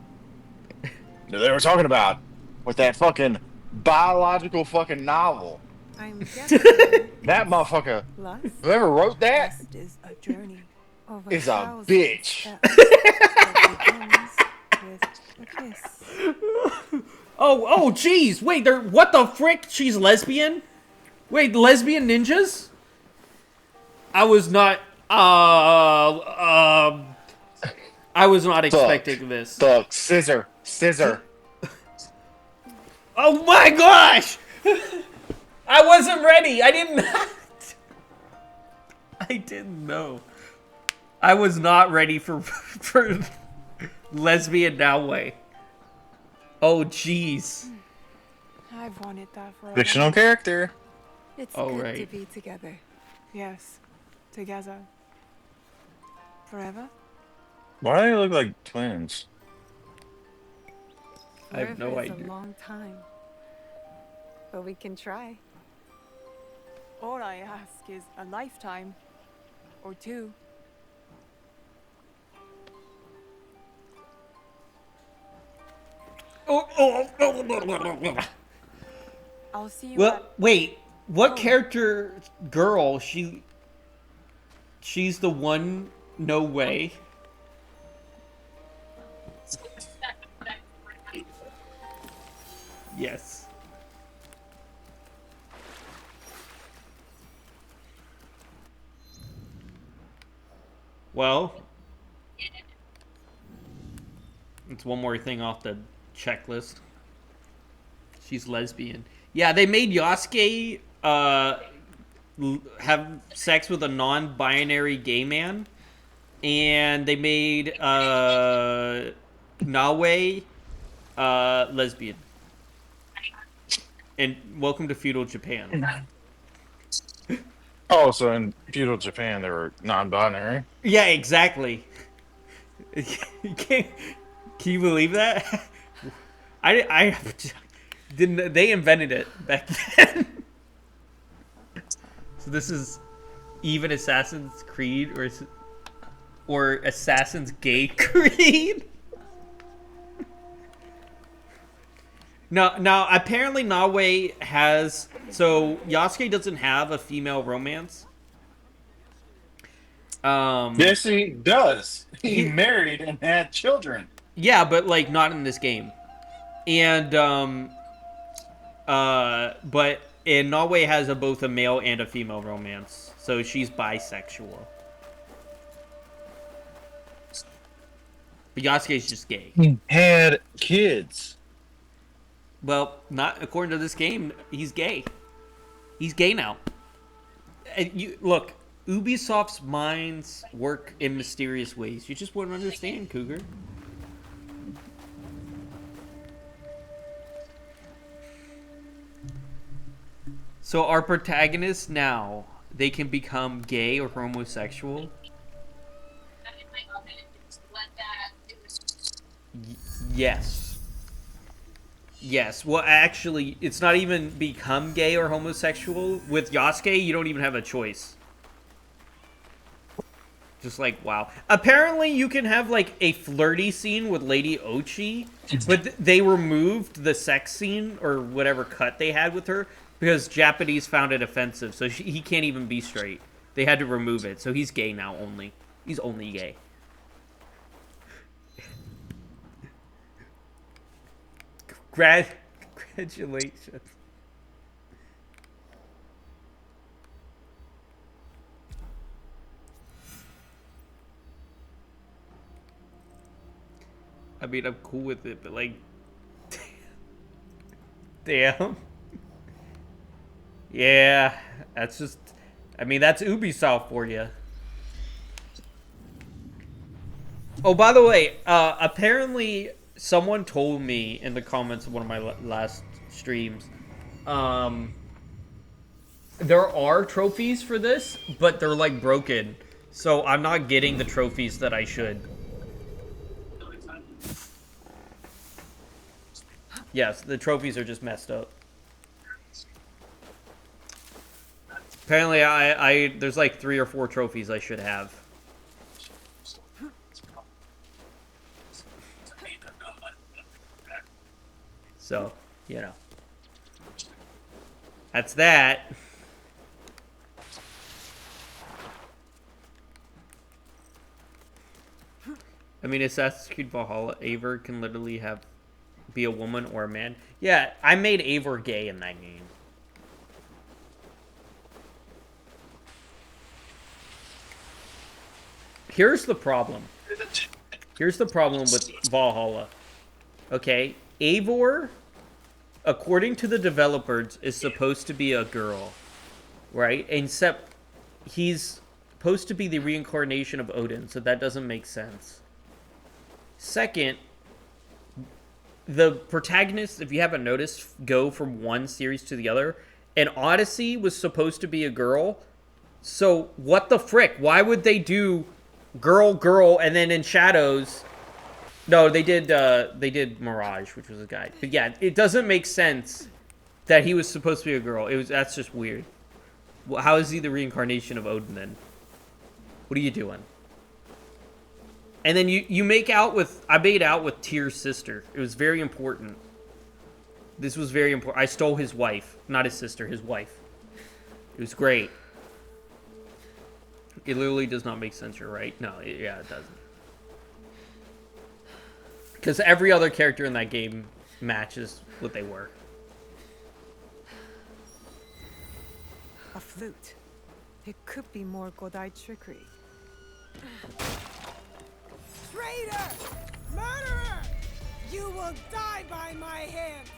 [SPEAKER 13] They were talking about with that fucking biological fucking novel
[SPEAKER 6] I'm guessing
[SPEAKER 13] That motherfucker.
[SPEAKER 6] lust
[SPEAKER 13] Whoever wrote that
[SPEAKER 22] Is a journey.
[SPEAKER 6] of
[SPEAKER 13] is a
[SPEAKER 6] 1,000
[SPEAKER 13] bitch.
[SPEAKER 6] steps that begins with a kiss.
[SPEAKER 4] Oh, jeez. Wait, what the frick? She's lesbian? Wait, lesbian ninjas? I was not, I was not expecting this.
[SPEAKER 13] Fuck, scissor.
[SPEAKER 4] Oh my gosh! I wasn't ready. I didn't know. I was not ready for lesbian now way. Oh jeez.
[SPEAKER 22] I've wanted that for a
[SPEAKER 13] Fictional
[SPEAKER 22] while.
[SPEAKER 13] character.
[SPEAKER 6] It's
[SPEAKER 4] Oh,
[SPEAKER 6] good
[SPEAKER 4] right.
[SPEAKER 6] to be together.
[SPEAKER 22] Yes, together. Forever?
[SPEAKER 13] Why do they look like twins?
[SPEAKER 4] I have no
[SPEAKER 6] Forever is
[SPEAKER 4] idea.
[SPEAKER 6] a long time. But we can try.
[SPEAKER 22] All I ask is a lifetime. Or two. I'll see you
[SPEAKER 4] Well,
[SPEAKER 22] at...
[SPEAKER 4] wait. What
[SPEAKER 22] Oh.
[SPEAKER 4] character girl? She's the one. No way. Yes. Well, it's one more thing off the checklist. She's lesbian. Yeah, they made Yasuke have sex with a non-binary gay man, and they made Nawe lesbian. And welcome to feudal Japan.
[SPEAKER 13] Oh, so in feudal Japan, they were non-binary.
[SPEAKER 4] Yeah, exactly. Can you believe that? I didn't. They invented it back then. So this is even Assassin's Creed or Assassin's Gay Creed. Now apparently Nawe has, so Yasuke doesn't have a female romance.
[SPEAKER 13] Yes, he does. He married and had children.
[SPEAKER 4] Yeah, but like not in this game. And but Nawe has both a male and a female romance, so she's bisexual. But Yasuke's just gay.
[SPEAKER 13] He had kids.
[SPEAKER 4] Well, not according to this game. He's gay. He's gay now. And you look, Ubisoft's minds work in mysterious ways. You just wouldn't understand, Cougar. So our protagonists now, they can become gay or homosexual. Yes. Yes. Well, actually, it's not even become gay or homosexual. With Yasuke, you don't even have a choice. Just like, wow. Apparently, you can have, like, a flirty scene with Lady Ochi, but they removed the sex scene, or whatever cut they had with her, because Japanese found it offensive, so he can't even be straight. They had to remove it, so he's gay now only. He's only gay. Congratulations. I mean, I'm cool with it, but like, damn. Yeah, that's just, I mean, that's Ubisoft for you. Oh, by the way, apparently someone told me in the comments of one of my last streams, there are trophies for this, but they're like broken. So I'm not getting the trophies that I should. Yes, the trophies are just messed up. Apparently, there's like 3 or 4 trophies I should have. So, you know. That's that. I mean, Assassin's Creed Valhalla, Eivor can literally be a woman or a man. Yeah, I made Eivor gay in that game. Here's the problem. Here's the problem with Valhalla. Okay, Eivor, according to the developers, is supposed to be a girl, right? Except he's supposed to be the reincarnation of Odin, so that doesn't make sense. Second, the protagonists, if you haven't noticed, go from one series to the other. And Odyssey was supposed to be a girl, so what the frick? Why would they do girl, and then in Shadows... No, they did Mirage, which was a guy. But yeah, it doesn't make sense that he was supposed to be a girl. That's just weird. Well, how is he the reincarnation of Odin then? What are you doing? And then you make out with... I made out with Tyr's sister. It was very important. This was very important. I stole his wife. Not his sister, his wife. It was great. It literally does not make sense, you're right. No, yeah, it doesn't. Because every other character in that game matches what they were.
[SPEAKER 6] A flute. It could be more Godai trickery.
[SPEAKER 9] Traitor! Murderer! You will die by my hand!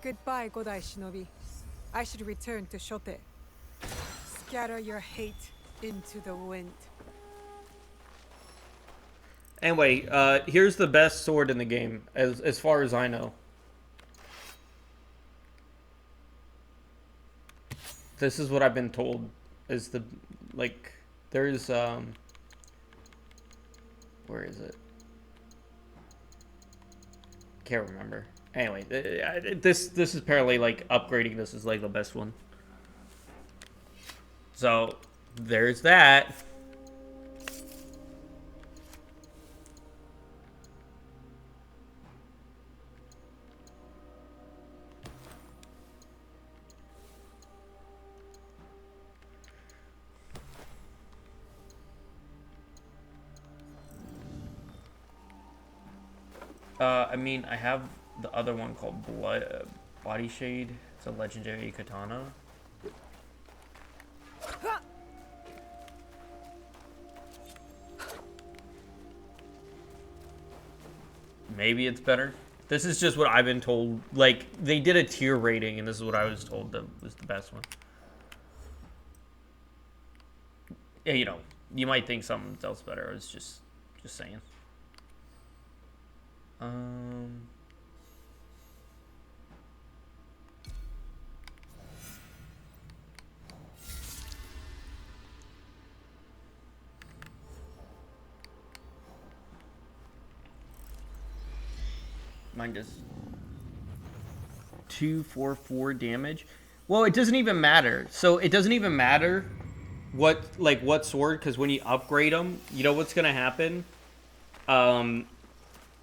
[SPEAKER 6] Goodbye, Godai Shinobi. I should return to Shote. Scatter your hate into the wind.
[SPEAKER 4] Anyway, here's the best sword in the game, as far as I know. This is what I've been told is the, like, there's, where is it? Can't remember. Anyway, this is apparently, like, upgrading this is, like, the best one. So, there's that. I mean, I have the other one called Body Shade. It's a legendary katana. Maybe it's better. This is just what I've been told. Like, they did a tier rating, and this is what I was told that was the best one. Yeah, you know, you might think something else better. I was just saying. Mine does 244 damage. Well, it doesn't even matter. So it doesn't even matter what sword, because when you upgrade them, you know what's gonna happen.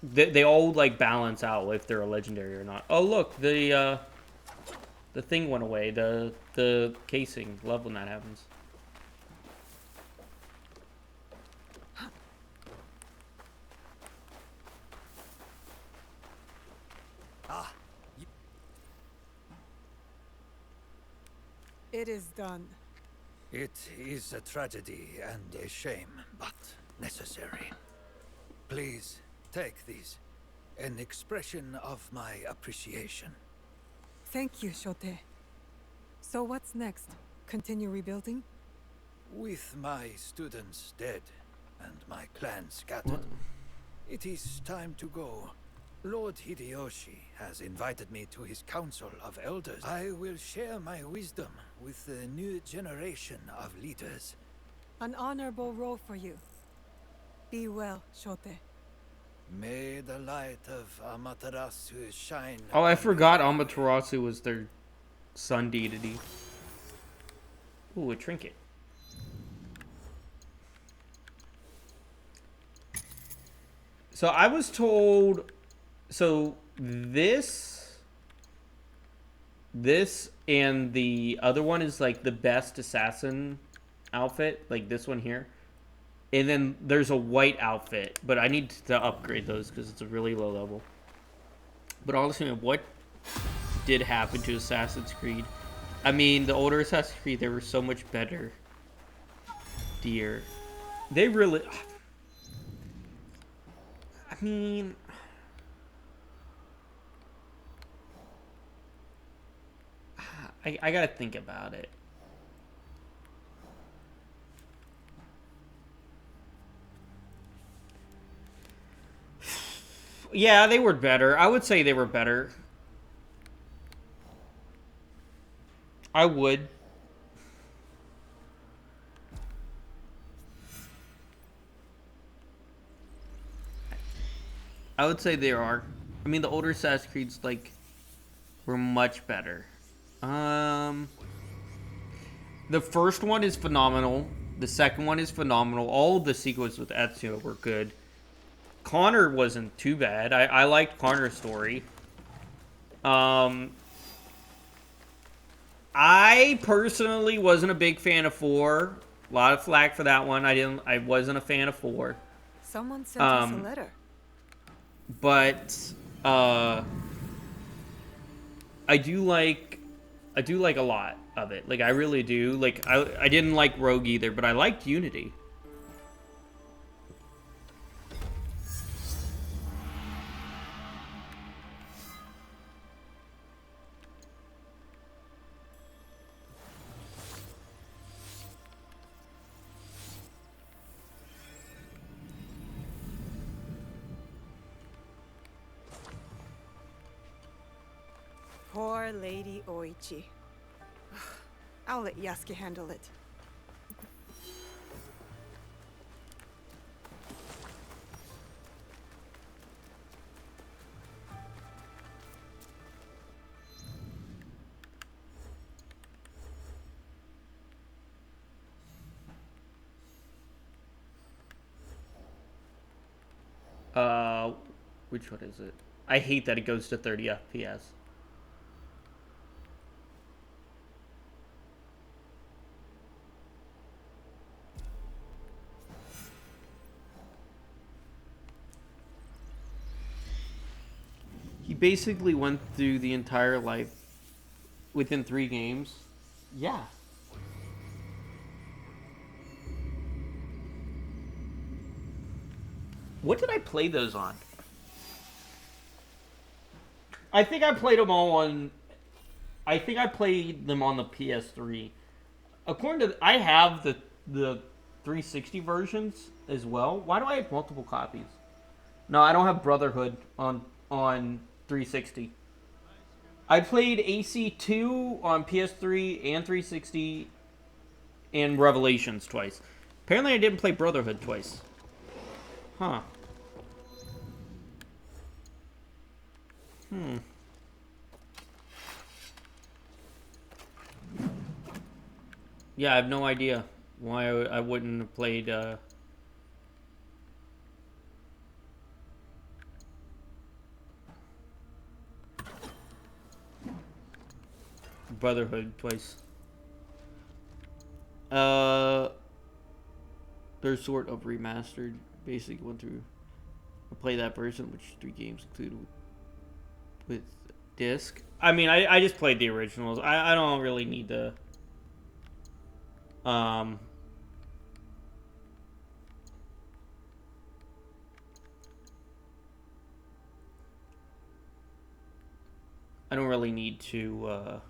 [SPEAKER 4] They all like balance out if they're a legendary or not. Oh look, the thing went away. The casing. Love when that happens.
[SPEAKER 6] It is done.
[SPEAKER 18] It is a tragedy and a shame, but necessary. Please, take these. An expression of my appreciation.
[SPEAKER 6] Thank you, Shote. So what's next? Continue rebuilding?
[SPEAKER 18] With my students dead and my clan scattered, it is time to go. Lord Hideyoshi has invited me to his council of elders. I will share my wisdom with the new generation of leaders.
[SPEAKER 6] An honorable role for you. Be well, Shote.
[SPEAKER 18] May the light of Amaterasu shine.
[SPEAKER 4] Oh, I forgot Amaterasu was their sun deity. Ooh, a trinket. So I was told So this and the other one is like the best assassin outfit, like this one here. And then there's a white outfit, but I need to upgrade those because it's a really low level. But honestly, what did happen to Assassin's Creed? I mean, the older Assassin's Creed, they were so much better. Dear. They really... I mean... I gotta think about it. Yeah, they were better. I would say they were better. I would. I would say they are. I mean, the older Assassin's Creeds, like, were much better. The first one is phenomenal. The second one is phenomenal. All of the sequels with Ezio were good. Connor wasn't too bad. I liked Connor's story. I personally wasn't a big fan of 4. A lot of flack for that one. I wasn't a fan of 4.
[SPEAKER 6] Someone sent us a letter.
[SPEAKER 4] But I do like a lot of it. Like, I really do. Like, I didn't like Rogue either, but I liked Unity.
[SPEAKER 6] Poor Lady Oichi. I'll let Yasuke handle it.
[SPEAKER 4] Which one is it? I hate that it goes to 30 FPS. He basically went through the entire life within 3 games. Yeah. What did I play those on? I think I played them all on... I think I played them on the PS3. According to... I have the 360 versions as well. Why do I have multiple copies? No, I don't have Brotherhood on 360. I played AC2 on PS3 and 360 and Revelations twice. Apparently I didn't play Brotherhood twice. Huh. Yeah, I have no idea why I wouldn't have played Brotherhood twice. They're sort of remastered. Basically went through I play that version, which 3 games included with disc. I mean, I just played the originals. I don't really need to I don't really need to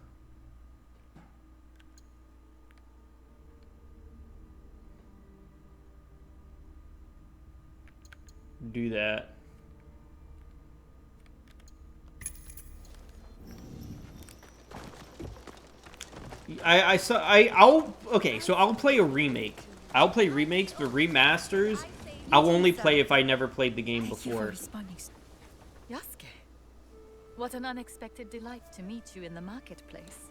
[SPEAKER 4] do that. So I'll play a remake. I'll play remakes, but remasters I'll only play if I never played the game before.
[SPEAKER 17] Yasuke, what an unexpected delight to meet you in the marketplace.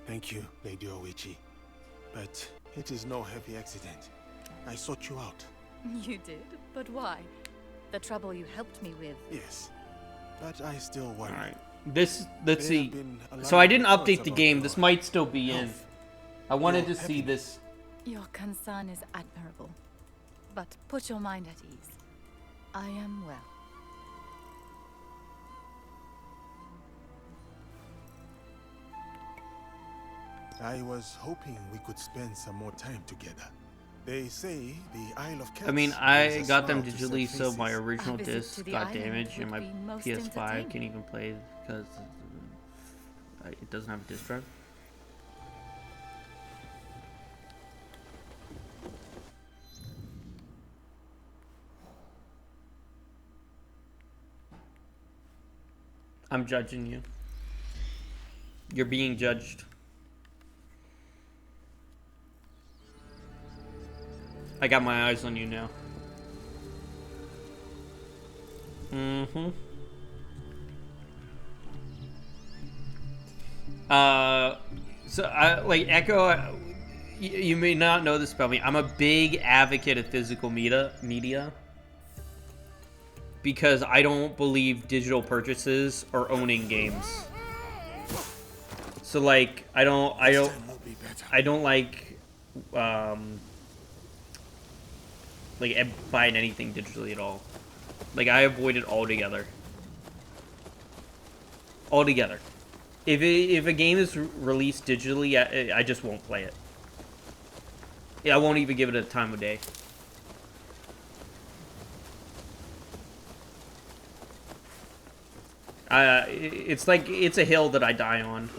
[SPEAKER 3] Thank you, Lady Oichi. But it is no heavy accident. I sought you out.
[SPEAKER 17] You did? But why? The trouble you helped me with.
[SPEAKER 3] Yes. but I still worry.
[SPEAKER 4] Alright. This, let's
[SPEAKER 3] There have
[SPEAKER 4] see.
[SPEAKER 3] been a
[SPEAKER 4] So
[SPEAKER 3] lot
[SPEAKER 4] I
[SPEAKER 3] of
[SPEAKER 4] didn't
[SPEAKER 3] reports
[SPEAKER 4] update the
[SPEAKER 3] about
[SPEAKER 4] game.
[SPEAKER 3] your
[SPEAKER 4] This might still be in.
[SPEAKER 3] health,
[SPEAKER 4] I wanted
[SPEAKER 3] your
[SPEAKER 4] to see this.
[SPEAKER 17] Your concern is admirable, but put your mind at ease. I am well.
[SPEAKER 3] I was hoping we could spend some more time together. They say the Isle of Cats.
[SPEAKER 4] I mean,
[SPEAKER 3] brings
[SPEAKER 4] I
[SPEAKER 3] a
[SPEAKER 4] got them
[SPEAKER 3] smile to sad
[SPEAKER 4] digitally, so my
[SPEAKER 3] faces.
[SPEAKER 4] original
[SPEAKER 17] A visit
[SPEAKER 4] disc
[SPEAKER 17] to the
[SPEAKER 4] got
[SPEAKER 17] island
[SPEAKER 4] damaged, and my
[SPEAKER 17] would be most
[SPEAKER 4] PS5
[SPEAKER 17] entertaining.
[SPEAKER 4] can't even play because it doesn't have a disc drive. I'm judging you. You're being judged. I got my eyes on you now. Mm-hmm. So I like Echo. You may not know this about me. I'm a big advocate of physical media because I don't believe digital purchases or owning games. So like I don't like buying anything digitally at all. Like I avoid it altogether. Altogether. If a game is released digitally, I just won't play it. Yeah, I won't even give it a time of day. It's like it's a hill that I die on.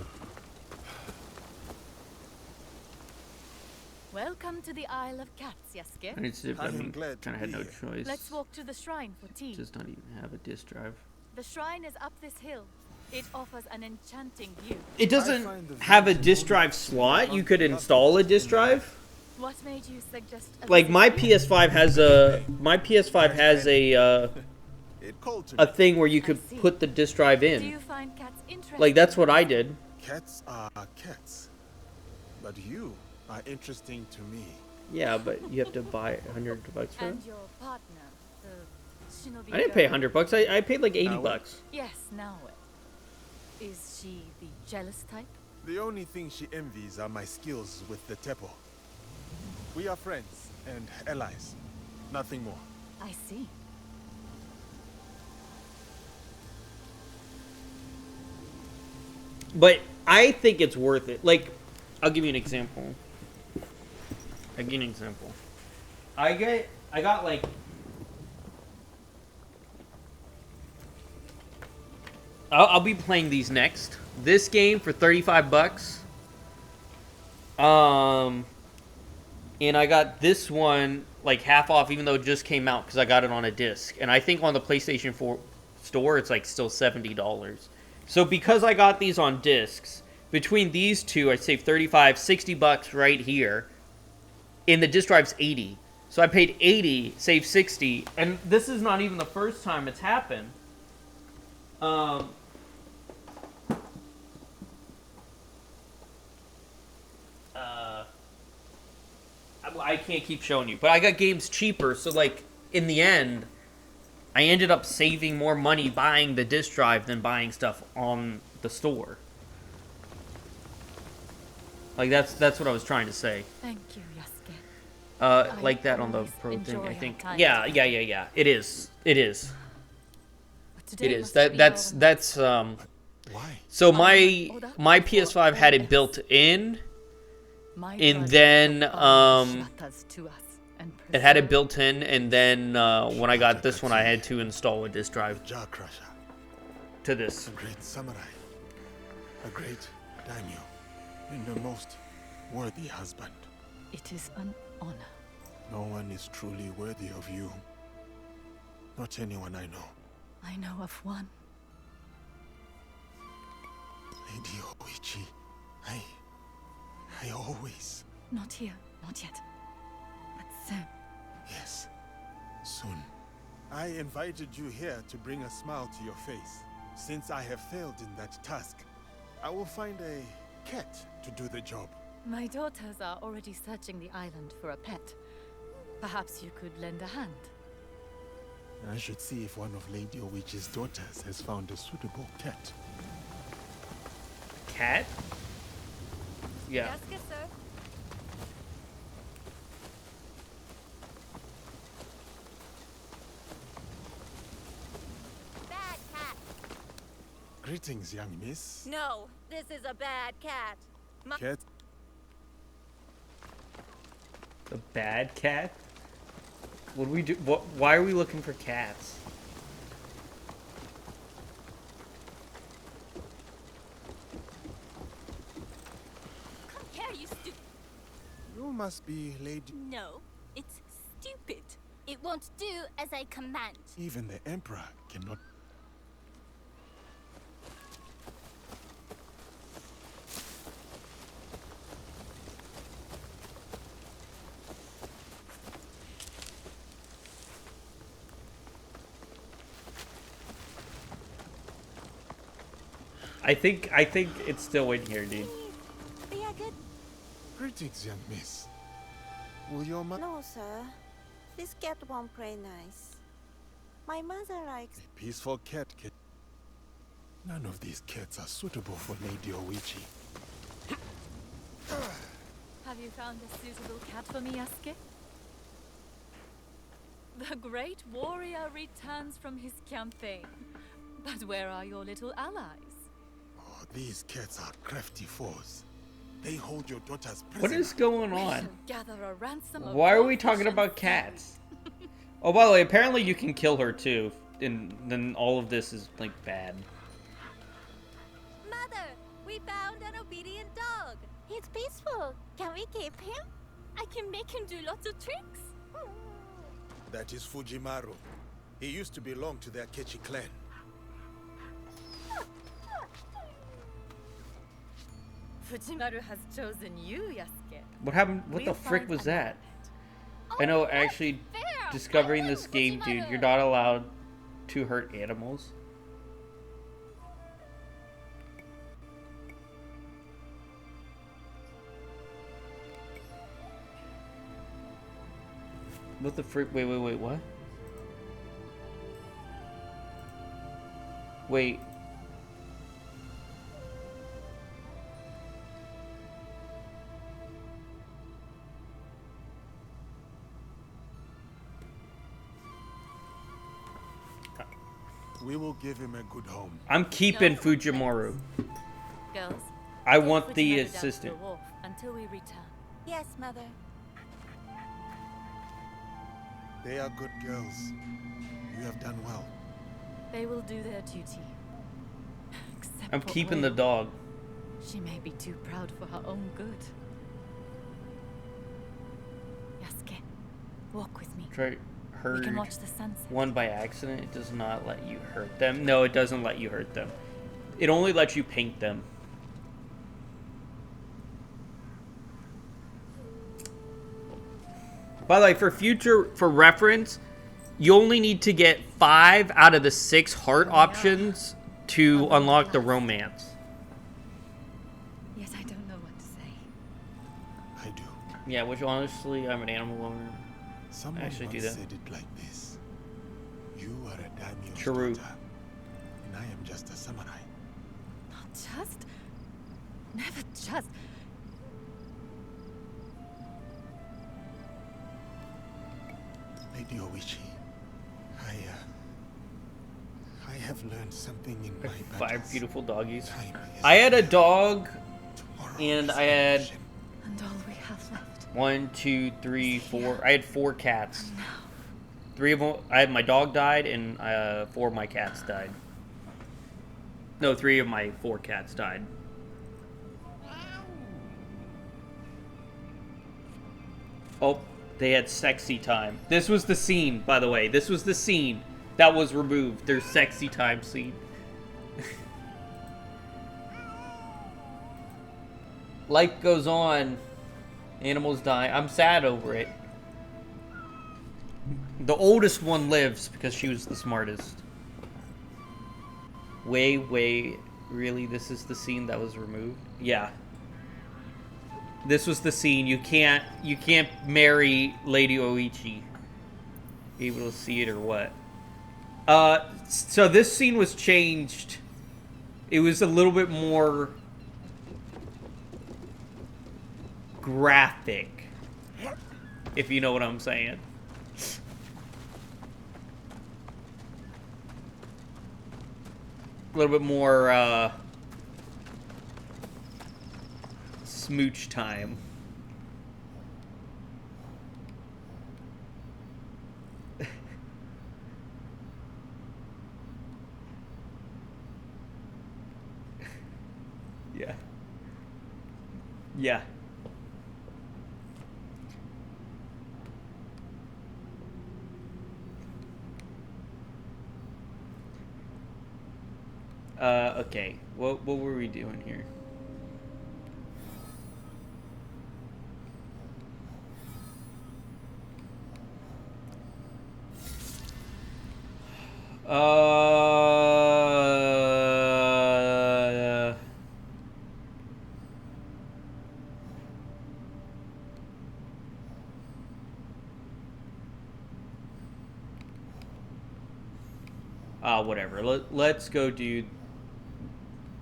[SPEAKER 17] Welcome to the Isle of Cats, Yasuke.
[SPEAKER 4] I mean, kind of had no choice.
[SPEAKER 17] Let's walk to the shrine for tea.
[SPEAKER 4] Does not even have a disc drive.
[SPEAKER 17] The shrine is up this hill. It offers an enchanting view.
[SPEAKER 4] It doesn't have a disc drive slot. You could install a disc drive.
[SPEAKER 17] What made you suggest
[SPEAKER 4] Like my PS5 has a a thing where you could put the disc drive
[SPEAKER 17] Do
[SPEAKER 4] in.
[SPEAKER 17] you find cats interesting?
[SPEAKER 4] Like that's what I did.
[SPEAKER 3] Cats are cats, but you are interesting to me.
[SPEAKER 4] Yeah, but you have to buy $100 for it.
[SPEAKER 17] And your partner, the shinobi
[SPEAKER 4] I didn't pay
[SPEAKER 17] girl.
[SPEAKER 4] $100. I paid like $80.
[SPEAKER 17] Yes, now it. Is she the jealous type?
[SPEAKER 3] The only thing she envies are my skills with the Teppo. We are friends and allies, nothing more.
[SPEAKER 17] I see.
[SPEAKER 4] But I think it's worth it. Like, I'll give you an example. I got like I'll be playing these next. This game for $35. And I got this one like half off, even though it just came out because I got it on a disc. And I think on the PlayStation 4 store, it's like still $70. So because I got these on discs, between these two, I saved $35, $60 right here. And the disc drive's $80. So I paid $80, saved $60, and this is not even the first time it's happened. I can't keep showing you, but I got games cheaper, so like in the end, I ended up saving more money buying the disc drive than buying stuff on the store. Like that's what I was trying to say.
[SPEAKER 17] Thank you, Yasuke.
[SPEAKER 4] Like that on the Pro thing,
[SPEAKER 17] enjoy
[SPEAKER 4] I
[SPEAKER 17] our
[SPEAKER 4] think.
[SPEAKER 17] time
[SPEAKER 4] Yeah. It is. That's
[SPEAKER 3] Why?
[SPEAKER 4] So my PS5 had it built in, and then it had it built in, and then when I got this one, I had to install a disc drive
[SPEAKER 3] Jaw crusher.
[SPEAKER 4] to this.
[SPEAKER 3] A great samurai, a great daimyo, and a most worthy husband.
[SPEAKER 17] It is an honor.
[SPEAKER 3] No one is truly worthy of you. Not anyone I know.
[SPEAKER 17] I know of one.
[SPEAKER 3] Lady Oichi, I always...
[SPEAKER 17] Not here, not yet. But soon.
[SPEAKER 3] Yes, soon. I invited you here to bring a smile to your face. Since I have failed in that task, I will find a cat to do the job.
[SPEAKER 17] My daughters are already searching the island for a pet. Perhaps you could lend a hand.
[SPEAKER 3] I should see if one of Lady Oichi's daughters has found a suitable cat.
[SPEAKER 4] Cat? Yeah.
[SPEAKER 21] Yasuke, sir. Bad cat.
[SPEAKER 3] Greetings, young miss.
[SPEAKER 21] No, this is a bad cat.
[SPEAKER 3] Cat?
[SPEAKER 4] A bad cat? What do we do? Why are we looking for cats?
[SPEAKER 21] Come here, you stupid.
[SPEAKER 3] You must be Lady...
[SPEAKER 21] No, it's stupid. It won't do as I command.
[SPEAKER 3] Even the Emperor cannot...
[SPEAKER 4] I think it's still in here, dude.
[SPEAKER 21] They are good.
[SPEAKER 3] Greetings, young miss. Will your mother...
[SPEAKER 10] No, sir. This cat won't play nice. My mother likes...
[SPEAKER 3] A peaceful cat can... None of these cats are suitable for Lady Oichi.
[SPEAKER 17] Have you found a suitable cat for me, Yasuke? The great warrior returns from his campaign. But where are your little allies?
[SPEAKER 3] Oh, these cats are crafty foes. They hold your daughter's prisoner.
[SPEAKER 4] What is going on?
[SPEAKER 17] Gather a ransom of
[SPEAKER 4] Why are we
[SPEAKER 17] goldfish
[SPEAKER 4] talking
[SPEAKER 17] and
[SPEAKER 4] about cats? Oh, by the way, apparently you can kill her too, and then all of this is like bad.
[SPEAKER 21] Mother, we found an obedient dog. He's peaceful. Can we keep him? I can make him do lots of tricks.
[SPEAKER 3] That is Fujimaru. He used to belong to the Akechi clan.
[SPEAKER 17] Fujimaru has chosen you, Yasuke.
[SPEAKER 4] What happened? What the frick was that? I know, actually, discovering this game, dude, you're not allowed to hurt animals. What the frick? Wait, what? Wait.
[SPEAKER 3] We will give him a good home.
[SPEAKER 4] I'm keeping Fujimaru.
[SPEAKER 17] Girls,
[SPEAKER 4] I
[SPEAKER 17] take
[SPEAKER 4] want the
[SPEAKER 17] Fujimaru down to
[SPEAKER 4] assistant.
[SPEAKER 17] the wharf until we return.
[SPEAKER 10] Yes, mother.
[SPEAKER 3] They are good girls. You have done well.
[SPEAKER 17] They will do their duty. Except
[SPEAKER 4] I'm
[SPEAKER 17] for
[SPEAKER 4] keeping the
[SPEAKER 17] Oyo.
[SPEAKER 4] dog.
[SPEAKER 17] She may be too proud for her own good. Yasuke, walk with me.
[SPEAKER 4] Try
[SPEAKER 17] We
[SPEAKER 4] hurt
[SPEAKER 17] can watch the sunset.
[SPEAKER 4] one by accident. It does not let you hurt them. No, it doesn't let you hurt them. It only lets you paint them. By the way, for reference, you only need to get 5 out of the 6 heart options to unlock the romance.
[SPEAKER 17] Yes, I don't know what to say.
[SPEAKER 3] I do.
[SPEAKER 4] Yeah, which honestly, I'm an animal owner.
[SPEAKER 3] Someone
[SPEAKER 4] I actually do
[SPEAKER 3] once
[SPEAKER 4] that.
[SPEAKER 3] said it like this. You are a daimyo's
[SPEAKER 4] True.
[SPEAKER 3] daughter, and I am just a samurai.
[SPEAKER 17] Not just. Never just.
[SPEAKER 3] Lady Oichi, I have learned something in my
[SPEAKER 4] 5
[SPEAKER 3] battles.
[SPEAKER 4] beautiful doggies.
[SPEAKER 3] Time is
[SPEAKER 4] I had a dog, and I had
[SPEAKER 17] And all we have left.
[SPEAKER 4] 1, 2, 3, 4. I had 4 cats. 3 of them. My dog died, and 4 of my cats died. No, 3 of my 4 cats died. Oh, they had sexy time. This was the scene, by the way. This was the scene that was removed. Their sexy time scene. Life goes on. Animals die. I'm sad over it. The oldest one lives because she was the smartest. Wait. Really? This is the scene that was removed? Yeah. This was the scene. You can't marry Lady Oichi. Able to see it or what? So this scene was changed. It was a little bit more graphic, if you know what I'm saying. A little bit more, smooch time. Yeah. Yeah. Okay. What were we doing here? Whatever. Let's go do...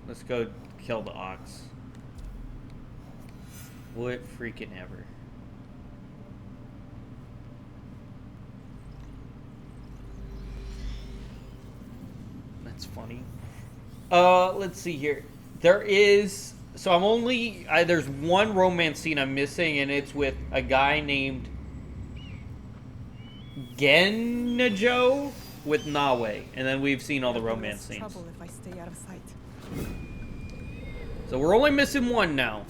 [SPEAKER 4] Let's go kill the ox. What freaking ever. That's funny. Let's see here. There is... So I'm only... there's one romance scene I'm missing, and it's with a guy named Genjo with Nawe. And then we've seen all the romance scenes.
[SPEAKER 6] Trouble if I stay out of sight.
[SPEAKER 4] So we're only missing one now.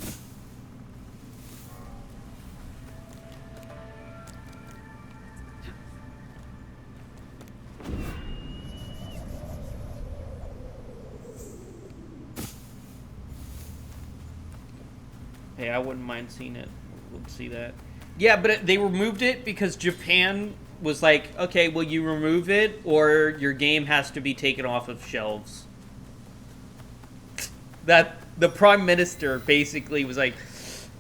[SPEAKER 4] Hey, I wouldn't mind seeing it. We'll see that. Yeah, but they removed it because Japan was like, okay, well, you remove it or your game has to be taken off of shelves. That the Prime Minister basically was like,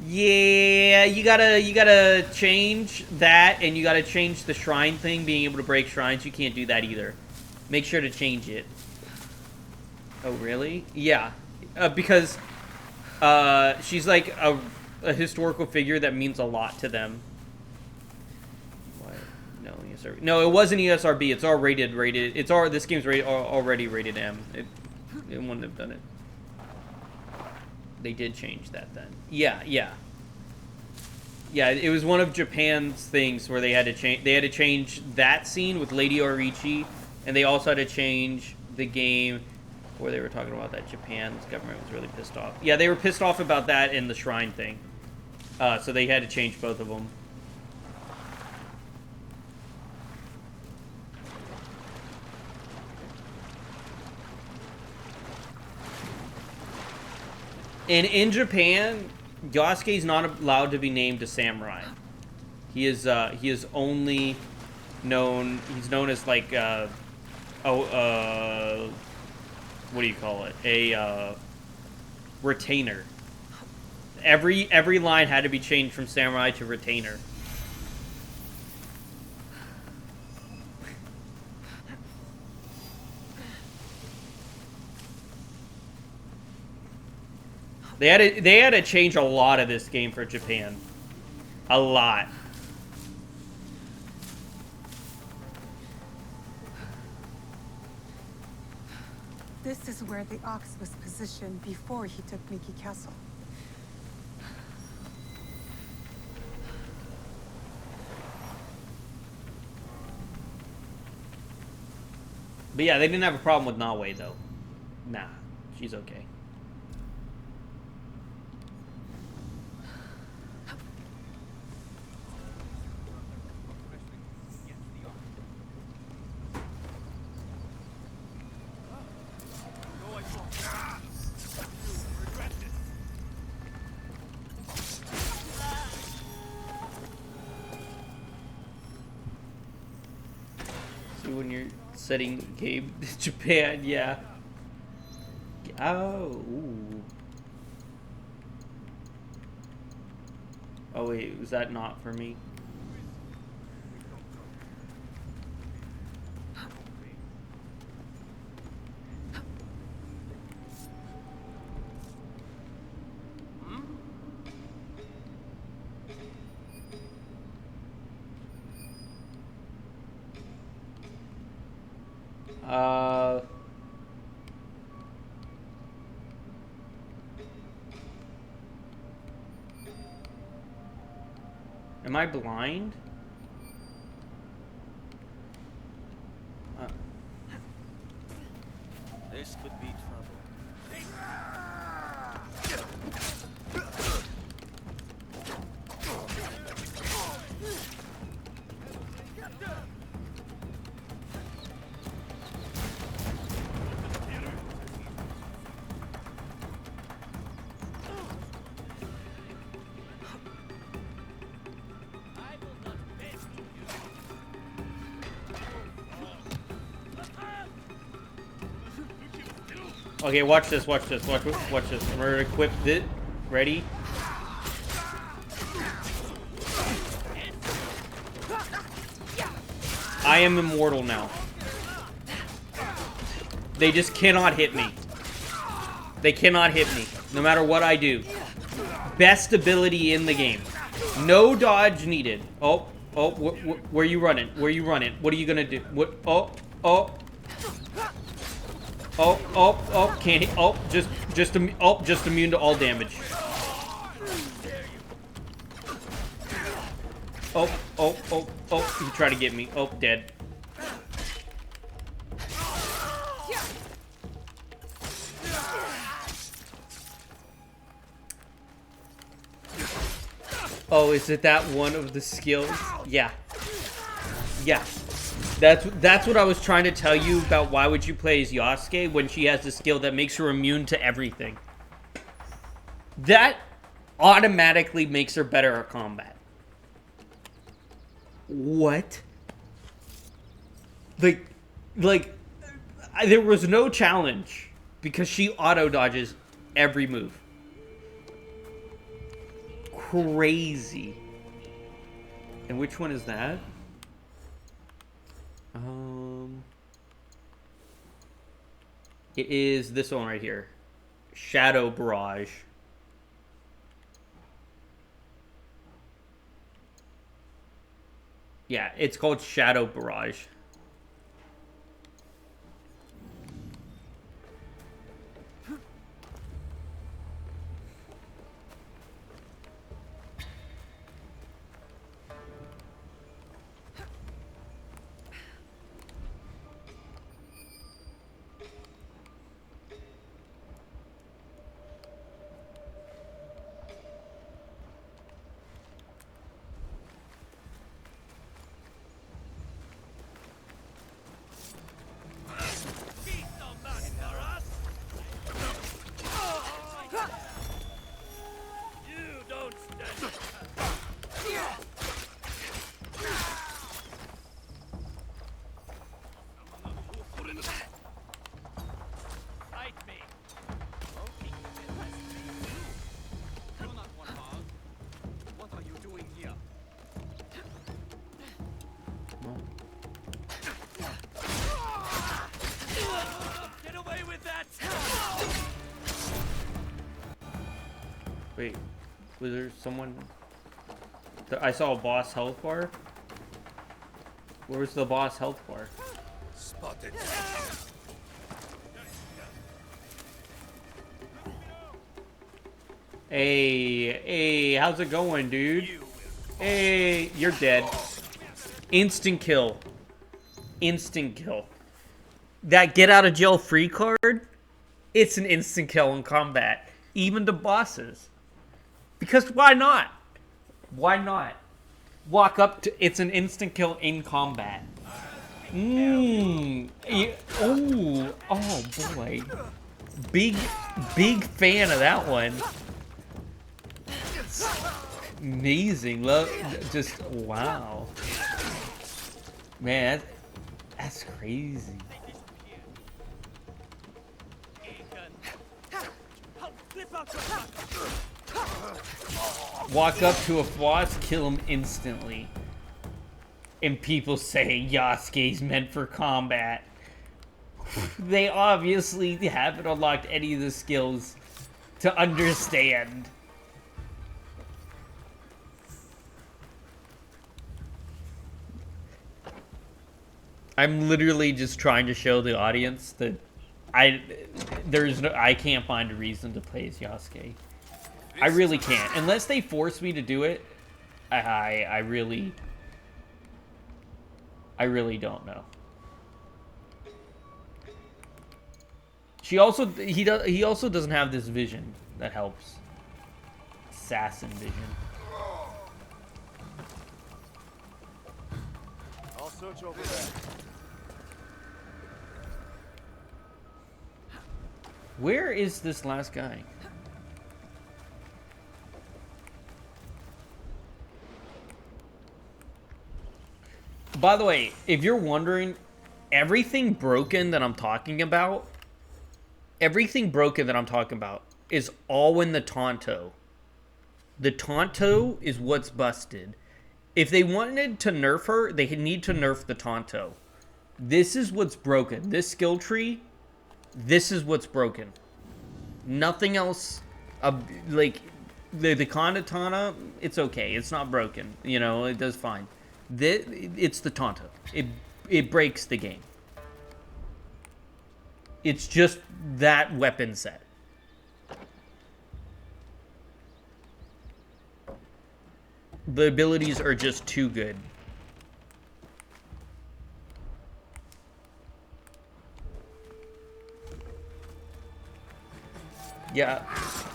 [SPEAKER 4] yeah, you gotta change that, and you gotta change the shrine thing, being able to break shrines. You can't do that either. Make sure to change it. Oh, really? Yeah. Because she's like a historical figure that means a lot to them. What? No, ESRB. No, it wasn't ESRB. It's rated. It's this game's already rated M. It wouldn't have done it. They did change that then. Yeah. Yeah, it was one of Japan's things where they had to change. They had to change that scene with Lady Orichi, and they also had to change the game where they were talking about that Japan's government was really pissed off. Yeah, they were pissed off about that and the shrine thing. So they had to change both of them. And in Japan, Yasuke is not allowed to be named a samurai. He is only known. He's known as like what do you call it? A retainer. Every line had to be changed from samurai to retainer. They had to change a lot of this game for Japan. A lot.
[SPEAKER 6] This is where the ox was positioned before he took Miki Castle.
[SPEAKER 4] But yeah, they didn't have a problem with Nawe though. Nah, she's okay. When you're setting game Japan, yeah. Oh, ooh. Oh wait, was that not for me? Am I blind?
[SPEAKER 16] This could be trouble.
[SPEAKER 4] Okay, watch this, watch this, watch this. I'm gonna equip it. Ready? I am immortal now. They just cannot hit me. They cannot hit me, no matter what I do. Best ability in the game. No dodge needed. Oh, where you running? Where you running? What are you gonna do? What? Can't hit. Just immune to all damage. You try to get me. Oh, dead. Oh, is it that one of the skills? Yeah. Yeah. That's what I was trying to tell you about why would you play as Yasuke when she has a skill that makes her immune to everything. That automatically makes her better at combat. What? Like, there was no challenge because she auto-dodges every move. Crazy. And which one is that? It is this one right here. Shadow Barrage. Yeah, it's called Shadow Barrage. Wait, was there someone? I saw a boss health bar. Where's the boss health bar?
[SPEAKER 16] Spotted.
[SPEAKER 4] Hey, how's it going, dude? Hey, you're dead. Instant kill. Instant kill. That get out of jail free card, it's an instant kill in combat. Even to bosses. Because why not? Why not? Walk up to, it's an instant kill in combat. Oh boy. Big fan of that one. Amazing. Love, just, wow. Man, that's crazy. Walk up to a boss, kill him instantly. And people say Yasuke's meant for combat. They obviously haven't unlocked any of the skills to understand. I'm literally just trying to show the audience that I can't find a reason to play as Yasuke. I really can't. Unless they force me to do it, I really don't know. He also doesn't have this vision that helps. Assassin vision.
[SPEAKER 16] I'll search over there.
[SPEAKER 4] Where is this last guy? By the way, if you're wondering, everything broken that I'm talking about is all in the Tonto. The Tonto is what's busted. If they wanted to nerf her, they need to nerf the Tonto. This is what's broken. This skill tree, this is what's broken. Nothing else. Like, the Kanatana, it's okay. It's not broken. You know, it does fine. It's the Tonto. It breaks the game. It's just that weapon set. The abilities are just too good. Yeah,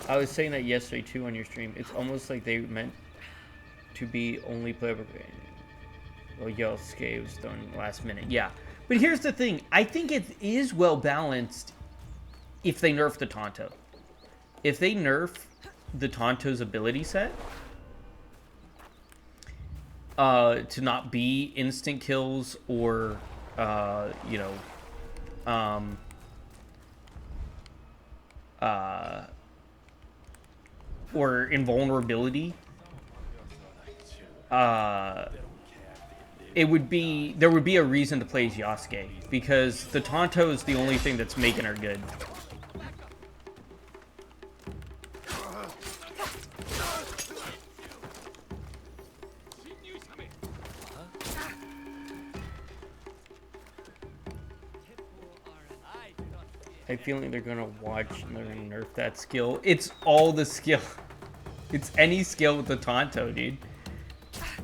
[SPEAKER 4] I was saying that yesterday too on your stream. It's almost like they meant to be only playable. Well, Yasuke was thrown last minute. Yeah, but here's the thing. I think it is well balanced if they nerf the Tonto. If they nerf the Tonto's ability set to not be instant kills or you know, or invulnerability, there would be a reason to play as Yasuke, because the Tonto is the only thing that's making her good. I have a feeling they're gonna watch and they're gonna nerf that skill. It's all the skill. It's any skill with the Tonto, dude.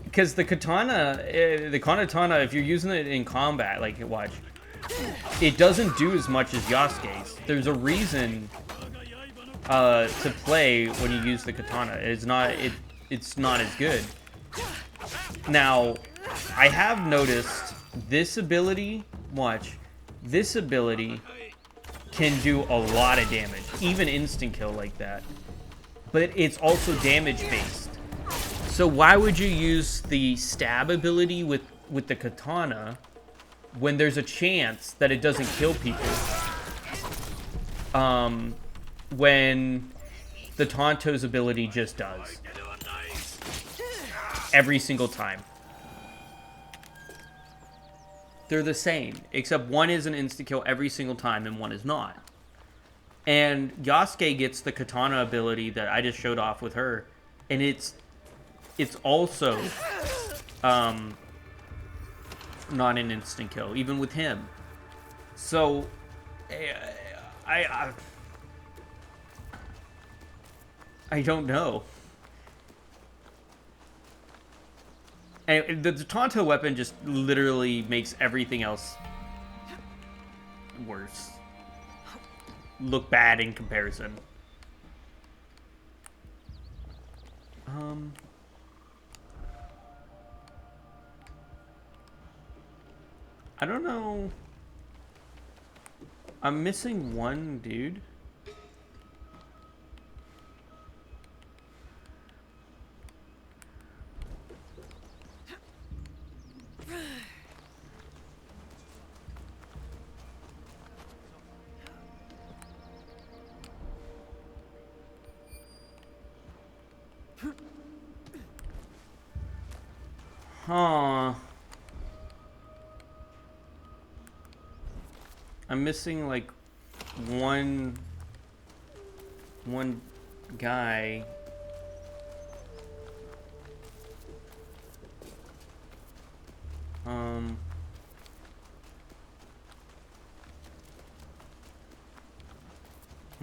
[SPEAKER 4] Because the katana, if you're using it in combat, like, watch, it doesn't do as much as Yasuke's. There's a reason to play when you use the katana. It's not as good. Now, I have noticed this ability, watch, this ability can do a lot of damage, even instant kill like that. But it's also damage based. So why would you use the stab ability with the katana when there's a chance that it doesn't kill people? When the Tonto's ability just does. Every single time. They're the same, except one is an instant kill every single time and one is not. And Yasuke gets the katana ability that I just showed off with her, and it's also not an instant kill, even with him. So I don't know. And the Tonto weapon just literally makes everything else worse. Look bad in comparison. I don't know. I'm missing one dude. Huh. I'm missing like one guy.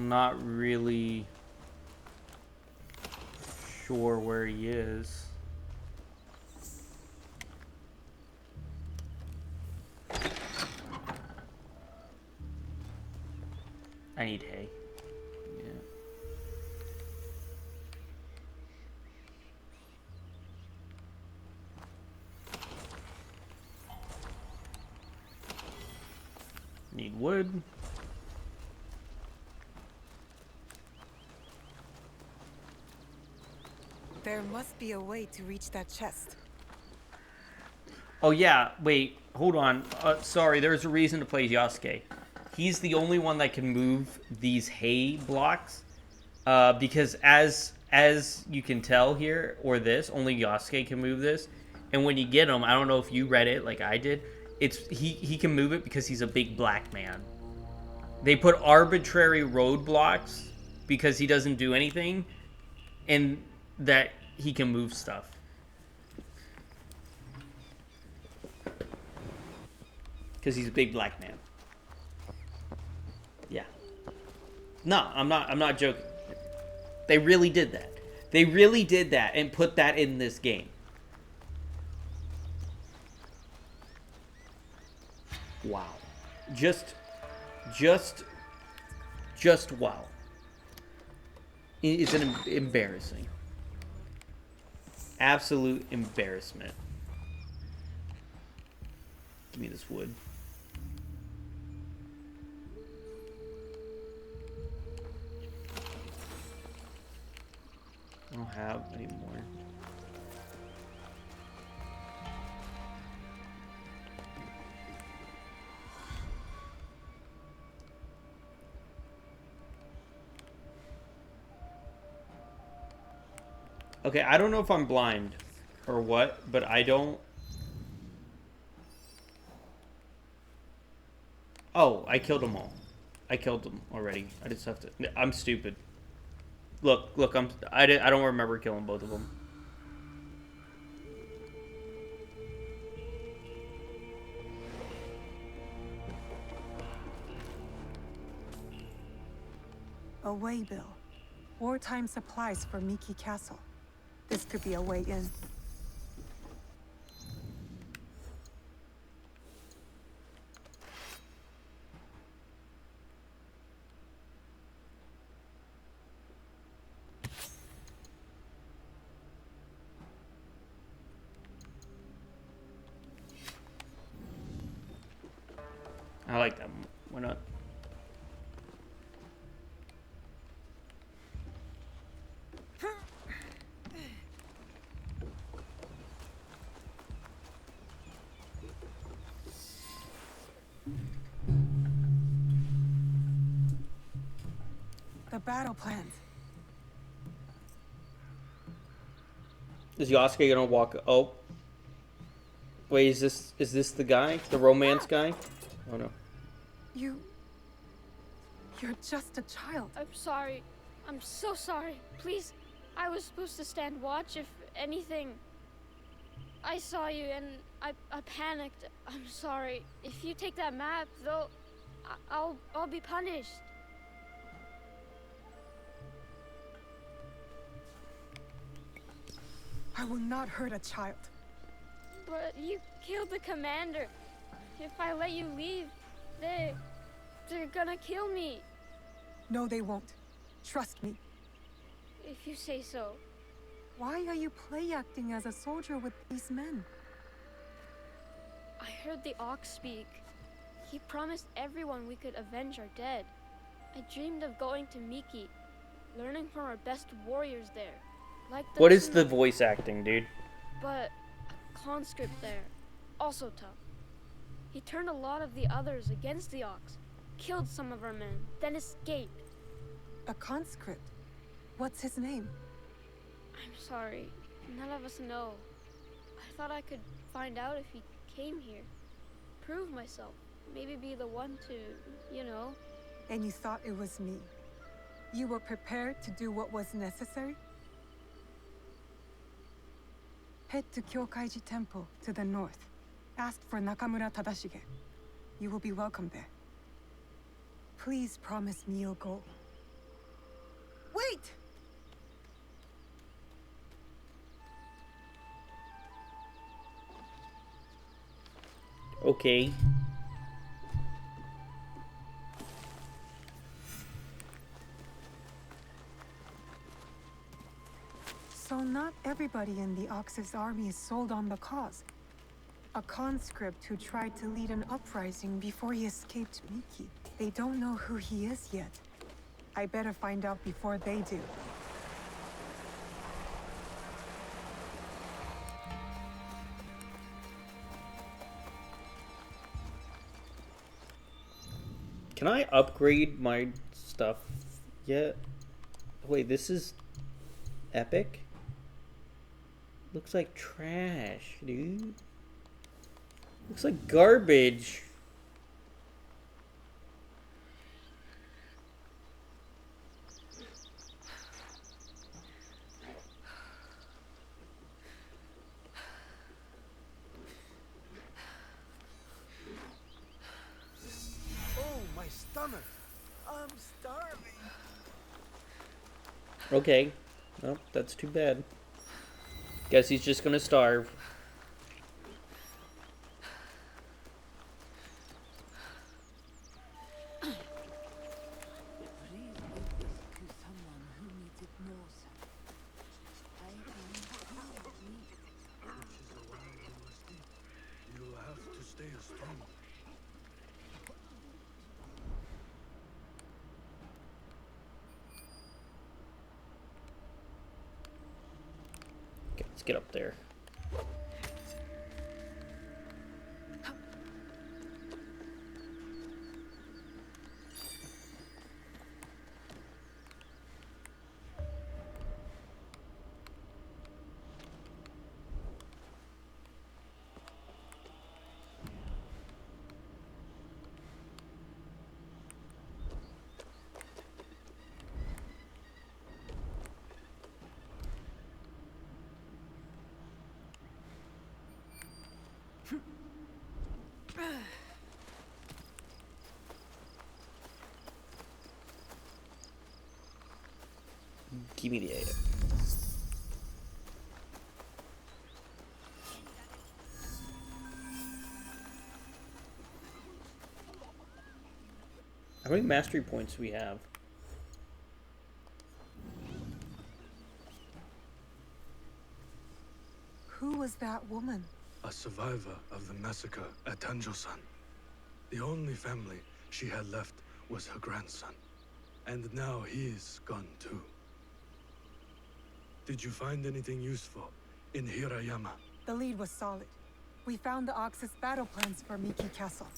[SPEAKER 4] I'm not really sure where he is. I need hay. Yeah. Need wood.
[SPEAKER 6] There must be a way to reach that chest.
[SPEAKER 4] Oh yeah, wait, hold on. Sorry, there's a reason to play Yasuke. He's the only one that can move these hay blocks. Because as you can tell here, or this, only Yasuke can move this. And when you get him, I don't know if you read it like I did, he can move it because he's a big black man. They put arbitrary roadblocks because he doesn't do anything, and that he can move stuff. Because he's a big black man. Yeah. No, I'm not joking. They really did that. They really did that and put that in this game. Wow. Just wow. It's an embarrassing. Absolute embarrassment. Give me this wood. I don't have any more. Okay, I don't know if I'm blind or what, but I don't... Oh, I killed them all. I killed them already. I just have to... I'm stupid. Look, I don't remember killing both of them.
[SPEAKER 6] A waybill. Wartime supplies for Miki Castle. This could be a way in.
[SPEAKER 4] I like that. Why not?
[SPEAKER 6] The battle plans.
[SPEAKER 4] Is Yasuke gonna walk? Oh, wait, is this the guy? The romance guy? Oh no.
[SPEAKER 6] You're just a child.
[SPEAKER 19] I'm sorry. I'm so sorry. Please, I was supposed to stand watch if anything. I saw you and I panicked. I'm sorry. If you take that map, though, I'll be punished.
[SPEAKER 6] I will not hurt a child.
[SPEAKER 19] But you killed the commander. If I let you leave, they're gonna kill me.
[SPEAKER 6] No, they won't. Trust me.
[SPEAKER 19] If you say so.
[SPEAKER 6] Why are you play acting as a soldier with these men?
[SPEAKER 19] I heard the Ox speak. He promised everyone we could avenge our dead. I dreamed of going to Miki, learning from our best warriors there. Like
[SPEAKER 4] What is the voice acting, dude?
[SPEAKER 19] But a conscript there, also tough. He turned a lot of the others against the Ox, killed some of our men, then escaped.
[SPEAKER 6] A conscript? What's his name?
[SPEAKER 19] I'm sorry, none of us know. I thought I could find out if he came here, prove myself, maybe be the one to, you know.
[SPEAKER 6] And you thought it was me? You were prepared to do what was necessary? Head to Kyokaiji Temple to the north. Ask for Nakamura Tadashige. You will be welcome there. Please promise me you'll go. Wait!
[SPEAKER 4] Okay.
[SPEAKER 6] So not everybody in the Ox's army is sold on the cause. A conscript who tried to lead an uprising before he escaped Miki. They don't know who he is yet. I better find out before they do.
[SPEAKER 4] Can I upgrade my stuff yet? Wait, this is epic? Looks like trash, dude. Looks like garbage.
[SPEAKER 9] Oh, my stomach! I'm starving.
[SPEAKER 4] Okay. Well, that's too bad. Guess he's just gonna starve.
[SPEAKER 2] You have to stay strong.
[SPEAKER 4] Okay, let's get up there. Give me the item. How many mastery points do we have?
[SPEAKER 6] Who was that woman?
[SPEAKER 2] A survivor of the massacre at Tanjo-san. The only family she had left was her grandson. And now he's gone too. Did you find anything useful in Hirayama?
[SPEAKER 6] The lead was solid. We found the Ox's battle plans for Miki Castle.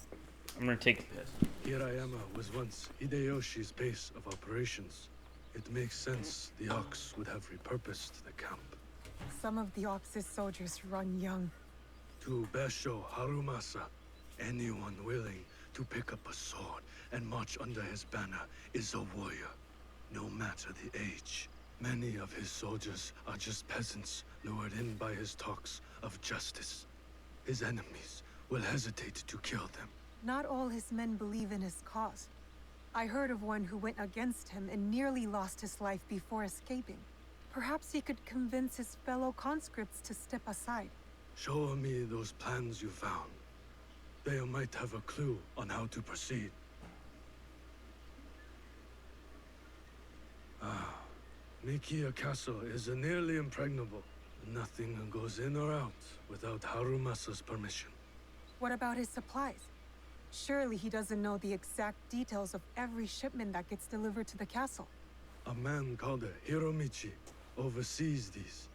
[SPEAKER 4] I'm gonna take a piss.
[SPEAKER 2] Hirayama was once Hideyoshi's base of operations. It makes sense the Ox would have repurposed the camp.
[SPEAKER 6] Some of the Ox's soldiers run young.
[SPEAKER 2] To Basho Harumasa, anyone willing to pick up a sword and march under his banner is a warrior, no matter the age. Many of his soldiers are just peasants lured in by his talks of justice. His enemies will hesitate to kill them.
[SPEAKER 6] Not all his men believe in his cause. I heard of one who went against him and nearly lost his life before escaping. Perhaps he could convince his fellow conscripts to step aside.
[SPEAKER 2] Show me those plans you found. They might have a clue on how to proceed. Ah, Mikia Castle is nearly impregnable. Nothing goes in or out without Harumasa's permission.
[SPEAKER 6] What about his supplies? Surely he doesn't know the exact details of every shipment that gets delivered to the castle.
[SPEAKER 2] A man called Hiromichi oversees these.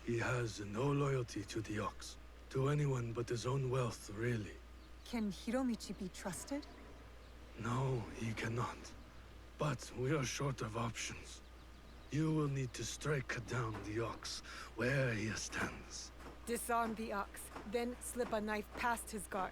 [SPEAKER 2] He has no loyalty to the Ox, to anyone but his own wealth, really.
[SPEAKER 6] Can Hiromichi be trusted?
[SPEAKER 2] No, he cannot. But we are short of options. You will need to strike down the Ox where he stands.
[SPEAKER 6] Disarm the Ox, then slip a knife past his guard.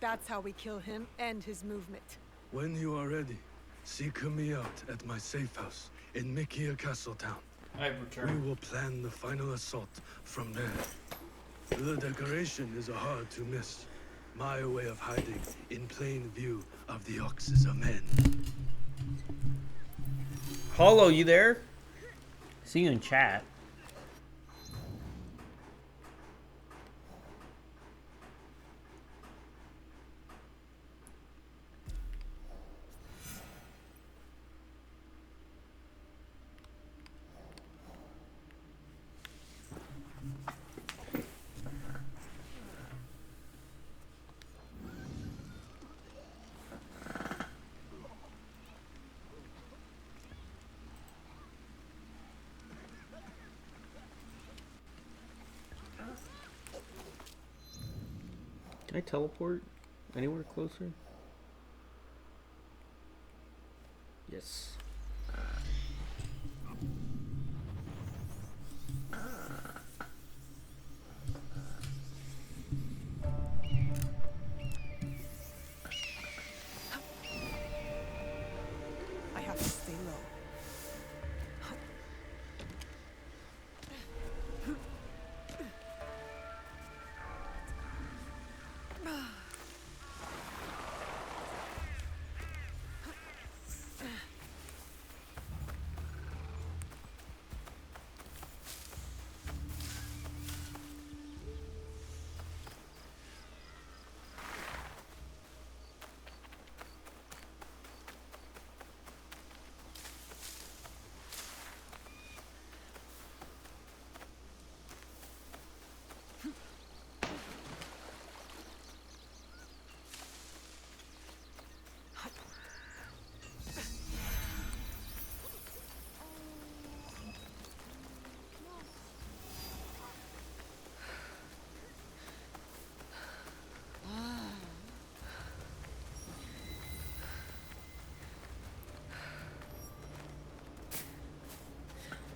[SPEAKER 6] That's how we kill him and his movement.
[SPEAKER 2] When you are ready, seek me out at my safe house in Mikia Castle Town.
[SPEAKER 4] I've returned.
[SPEAKER 2] We will plan the final assault from there. The decoration is hard to miss. My way of hiding in plain view of the Ox's men.
[SPEAKER 4] Hollow, you there? See you in chat. Can I teleport anywhere closer? Yes.
[SPEAKER 6] I have to stay low.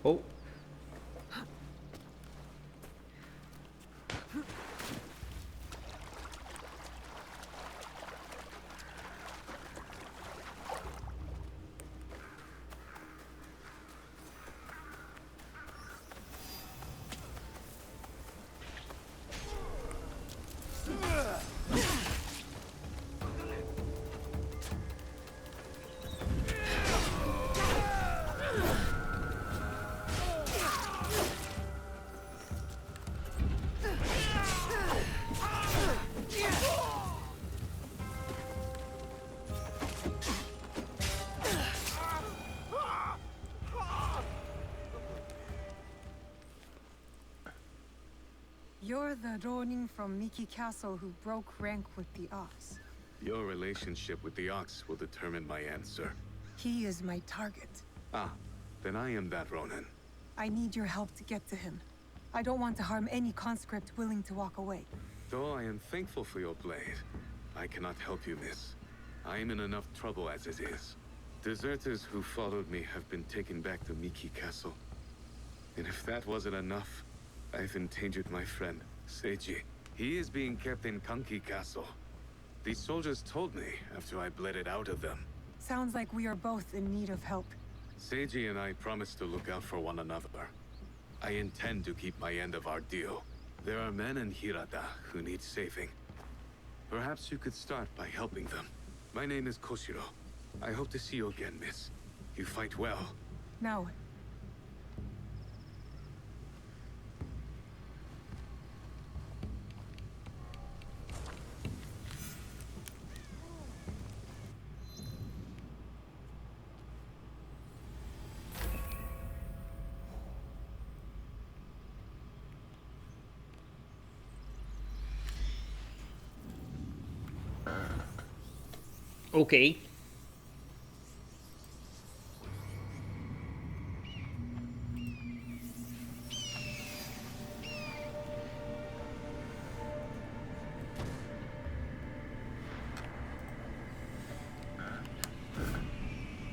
[SPEAKER 4] Oh.
[SPEAKER 6] You're the Ronin from Miki Castle who broke rank with the Ox.
[SPEAKER 5] Your relationship with the Ox will determine my answer.
[SPEAKER 6] He is my target.
[SPEAKER 5] Ah, then I am that Ronin.
[SPEAKER 6] I need your help to get to him. I don't want to harm any conscript willing to walk away.
[SPEAKER 5] Though I am thankful for your blade, I cannot help you, miss. I am in enough trouble as it is. Deserters who followed me have been taken back to Miki Castle. And if that wasn't enough, I've endangered my friend, Seiji. He is being kept in Kanki Castle. These soldiers told me after I bled it out of them.
[SPEAKER 6] Sounds like we are both in need of help.
[SPEAKER 5] Seiji and I promised to look out for one another. I intend to keep my end of our deal. There are men in Hirata who need saving. Perhaps you could start by helping them. My name is Koshiro. I hope to see you again, miss. You fight well.
[SPEAKER 6] Now,
[SPEAKER 4] Okay.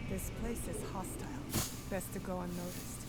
[SPEAKER 6] this place is hostile. Best to go unnoticed.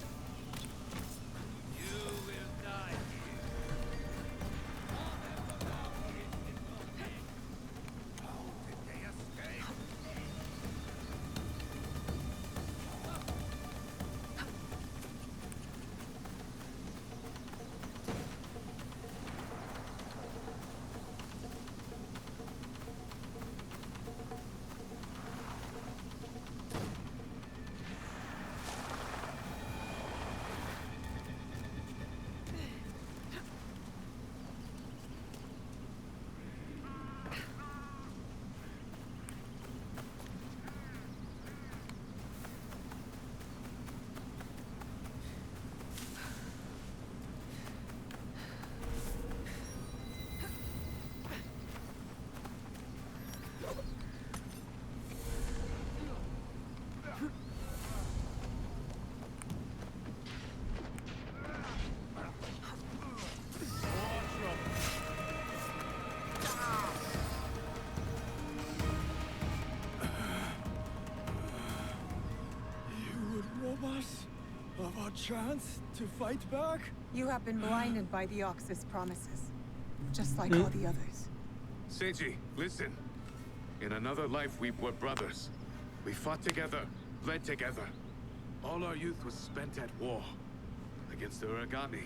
[SPEAKER 18] of our chance to fight back?
[SPEAKER 6] You have been blinded by the Ox's promises, just like all the others.
[SPEAKER 5] Seiji, listen. In another life, we were brothers. We fought together, bled together. All our youth was spent at war. Against the Uragami,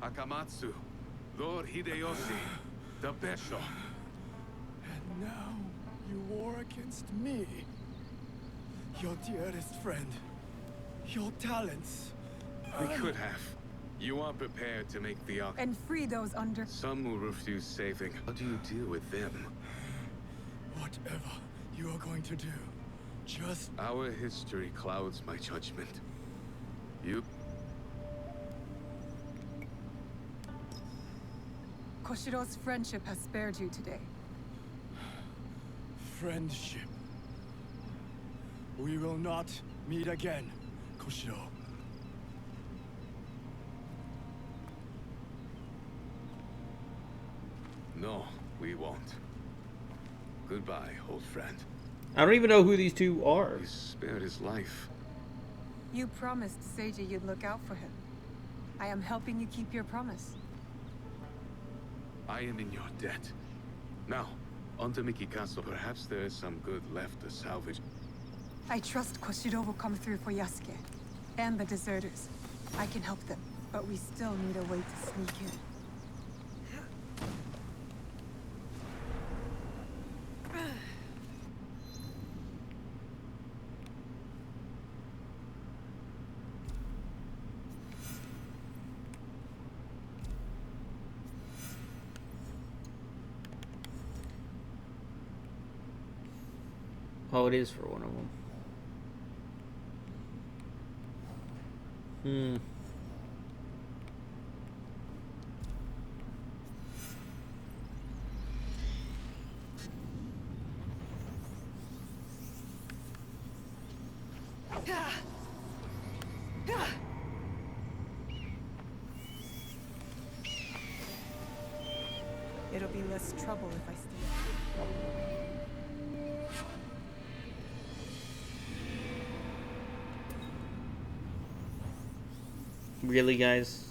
[SPEAKER 5] Akamatsu, Lord Hideyoshi, the Besho.
[SPEAKER 18] And now you war against me. Your dearest friend. Your talents.
[SPEAKER 5] We could have. You are prepared to make the
[SPEAKER 6] And free those under...
[SPEAKER 5] Some will refuse saving. How do you deal with them?
[SPEAKER 18] Whatever you are going to do, just...
[SPEAKER 5] Our history clouds my judgment. You...
[SPEAKER 6] Koshiro's friendship has spared you today.
[SPEAKER 18] Friendship. We will not meet again, Koshiro.
[SPEAKER 5] No, we won't. Goodbye, old friend.
[SPEAKER 4] I don't even know who these two are.
[SPEAKER 5] You spared his life.
[SPEAKER 6] You promised Seiji you'd look out for him. I am helping you keep your promise.
[SPEAKER 5] I am in your debt. Now, on to Miki Castle. Perhaps there is some good left to salvage.
[SPEAKER 6] I trust Koshiro will come through for Yasuke and the deserters. I can help them, but we still need a way to sneak in.
[SPEAKER 4] Oh, it is for one of them.
[SPEAKER 6] It'll be less trouble if I stay.
[SPEAKER 4] Really, guys?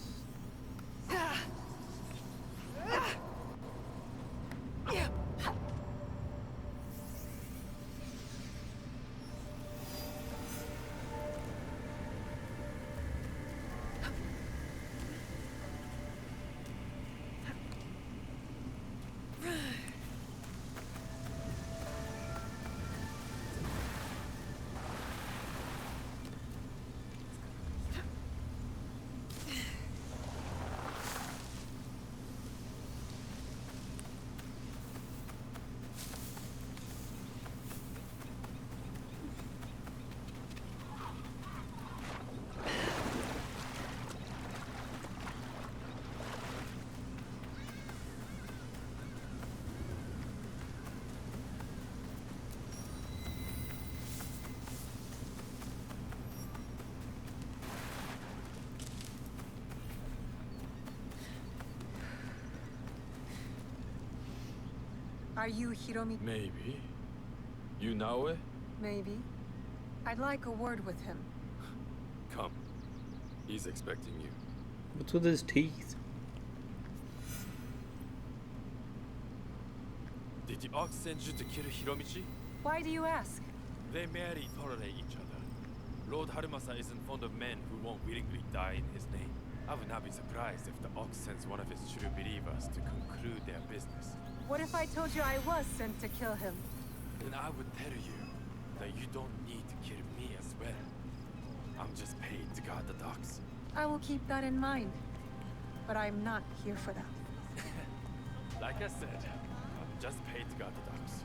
[SPEAKER 6] Are you Hiromi?
[SPEAKER 16] Maybe. You know it?
[SPEAKER 6] Maybe. I'd like a word with him.
[SPEAKER 16] Come. He's expecting you.
[SPEAKER 4] What's with his teeth?
[SPEAKER 16] Did the Ox send you to kill Hiromichi?
[SPEAKER 6] Why do you ask?
[SPEAKER 16] They merely tolerate each other. Lord Harumasa isn't fond of men who won't willingly die in his name. I would not be surprised if the Ox sends one of his true believers to conclude their business.
[SPEAKER 6] What if I told you I was sent to kill him?
[SPEAKER 16] Then I would tell you that you don't need to kill me as well. I'm just paid to guard the docks.
[SPEAKER 6] I will keep that in mind. But I'm not here for that.
[SPEAKER 16] Like I said, I'm just paid to guard the docks.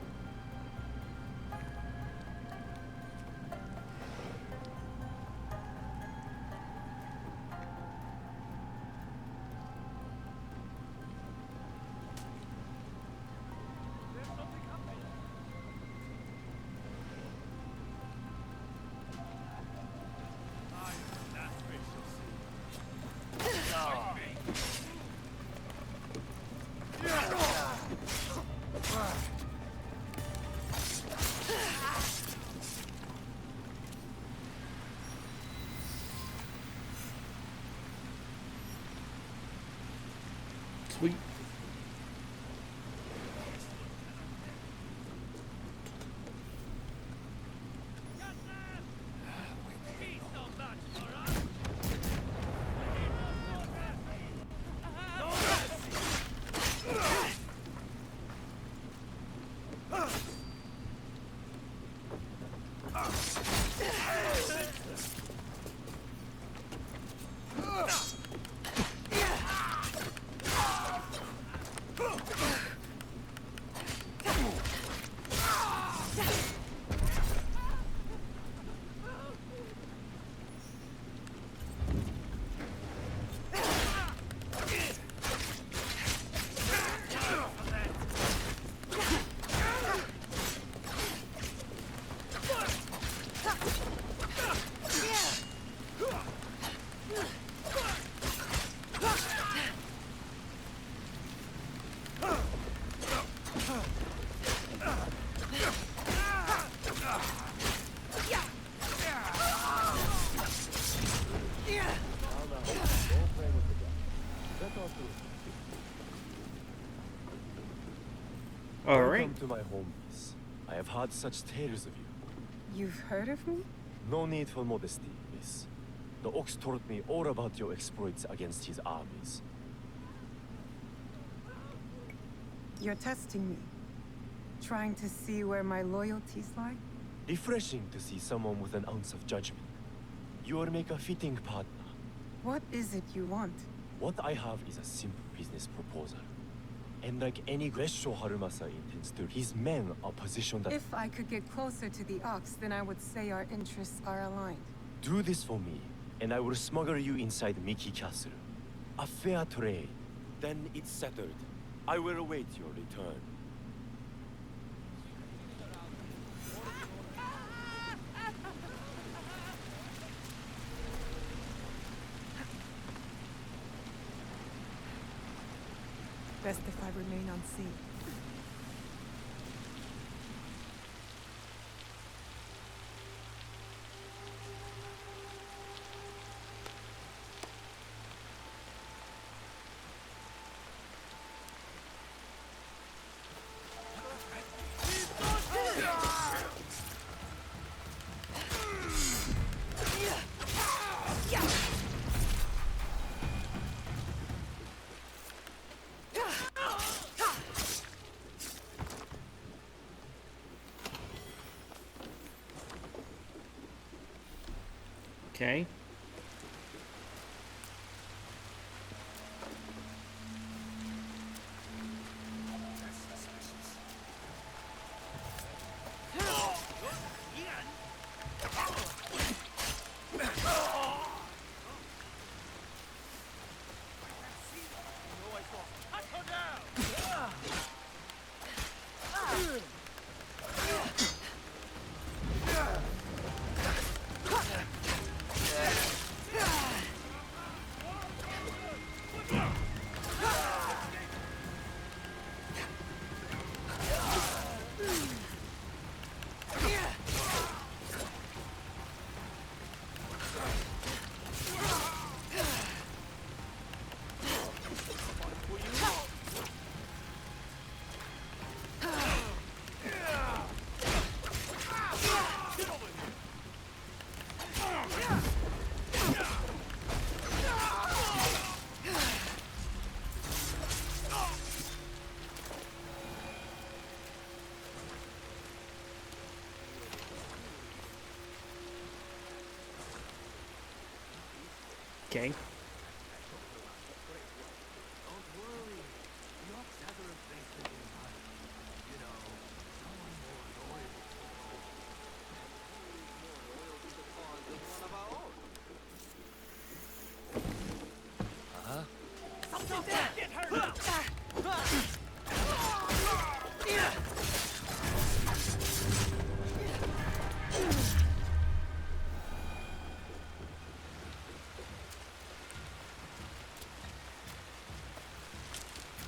[SPEAKER 4] We...
[SPEAKER 12] Welcome to my home, miss. I have heard such tales of you.
[SPEAKER 6] You've heard of me?
[SPEAKER 12] No need for modesty, miss. The Ox told me all about your exploits against his armies.
[SPEAKER 6] You're testing me. Trying to see where my loyalties lie?
[SPEAKER 12] Refreshing to see someone with an ounce of judgment. You will make a fitting partner.
[SPEAKER 6] What is it you want?
[SPEAKER 12] What I have is a simple business proposal. And like any Resho Harumasa intends to, his men are positioned at...
[SPEAKER 6] If I could get closer to the Ox, then I would say our interests are aligned.
[SPEAKER 12] Do this for me, and I will smuggle you inside Miki Castle. A fair trade. Then it's settled. I will await your return.
[SPEAKER 6] Best if I remain unseen.
[SPEAKER 4] Okay. Okay.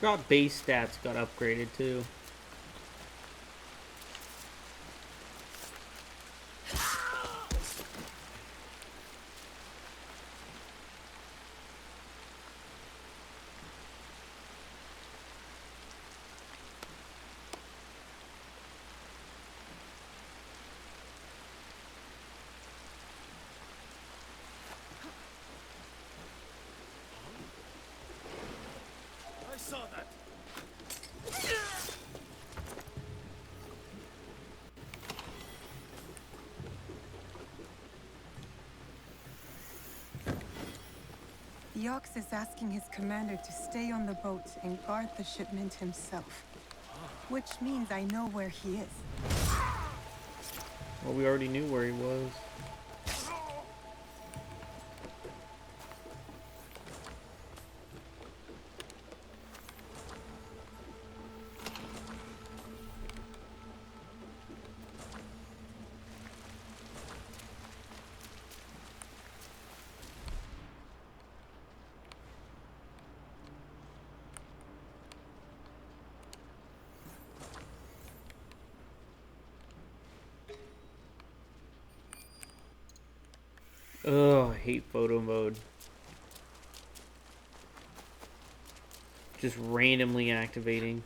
[SPEAKER 4] Forgot base stats got upgraded too.
[SPEAKER 6] The Ox is asking his commander to stay on the boat and guard the shipment himself. Which means I know where he is.
[SPEAKER 4] Well, we already knew where he was. Oh, I hate photo mode. Just randomly activating.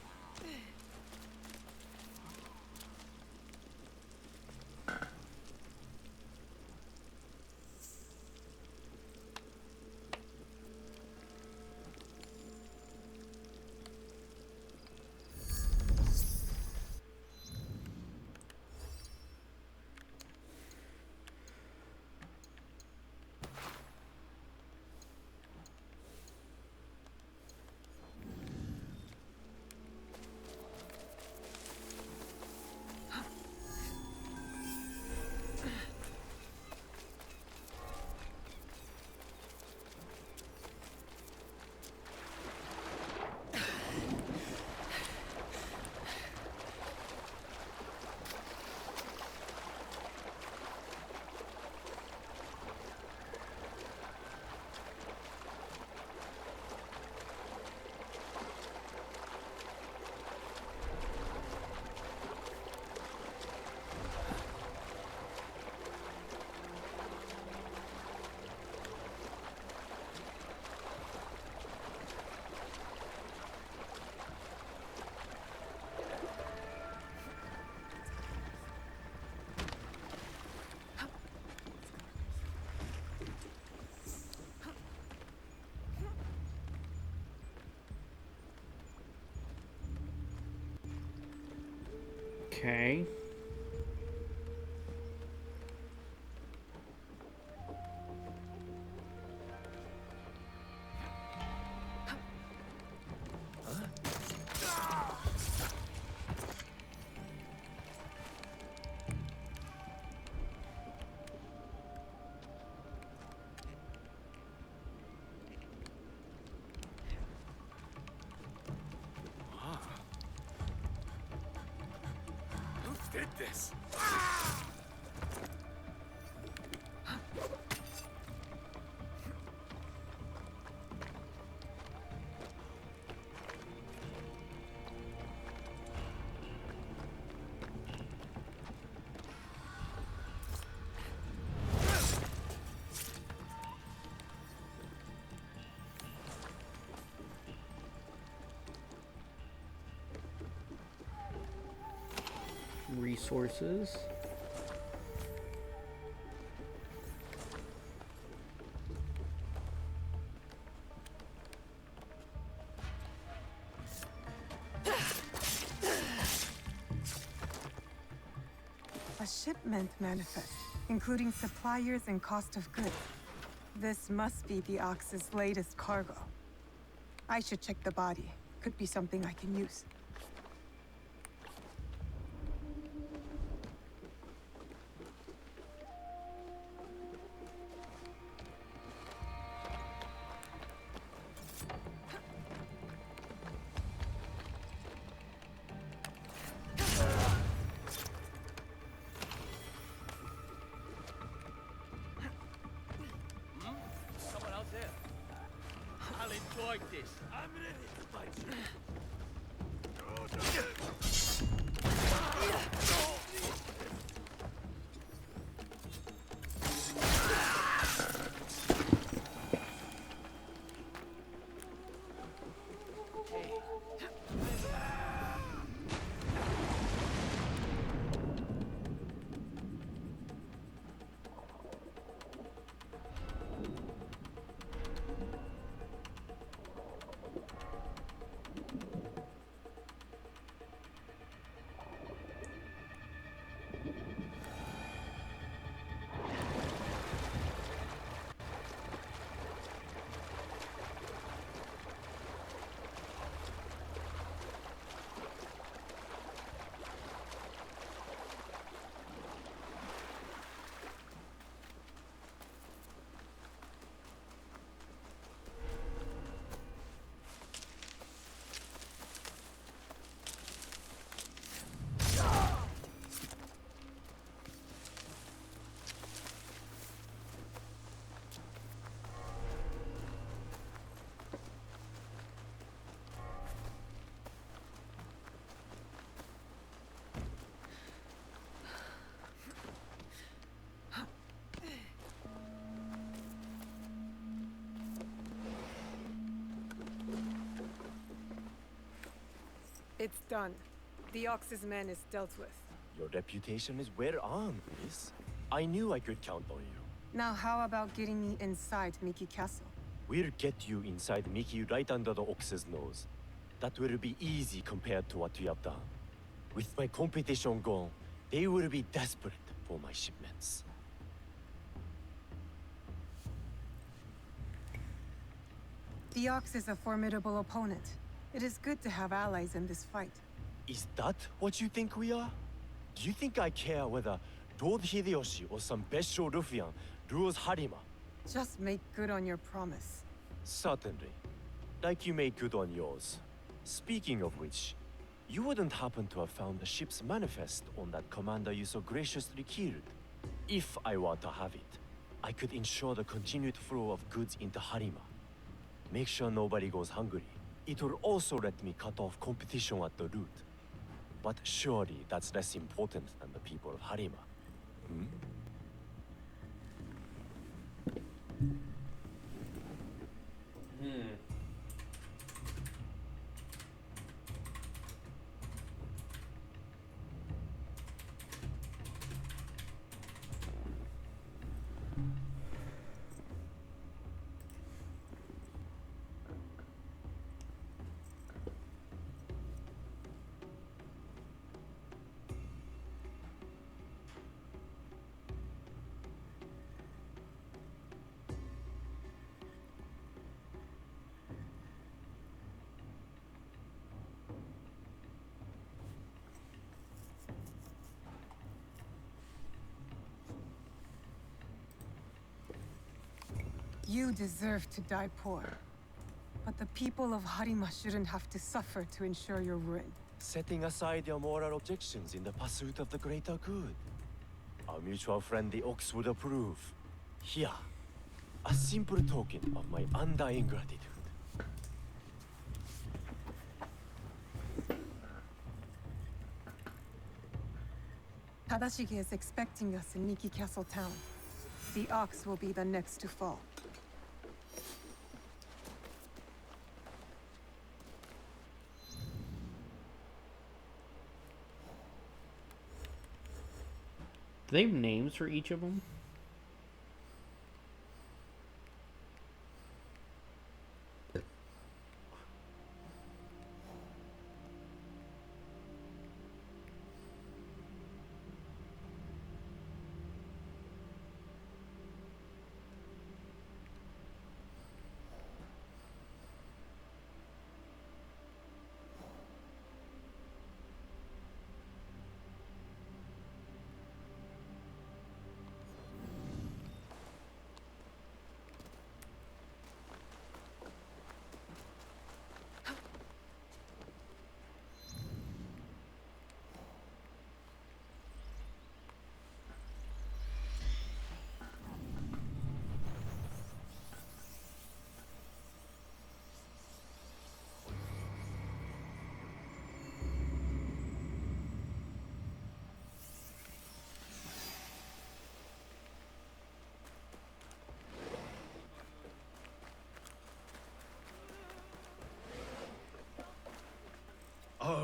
[SPEAKER 4] Okay.
[SPEAKER 9] Who did this?
[SPEAKER 4] Resources.
[SPEAKER 6] A shipment manifest, including suppliers and cost of goods. This must be the Ox's latest cargo. I should check the body. Could be something I can use.
[SPEAKER 9] Someone out there. I'll enjoy this. I'm ready to fight you.
[SPEAKER 6] It's done. The Ox's man is dealt with.
[SPEAKER 12] Your reputation is well earned, miss. I knew I could count on you.
[SPEAKER 6] Now how about getting me inside Mickey Castle?
[SPEAKER 12] We'll get you inside Mickey right under the Ox's nose. That will be easy compared to what you have done. With my competition gone, they will be desperate for my shipments.
[SPEAKER 6] The Ox is a formidable opponent. It is good to have allies in this fight.
[SPEAKER 12] Is that what you think we are? Do you think I care whether Lord Hideyoshi or some bestial ruffian rules Harima?
[SPEAKER 6] Just make good on your promise.
[SPEAKER 12] Certainly. Like you made good on yours. Speaking of which, you wouldn't happen to have found the ship's manifest on that commander you so graciously killed. If I were to have it, I could ensure the continued flow of goods into Harima. Make sure nobody goes hungry. It will also let me cut off competition at the root. But surely that's less important than the people of Harima. Hmm?
[SPEAKER 6] You deserve to die poor. But the people of Harima shouldn't have to suffer to ensure your ruin.
[SPEAKER 12] Setting aside your moral objections in the pursuit of the greater good. Our mutual friend the Ox would approve. Here, a simple token of my undying gratitude.
[SPEAKER 6] Tadashige is expecting us in Miki Castle town. The Ox will be the next to fall.
[SPEAKER 4] Do they have names for each of them?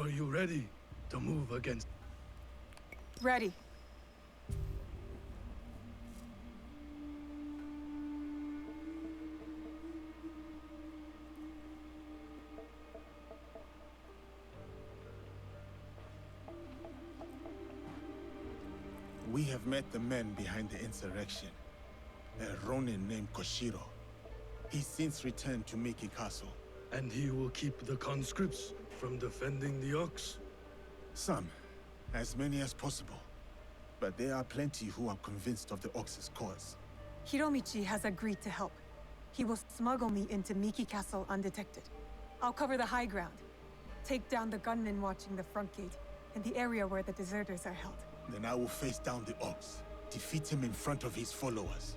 [SPEAKER 14] Are you ready to move against?
[SPEAKER 6] Ready.
[SPEAKER 3] We have met the men behind the insurrection. A Ronin named Koshiro. He's since returned to Miki Castle.
[SPEAKER 14] And he will keep the conscripts from defending the Ox?
[SPEAKER 3] Some. As many as possible. But there are plenty who are convinced of the Ox's cause.
[SPEAKER 6] Hiromichi has agreed to help. He will smuggle me into Miki Castle undetected. I'll cover the high ground. Take down the gunmen watching the front gate, and the area where the deserters are held.
[SPEAKER 3] Then I will face down the Ox. Defeat him in front of his followers.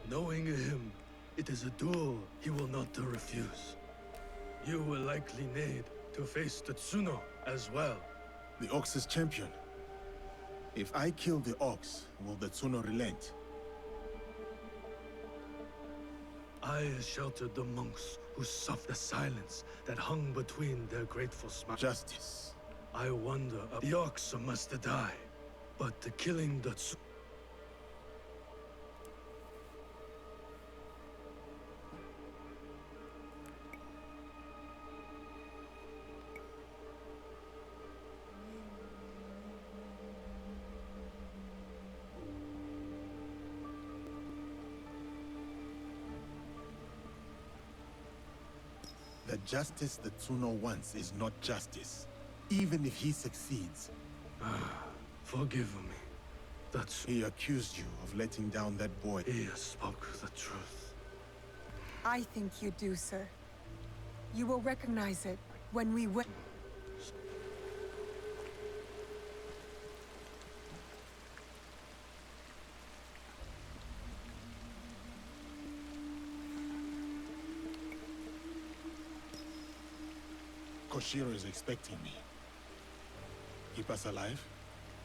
[SPEAKER 14] Knowing him, it is a duel he will not refuse. You will likely need to face the Tsuno as well.
[SPEAKER 3] The Ox's champion. If I kill the Ox, will the Tsuno relent?
[SPEAKER 14] I sheltered the monks who suffered the silence that hung between their grateful smiles.
[SPEAKER 3] Justice
[SPEAKER 14] I wonder, the ox must die, but the killing the
[SPEAKER 3] The justice that Tsuno wants is not justice, even if he succeeds.
[SPEAKER 14] Forgive me. That's...
[SPEAKER 3] He accused you of letting down that boy.
[SPEAKER 14] He spoke the truth.
[SPEAKER 6] I think you do, sir. You will recognize it when we win.
[SPEAKER 3] Koshiro is expecting me. Keep us alive?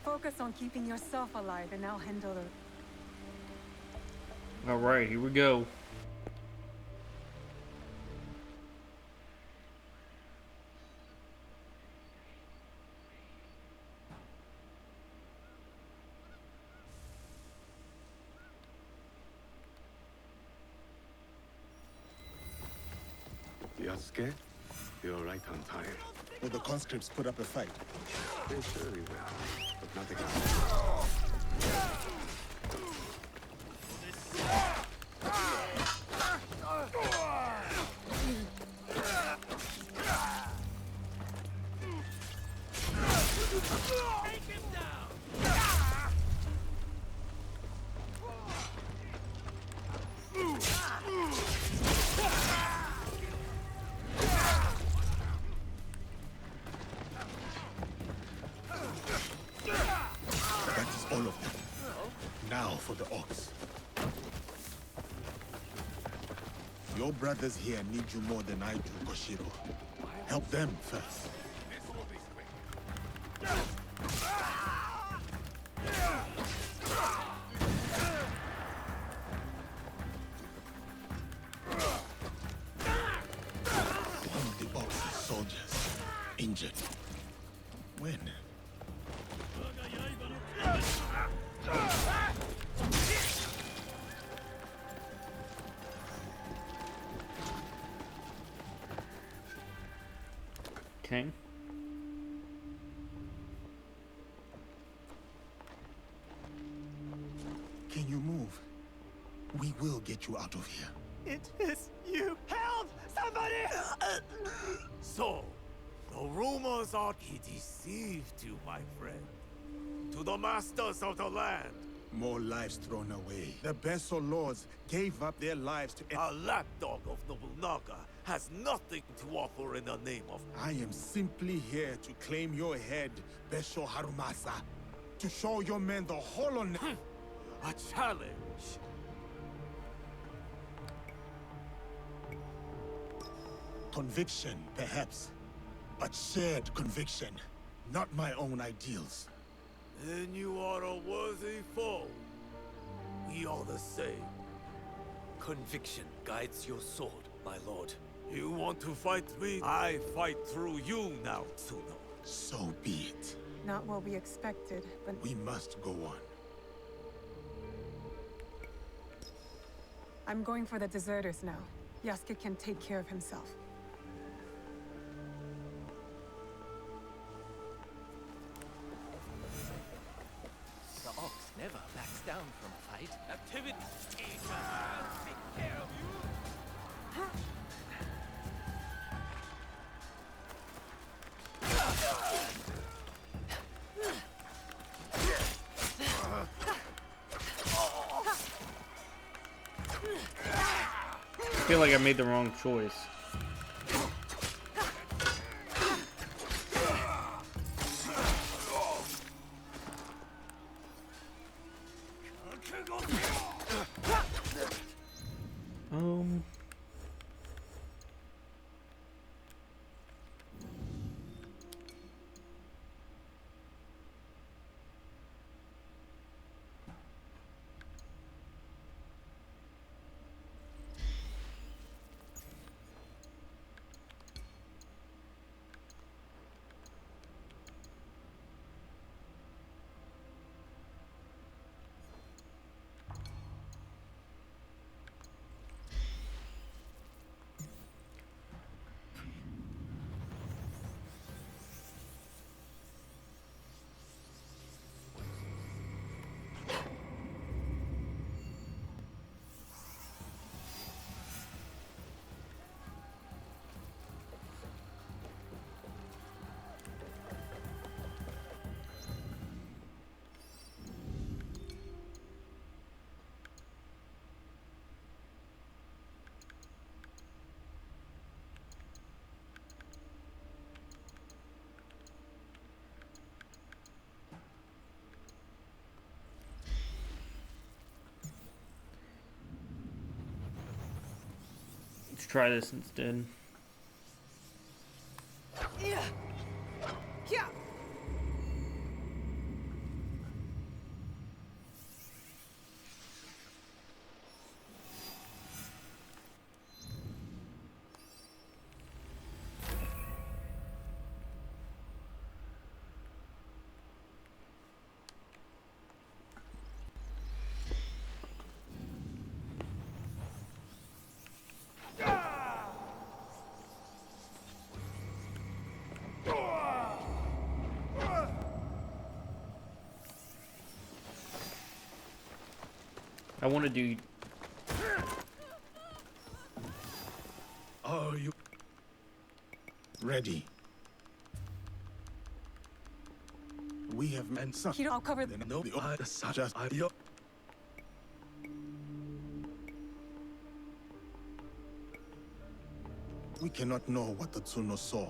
[SPEAKER 6] Focus on keeping yourself alive, and I'll handle it.
[SPEAKER 4] Alright, here we go.
[SPEAKER 5] Yasuke, you're right on time.
[SPEAKER 3] Will the conscripts put up a fight?
[SPEAKER 5] They surely will, but nothing else.
[SPEAKER 3] That is all of them. Now for the ox. Your brothers here need you more than I do, Koshiro. Help them first. One of the ox's soldiers injured. When?
[SPEAKER 4] Okay.
[SPEAKER 3] Can you move? We will get you out of here.
[SPEAKER 8] It is you! Help! Somebody! So, the rumors are he deceived you, my friend. To the masters of the land.
[SPEAKER 3] More lives thrown away. The Besso lords gave up their lives to...
[SPEAKER 8] A lapdog of Nobunaga has nothing to offer in the name of...
[SPEAKER 3] I am simply here to claim your head, Besho Harumasa. To show your men the hollowness...
[SPEAKER 8] A challenge!
[SPEAKER 3] Conviction, perhaps. But shared conviction. Not my own ideals.
[SPEAKER 8] Then you are a worthy foe. We are the same. Conviction guides your sword, my lord. You want to fight me? I fight through you now, Tsuno.
[SPEAKER 3] So be it.
[SPEAKER 6] Not what we expected, but...
[SPEAKER 3] We must go on.
[SPEAKER 6] I'm going for the deserters now. Yasuke can take care of himself.
[SPEAKER 20] The ox never backs down from a fight.
[SPEAKER 8] Activity! I'll take care of you!
[SPEAKER 4] I feel like I made the wrong choice. Let's try this instead.
[SPEAKER 22] Yeah. Yeah.
[SPEAKER 4] I want to do.
[SPEAKER 3] Are you ready? We have meant something.
[SPEAKER 6] I'll cover
[SPEAKER 3] them. No, just we cannot know what the Tsuno saw,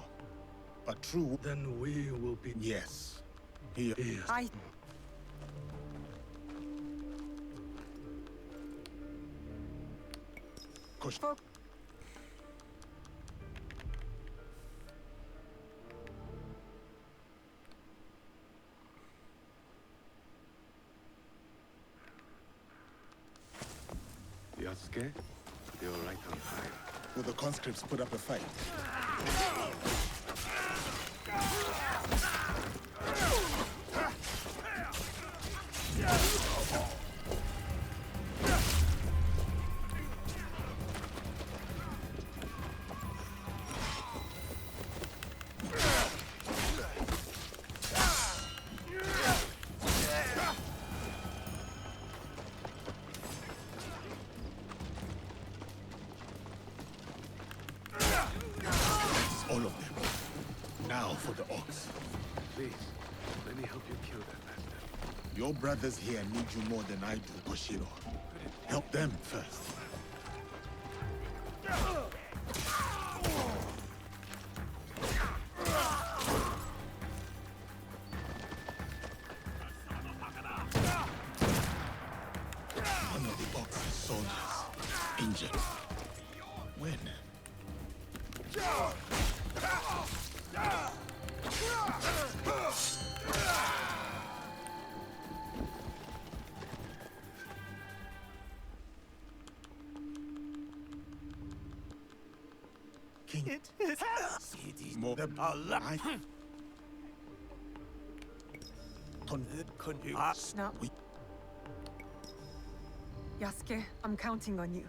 [SPEAKER 3] but true.
[SPEAKER 14] Then we will be.
[SPEAKER 3] Yes. Here.
[SPEAKER 6] I.
[SPEAKER 5] Yasuke, you're right on time.
[SPEAKER 3] Will the conscripts put up a fight? All of them. Now for the ox.
[SPEAKER 5] Please, let me help you kill that bastard.
[SPEAKER 3] Your brothers here need you more than I do, Koshiro. Help them first. One of the ox's soldiers injured. When? King, it is more than alive.
[SPEAKER 6] Now. Yasuke, I'm counting on you.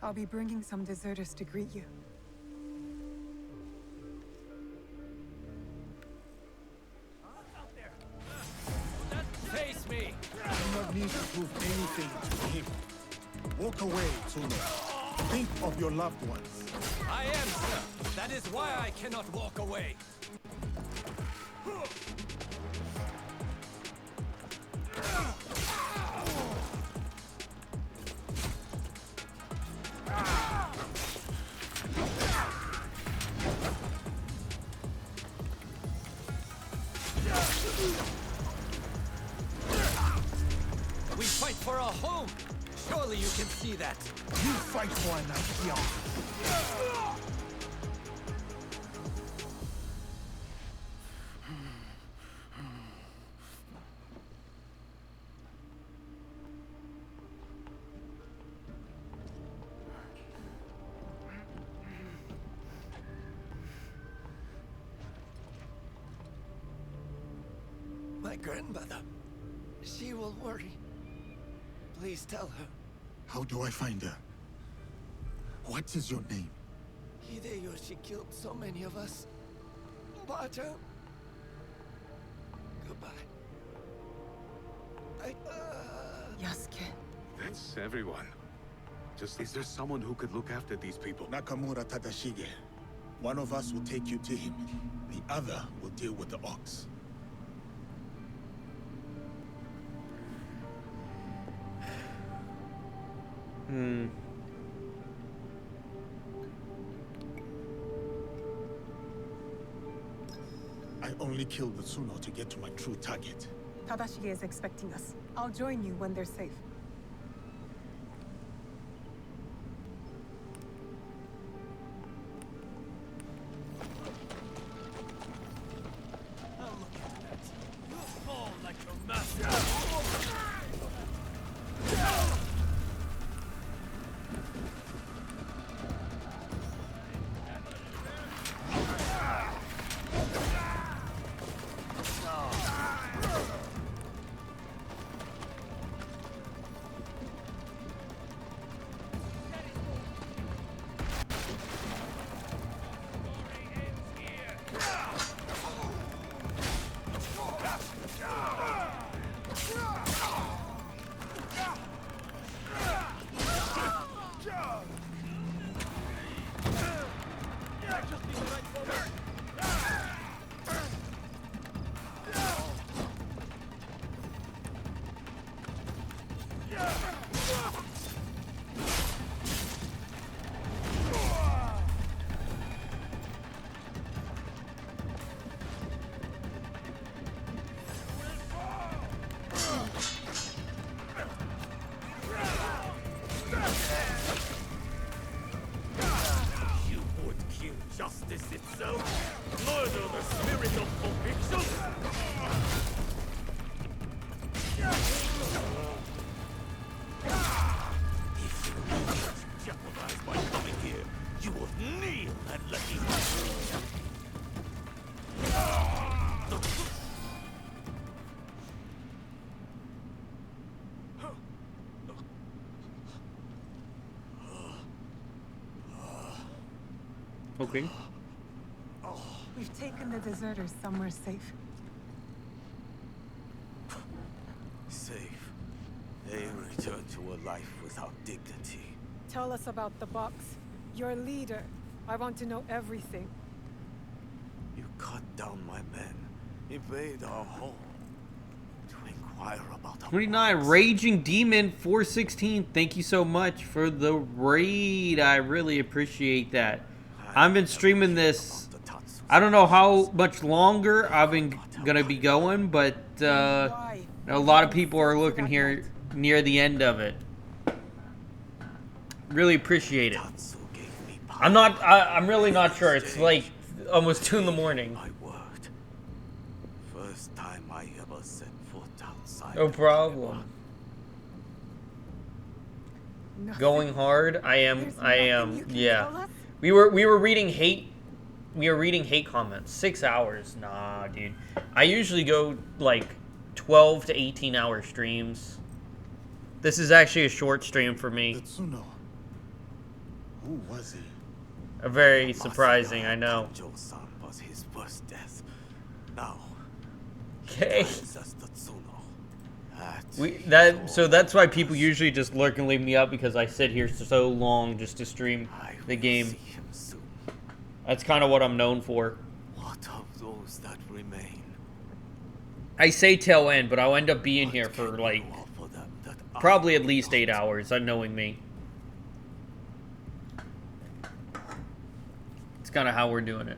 [SPEAKER 6] I'll be bringing some deserters to greet you.
[SPEAKER 8] Face me!
[SPEAKER 3] I do not need to prove anything to him. Walk away, Tsuno. Think of your loved ones.
[SPEAKER 8] I am, sir. That is why I cannot walk away. We fight for our home. Surely you can see that.
[SPEAKER 3] You fight for an idea.
[SPEAKER 9] My grandmother. She will worry. Please tell her.
[SPEAKER 3] How do I find her? What is your name?
[SPEAKER 9] Hideyoshi killed so many of us. Ba-chan. Goodbye.
[SPEAKER 6] Yasuke.
[SPEAKER 5] That's everyone. Just, is there someone who could look after these people?
[SPEAKER 3] Nakamura Tadashige. One of us will take you to him. The other will deal with the ox. I only killed the Tsuno to get to my true target.
[SPEAKER 6] Tadashige is expecting us. I'll join you when they're safe.
[SPEAKER 8] justice itself? Murder the spirit of conviction? If you jeopardize by coming here, you would kneel and let me
[SPEAKER 4] Okay.
[SPEAKER 6] We've taken the deserters somewhere safe.
[SPEAKER 8] Safe. They return to a life without dignity.
[SPEAKER 6] Tell us about the box. Your leader. I want to know everything.
[SPEAKER 8] You cut down my men, invade our home, to inquire about our
[SPEAKER 4] 29 Raging Demon 416. Thank you so much for the raid. I really appreciate that. I've been streaming this. I don't know how much longer I've been gonna be going, but a lot of people are looking here near the end of it. Really appreciate it. I'm really not sure. It's like almost 2 in the morning.
[SPEAKER 8] First time I ever set foot outside.
[SPEAKER 4] No problem. Going hard. I am. Yeah. We were reading hate. We were reading hate comments. 6 hours. Nah, dude. I usually go like 12 to 18 hour streams. This is actually a short stream for me.
[SPEAKER 3] Who was he?
[SPEAKER 4] A very surprising, I know.
[SPEAKER 8] Was his first death. Now.
[SPEAKER 4] Okay. So that's why people usually just lurk and leave me up, because I sit here so long just to stream the game. That's kind of what I'm known for.
[SPEAKER 8] What of those that remain?
[SPEAKER 4] I say tail end, but I'll end up being here for like probably at least 8 hours, unknowing me. It's kind of how we're doing it.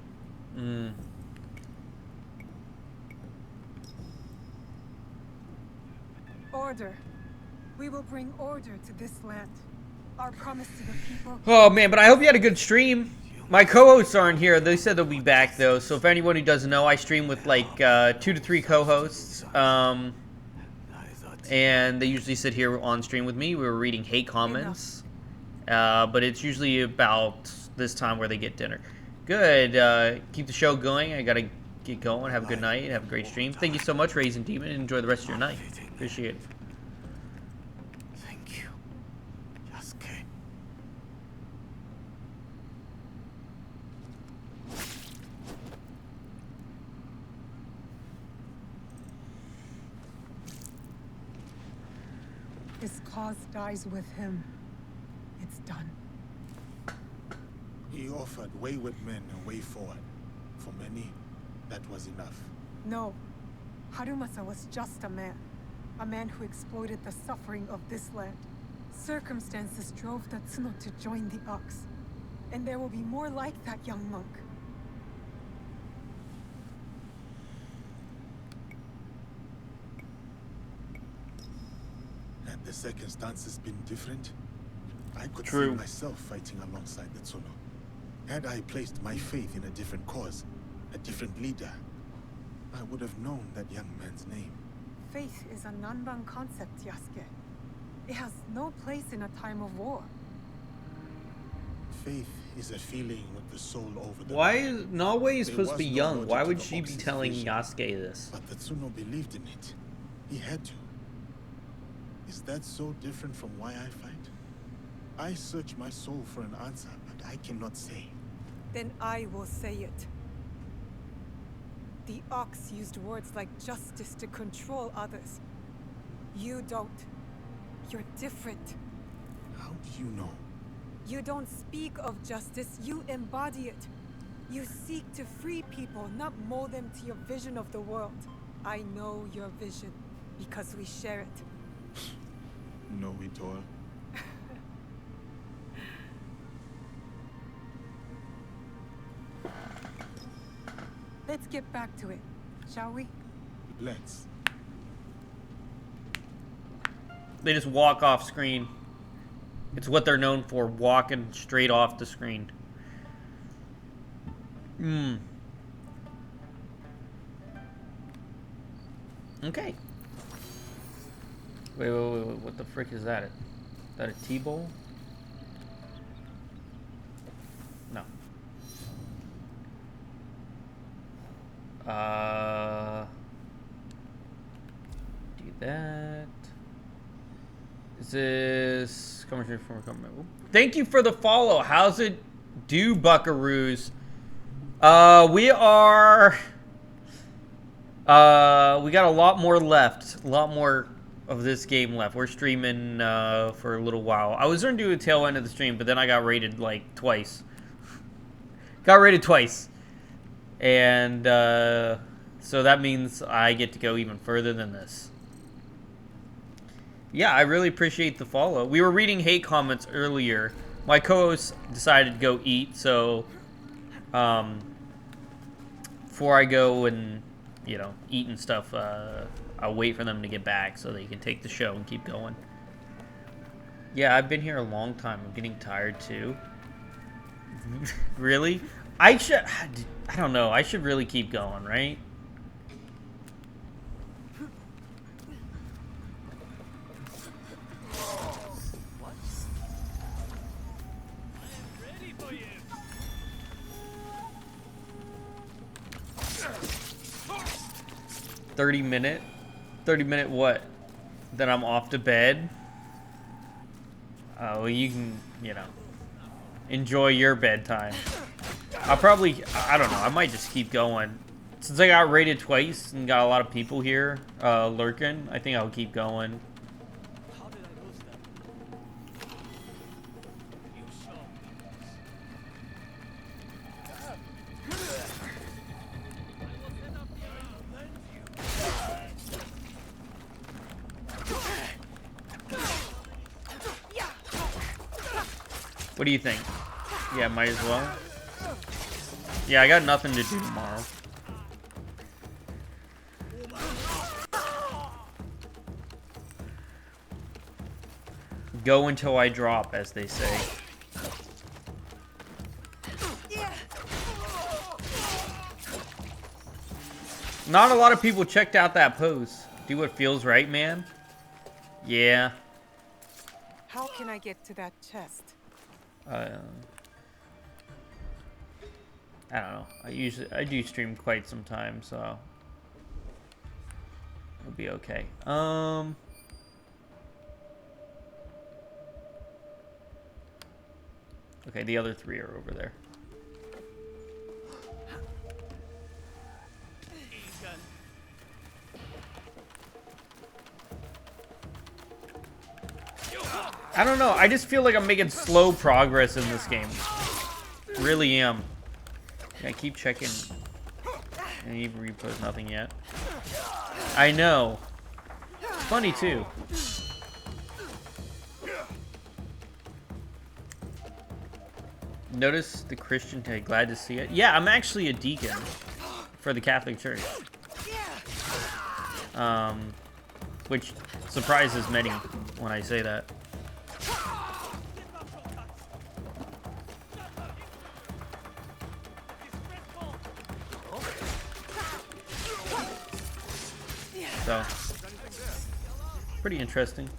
[SPEAKER 6] Order. We will bring order to this land. Our promise to the people.
[SPEAKER 4] Oh man, but I hope you had a good stream. My co-hosts aren't here. They said they'll be back though. So if anyone who doesn't know, I stream with like 2 to 3 co-hosts. And they usually sit here on stream with me. We were reading hate comments. But it's usually about this time where they get dinner. Good. Keep the show going. I gotta get going. Have a good night. Have a great stream. Thank you so much, Raisin Demon. Enjoy the rest of your night. Appreciate it.
[SPEAKER 8] Thank you, Yasuke.
[SPEAKER 6] His cause dies with him. It's done.
[SPEAKER 3] He offered wayward men a way forward. For many, that was enough.
[SPEAKER 6] No. Harumasa was just a man. A man who exploited the suffering of this land. Circumstances drove Tatsuno to join the Ox. And there will be more like that young monk.
[SPEAKER 3] Had the circumstances been different, I could
[SPEAKER 4] True.
[SPEAKER 3] see myself fighting alongside Tatsuno. Had I placed my faith in a different cause, a different leader, I would have known that young man's name.
[SPEAKER 6] Faith is a Nanban concept, Yasuke. It has no place in a time of war.
[SPEAKER 3] Faith is a feeling with the soul over the
[SPEAKER 4] Why
[SPEAKER 3] mind.
[SPEAKER 4] is Norway is
[SPEAKER 3] There
[SPEAKER 4] supposed to
[SPEAKER 3] was
[SPEAKER 4] be
[SPEAKER 3] no
[SPEAKER 4] young?
[SPEAKER 3] logic
[SPEAKER 4] Why
[SPEAKER 3] to
[SPEAKER 4] would
[SPEAKER 3] the
[SPEAKER 4] she be
[SPEAKER 3] Ox's
[SPEAKER 4] telling
[SPEAKER 3] vision.
[SPEAKER 4] Yasuke this?
[SPEAKER 3] But Tatsuno believed in it. He had to. Is that so different from why I fight? I search my soul for an answer, but I cannot say.
[SPEAKER 6] Then I will say it. The Ox used words like justice to control others. You don't. You're different.
[SPEAKER 3] How do you know?
[SPEAKER 6] You don't speak of justice, you embody it. You seek to free people, not mold them to your vision of the world. I know your vision, because we share it.
[SPEAKER 3] Know it all.
[SPEAKER 6] Let's get back to it, shall we?
[SPEAKER 3] Let's.
[SPEAKER 4] They just walk off screen. It's what they're known for, walking straight off the screen. Okay. Wait, what the frick is that? Is that a T-bowl? No. Do that. Is this coming from? Thank you for the follow. How's it do, Buckaroos? We are. We got a lot more left. A lot more of this game left. We're streaming for a little while. I was going to do a tail end of the stream, but then I got raided like twice. Got raided twice. And so that means I get to go even further than this. Yeah, I really appreciate the follow. We were reading hate comments earlier. My co-host decided to go eat, so before I go and, you know, eat and stuff, I'll wait for them to get back so they can take the show and keep going. Yeah, I've been here a long time. I'm getting tired too. Really? I don't know. I should really keep going, right?
[SPEAKER 8] What?
[SPEAKER 4] 30 minute? 30 minute what? Then I'm off to bed? Well, you can, you know, enjoy your bedtime. I'll probably, I don't know, I might just keep going. Since I got raided twice and got a lot of people here lurking, I think I'll keep going.
[SPEAKER 8] How did I lose them? You show me.
[SPEAKER 4] 'What do you think? Yeah, might as well. Yeah, I got nothing to do tomorrow. Go until I drop, as they say. Not a lot of people checked out that post. Do what feels right, man. Yeah.
[SPEAKER 6] How can I get to that chest?
[SPEAKER 4] I don't know. I do stream quite some time, so it'll be okay. Okay, the other three are over there. I don't know. I just feel like I'm making slow progress in this game. Really am. Yeah, I keep checking. And even repost nothing yet. I know. Funny too. Notice the Christian tag. Glad to see it. Yeah, I'm actually a deacon for the Catholic Church. Which surprises many when I say that. So, pretty interesting.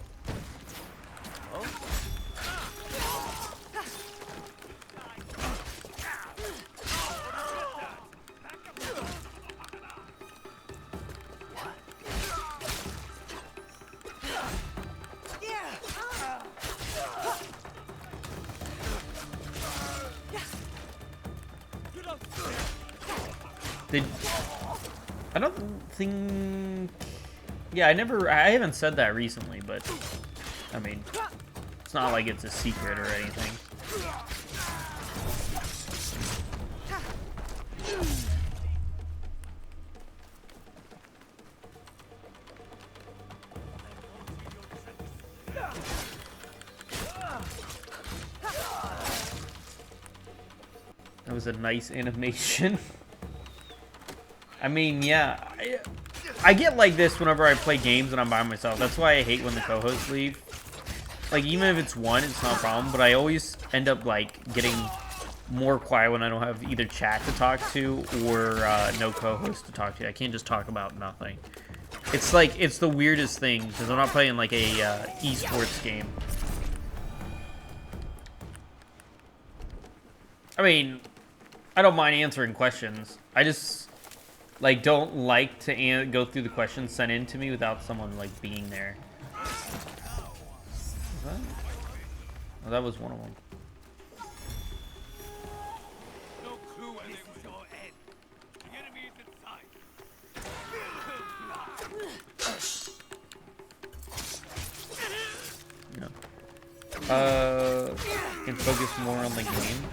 [SPEAKER 4] I don't think... Yeah, I haven't said that recently, but I mean, it's not like it's a secret or anything. That was a nice animation. I mean, yeah, I get like this whenever I play games and I'm by myself. That's why I hate when the co-hosts leave. Like, even if it's one, it's not a problem, but I always end up, like, getting more quiet when I don't have either chat to talk to or no co-host to talk to. I can't just talk about nothing. It's like, it's the weirdest thing, because I'm not playing like a esports game. I mean, I don't mind answering questions. I just, like, don't like to go through the questions sent in to me without someone, like, being there. What? Oh, that was one of them. Can focus more on the game.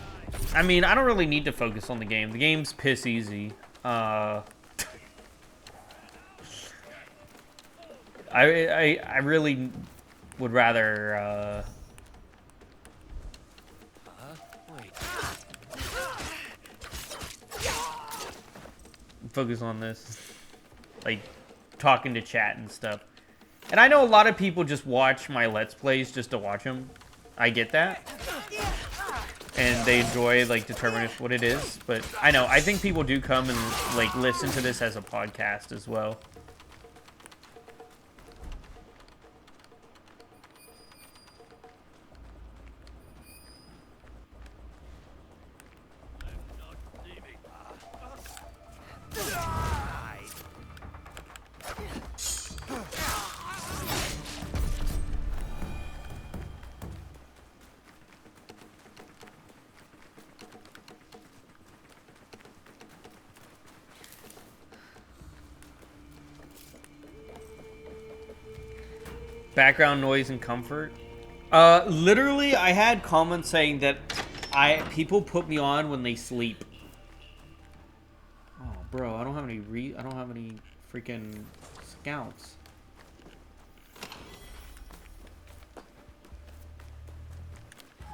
[SPEAKER 4] I mean, I don't really need to focus on the game. The game's piss easy. I really would rather focus on this, like talking to chat and stuff. And I know a lot of people just watch my Let's Plays just to watch them. I get that. And they enjoy, like, determining what it is. But I know, I think people do come and, like, listen to this as a podcast as well. Background noise and comfort. Literally, I had comments saying that people put me on when they sleep. Oh, bro, I don't have any freaking scouts.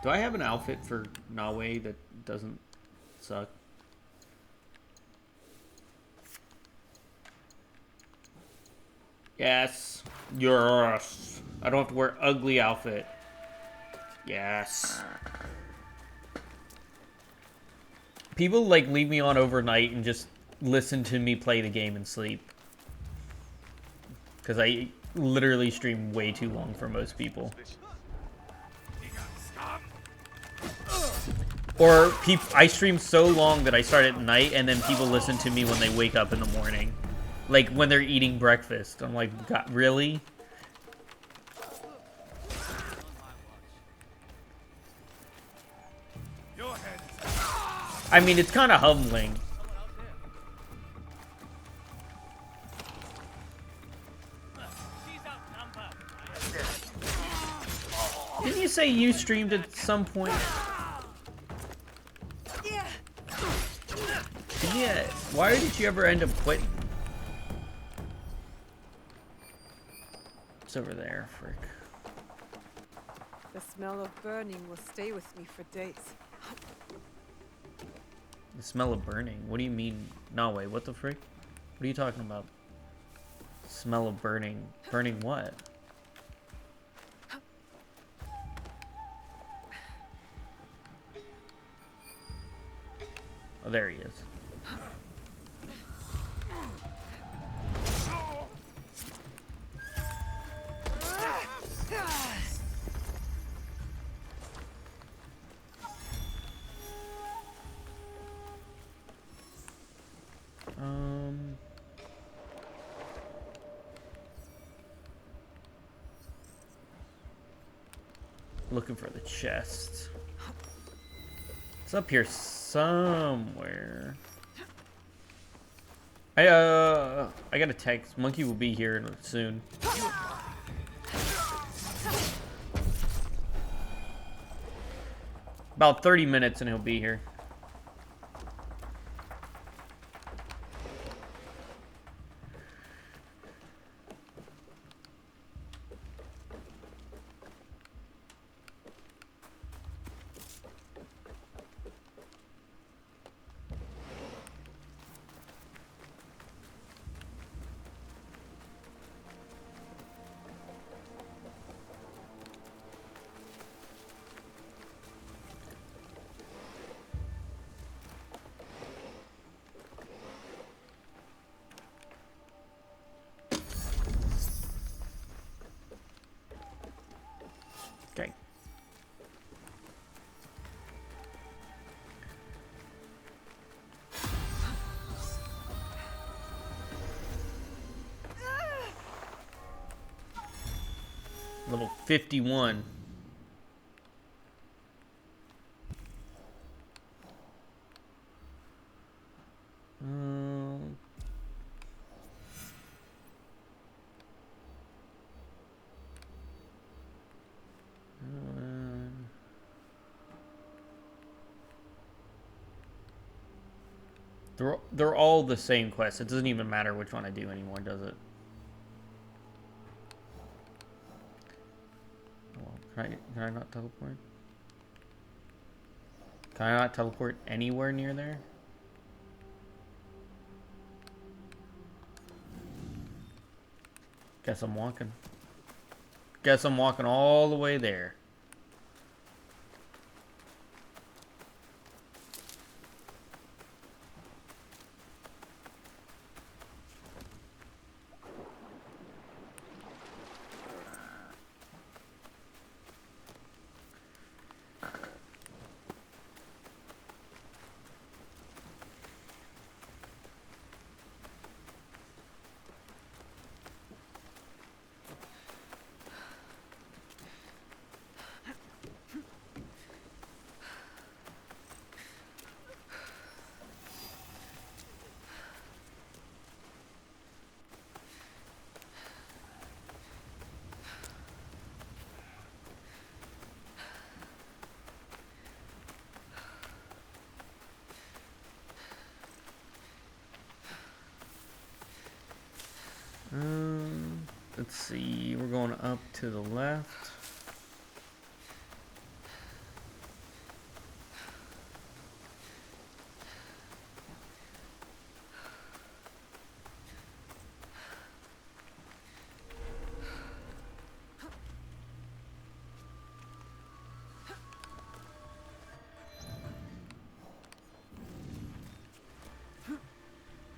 [SPEAKER 4] Do I have an outfit for Nawe that doesn't suck? Yes. Yes. I don't have to wear ugly outfit. Yes. People, like, leave me on overnight and just listen to me play the game and sleep. Because I literally stream way too long for most people. Or I stream so long that I start at night and then people listen to me when they wake up in the morning. Like, when they're eating breakfast. I'm like, God, really? I mean, it's kind of humbling. Didn't you say you streamed at some point? Yeah. Why did you ever end up quitting? It's over there, frick.
[SPEAKER 6] The smell of burning will stay with me for days.
[SPEAKER 4] The smell of burning? What do you mean? No, wait, what the frick? What are you talking about? Smell of burning. Burning what? Oh, there he is. Looking for the chest. It's up here somewhere. I got a text. Monkey will be here soon. About 30 minutes and he'll be here. Level 51. They're all the same quest. It doesn't even matter which one I do anymore, does it? Well, can I not teleport? Can I not teleport anywhere near there? Guess I'm walking. Guess I'm walking all the way there. Let's see, we're going up to the left.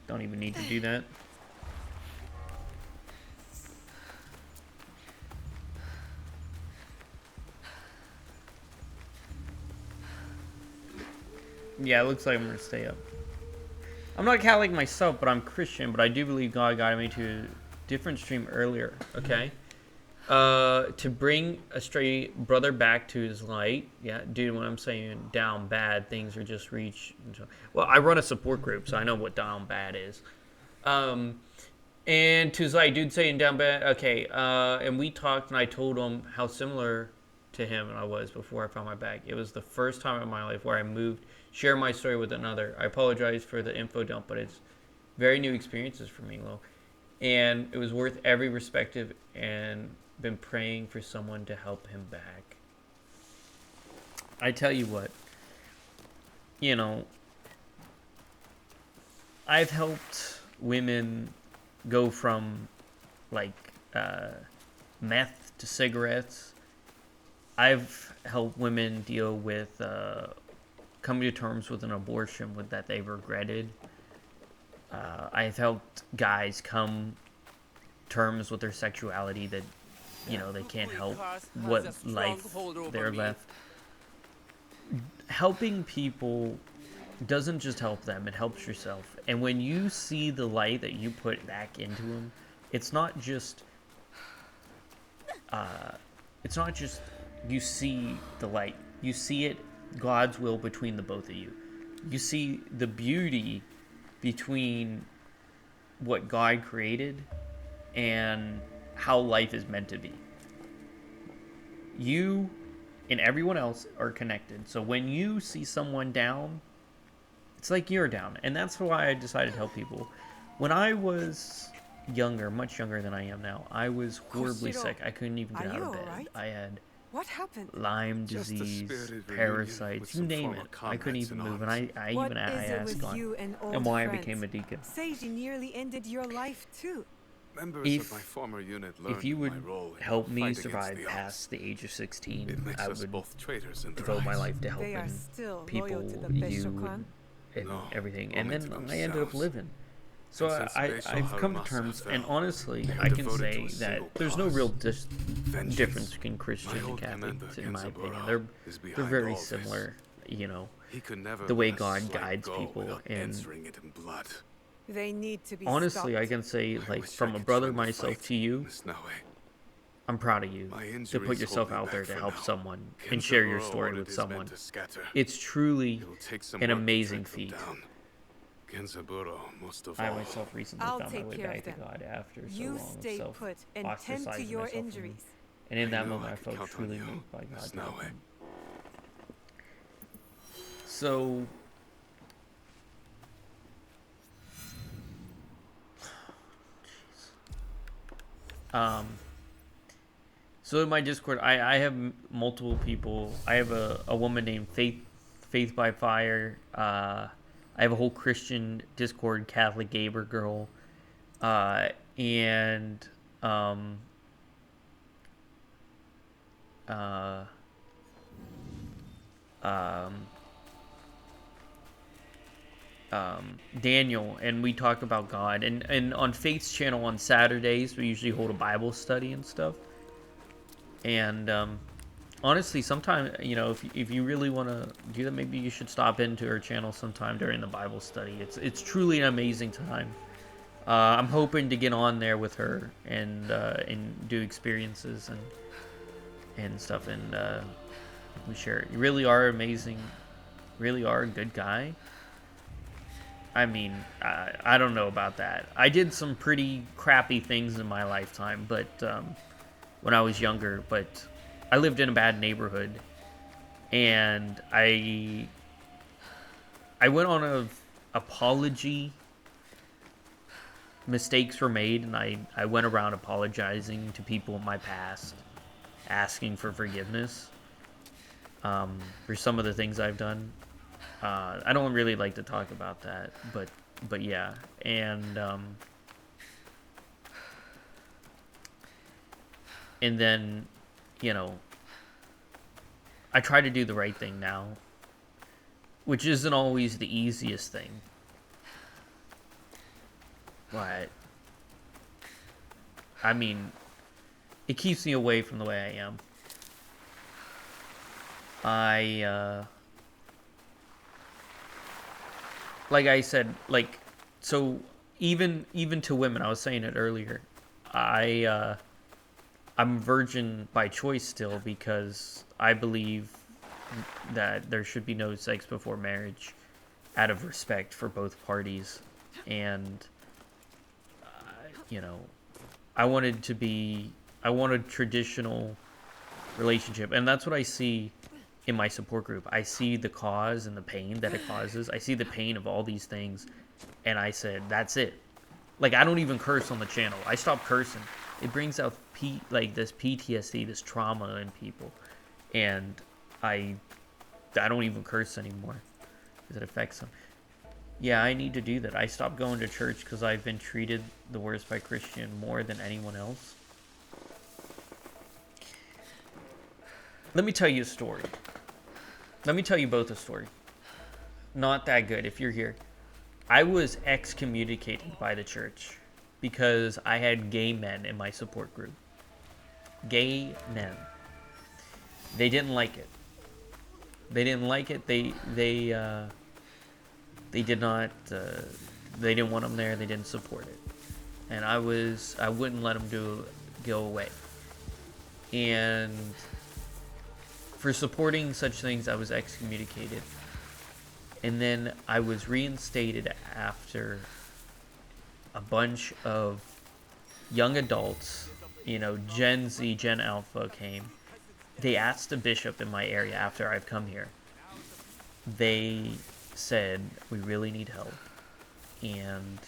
[SPEAKER 4] Don't even need to do that. Yeah, it looks like I'm gonna stay up. I'm not Catholic myself, but I'm Christian, but I do believe God guided me to a different stream earlier, okay? To bring a stray brother back to his light. Yeah, dude, when I'm saying down bad, things are just reach. Well, I run a support group, so I know what down bad is. And to his light, dude saying down bad, okay, and we talked, and I told him how similar to him I was before I found my bag. It was the first time in my life where I moved, share my story with another. I apologize for the info dump, but it's very new experiences for me, Lo. And it was worth every perspective, and been praying for someone to help him back. I tell you what, you know, I've helped women go from like meth to cigarettes. I've helped women deal with coming to terms with an abortion that they've regretted. I've helped guys come terms with their sexuality that, you know, they can't help what life they're left. Helping people doesn't just help them, it helps yourself. And when you see the light that you put back into them, it's not just you see the light. You see it, God's will between the both of you. You see the beauty between what God created and how life is meant to be. You and everyone else are connected. So when you see someone down, it's like you're down. And that's why I decided to help people. When I was younger, much younger than I am now, I was horribly sick. I couldn't even get out of bed. Right? I had
[SPEAKER 22] what happened?
[SPEAKER 4] Lyme disease, parasites, you name it. I couldn't even move. And I asked God and why I became a deacon.
[SPEAKER 22] Seiji nearly ended your life too.
[SPEAKER 4] If you would help me survive past the age of 16, I would devote my life to helping people, you, and everything. And then I ended up living. So I've come to terms, and honestly, I can say that there's no real difference between Christian and Catholic, in my opinion. They're very similar, you know, the way God guides people. And
[SPEAKER 22] they need to be
[SPEAKER 4] honestly, I can say, like, from a brother myself to you, I'm proud of you
[SPEAKER 5] My
[SPEAKER 4] to
[SPEAKER 5] injuries
[SPEAKER 4] put yourself
[SPEAKER 5] hold me
[SPEAKER 4] out there
[SPEAKER 5] back
[SPEAKER 4] to
[SPEAKER 5] for
[SPEAKER 4] help
[SPEAKER 5] now.
[SPEAKER 4] someone and share your story with someone. It's truly
[SPEAKER 5] It'll take some
[SPEAKER 4] an
[SPEAKER 5] work to
[SPEAKER 4] amazing
[SPEAKER 5] track them
[SPEAKER 4] feat.
[SPEAKER 5] down. Genzaburo, most of
[SPEAKER 4] I
[SPEAKER 5] all.
[SPEAKER 4] myself recently
[SPEAKER 6] I'll
[SPEAKER 4] found my
[SPEAKER 6] take
[SPEAKER 4] way
[SPEAKER 6] care of
[SPEAKER 4] back to
[SPEAKER 6] them.
[SPEAKER 4] God after so
[SPEAKER 6] You
[SPEAKER 4] long
[SPEAKER 6] stay
[SPEAKER 4] of
[SPEAKER 6] put and tend to
[SPEAKER 4] ostracizing
[SPEAKER 6] your
[SPEAKER 4] myself from
[SPEAKER 6] injuries.
[SPEAKER 4] Him. And in
[SPEAKER 5] I
[SPEAKER 4] that
[SPEAKER 5] knew
[SPEAKER 4] moment,
[SPEAKER 5] I
[SPEAKER 4] I
[SPEAKER 5] could
[SPEAKER 4] felt
[SPEAKER 5] count on
[SPEAKER 4] truly
[SPEAKER 5] you,
[SPEAKER 4] moved by God.
[SPEAKER 5] Miss
[SPEAKER 4] to help
[SPEAKER 5] Naue.
[SPEAKER 4] him. So, so in my Discord, I have multiple people. I have a woman named Faith by Fire. I have a whole Christian Discord, Catholic Gamer girl, and uh, Daniel, and we talk about God. And on Faith's channel on Saturdays, we usually hold a Bible study and stuff. And honestly, sometime, you know, if you really want to do that, maybe you should stop into her channel sometime during the Bible study. It's truly an amazing time. I'm hoping to get on there with her and do experiences and stuff, and we share. You really are amazing. Really are a good guy. I mean, I don't know about that. I did some pretty crappy things in my lifetime, but when I was younger, but I lived in a bad neighborhood, and I went on a apology. Mistakes were made, and I went around apologizing to people in my past, asking for forgiveness for some of the things I've done. I don't really like to talk about that, but yeah, and then, you know, I try to do the right thing now, which isn't always the easiest thing, but I mean, it keeps me away from the way I am. Like I said, like, so even to women, I was saying it earlier, I'm a virgin by choice still, because I believe that there should be no sex before marriage out of respect for both parties. And you know, I wanted a traditional relationship, and that's what I see in my support group. I see the cause and the pain that it causes. I see the pain of all these things, and I said, that's it. Like, I don't even curse on the channel. I stopped cursing. It brings out this PTSD, this trauma in people, and I don't even curse anymore because it affects them. Yeah, I need to do that. I stopped going to church because I've been treated the worst by Christian more than anyone else. Let me tell you a story. Let me tell you both a story. Not that good if you're here. I was excommunicated by the church because I had gay men in my support group. Gay men. They didn't like it. They didn't like it. They did not. They didn't want them there. They didn't support it, and I wouldn't let them go away. And for supporting such things, I was excommunicated. And then I was reinstated after a bunch of young adults, you know, Gen Z, Gen Alpha came. They asked the bishop in my area after I've come here. They said, we really need help. And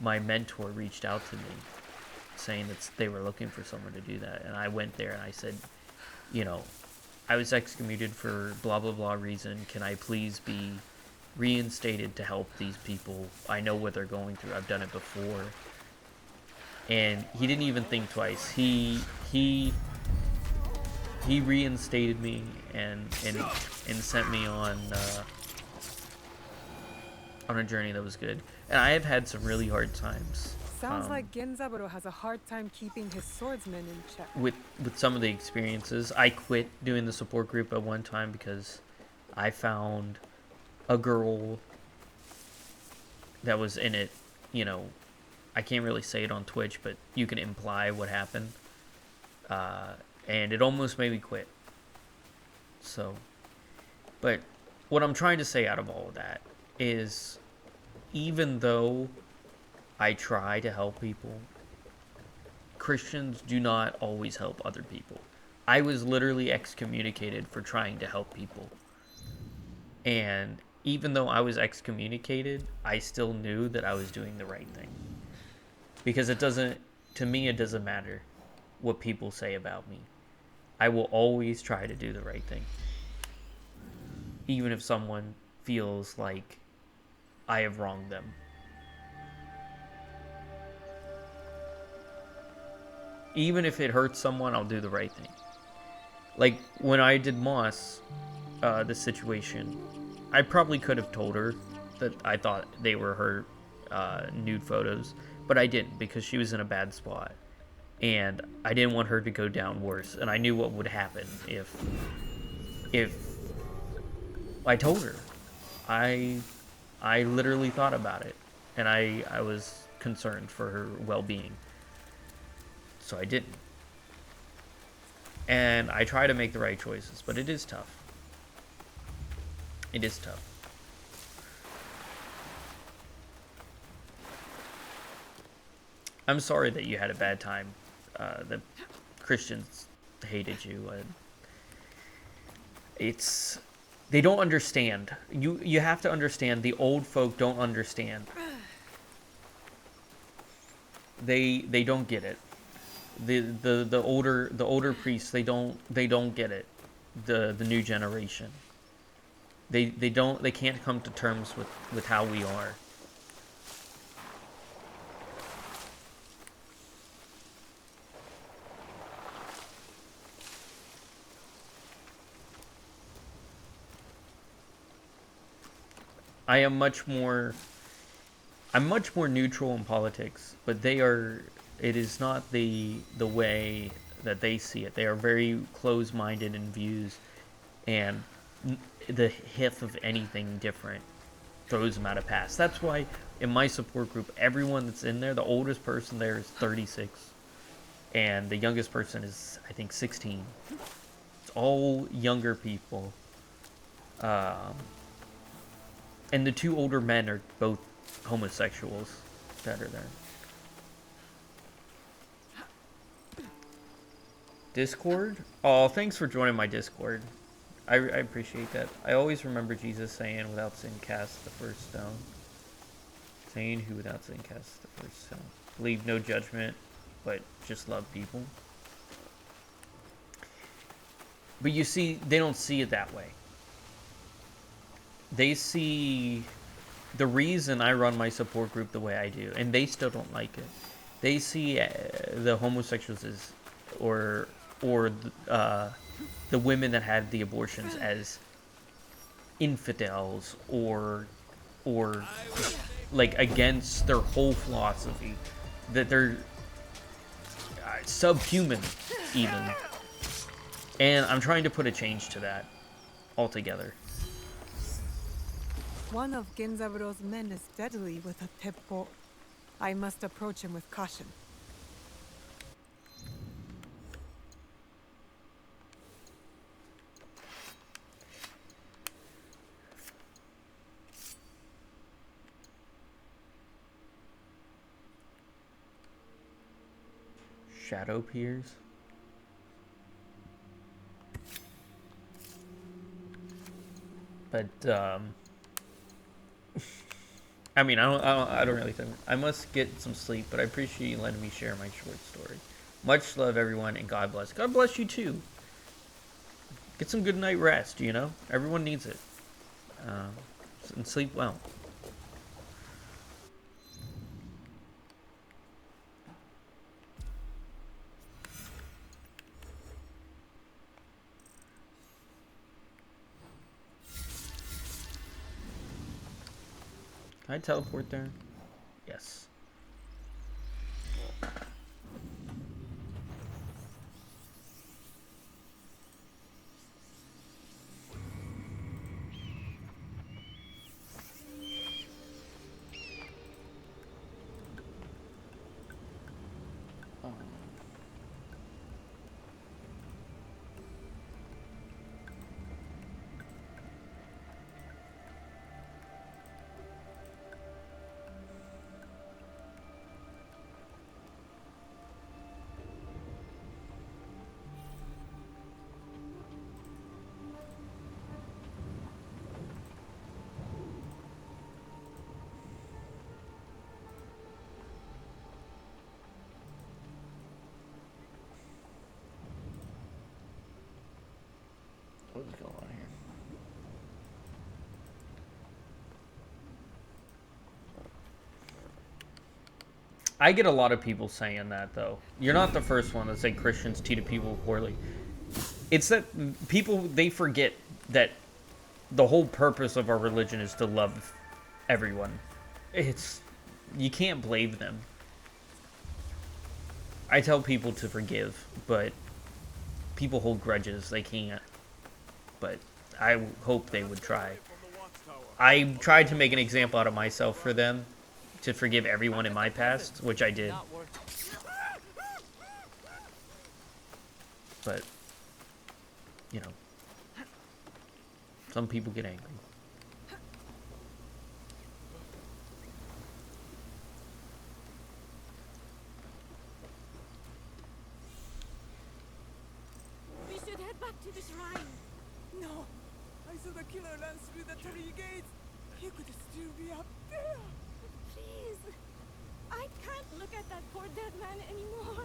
[SPEAKER 4] my mentor reached out to me saying that they were looking for someone to do that. And I went there and I said, you know, I was excommunicated for blah, blah, blah reason. Can I please be reinstated to help these people? I know what they're going through. I've done it before. And he didn't even think twice. He reinstated me and sent me on a journey that was good. And I have had some really hard times.
[SPEAKER 6] Sounds like Genzaburo has a hard time keeping his swordsmen in check.
[SPEAKER 4] With some of the experiences. I quit doing the support group at one time because I found a girl that was in it, you know, I can't really say it on Twitch, but you can imply what happened. And it almost made me quit. So, but what I'm trying to say out of all of that is, even though I try to help people, Christians do not always help other people. I was literally excommunicated for trying to help people. And even though I was excommunicated, I still knew that I was doing the right thing. Because to me, it doesn't matter what people say about me. I will always try to do the right thing. Even if someone feels like I have wronged them. Even if it hurts someone, I'll do the right thing. Like, when I did Moss, this situation, I probably could have told her that I thought they were her nude photos, but I didn't, because she was in a bad spot. And I didn't want her to go down worse, and I knew what would happen if I told her. I literally thought about it, and I was concerned for her well-being. So I didn't. And I try to make the right choices, but it is tough. It is tough. I'm sorry that you had a bad time. The Christians hated you. They don't understand. You have to understand. The old folk don't understand. They don't get it. The older priests, they don't get it. The new generation. They can't come to terms with how we are. I'm much more neutral in politics, but it is not the way that they see it. They are very close-minded in views, and the whiff of anything different throws them out of pass. That's why in my support group, everyone that's in there, the oldest person there is 36, and the youngest person is, I think, 16. It's all younger people. And the two older men are both homosexuals that are there. Discord? Oh, thanks for joining my Discord. I appreciate that. I always remember Jesus saying, without sin, cast the first stone. Saying who without sin casts the first stone. Leave no judgment, but just love people. But you see, they don't see it that way. They see the reason I run my support group the way I do, and they still don't like it. They see the homosexuals as, or the women that had the abortions as infidels, or like against their whole philosophy, that they're subhuman even. And I'm trying to put a change to that altogether.
[SPEAKER 6] One of Genzaburo's men is deadly with a teppo. I must approach him with caution.
[SPEAKER 4] Shadow peers. But I mean, I don't really think. I must get some sleep, but I appreciate you letting me share my short story. Much love, everyone, and God bless. God bless you too. Get some good night rest. You know, everyone needs it. And sleep well. Can I teleport there? Yes. I get a lot of people saying that, though. You're not the first one that say Christians treat people poorly. It's that people, they forget that the whole purpose of our religion is to love everyone. You can't blame them. I tell people to forgive, but people hold grudges. They can't. But I hope they would try. I tried to make an example out of myself for them, to forgive everyone in my past, which I did. But, you know, some people get angry.
[SPEAKER 21] We should head back to the shrine.
[SPEAKER 22] No! I saw the killer run through the tree gates. He could still be up there.
[SPEAKER 21] Please. I can't look at that poor dead man anymore.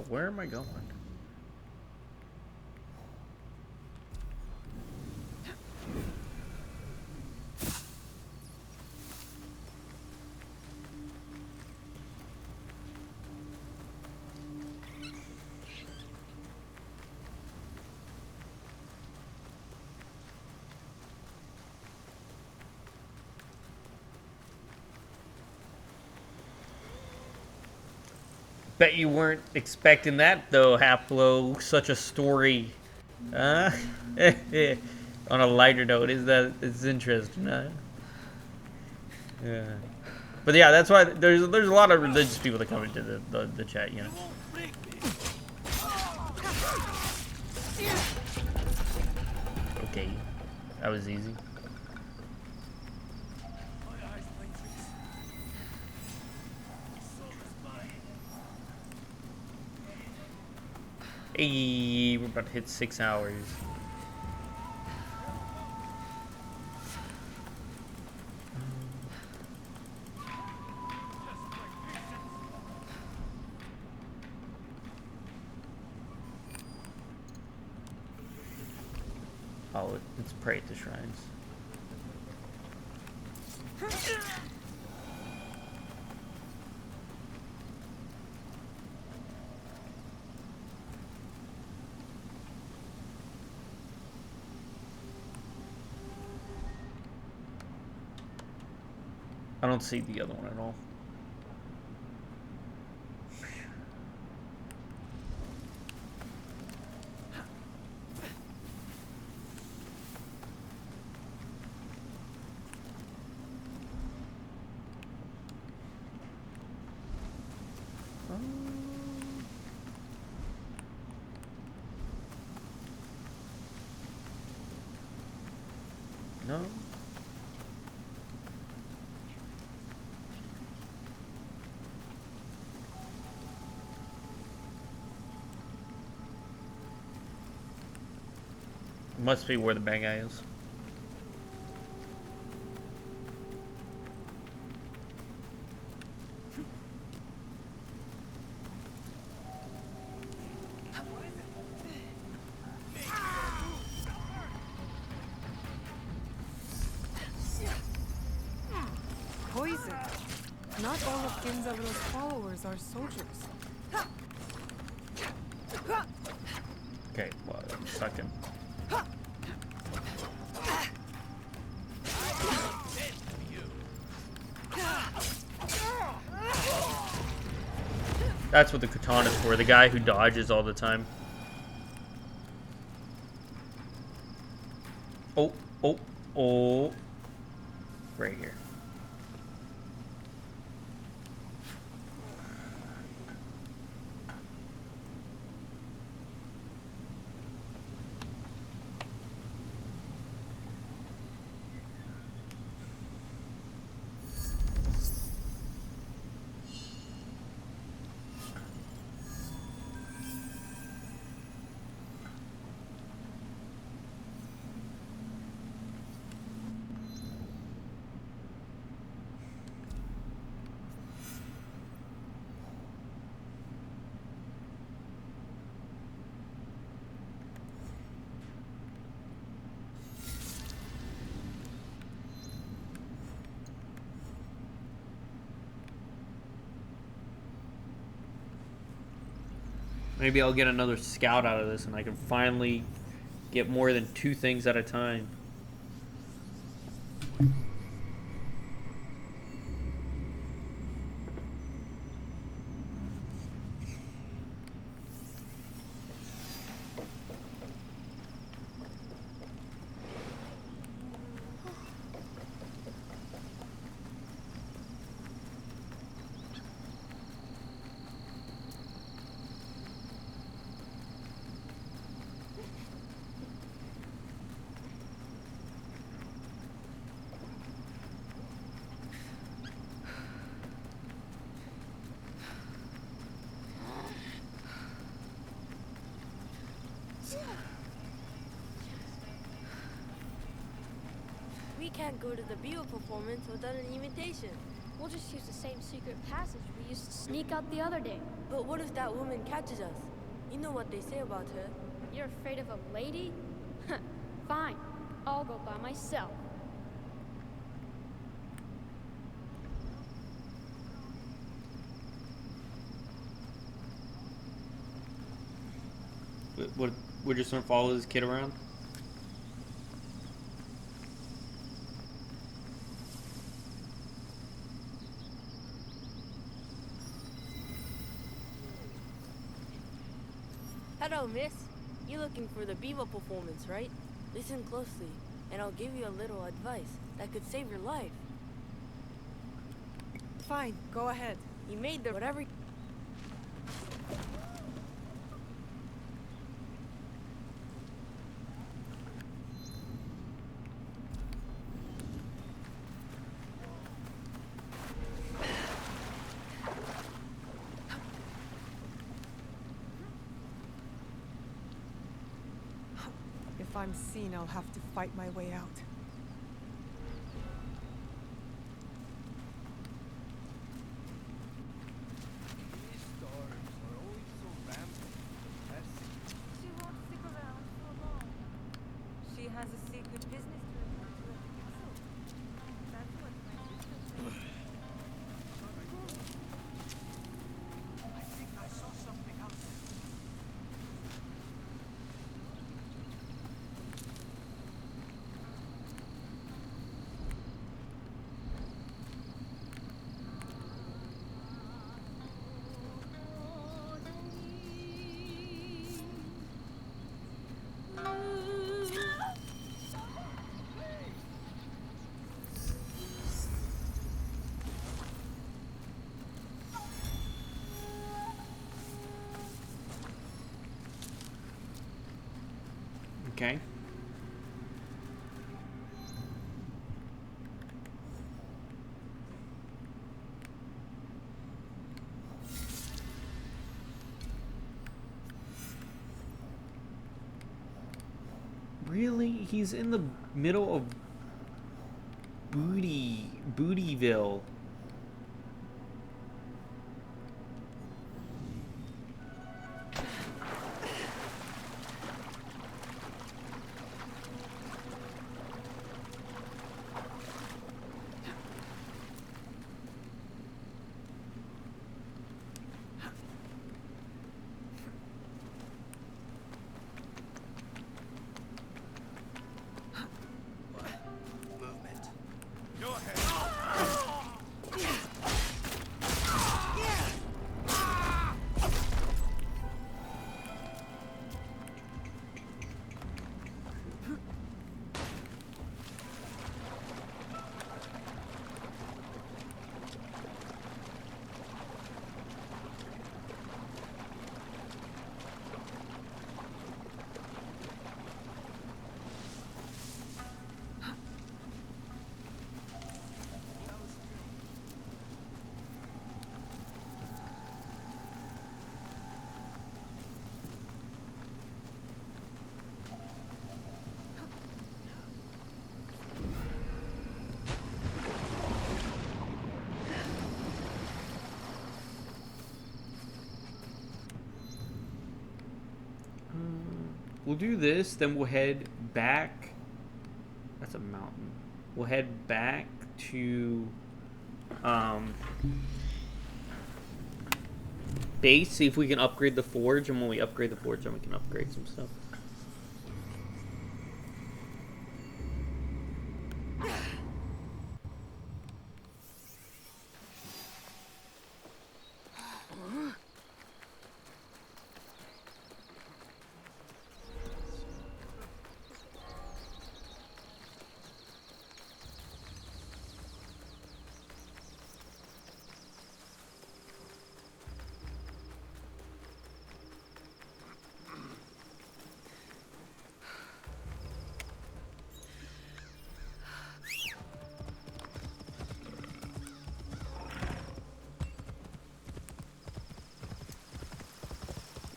[SPEAKER 4] Where am I going? Bet you weren't expecting that, though, Haplo. Such a story. On a lighter note, it's interesting, huh? Yeah. But yeah, that's why there's a lot of religious people that come into the chat, you know. Okay. That was easy. Hey, we're about to hit 6 hours. Oh, let's pray at the shrines. I don't see the other one at all. No. Must be where the bad guy is.
[SPEAKER 6] Poison. Not all of Genzaburo's followers are soldiers.
[SPEAKER 4] Okay, well, I'm stuck in. That's what the katana's for, the guy who dodges all the time. Oh, oh, oh. Right here. Maybe I'll get another scout out of this and I can finally get more than 2 things at a time.
[SPEAKER 7] We can't go to the Beaver performance without an invitation.
[SPEAKER 19] We'll just use the same secret passage we used to sneak out the other day.
[SPEAKER 7] But what if that woman catches us? You know what they say about her.
[SPEAKER 19] You're afraid of a lady? Fine. I'll go by myself.
[SPEAKER 4] What? We're just gonna follow this kid around?
[SPEAKER 7] Hello, miss. You're looking for the Beaver performance, right? Listen closely, and I'll give you a little advice that could save your life.
[SPEAKER 22] Fine, go ahead.
[SPEAKER 7] You made the whatever.
[SPEAKER 6] If I'm seen, I'll have to fight my way out.
[SPEAKER 22] She won't stick around for long. She has a secret business to report to at the castle. That's what my sister said.
[SPEAKER 8] I think I saw something out there.
[SPEAKER 4] Okay. Really? He's in the middle of Bootyville.
[SPEAKER 8] Movement. Go ahead.
[SPEAKER 4] We'll do this, then we'll head back. That's a mountain. We'll head back to base, see if we can upgrade the forge, and when we upgrade the forge, then we can upgrade some stuff.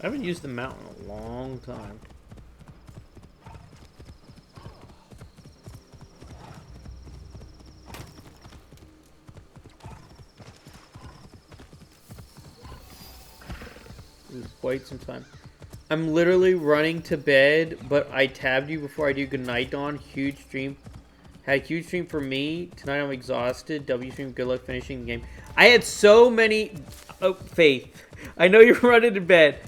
[SPEAKER 4] I haven't used the mountain in a long time. It was quite some time. I'm literally running to bed, but I tabbed you before I do goodnight, Dawn. Huge stream. Had a huge stream for me. Tonight I'm exhausted. W stream, good luck finishing the game. I had so many... Oh, Faith. I know you're running to bed.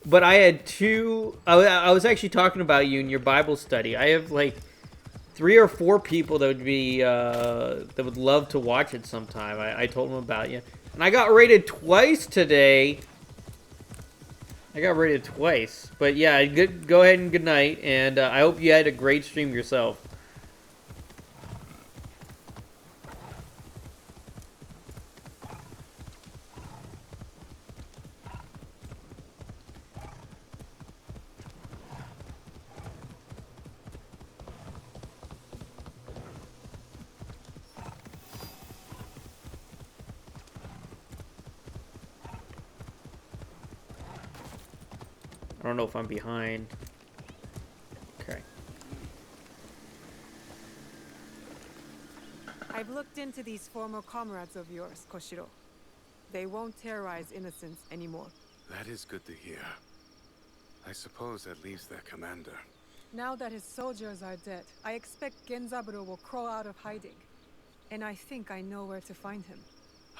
[SPEAKER 4] But I had two... I was actually talking about you in your Bible study. I have like 3 or 4 people that would be... that would love to watch it sometime. I told them about you. And I got rated twice today. I got rated twice. But yeah, go ahead and good night. And I hope you had a great stream yourself. I don't know if I'm behind. Okay.
[SPEAKER 6] I've looked into these former comrades of yours, Koshiro. They won't terrorize innocents anymore.
[SPEAKER 5] That is good to hear. I suppose that leaves their commander.
[SPEAKER 6] Now that his soldiers are dead, I expect Genzaburo will crawl out of hiding. And I think I know where to find him.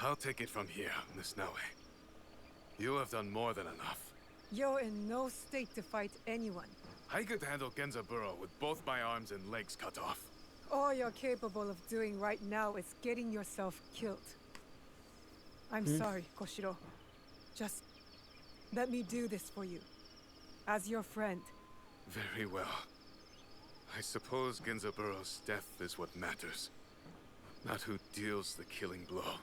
[SPEAKER 5] I'll take it from here, Miss Naue. You have done more than enough.
[SPEAKER 6] You're in no state to fight anyone.
[SPEAKER 5] I could handle Genzaburo with both my arms and legs cut off.
[SPEAKER 6] All you're capable of doing right now is getting yourself killed. I'm sorry, Koshiro. Just let me do this for you. As your friend.
[SPEAKER 5] Very well. I suppose Genzaburo's death is what matters. Not who deals the killing blow.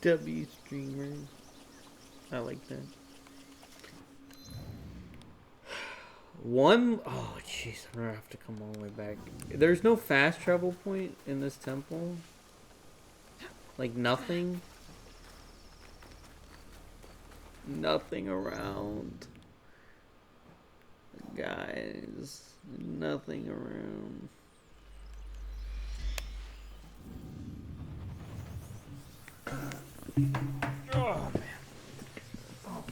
[SPEAKER 4] W streamers. I like that. Oh jeez, I'm gonna have to come all the way back. There's no fast travel point in this temple. Like nothing. Nothing around. Guys, nothing around. Oh man. Oh man.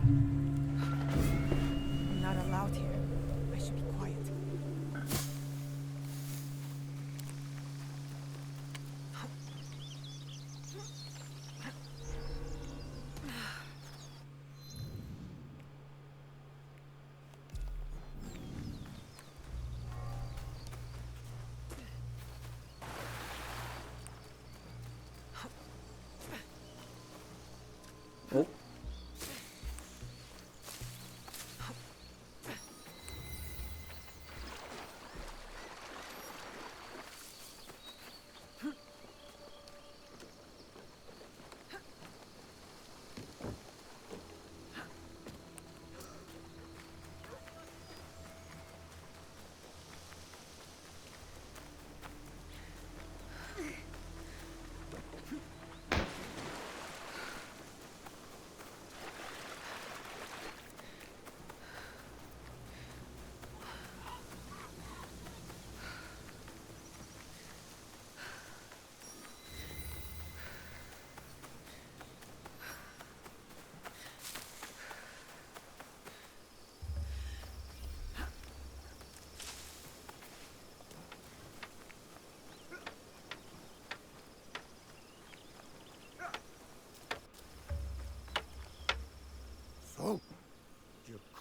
[SPEAKER 6] I'm not allowed here. I should be quiet.
[SPEAKER 4] Oh.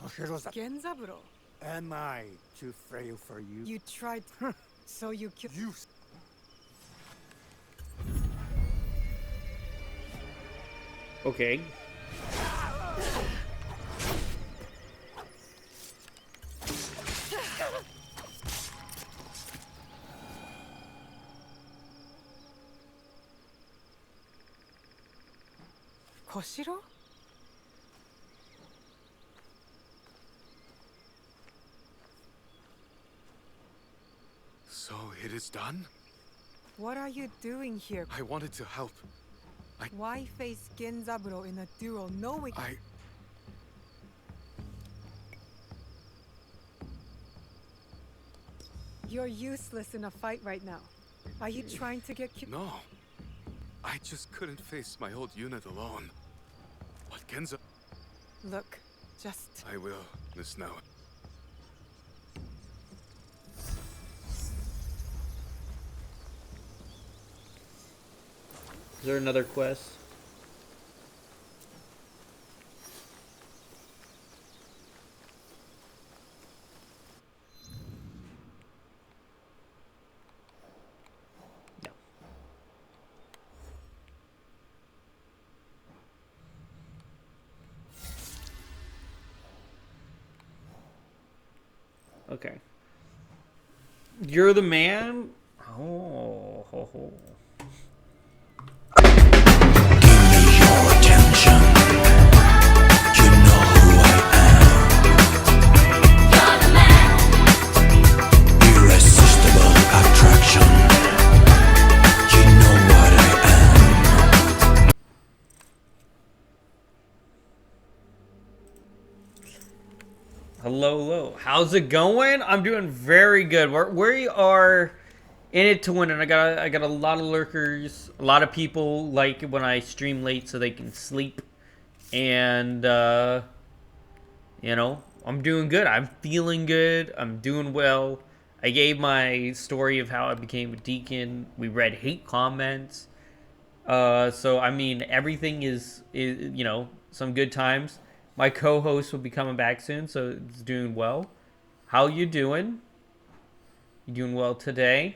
[SPEAKER 6] Genzaburo.
[SPEAKER 18] Am I too frail for you?
[SPEAKER 6] You tried, so you killed.
[SPEAKER 18] You.
[SPEAKER 4] Okay.
[SPEAKER 6] Koshiro?
[SPEAKER 5] So it is done?
[SPEAKER 6] What are you doing here?
[SPEAKER 5] I wanted to help.
[SPEAKER 6] Why face Genzaburo in a duel knowing... You're useless in a fight right now. Are you trying to get...
[SPEAKER 5] No. I just couldn't face my old unit alone. But Genza...
[SPEAKER 6] Look, just...
[SPEAKER 5] I will, Miss Snow.
[SPEAKER 4] Is there another quest? No. Okay. You're the man? Oh, ho, ho. Hello, hello. How's it going? I'm doing very good. We are in it to win, and I got a lot of lurkers, a lot of people like when I stream late so they can sleep, and you know, I'm doing good. I'm feeling good. I'm doing well. I gave my story of how I became a deacon. We read hate comments. So I mean, everything is you know, some good times. My co-host will be coming back soon, so it's doing well. How you doing? You doing well today?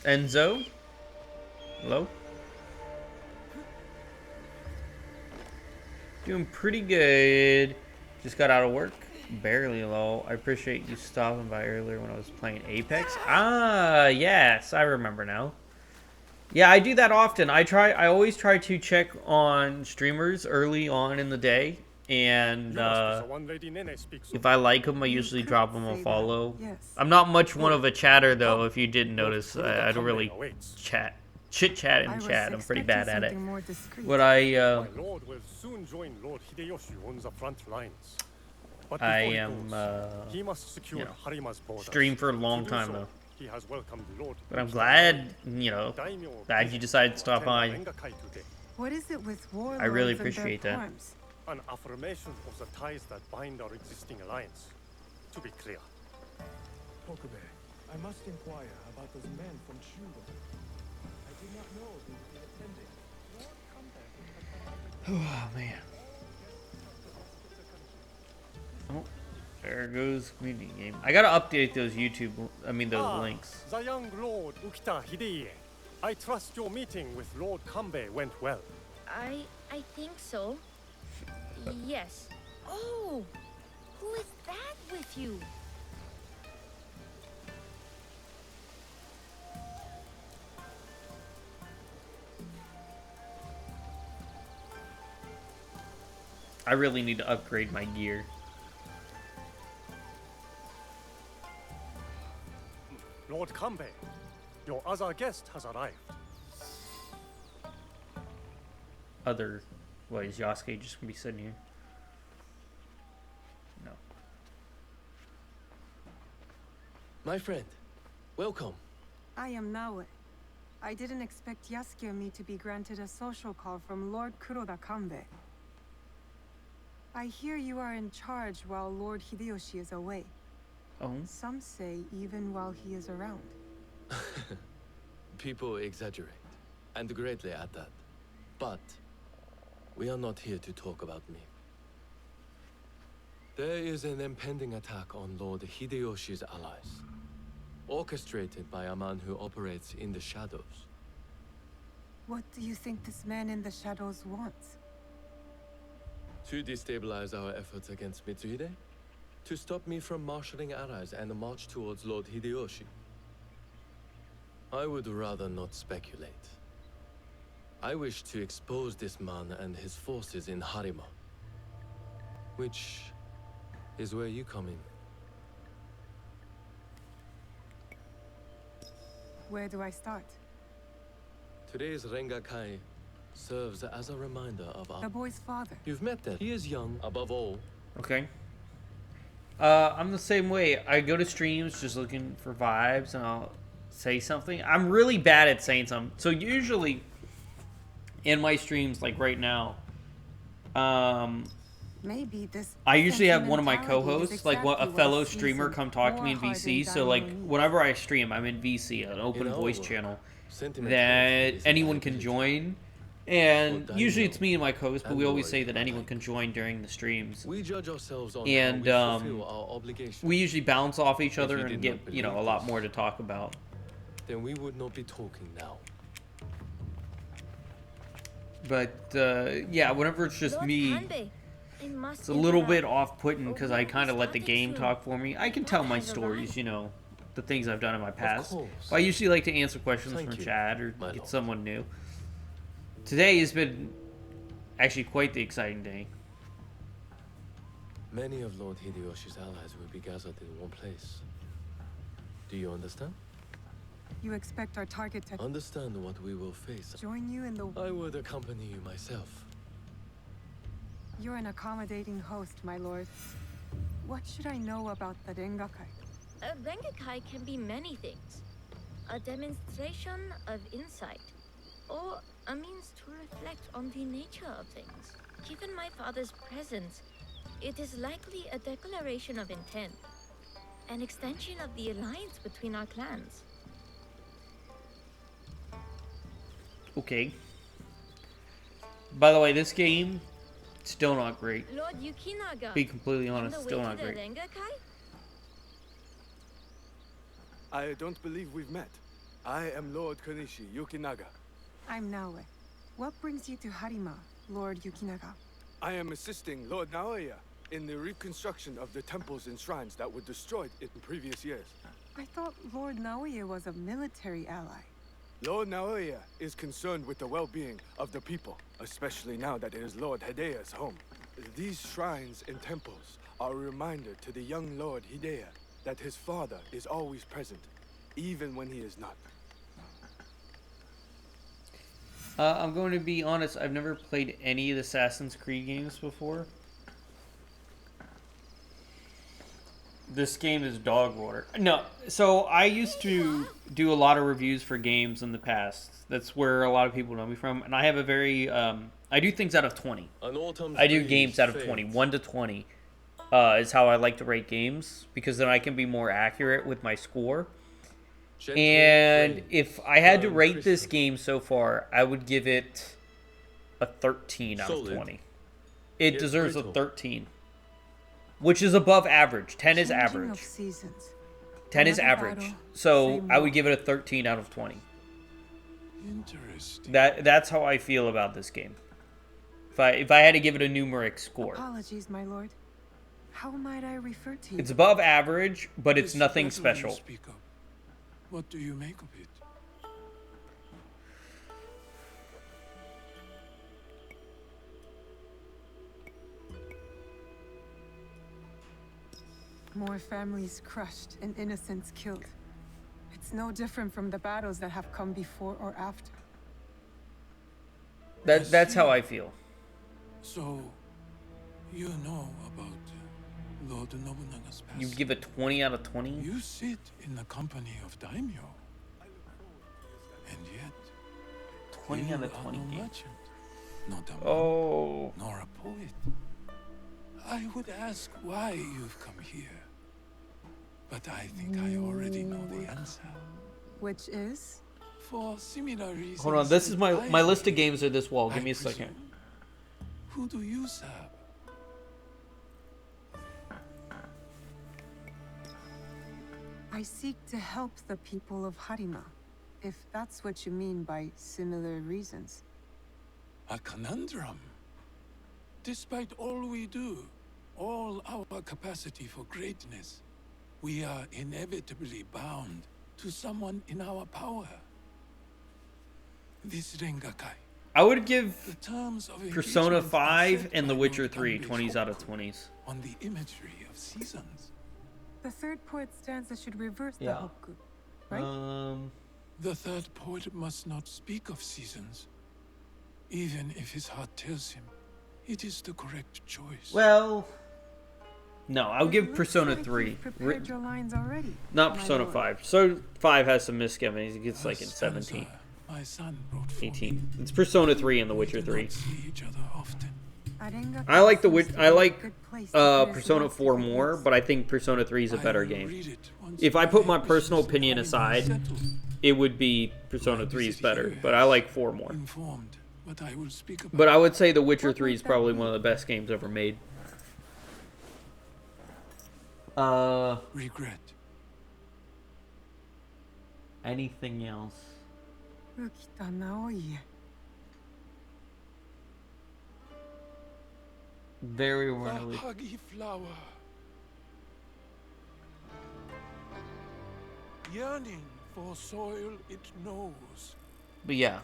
[SPEAKER 4] Enzo? Hello? Doing pretty good. Just got out of work. Barely low. I appreciate you stopping by earlier when I was playing Apex. Ah, yes. I remember now. Yeah, I do that often. I always try to check on streamers early on in the day. And if I like them, I usually drop them a follow. I'm not much one of a chatter, though, if you didn't notice. I don't really chit-chat in chat. I'm pretty bad at it. What I am, you know, stream for a long time, though. But I'm glad, you know, glad you decided to stop by.
[SPEAKER 6] What is it with warlords?
[SPEAKER 4] I really appreciate that.
[SPEAKER 12] An affirmation of the ties that bind our existing alliance. To be clear.
[SPEAKER 14] Kokube, I must inquire about those men from Shugo. I did not know they would be attending.
[SPEAKER 4] Oh, man. Oh, there goes community game. I gotta update those those links.
[SPEAKER 12] The young Lord Ukita Hideye. I trust your meeting with Lord Kanbei went well.
[SPEAKER 21] I think so. Yes. Oh! Who is that with you?
[SPEAKER 4] I really need to upgrade my gear.
[SPEAKER 12] Lord Kanbei, your other guest has arrived.
[SPEAKER 4] What, is Yasuke just gonna be sitting here? No.
[SPEAKER 1] My friend, welcome.
[SPEAKER 6] I am Naue. I didn't expect Yasuke and me to be granted a social call from Lord Kuroda Kanbei. I hear you are in charge while Lord Hideyoshi is away.
[SPEAKER 4] Oh?
[SPEAKER 6] Some say even while he is around.
[SPEAKER 1] People exaggerate, and greatly at that. But we are not here to talk about me. There is an impending attack on Lord Hideyoshi's allies, orchestrated by a man who operates in the shadows.
[SPEAKER 6] What do you think this man in the shadows wants?
[SPEAKER 1] To destabilize our efforts against Mitsuhide? To stop me from marshalling allies and march towards Lord Hideyoshi? I would rather not speculate. I wish to expose this man and his forces in Harima, which is where you come in.
[SPEAKER 6] Where do I start?
[SPEAKER 1] Today's Rengakai serves as a reminder of our...
[SPEAKER 6] The boy's father.
[SPEAKER 1] You've met them. He is young, above all.
[SPEAKER 4] Okay. I'm the same way. I go to streams just looking for vibes, and I'll say something. I'm really bad at saying something. So usually, in my streams, like right now,
[SPEAKER 6] maybe this.
[SPEAKER 4] I usually have one of my co-hosts, like a fellow streamer, come talk to me in VC. So like whenever I stream, I'm in VC, an open voice channel that anyone can join. And usually it's me and my co-host, but we always say that anyone can join during the streams.
[SPEAKER 1] We judge ourselves on
[SPEAKER 4] And
[SPEAKER 1] how we fulfill our obligations.
[SPEAKER 4] we usually bounce off each other
[SPEAKER 1] If you
[SPEAKER 4] and
[SPEAKER 1] did
[SPEAKER 4] get,
[SPEAKER 1] not
[SPEAKER 4] you know, a
[SPEAKER 1] believe
[SPEAKER 4] lot
[SPEAKER 1] this,
[SPEAKER 4] more to talk about.
[SPEAKER 1] Then we would not be talking now.
[SPEAKER 4] But yeah, whenever it's just me, it's a little bit off-putting because I kind of let the game talk for me. I can tell my stories, you know, the things I've done in my past. But I usually like to answer questions from chat or get someone new. Today has been actually quite the exciting day.
[SPEAKER 1] Many of Lord Hideyoshi's allies will be gathered in one place. Do you understand?
[SPEAKER 6] You expect our target to
[SPEAKER 1] Understand what we will face.
[SPEAKER 6] join you in the...
[SPEAKER 1] I would accompany you myself.
[SPEAKER 6] You're an accommodating host, my lord. What should I know about the Rengakai?
[SPEAKER 21] A Rengakai can be many things. A demonstration of insight, or a means to reflect on the nature of things. Given my father's presence, it is likely a declaration of intent, an extension of the alliance between our clans.
[SPEAKER 4] Okay. By the way, this game, still not great.
[SPEAKER 21] Lord Yukinaga,
[SPEAKER 4] Be completely
[SPEAKER 21] on
[SPEAKER 4] honest,
[SPEAKER 21] the
[SPEAKER 4] still
[SPEAKER 21] way
[SPEAKER 4] not
[SPEAKER 21] to the
[SPEAKER 4] great.
[SPEAKER 21] Rengakai?
[SPEAKER 11] I don't believe we've met. I am Lord Konishi Yukinaga.
[SPEAKER 6] I'm Naue. What brings you to Harima, Lord Yukinaga?
[SPEAKER 11] I am assisting Lord Naoya in the reconstruction of the temples and shrines that were destroyed in previous years.
[SPEAKER 6] I thought Lord Naoya was a military ally.
[SPEAKER 11] Lord Naoya is concerned with the well-being of the people, especially now that it is Lord Hideya's home. These shrines and temples are a reminder to the young Lord Hideya that his father is always present, even when he is not.
[SPEAKER 4] I'm going to be honest, I've never played any of the Assassin's Creed games before. This game is dog water. No, so I used to do a lot of reviews for games in the past. That's where a lot of people know me from. And I have a very, I do things out of 20. I do games out of 20. 1 to 20 is how I like to rate games, because then I can be more accurate with my score. And if I had to rate this game so far, I would give it a 13 out of 20. It deserves a 13. Which is above average. 10 is average. 10 is average. So I would give it a 13 out of 20.
[SPEAKER 2] Interesting.
[SPEAKER 4] That's how I feel about this game. If I had to give it a numeric score.
[SPEAKER 6] Apologies, my lord. How might I refer to you?
[SPEAKER 4] It's above average, but it's
[SPEAKER 2] This
[SPEAKER 4] nothing
[SPEAKER 2] battle you
[SPEAKER 4] special.
[SPEAKER 2] speak of, what do you make of it?
[SPEAKER 6] More families crushed and innocents killed. It's no different from the battles that have come before or after.
[SPEAKER 4] That's how I feel.
[SPEAKER 2] So, you know about Lord Nobunaga's past.
[SPEAKER 4] You give a 20 out of 20?
[SPEAKER 2] You sit in the company of daimyo. And yet,
[SPEAKER 4] 20 out of
[SPEAKER 2] you are
[SPEAKER 4] 20,
[SPEAKER 2] no
[SPEAKER 4] dude.
[SPEAKER 2] merchant, not a monk,
[SPEAKER 4] Oh.
[SPEAKER 2] nor a poet. I would ask why you've come here. But I think I already know the answer.
[SPEAKER 6] Which is?
[SPEAKER 2] For similar reasons.
[SPEAKER 4] Hold on, this is my
[SPEAKER 2] I
[SPEAKER 4] list of games are this wall. Give me a
[SPEAKER 2] presume.
[SPEAKER 4] second.
[SPEAKER 2] Who do you serve?
[SPEAKER 6] I seek to help the people of Harima, if that's what you mean by similar reasons.
[SPEAKER 2] A conundrum. Despite all we do, all our capacity for greatness, we are inevitably bound to someone in our power. This Rengakai.
[SPEAKER 4] I would give
[SPEAKER 2] The terms of
[SPEAKER 4] Persona
[SPEAKER 2] engagement are
[SPEAKER 4] 5
[SPEAKER 2] set
[SPEAKER 4] and The
[SPEAKER 2] by
[SPEAKER 4] Witcher
[SPEAKER 2] Lord
[SPEAKER 4] 3
[SPEAKER 2] Kanbei's
[SPEAKER 4] 20s out of
[SPEAKER 2] hope
[SPEAKER 4] 20s.
[SPEAKER 2] on the imagery of seasons.
[SPEAKER 6] The third poet stanza should reverse the
[SPEAKER 4] Yeah.
[SPEAKER 6] hokku, right?
[SPEAKER 2] The third poet must not speak of seasons, even if his heart tells him it is the correct choice.
[SPEAKER 4] Well, no, I'll give
[SPEAKER 6] Looks
[SPEAKER 4] Persona
[SPEAKER 6] like
[SPEAKER 4] 3.
[SPEAKER 6] you've prepared your lines already.
[SPEAKER 4] Not
[SPEAKER 6] my
[SPEAKER 4] Persona
[SPEAKER 6] lord.
[SPEAKER 4] 5. So 5 has some misgivings. He gets like in 17.
[SPEAKER 2] My son wrote for
[SPEAKER 4] 18. It's Persona 3 and The Witcher 3.
[SPEAKER 2] see each other often.
[SPEAKER 4] I like
[SPEAKER 6] good place to put his
[SPEAKER 4] Persona
[SPEAKER 6] lines to
[SPEAKER 4] 4
[SPEAKER 6] good
[SPEAKER 4] more,
[SPEAKER 6] use.
[SPEAKER 4] but I think Persona 3 is a better
[SPEAKER 2] will
[SPEAKER 4] game.
[SPEAKER 2] read it once
[SPEAKER 4] If I
[SPEAKER 2] my
[SPEAKER 4] put my
[SPEAKER 2] business
[SPEAKER 4] personal
[SPEAKER 2] in
[SPEAKER 4] opinion
[SPEAKER 2] Harima
[SPEAKER 4] aside,
[SPEAKER 2] is settled.
[SPEAKER 4] it would be Persona 3 is better, but I like 4 more.
[SPEAKER 2] Informed, but I will speak about
[SPEAKER 4] But I would say The Witcher 3 is probably one of the best games ever made.
[SPEAKER 2] regret.
[SPEAKER 4] Anything else?
[SPEAKER 6] Ukita Naoie.
[SPEAKER 4] Very
[SPEAKER 2] The
[SPEAKER 4] rarely.
[SPEAKER 2] huggy flower. Yearning for soil it knows.
[SPEAKER 4] But yeah.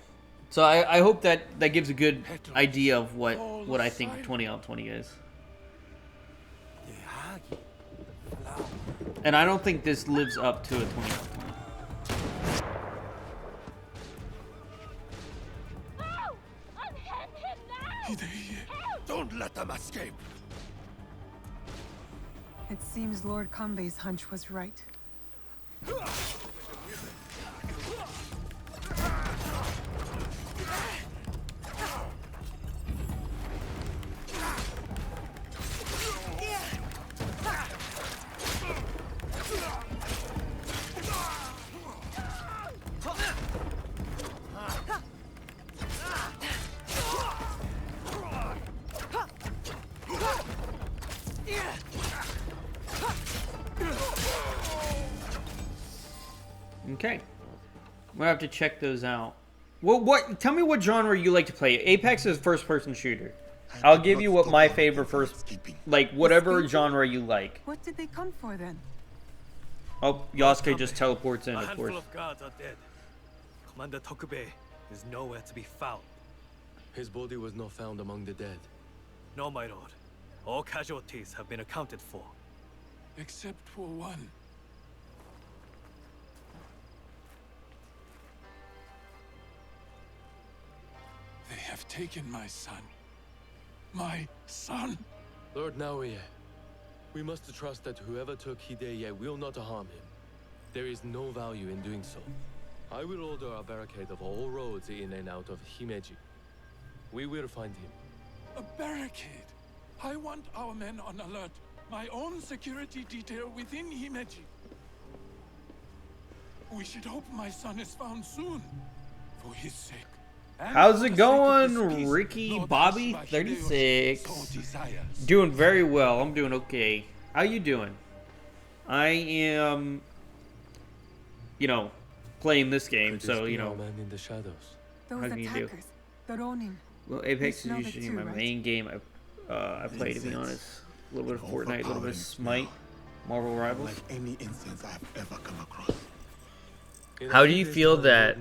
[SPEAKER 4] So I hope that gives a good idea of what I think 20 out of 20 is. And I don't think this lives up to a 20 out of 20.
[SPEAKER 8] Don't let them escape!
[SPEAKER 6] It seems Lord Kanbei's hunch was right.
[SPEAKER 4] Okay. I'm gonna have to check those out. Well, what? Tell me what genre you like to play. Apex is first-person shooter. I'll give you what my favorite like whatever genre you like.
[SPEAKER 6] What did they come for then?
[SPEAKER 4] Oh, Yasuke just teleports in,
[SPEAKER 18] A
[SPEAKER 4] of
[SPEAKER 18] handful
[SPEAKER 4] course.
[SPEAKER 18] of guards are dead. Commander Tokubei is nowhere to be found.
[SPEAKER 1] His body was not found among the dead.
[SPEAKER 18] No, my lord. All casualties have been accounted for.
[SPEAKER 2] Except for one. They have taken my son. My son!
[SPEAKER 1] Lord Naoye, we must trust that whoever took Hideye will not harm him. There is no value in doing so. I will order a barricade of all roads in and out of Himeji. We will find him.
[SPEAKER 2] A barricade! I want our men on alert. My own security detail within Himeji. We should hope my son is found soon. For his sake. And
[SPEAKER 4] How's
[SPEAKER 2] for
[SPEAKER 4] it
[SPEAKER 2] the sake of this
[SPEAKER 4] going,
[SPEAKER 2] peace
[SPEAKER 4] Ricky
[SPEAKER 2] Lord
[SPEAKER 4] Bobby
[SPEAKER 2] Hashima
[SPEAKER 4] 36?
[SPEAKER 2] so desires.
[SPEAKER 4] Doing very well. I'm doing okay. How you doing? I am, playing this game,
[SPEAKER 1] Could
[SPEAKER 4] so
[SPEAKER 1] this be our man in the shadows?
[SPEAKER 6] Those
[SPEAKER 4] How do you do?
[SPEAKER 6] attackers, the Ronin.
[SPEAKER 4] Well, Apex
[SPEAKER 6] You
[SPEAKER 4] is
[SPEAKER 6] smelled it
[SPEAKER 4] usually
[SPEAKER 6] too,
[SPEAKER 4] my
[SPEAKER 6] right?
[SPEAKER 4] main game. I play, to be honest. A little bit of Fortnite, a little bit of Smite, Marvel Rivals.
[SPEAKER 3] Like any instance I've ever come across.
[SPEAKER 4] How do you feel that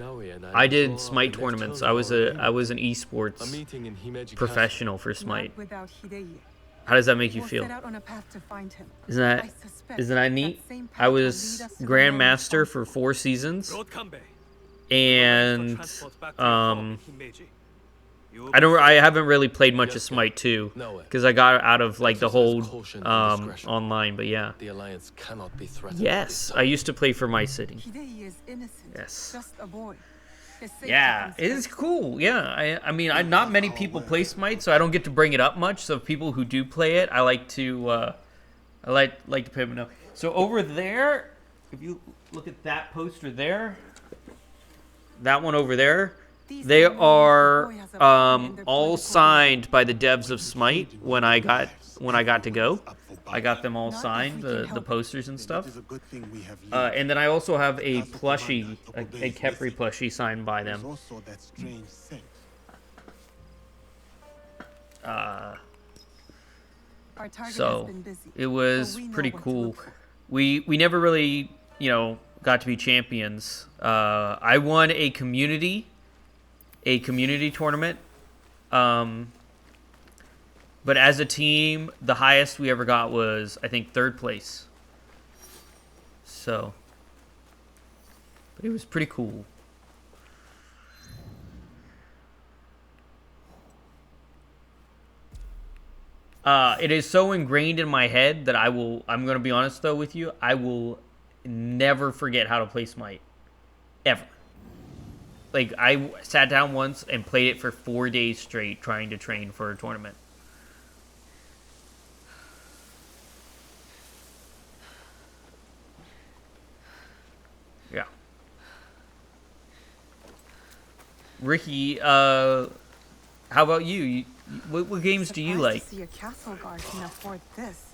[SPEAKER 4] I did Smite tournaments? I was an esports professional for Smite.
[SPEAKER 6] Not without Hideye.
[SPEAKER 4] How does that make you
[SPEAKER 6] We'll
[SPEAKER 4] feel?
[SPEAKER 6] set out on a path to find him.
[SPEAKER 4] Isn't that
[SPEAKER 6] I suspect
[SPEAKER 4] isn't that neat?
[SPEAKER 6] same path
[SPEAKER 4] I
[SPEAKER 6] will
[SPEAKER 4] was
[SPEAKER 6] lead us to the
[SPEAKER 4] Grandmaster for 4 seasons,
[SPEAKER 18] Lord Kanbei,
[SPEAKER 4] and I haven't really played much of Smite 2
[SPEAKER 1] No way.
[SPEAKER 4] because I got out of like the whole
[SPEAKER 1] Caution and discretion.
[SPEAKER 4] online. But yeah.
[SPEAKER 1] The Alliance cannot be threatened.
[SPEAKER 4] Yes, I used to play for my city.
[SPEAKER 6] Hidei is innocent.
[SPEAKER 4] Yes.
[SPEAKER 6] Just a boy. His safety
[SPEAKER 4] Yeah,
[SPEAKER 6] comes
[SPEAKER 4] it is cool. Yeah, I mean, not many people play Smite, so I don't get to bring it up much. So people who do play it, I like to like to pay them know. So over there, if you look at that poster there, that one over there, they are all signed by the devs of Smite. When I got to go, I got them all signed, the posters and stuff. And then I also have a plushie, a Kepri plushie signed by them. So it was pretty cool. We never really, got to be champions. I won a community tournament. But as a team, the highest we ever got was, I think, 3rd place. So, but it was pretty cool. It is so ingrained in my head that I'm going to be honest, though, with you. I will never forget how to play Smite. Ever. Like, I sat down once and played it for 4 days straight trying to train for a tournament. Yeah. Ricky, how about you? What games do you like?
[SPEAKER 6] To see a castle guard can afford this.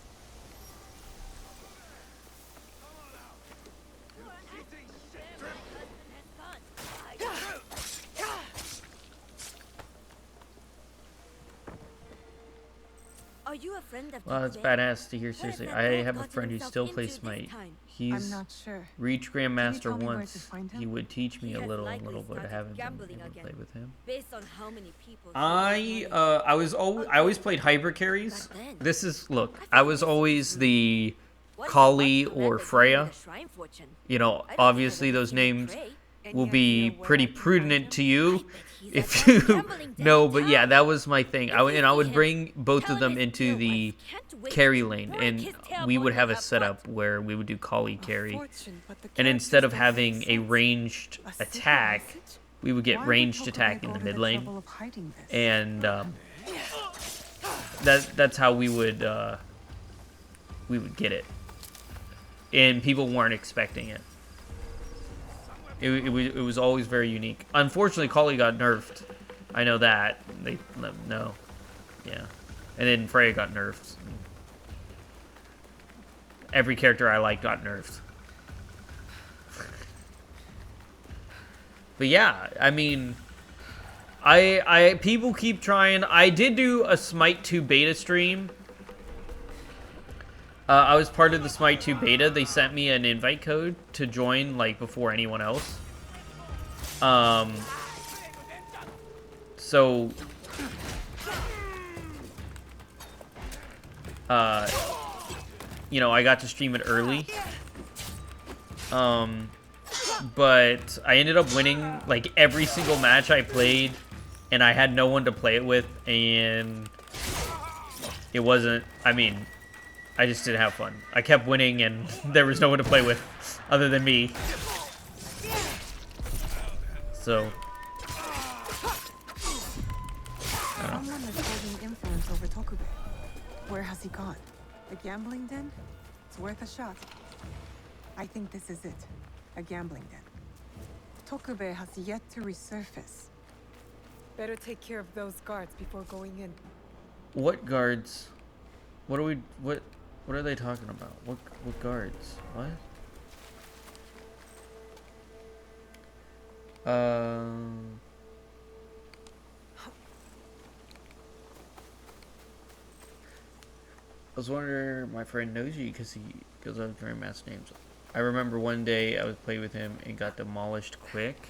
[SPEAKER 7] Are you a friend of
[SPEAKER 4] Well, it's badass to hear. Seriously, I have a friend who still plays Smite. He's reached Grandmaster once. He would teach me a little, but I haven't been able to play with him.
[SPEAKER 7] Based on how many people
[SPEAKER 4] I always played hybrid carries. This is look. I was always the Kali or Freya. Obviously those names will be pretty prudent to you if you know, but yeah, that was my thing. I would bring both of them into the carry lane, and we would have a setup where we would do Kali carry, and instead of having a ranged attack, we would get ranged attack in the mid lane, and that's how we would get it, and people weren't expecting it. It was always very unique. Unfortunately, Kali got nerfed. I know that. No. Yeah. And then Freya got nerfed. Every character I liked got nerfed. But yeah, I mean, people keep trying. I did do a Smite 2 beta stream. I was part of the Smite 2 beta. They sent me an invite code to join, like, before anyone else. So... I got to stream it early. But I ended up winning, like, every single match I played. And I had no one to play it with. And it wasn't... I mean... I just didn't have fun. I kept winning, and there was no one to play with other than me. So...
[SPEAKER 6] Someone is holding influence over Tokube. Where has he gone? The gambling den? It's worth a shot. I think this is it. A gambling den. Tokube has yet to resurface. Better take care of those guards before going in.
[SPEAKER 4] What guards? What are they talking about? What guards? What? I was wondering, my friend knows you because he goes on Grandmaster names. I remember one day I was playing with him and got demolished quick.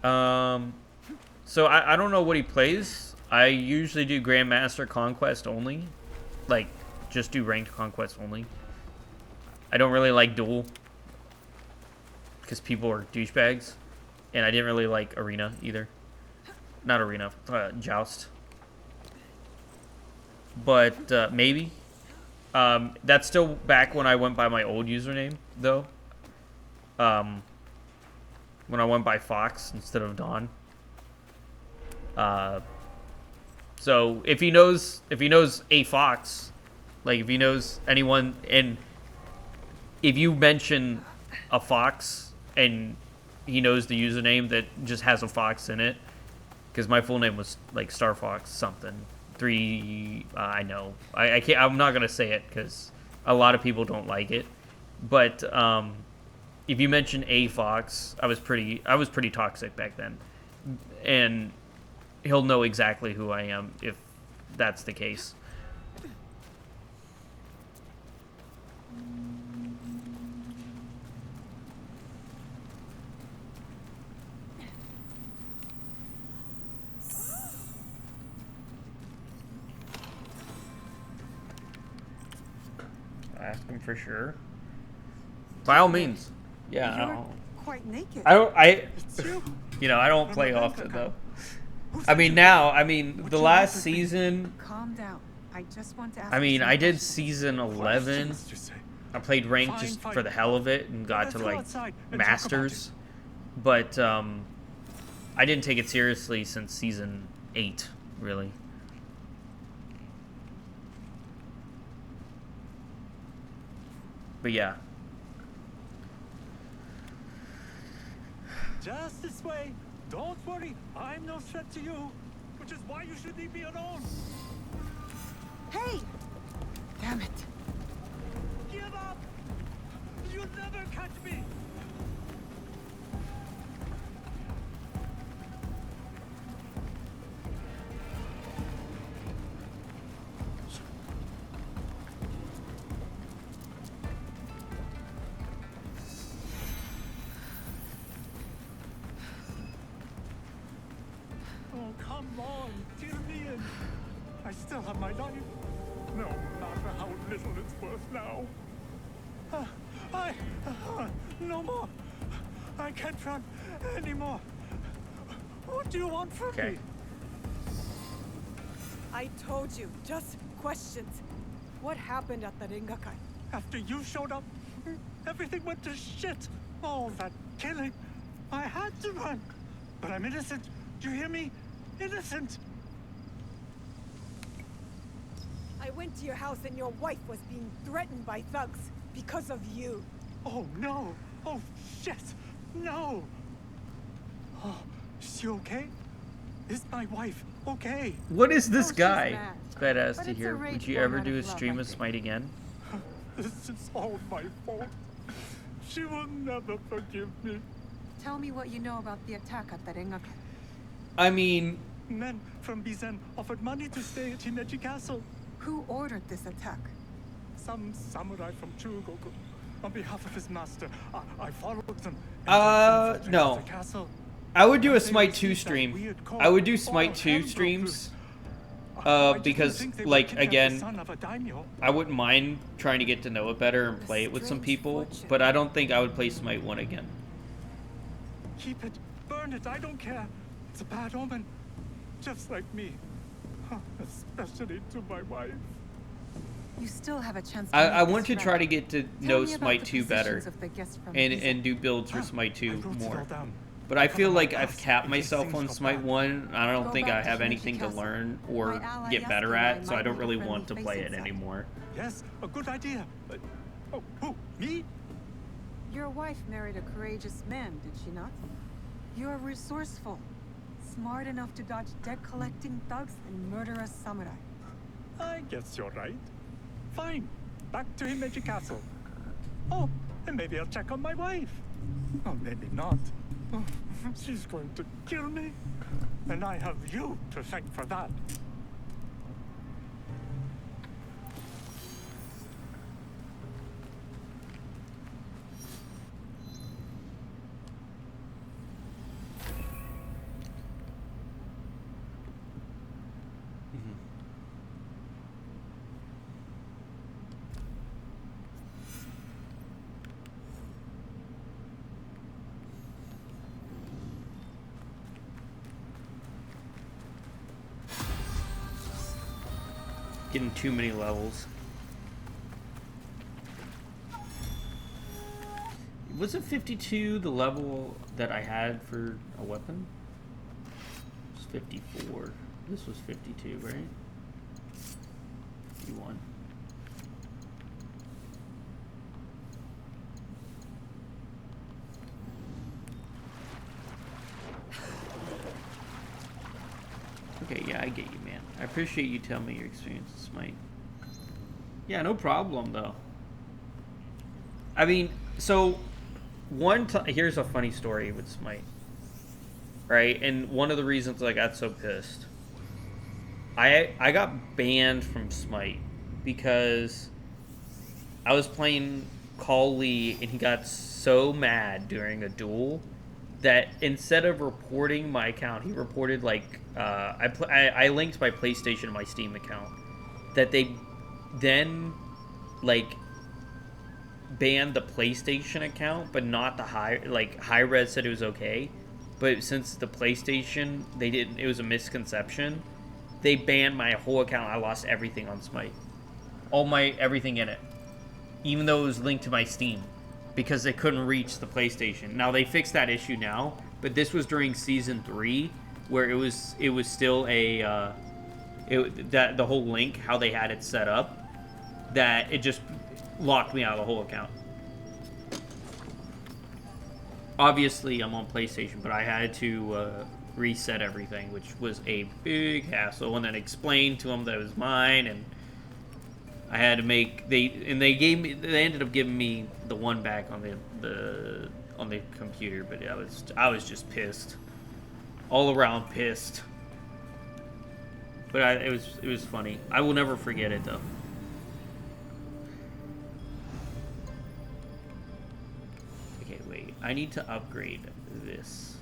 [SPEAKER 4] So I don't know what he plays. I usually do Grandmaster Conquest only. Like, just do Ranked Conquest only. I don't really like Duel. Because people are douchebags. And I didn't really like Arena either. not arena, joust. But maybe. That's still back when I went by my old username, though. When I went by Fox instead of Don. So if he knows a Fox, like if he knows anyone, and if you mention a Fox and he knows the username that just has a Fox in it, because my full name was like Star Fox something 3. I know I can't. I'm not gonna say it because a lot of people don't like it. But if you mention a Fox, I was pretty toxic back then, and he'll know exactly who I am if that's the case. Ask him for sure. By all means. Yeah.
[SPEAKER 6] You're quite naked.
[SPEAKER 4] I don't play often though. I mean, the last season.
[SPEAKER 6] Calm down. I just want to ask.
[SPEAKER 4] I did season 11. I played ranked just for the hell of it and got to like masters, but I didn't take it seriously since season 8, really. But yeah.
[SPEAKER 13] Just this way. Don't worry. I'm no threat to you. Which is why you should leave me alone.
[SPEAKER 6] Hey! Damn it.
[SPEAKER 13] Give up! You'll never catch me! Oh, come on, dear Ian. I still have my life. No matter how little it's worth now. No more. I can't run anymore. What do you want from me?
[SPEAKER 22] I told you, just questions. What happened at the Ringakai?
[SPEAKER 13] After you showed up, everything went to shit. All that killing. I had to run. But I'm innocent. Do you hear me? Innocent.
[SPEAKER 22] I went to your house and your wife was being threatened by thugs because of you.
[SPEAKER 13] Oh no! Oh shit! No! Oh, is she okay? Is my wife okay?
[SPEAKER 4] What is this guy?
[SPEAKER 6] mad.
[SPEAKER 4] It's badass
[SPEAKER 6] But
[SPEAKER 4] to
[SPEAKER 6] it's a
[SPEAKER 4] hear.
[SPEAKER 6] rage
[SPEAKER 4] Would you
[SPEAKER 6] born
[SPEAKER 4] ever
[SPEAKER 6] out
[SPEAKER 4] do a
[SPEAKER 6] of love,
[SPEAKER 4] stream
[SPEAKER 6] I
[SPEAKER 4] of Smite again?
[SPEAKER 13] This is all my fault. She will never forgive me.
[SPEAKER 6] Tell me what you know about the attack at the Ringakai.
[SPEAKER 4] I mean,
[SPEAKER 13] Men from Bizen offered money to stay at Himeji Castle.
[SPEAKER 6] Who ordered this attack?
[SPEAKER 13] Some samurai from Chugoku. On behalf of his master, I followed them. And
[SPEAKER 4] no.
[SPEAKER 13] the castle.
[SPEAKER 4] I would do a
[SPEAKER 13] And they
[SPEAKER 4] Smite 2
[SPEAKER 13] received that
[SPEAKER 4] stream.
[SPEAKER 13] weird call.
[SPEAKER 4] I would do
[SPEAKER 13] All
[SPEAKER 4] Smite 2
[SPEAKER 13] hell broke
[SPEAKER 4] streams.
[SPEAKER 13] loose. I didn't
[SPEAKER 4] Because,
[SPEAKER 13] think they would
[SPEAKER 4] like,
[SPEAKER 13] kidnap the
[SPEAKER 4] again,
[SPEAKER 13] son of a daimyo.
[SPEAKER 4] I wouldn't mind trying to get to know it better and play it with some people, but I don't think I would play Smite 1 again.
[SPEAKER 13] Keep it, burn it, I don't care. It's a bad omen. Just like me. Especially to my wife.
[SPEAKER 6] You still have a chance to
[SPEAKER 4] I
[SPEAKER 6] make
[SPEAKER 4] want
[SPEAKER 6] this
[SPEAKER 4] to try
[SPEAKER 6] right.
[SPEAKER 4] to get to
[SPEAKER 6] Tell
[SPEAKER 4] know
[SPEAKER 6] me about
[SPEAKER 4] Smite
[SPEAKER 6] the
[SPEAKER 4] 2 better
[SPEAKER 6] positions of the guests from
[SPEAKER 4] and
[SPEAKER 6] Bizen.
[SPEAKER 4] do builds for Smite 2
[SPEAKER 13] wrote it all
[SPEAKER 4] more.
[SPEAKER 13] down.
[SPEAKER 4] But I
[SPEAKER 13] Cover
[SPEAKER 4] feel
[SPEAKER 13] my
[SPEAKER 4] like I've
[SPEAKER 13] past
[SPEAKER 4] capped
[SPEAKER 13] in case
[SPEAKER 4] myself
[SPEAKER 13] things
[SPEAKER 4] on
[SPEAKER 13] go
[SPEAKER 4] Smite
[SPEAKER 13] bad.
[SPEAKER 4] 1. I don't
[SPEAKER 6] Go
[SPEAKER 4] think
[SPEAKER 6] back
[SPEAKER 4] I
[SPEAKER 6] to
[SPEAKER 4] have
[SPEAKER 6] Himeji
[SPEAKER 4] anything to
[SPEAKER 6] Castle.
[SPEAKER 4] learn or
[SPEAKER 6] My ally
[SPEAKER 4] get better
[SPEAKER 6] Yasuke and I
[SPEAKER 4] at, so I
[SPEAKER 6] might
[SPEAKER 4] don't
[SPEAKER 6] need a
[SPEAKER 4] really
[SPEAKER 6] friendly
[SPEAKER 4] want to
[SPEAKER 6] face
[SPEAKER 4] play it
[SPEAKER 6] inside.
[SPEAKER 4] anymore.
[SPEAKER 13] Yes, a good idea. Oh, who? Me?
[SPEAKER 6] Your wife married a courageous man, did she not? You're resourceful. Smart enough to dodge debt-collecting thugs and murderous samurai.
[SPEAKER 13] I guess you're right. Fine. Back to Himeji Castle. Oh, and maybe I'll check on my wife. Oh, maybe not. Oh, she's going to kill me. And I have you to thank for that.
[SPEAKER 4] getting too many levels. Wasn't 52 the level that I had for a weapon? It was 54. This was 52, right? 51. Okay, yeah, I get you, man. I appreciate you telling me your experience with Smite. Yeah, no problem, though. I mean, so... here's a funny story with Smite, right? And one of the reasons I got so pissed, I got banned from Smite because I was playing Call Lee and he got so mad during a duel that instead of reporting my account, he reported like I linked my PlayStation to my Steam account, that they then like banned the PlayStation account, but not the Hi-Rez said it was okay, but since the PlayStation they didn't, it was a misconception, they banned my whole account. I lost everything on Smite, everything in it, even though it was linked to my Steam, because they couldn't reach the PlayStation. Now they fixed that issue now, but this was during season 3 where it was still a that the whole link, how they had it set up, that it just locked me out of the whole account. Obviously, I'm on PlayStation, but I had to reset everything, which was a big hassle, and then explain to them that it was mine, and I had to make they ended up giving me the one back on the computer, but I was just pissed, all around pissed. But it was funny. I will never forget it though. Okay, wait. I need to upgrade this.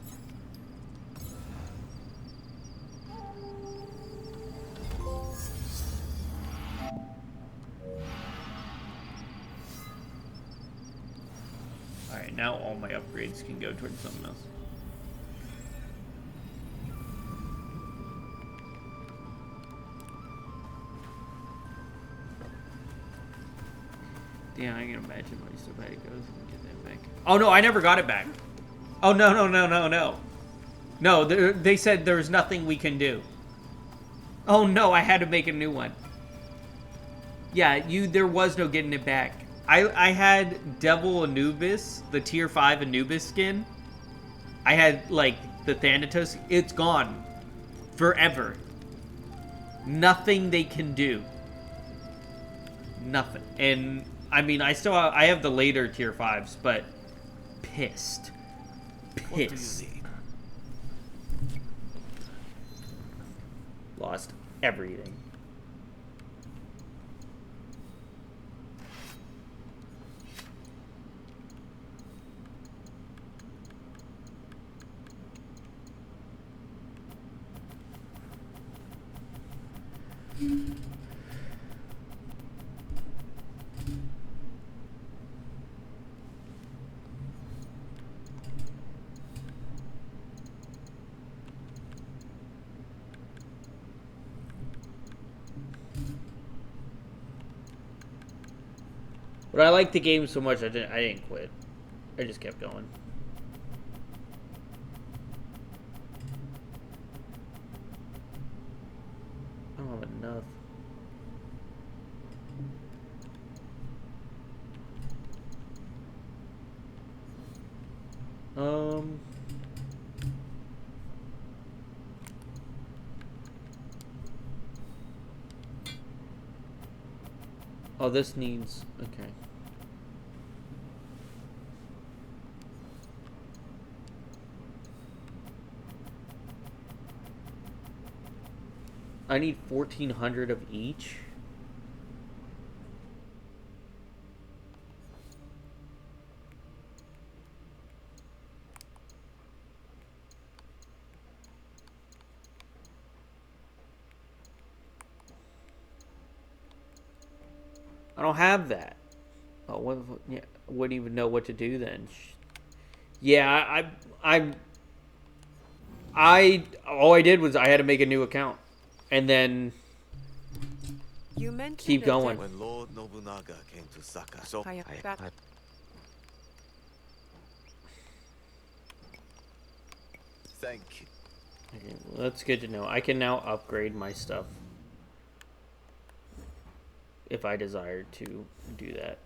[SPEAKER 4] Alright, now all my upgrades can go towards something else. Yeah, I can imagine why so bad it goes and get that back. Oh no, I never got it back. Oh no. No, they said there was nothing we can do. Oh no, I had to make a new one. Yeah, there was no getting it back. I had Devil Anubis, the tier 5 Anubis skin. I had like the Thanatos. It's gone. Forever. Nothing they can do. Nothing. And I mean, I have the later tier 5s, but pissed.
[SPEAKER 8] What do you need?
[SPEAKER 4] Lost everything. But I liked the game so much I didn't quit. I just kept going. I don't have enough. Oh, this needs... Okay. I need 1,400 of each. I don't have that. Oh, yeah, wouldn't even know what to do then. Yeah, all I did was I had to make a new account, and then
[SPEAKER 6] You mentioned
[SPEAKER 4] keep going.
[SPEAKER 8] When Lord Nobunaga came to Saka, so thank you.
[SPEAKER 4] Okay, well, that's good to know. I can now upgrade my stuff if I desire to do that.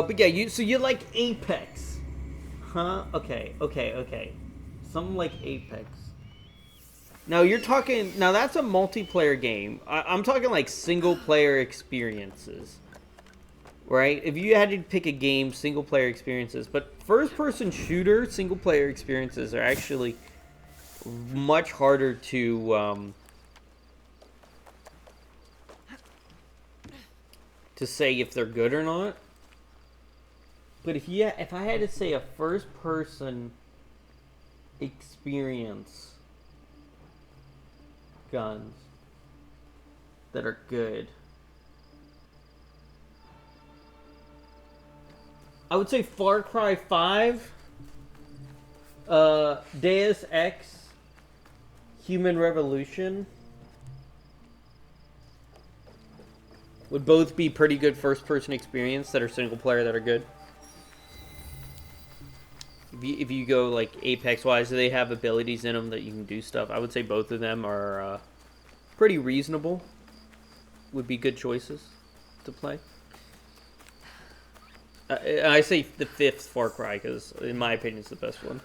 [SPEAKER 4] But yeah, so you like Apex, huh? Okay. Something like Apex. Now you're talking. Now that's a multiplayer game. I'm talking like single player experiences, right? If you had to pick a game, single player experiences. But first person shooter single player experiences are actually much harder to say if they're good or not. But if I had to say a first person experience guns that are good, I would say Far Cry 5, Deus Ex, Human Revolution would both be pretty good first person experience that are single player that are good. If you go like Apex wise, do they have abilities in them that you can do stuff? I would say both of them are pretty reasonable. Would be good choices to play. I say the 5th Far Cry because, in my opinion, it's the best one.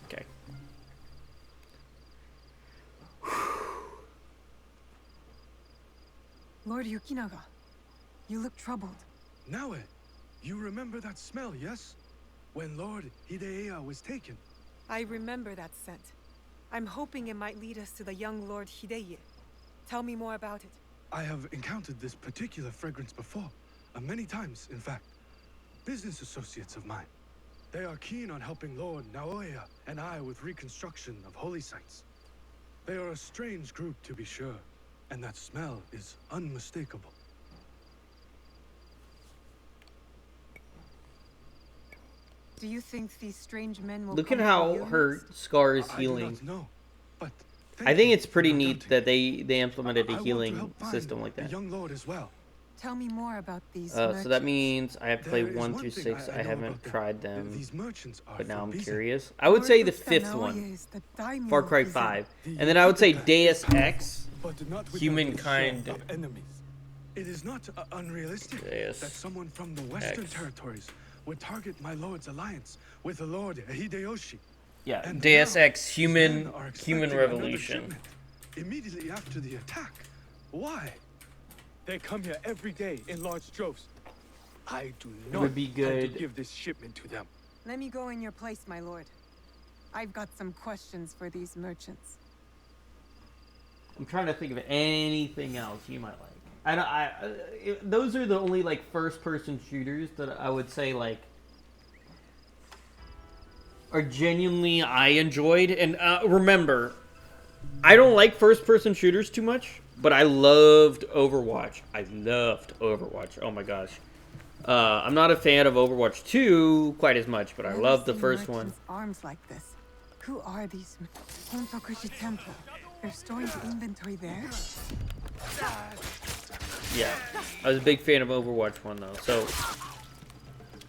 [SPEAKER 4] Okay.
[SPEAKER 6] Lord Yukinaga, you look troubled.
[SPEAKER 14] Naue, you remember that smell, yes? When Lord Hideya was taken.
[SPEAKER 6] I remember that scent. I'm hoping it might lead us to the young Lord Hideye. Tell me more about it.
[SPEAKER 14] I have encountered this particular fragrance before. Many times, in fact. Business associates of mine. They are keen on helping Lord Naoya and I with reconstruction of holy sites. They are a strange group, to be sure, and that smell is unmistakable.
[SPEAKER 6] Do you think these strange men will
[SPEAKER 4] Look at
[SPEAKER 6] come
[SPEAKER 4] how
[SPEAKER 6] for you?
[SPEAKER 4] her scar is
[SPEAKER 14] I do
[SPEAKER 4] healing.
[SPEAKER 14] not know, but
[SPEAKER 4] I think it's pretty neat that they implemented a healing system like
[SPEAKER 14] the
[SPEAKER 4] that.
[SPEAKER 14] young lord as well.
[SPEAKER 6] Tell me more about these
[SPEAKER 4] So
[SPEAKER 6] merchants.
[SPEAKER 4] that means I have to play
[SPEAKER 14] There is
[SPEAKER 4] 1
[SPEAKER 14] one
[SPEAKER 4] through
[SPEAKER 14] thing
[SPEAKER 4] 6.
[SPEAKER 14] I
[SPEAKER 4] I
[SPEAKER 14] know
[SPEAKER 4] haven't
[SPEAKER 14] about them.
[SPEAKER 4] tried them,
[SPEAKER 14] These merchants are
[SPEAKER 4] but now I'm
[SPEAKER 14] from Bizen.
[SPEAKER 4] curious. I would say the
[SPEAKER 6] Lord
[SPEAKER 4] 5th
[SPEAKER 6] Naoya
[SPEAKER 4] one,
[SPEAKER 6] is the daimyo
[SPEAKER 4] Far
[SPEAKER 6] of
[SPEAKER 4] Cry
[SPEAKER 6] Bizen.
[SPEAKER 4] 5, and then I would say Deus Ex,
[SPEAKER 14] But not without
[SPEAKER 4] Humankind.
[SPEAKER 14] the show of enemies. It is not unrealistic
[SPEAKER 4] Deus
[SPEAKER 14] that someone from the Western
[SPEAKER 4] Ex.
[SPEAKER 14] territories would target my lord's alliance with the Lord Hideyoshi.
[SPEAKER 4] Yeah,
[SPEAKER 14] And
[SPEAKER 4] Deus
[SPEAKER 14] now,
[SPEAKER 4] Ex,
[SPEAKER 14] these men are
[SPEAKER 4] Human
[SPEAKER 14] expecting another
[SPEAKER 4] Revolution.
[SPEAKER 14] shipment immediately after the attack. Why?
[SPEAKER 11] They come here every day in large droves. I do
[SPEAKER 4] It
[SPEAKER 11] not
[SPEAKER 4] would be
[SPEAKER 11] intend to
[SPEAKER 4] good.
[SPEAKER 11] give this shipment to them.
[SPEAKER 6] Let me go in your place, my lord. I've got some questions for these merchants.
[SPEAKER 4] I'm trying to think of anything else you might like. Those are the only like first-person shooters that I would say like are genuinely I enjoyed. And remember, I don't like first-person shooters too much, but I loved Overwatch. Oh my gosh. I'm not a fan of Overwatch 2 quite as much, but I
[SPEAKER 6] Never
[SPEAKER 4] love the
[SPEAKER 6] seen
[SPEAKER 4] first one.
[SPEAKER 6] merchants' arms like this. Who are these? Hontokushi Temple. They're storing the inventory there?
[SPEAKER 4] Yeah, I was a big fan of Overwatch 1 though, so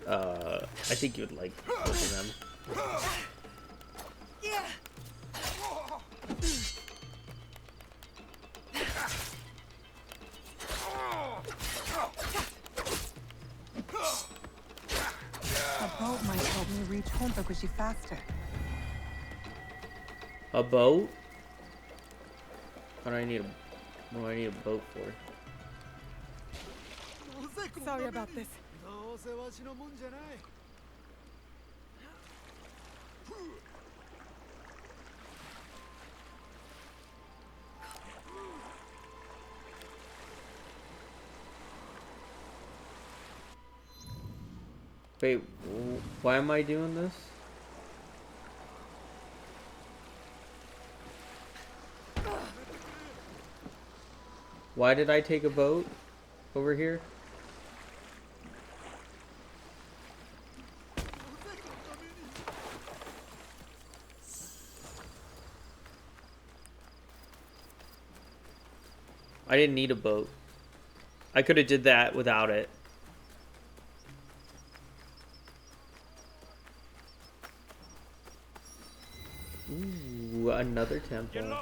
[SPEAKER 4] I think you would like both of them.
[SPEAKER 6] A boat might help me reach Hontokushi faster.
[SPEAKER 4] A boat? What do I need a boat for?
[SPEAKER 6] Sorry about this.
[SPEAKER 4] Wait, why am I doing this? Why did I take a boat over here? I didn't need a boat. I could have did that without it. Ooh, another temple.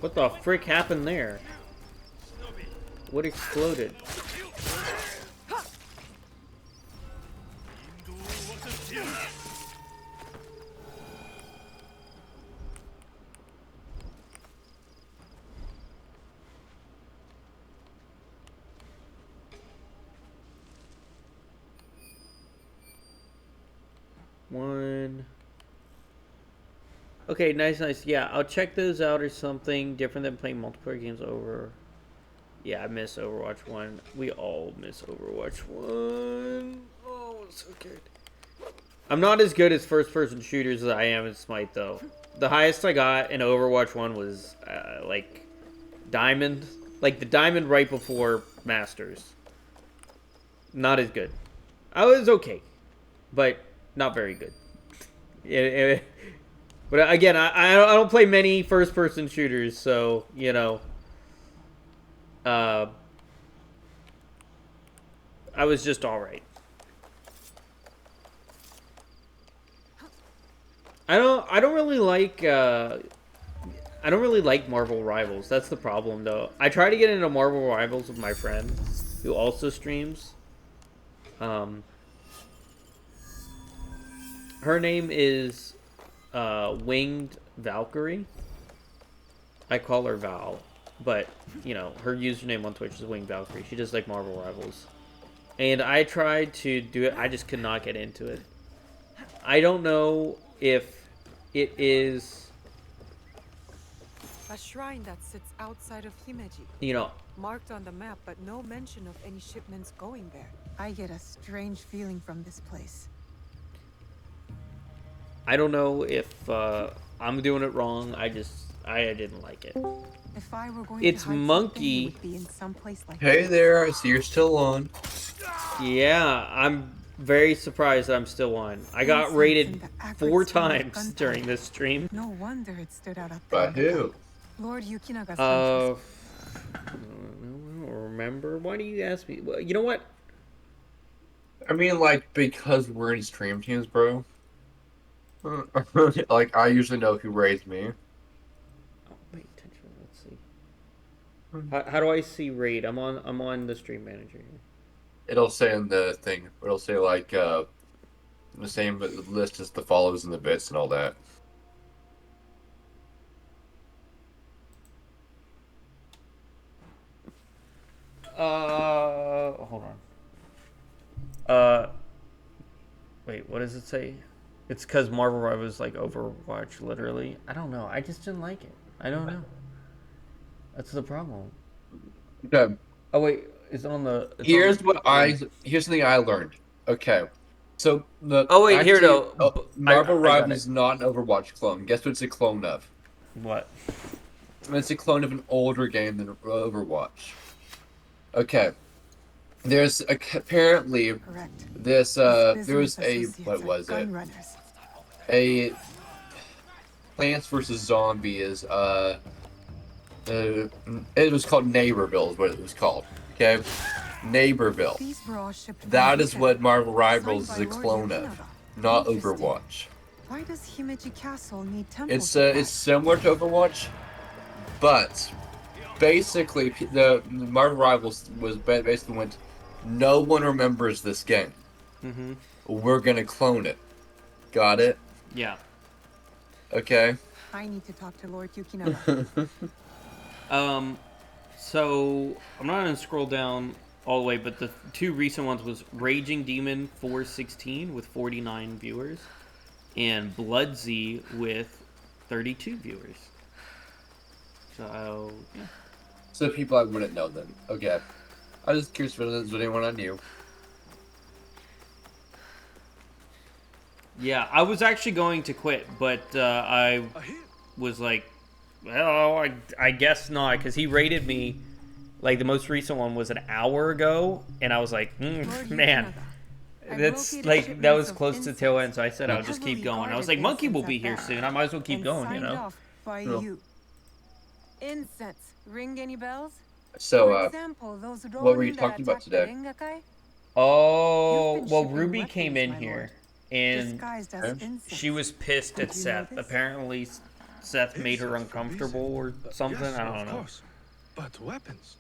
[SPEAKER 4] What the frick happened there? What exploded? One. Okay, nice. Yeah, I'll check those out or something different than playing multiplayer games over. Yeah, I miss Overwatch 1. We all miss Overwatch 1. Oh, it's so good. I'm not as good as first-person shooters as I am in Smite, though. The highest I got in Overwatch 1 was, like, Diamond. Like, the Diamond right before Masters. Not as good. I was okay, but not very good. But again, I don't play many first-person shooters, so, you know. I was just alright. I don't really like Marvel Rivals. That's the problem, though. I try to get into Marvel Rivals with my friend who also streams. Her name is Winged Valkyrie. I call her Val, but you know, her username on Twitch is Winged Valkyrie. She does like Marvel Rivals. And I tried to do it, I just could not get into it. I don't know if it is
[SPEAKER 6] a shrine that sits outside of Himeji.
[SPEAKER 4] You know,
[SPEAKER 6] marked on the map, but no mention of any shipments going there. I get a strange feeling from this place.
[SPEAKER 4] I don't know if I'm doing it wrong. I didn't like it.
[SPEAKER 6] If I were going
[SPEAKER 4] it's
[SPEAKER 6] to hide
[SPEAKER 4] Monkey.
[SPEAKER 6] It would be in some place like
[SPEAKER 10] hey there, I see you're still on.
[SPEAKER 4] Yeah, I'm very surprised that I'm still on. I got raided 4 times during this stream.
[SPEAKER 6] No wonder it stood out up
[SPEAKER 10] By
[SPEAKER 6] there.
[SPEAKER 10] who?
[SPEAKER 6] Lord Yukinaga's
[SPEAKER 4] I don't remember. Why do you ask me? Well, you know what?
[SPEAKER 10] I mean, like, because we're in stream teams, bro. Like, I usually know who raids me.
[SPEAKER 4] Oh, pay attention. Let's see. How do I see raid? I'm on the stream manager here.
[SPEAKER 10] It'll say in the thing. It'll say like the same list as the follows and the bits and all that.
[SPEAKER 4] Hold on. Wait, what does it say? It's because Marvel Rivals like Overwatch, literally. I don't know. I just didn't like it. I don't know. That's the problem.
[SPEAKER 10] Okay.
[SPEAKER 4] Oh wait, it's on the.
[SPEAKER 10] Here's something I learned. Okay, so the.
[SPEAKER 4] Oh wait, here though.
[SPEAKER 10] Marvel Rivals is not an Overwatch clone. Guess what it's a clone of?
[SPEAKER 4] What?
[SPEAKER 10] It's a clone of an older game than Overwatch. Okay. There's apparently this there was a what was it? A Plants vs Zombies it was called Neighborville is what it was called. Okay? Neighborville. That is what Marvel Rivals is a clone of, not Overwatch.
[SPEAKER 6] Why does Himeji Castle need temples?
[SPEAKER 10] It's similar to Overwatch, but basically the Marvel Rivals was basically went no one remembers this game.
[SPEAKER 4] Mm-hmm.
[SPEAKER 10] We're gonna clone it. Got it?
[SPEAKER 4] Yeah.
[SPEAKER 10] Okay.
[SPEAKER 6] I need to talk to Lord Yukinaga.
[SPEAKER 4] So I'm not gonna scroll down all the way, but the two recent ones was Raging Demon 416 with 49 viewers, and Bloodsy with 32 viewers. So yeah.
[SPEAKER 10] So people I wouldn't know then. Okay. I was just curious if there's anyone I knew.
[SPEAKER 4] Yeah, I was actually going to quit, but I was like, well, I guess not, because he rated me, like, the most recent one was an hour ago, and I was like, man, that's, like, that was close to the tail end, so I said I'll just keep going. I was like, Monkey will be here soon, I might as well keep going, you know?
[SPEAKER 6] Off by you. Incense. Ring any bells?
[SPEAKER 10] So,
[SPEAKER 6] For example, those
[SPEAKER 10] what were you talking about today?
[SPEAKER 6] Rengakai?
[SPEAKER 4] Oh, well,
[SPEAKER 6] shipping
[SPEAKER 4] Ruby
[SPEAKER 6] weapons,
[SPEAKER 4] came in
[SPEAKER 6] my
[SPEAKER 4] here,
[SPEAKER 6] lord.
[SPEAKER 4] and
[SPEAKER 6] Disguised as incense.
[SPEAKER 4] she was pissed at
[SPEAKER 6] Did you know
[SPEAKER 4] Seth.
[SPEAKER 6] this?
[SPEAKER 4] Apparently, Seth made her uncomfortable or something.
[SPEAKER 14] Yes,
[SPEAKER 4] I don't
[SPEAKER 14] of
[SPEAKER 4] know.
[SPEAKER 14] course. But weapons?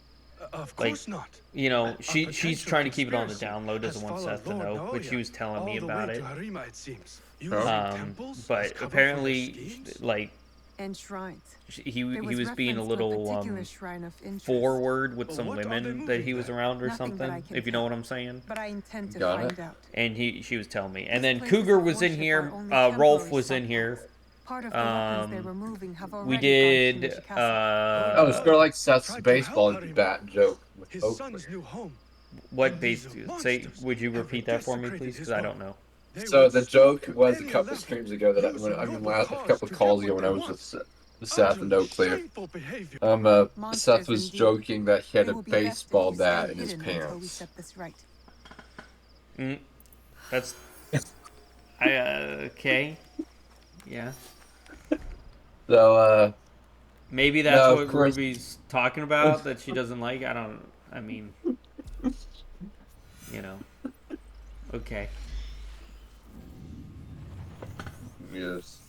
[SPEAKER 14] Of
[SPEAKER 4] Like,
[SPEAKER 14] course not.
[SPEAKER 4] you know,
[SPEAKER 14] A
[SPEAKER 4] she's
[SPEAKER 14] potential
[SPEAKER 4] trying to keep it on the
[SPEAKER 14] conspiracy
[SPEAKER 4] down low, doesn't
[SPEAKER 14] has
[SPEAKER 4] want
[SPEAKER 14] followed
[SPEAKER 4] Seth to
[SPEAKER 14] Lord
[SPEAKER 4] know, but she
[SPEAKER 14] Naoya
[SPEAKER 4] was telling me
[SPEAKER 14] all the
[SPEAKER 4] about
[SPEAKER 14] way
[SPEAKER 4] it.
[SPEAKER 14] to Harima, it seems. Using temples as
[SPEAKER 4] But
[SPEAKER 14] cover for
[SPEAKER 4] apparently,
[SPEAKER 14] their schemes?
[SPEAKER 4] like,
[SPEAKER 6] And shrines.
[SPEAKER 4] he
[SPEAKER 6] There
[SPEAKER 4] was being a
[SPEAKER 6] reference to
[SPEAKER 4] little
[SPEAKER 6] particular shrine of interest.
[SPEAKER 4] forward with some
[SPEAKER 14] What are they
[SPEAKER 4] women that he
[SPEAKER 14] moving
[SPEAKER 4] was
[SPEAKER 14] there?
[SPEAKER 4] around or
[SPEAKER 6] Nothing that I
[SPEAKER 4] something,
[SPEAKER 6] can
[SPEAKER 4] if you know
[SPEAKER 6] tell.
[SPEAKER 4] what I'm saying.
[SPEAKER 6] But I intend to
[SPEAKER 10] Got
[SPEAKER 6] find
[SPEAKER 10] it.
[SPEAKER 6] out.
[SPEAKER 4] And she was telling me. And then
[SPEAKER 6] These places
[SPEAKER 4] Cougar
[SPEAKER 6] of
[SPEAKER 4] was in
[SPEAKER 6] worship
[SPEAKER 4] here.
[SPEAKER 6] are only
[SPEAKER 4] Rolf
[SPEAKER 6] temporary
[SPEAKER 4] was in here.
[SPEAKER 6] Part of the weapons they're removing have
[SPEAKER 4] We
[SPEAKER 6] already
[SPEAKER 4] did.
[SPEAKER 6] gone to Himeji Castle.
[SPEAKER 10] Oh, it's sort of like Seth's
[SPEAKER 14] Tried to
[SPEAKER 10] baseball
[SPEAKER 14] help Harima.
[SPEAKER 10] bat joke with
[SPEAKER 14] His
[SPEAKER 10] Oakley.
[SPEAKER 14] son's new home.
[SPEAKER 4] What
[SPEAKER 14] And
[SPEAKER 4] base?
[SPEAKER 14] these
[SPEAKER 4] Say,
[SPEAKER 14] monsters
[SPEAKER 4] would you
[SPEAKER 14] have
[SPEAKER 4] repeat that for me,
[SPEAKER 14] desecrated
[SPEAKER 4] please?
[SPEAKER 14] his
[SPEAKER 4] Because I
[SPEAKER 14] home.
[SPEAKER 4] don't know.
[SPEAKER 14] They
[SPEAKER 10] So
[SPEAKER 14] would
[SPEAKER 10] the
[SPEAKER 14] stop
[SPEAKER 10] joke
[SPEAKER 14] at
[SPEAKER 10] was a
[SPEAKER 14] any
[SPEAKER 10] couple
[SPEAKER 14] level,
[SPEAKER 10] streams ago that
[SPEAKER 14] using
[SPEAKER 10] I mean,
[SPEAKER 14] noble
[SPEAKER 10] last
[SPEAKER 14] cause
[SPEAKER 10] couple
[SPEAKER 14] to
[SPEAKER 10] calls
[SPEAKER 14] get
[SPEAKER 10] ago
[SPEAKER 14] what
[SPEAKER 10] when I
[SPEAKER 14] they
[SPEAKER 10] was
[SPEAKER 14] want.
[SPEAKER 10] with Seth and Oakley.
[SPEAKER 14] Shameful behavior.
[SPEAKER 6] Monsters
[SPEAKER 10] Seth was
[SPEAKER 6] indeed.
[SPEAKER 10] joking that he had
[SPEAKER 6] They
[SPEAKER 10] a
[SPEAKER 6] will be best if
[SPEAKER 10] baseball
[SPEAKER 6] you stay
[SPEAKER 10] bat in his
[SPEAKER 6] hidden until we
[SPEAKER 10] pants.
[SPEAKER 6] set this right.
[SPEAKER 4] That's. Okay. Yeah.
[SPEAKER 10] So,
[SPEAKER 4] Maybe that's
[SPEAKER 10] no,
[SPEAKER 4] what
[SPEAKER 10] of course.
[SPEAKER 4] Ruby's talking about that she doesn't like. I mean, you know. Okay.
[SPEAKER 10] Yes.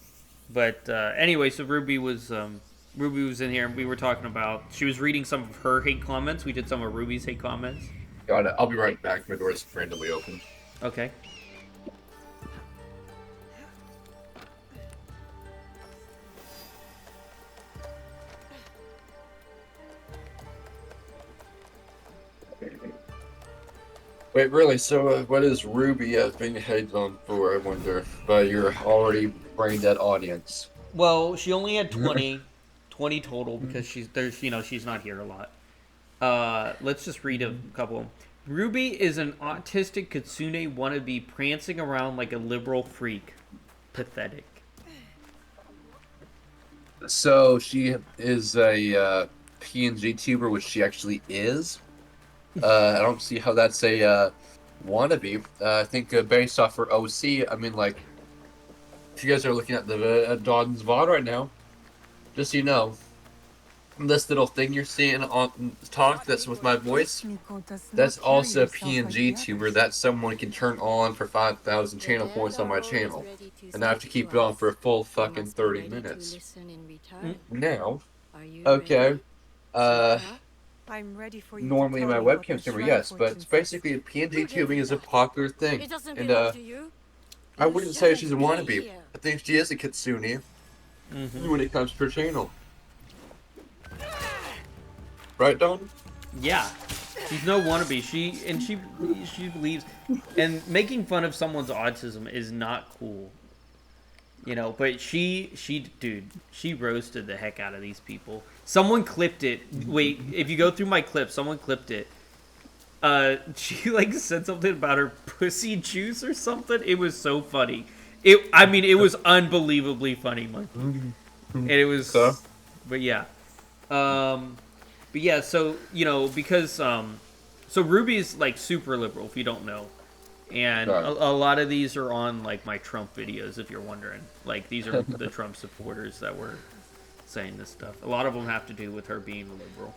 [SPEAKER 4] But anyway, so Ruby was in here, and we were talking about. She was reading some of her hate comments. We did some of Ruby's hate comments.
[SPEAKER 10] Got it. I'll be right back. My door's randomly open.
[SPEAKER 4] Okay.
[SPEAKER 10] Wait, really? So, what is Ruby being hated on for? I wonder, by your already brain dead audience.
[SPEAKER 4] Well, she only had 20 total because she's not here a lot. Let's just read a couple. Ruby is an autistic kitsune wannabe prancing around like a liberal freak. Pathetic.
[SPEAKER 10] So she is a PNG tuber, which she actually is. I don't see how that's a wannabe. I think based off her OC, I mean, like, if you guys are looking at the DonVods right now, just so you know, this little thing you're seeing on talk that's with my voice, that's also a PNG tuber that someone can turn on for 5,000 channel points on my channel. And I have to keep it on for a full fucking 30 minutes. Now, okay,
[SPEAKER 6] I'm ready for you
[SPEAKER 10] normally
[SPEAKER 6] to
[SPEAKER 10] my
[SPEAKER 6] tell me what
[SPEAKER 10] webcam
[SPEAKER 6] the
[SPEAKER 10] camera,
[SPEAKER 6] shrine
[SPEAKER 10] yes, but
[SPEAKER 6] fortune
[SPEAKER 10] basically PNG tubing is a popular thing.
[SPEAKER 7] It doesn't
[SPEAKER 10] And
[SPEAKER 7] belong to you.
[SPEAKER 10] I wouldn't say she's a
[SPEAKER 7] shouldn't be
[SPEAKER 10] wannabe.
[SPEAKER 7] here.
[SPEAKER 10] I think she is a kitsune when it comes to her channel. Right, Don?
[SPEAKER 4] Yeah, she's no wannabe. She believes, and making fun of someone's autism is not cool. You know, but she roasted the heck out of these people. Someone clipped it. Wait, if you go through my clip, someone clipped it. She like said something about her pussy juice or something. It was so funny. It was unbelievably funny, Monkey. And it was, but yeah. But yeah, so, you know, because, so Ruby's, like, super liberal, if you don't know. And a lot of these are on, like, my Trump videos, if you're wondering. Like, these are the Trump supporters that were saying this stuff. A lot of them have to do with her being a liberal.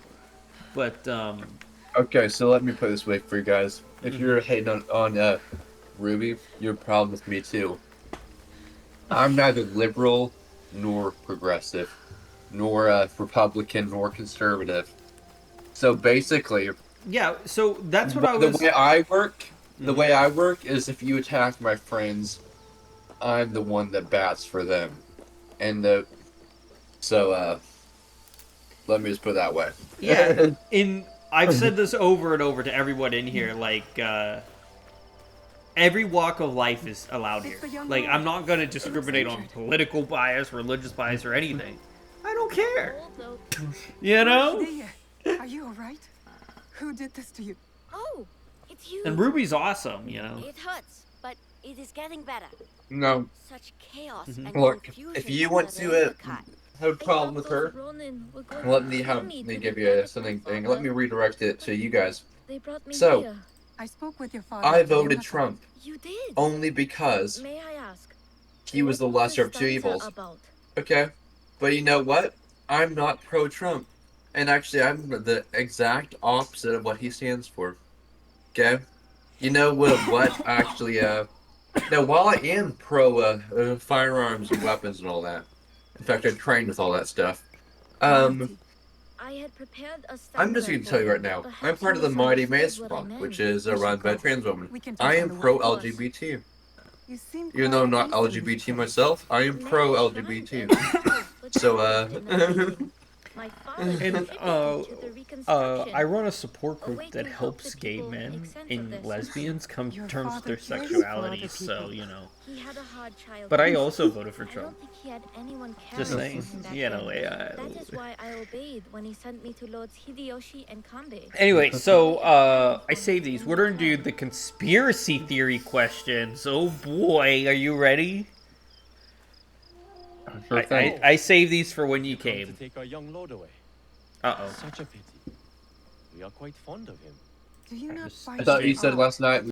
[SPEAKER 4] But,
[SPEAKER 10] Okay, so let me put it this way for you guys. If you're hating on Ruby, you're a problem with me, too. I'm neither liberal nor progressive, nor Republican nor conservative. So basically,
[SPEAKER 4] yeah, so that's what I was...
[SPEAKER 10] The way I work The way I work is if you attack my friends, I'm the one that bats for them. And let me just put it that way.
[SPEAKER 4] Yeah, I've said this over and over to everyone in here, like, every walk of life is allowed here. Like, I'm not going to discriminate on political bias, religious bias, or anything. I don't care. You know?
[SPEAKER 6] Are you alright? Who did this to you?
[SPEAKER 7] Oh, it's you.
[SPEAKER 4] And Ruby's awesome, you know?
[SPEAKER 7] It hurts, but it is getting better.
[SPEAKER 10] No.
[SPEAKER 7] Such chaos and
[SPEAKER 10] Look,
[SPEAKER 7] confusion
[SPEAKER 10] if you want to have a problem with her, let me give you something. Let me redirect it to you guys. So,
[SPEAKER 6] I spoke with your father.
[SPEAKER 10] I voted Trump.
[SPEAKER 7] You did.
[SPEAKER 10] Only because
[SPEAKER 7] May I ask,
[SPEAKER 10] he was the lesser of two evils. Okay, but you know what? I'm not pro-Trump, and actually, I'm the exact opposite of what he stands for. Okay, you know what? Actually, now while I am pro firearms and weapons and all that, in fact, I trained with all that stuff. I'm just going to tell you right now, I'm part of the Mighty Mace Squad, which is run by a trans woman. I am pro-LGBT. Even though I'm not LGBT myself, I am pro-LGBT. So,
[SPEAKER 4] And I run a support group that helps gay men and lesbians come to terms with their sexuality, so, you know. But I also voted for Trump. Just saying, you know.
[SPEAKER 21] That is why I obeyed when he sent me to Lords Hideyoshi and Kanbei.
[SPEAKER 4] Anyway, so I saved these. We're gonna do the conspiracy theory questions. Oh boy, are you ready? I saved these for when you came.
[SPEAKER 12] To take our young lord away.
[SPEAKER 4] Uh-oh.
[SPEAKER 12] Such a pity. We are quite fond of him.
[SPEAKER 6] Do you not
[SPEAKER 10] I thought you said last night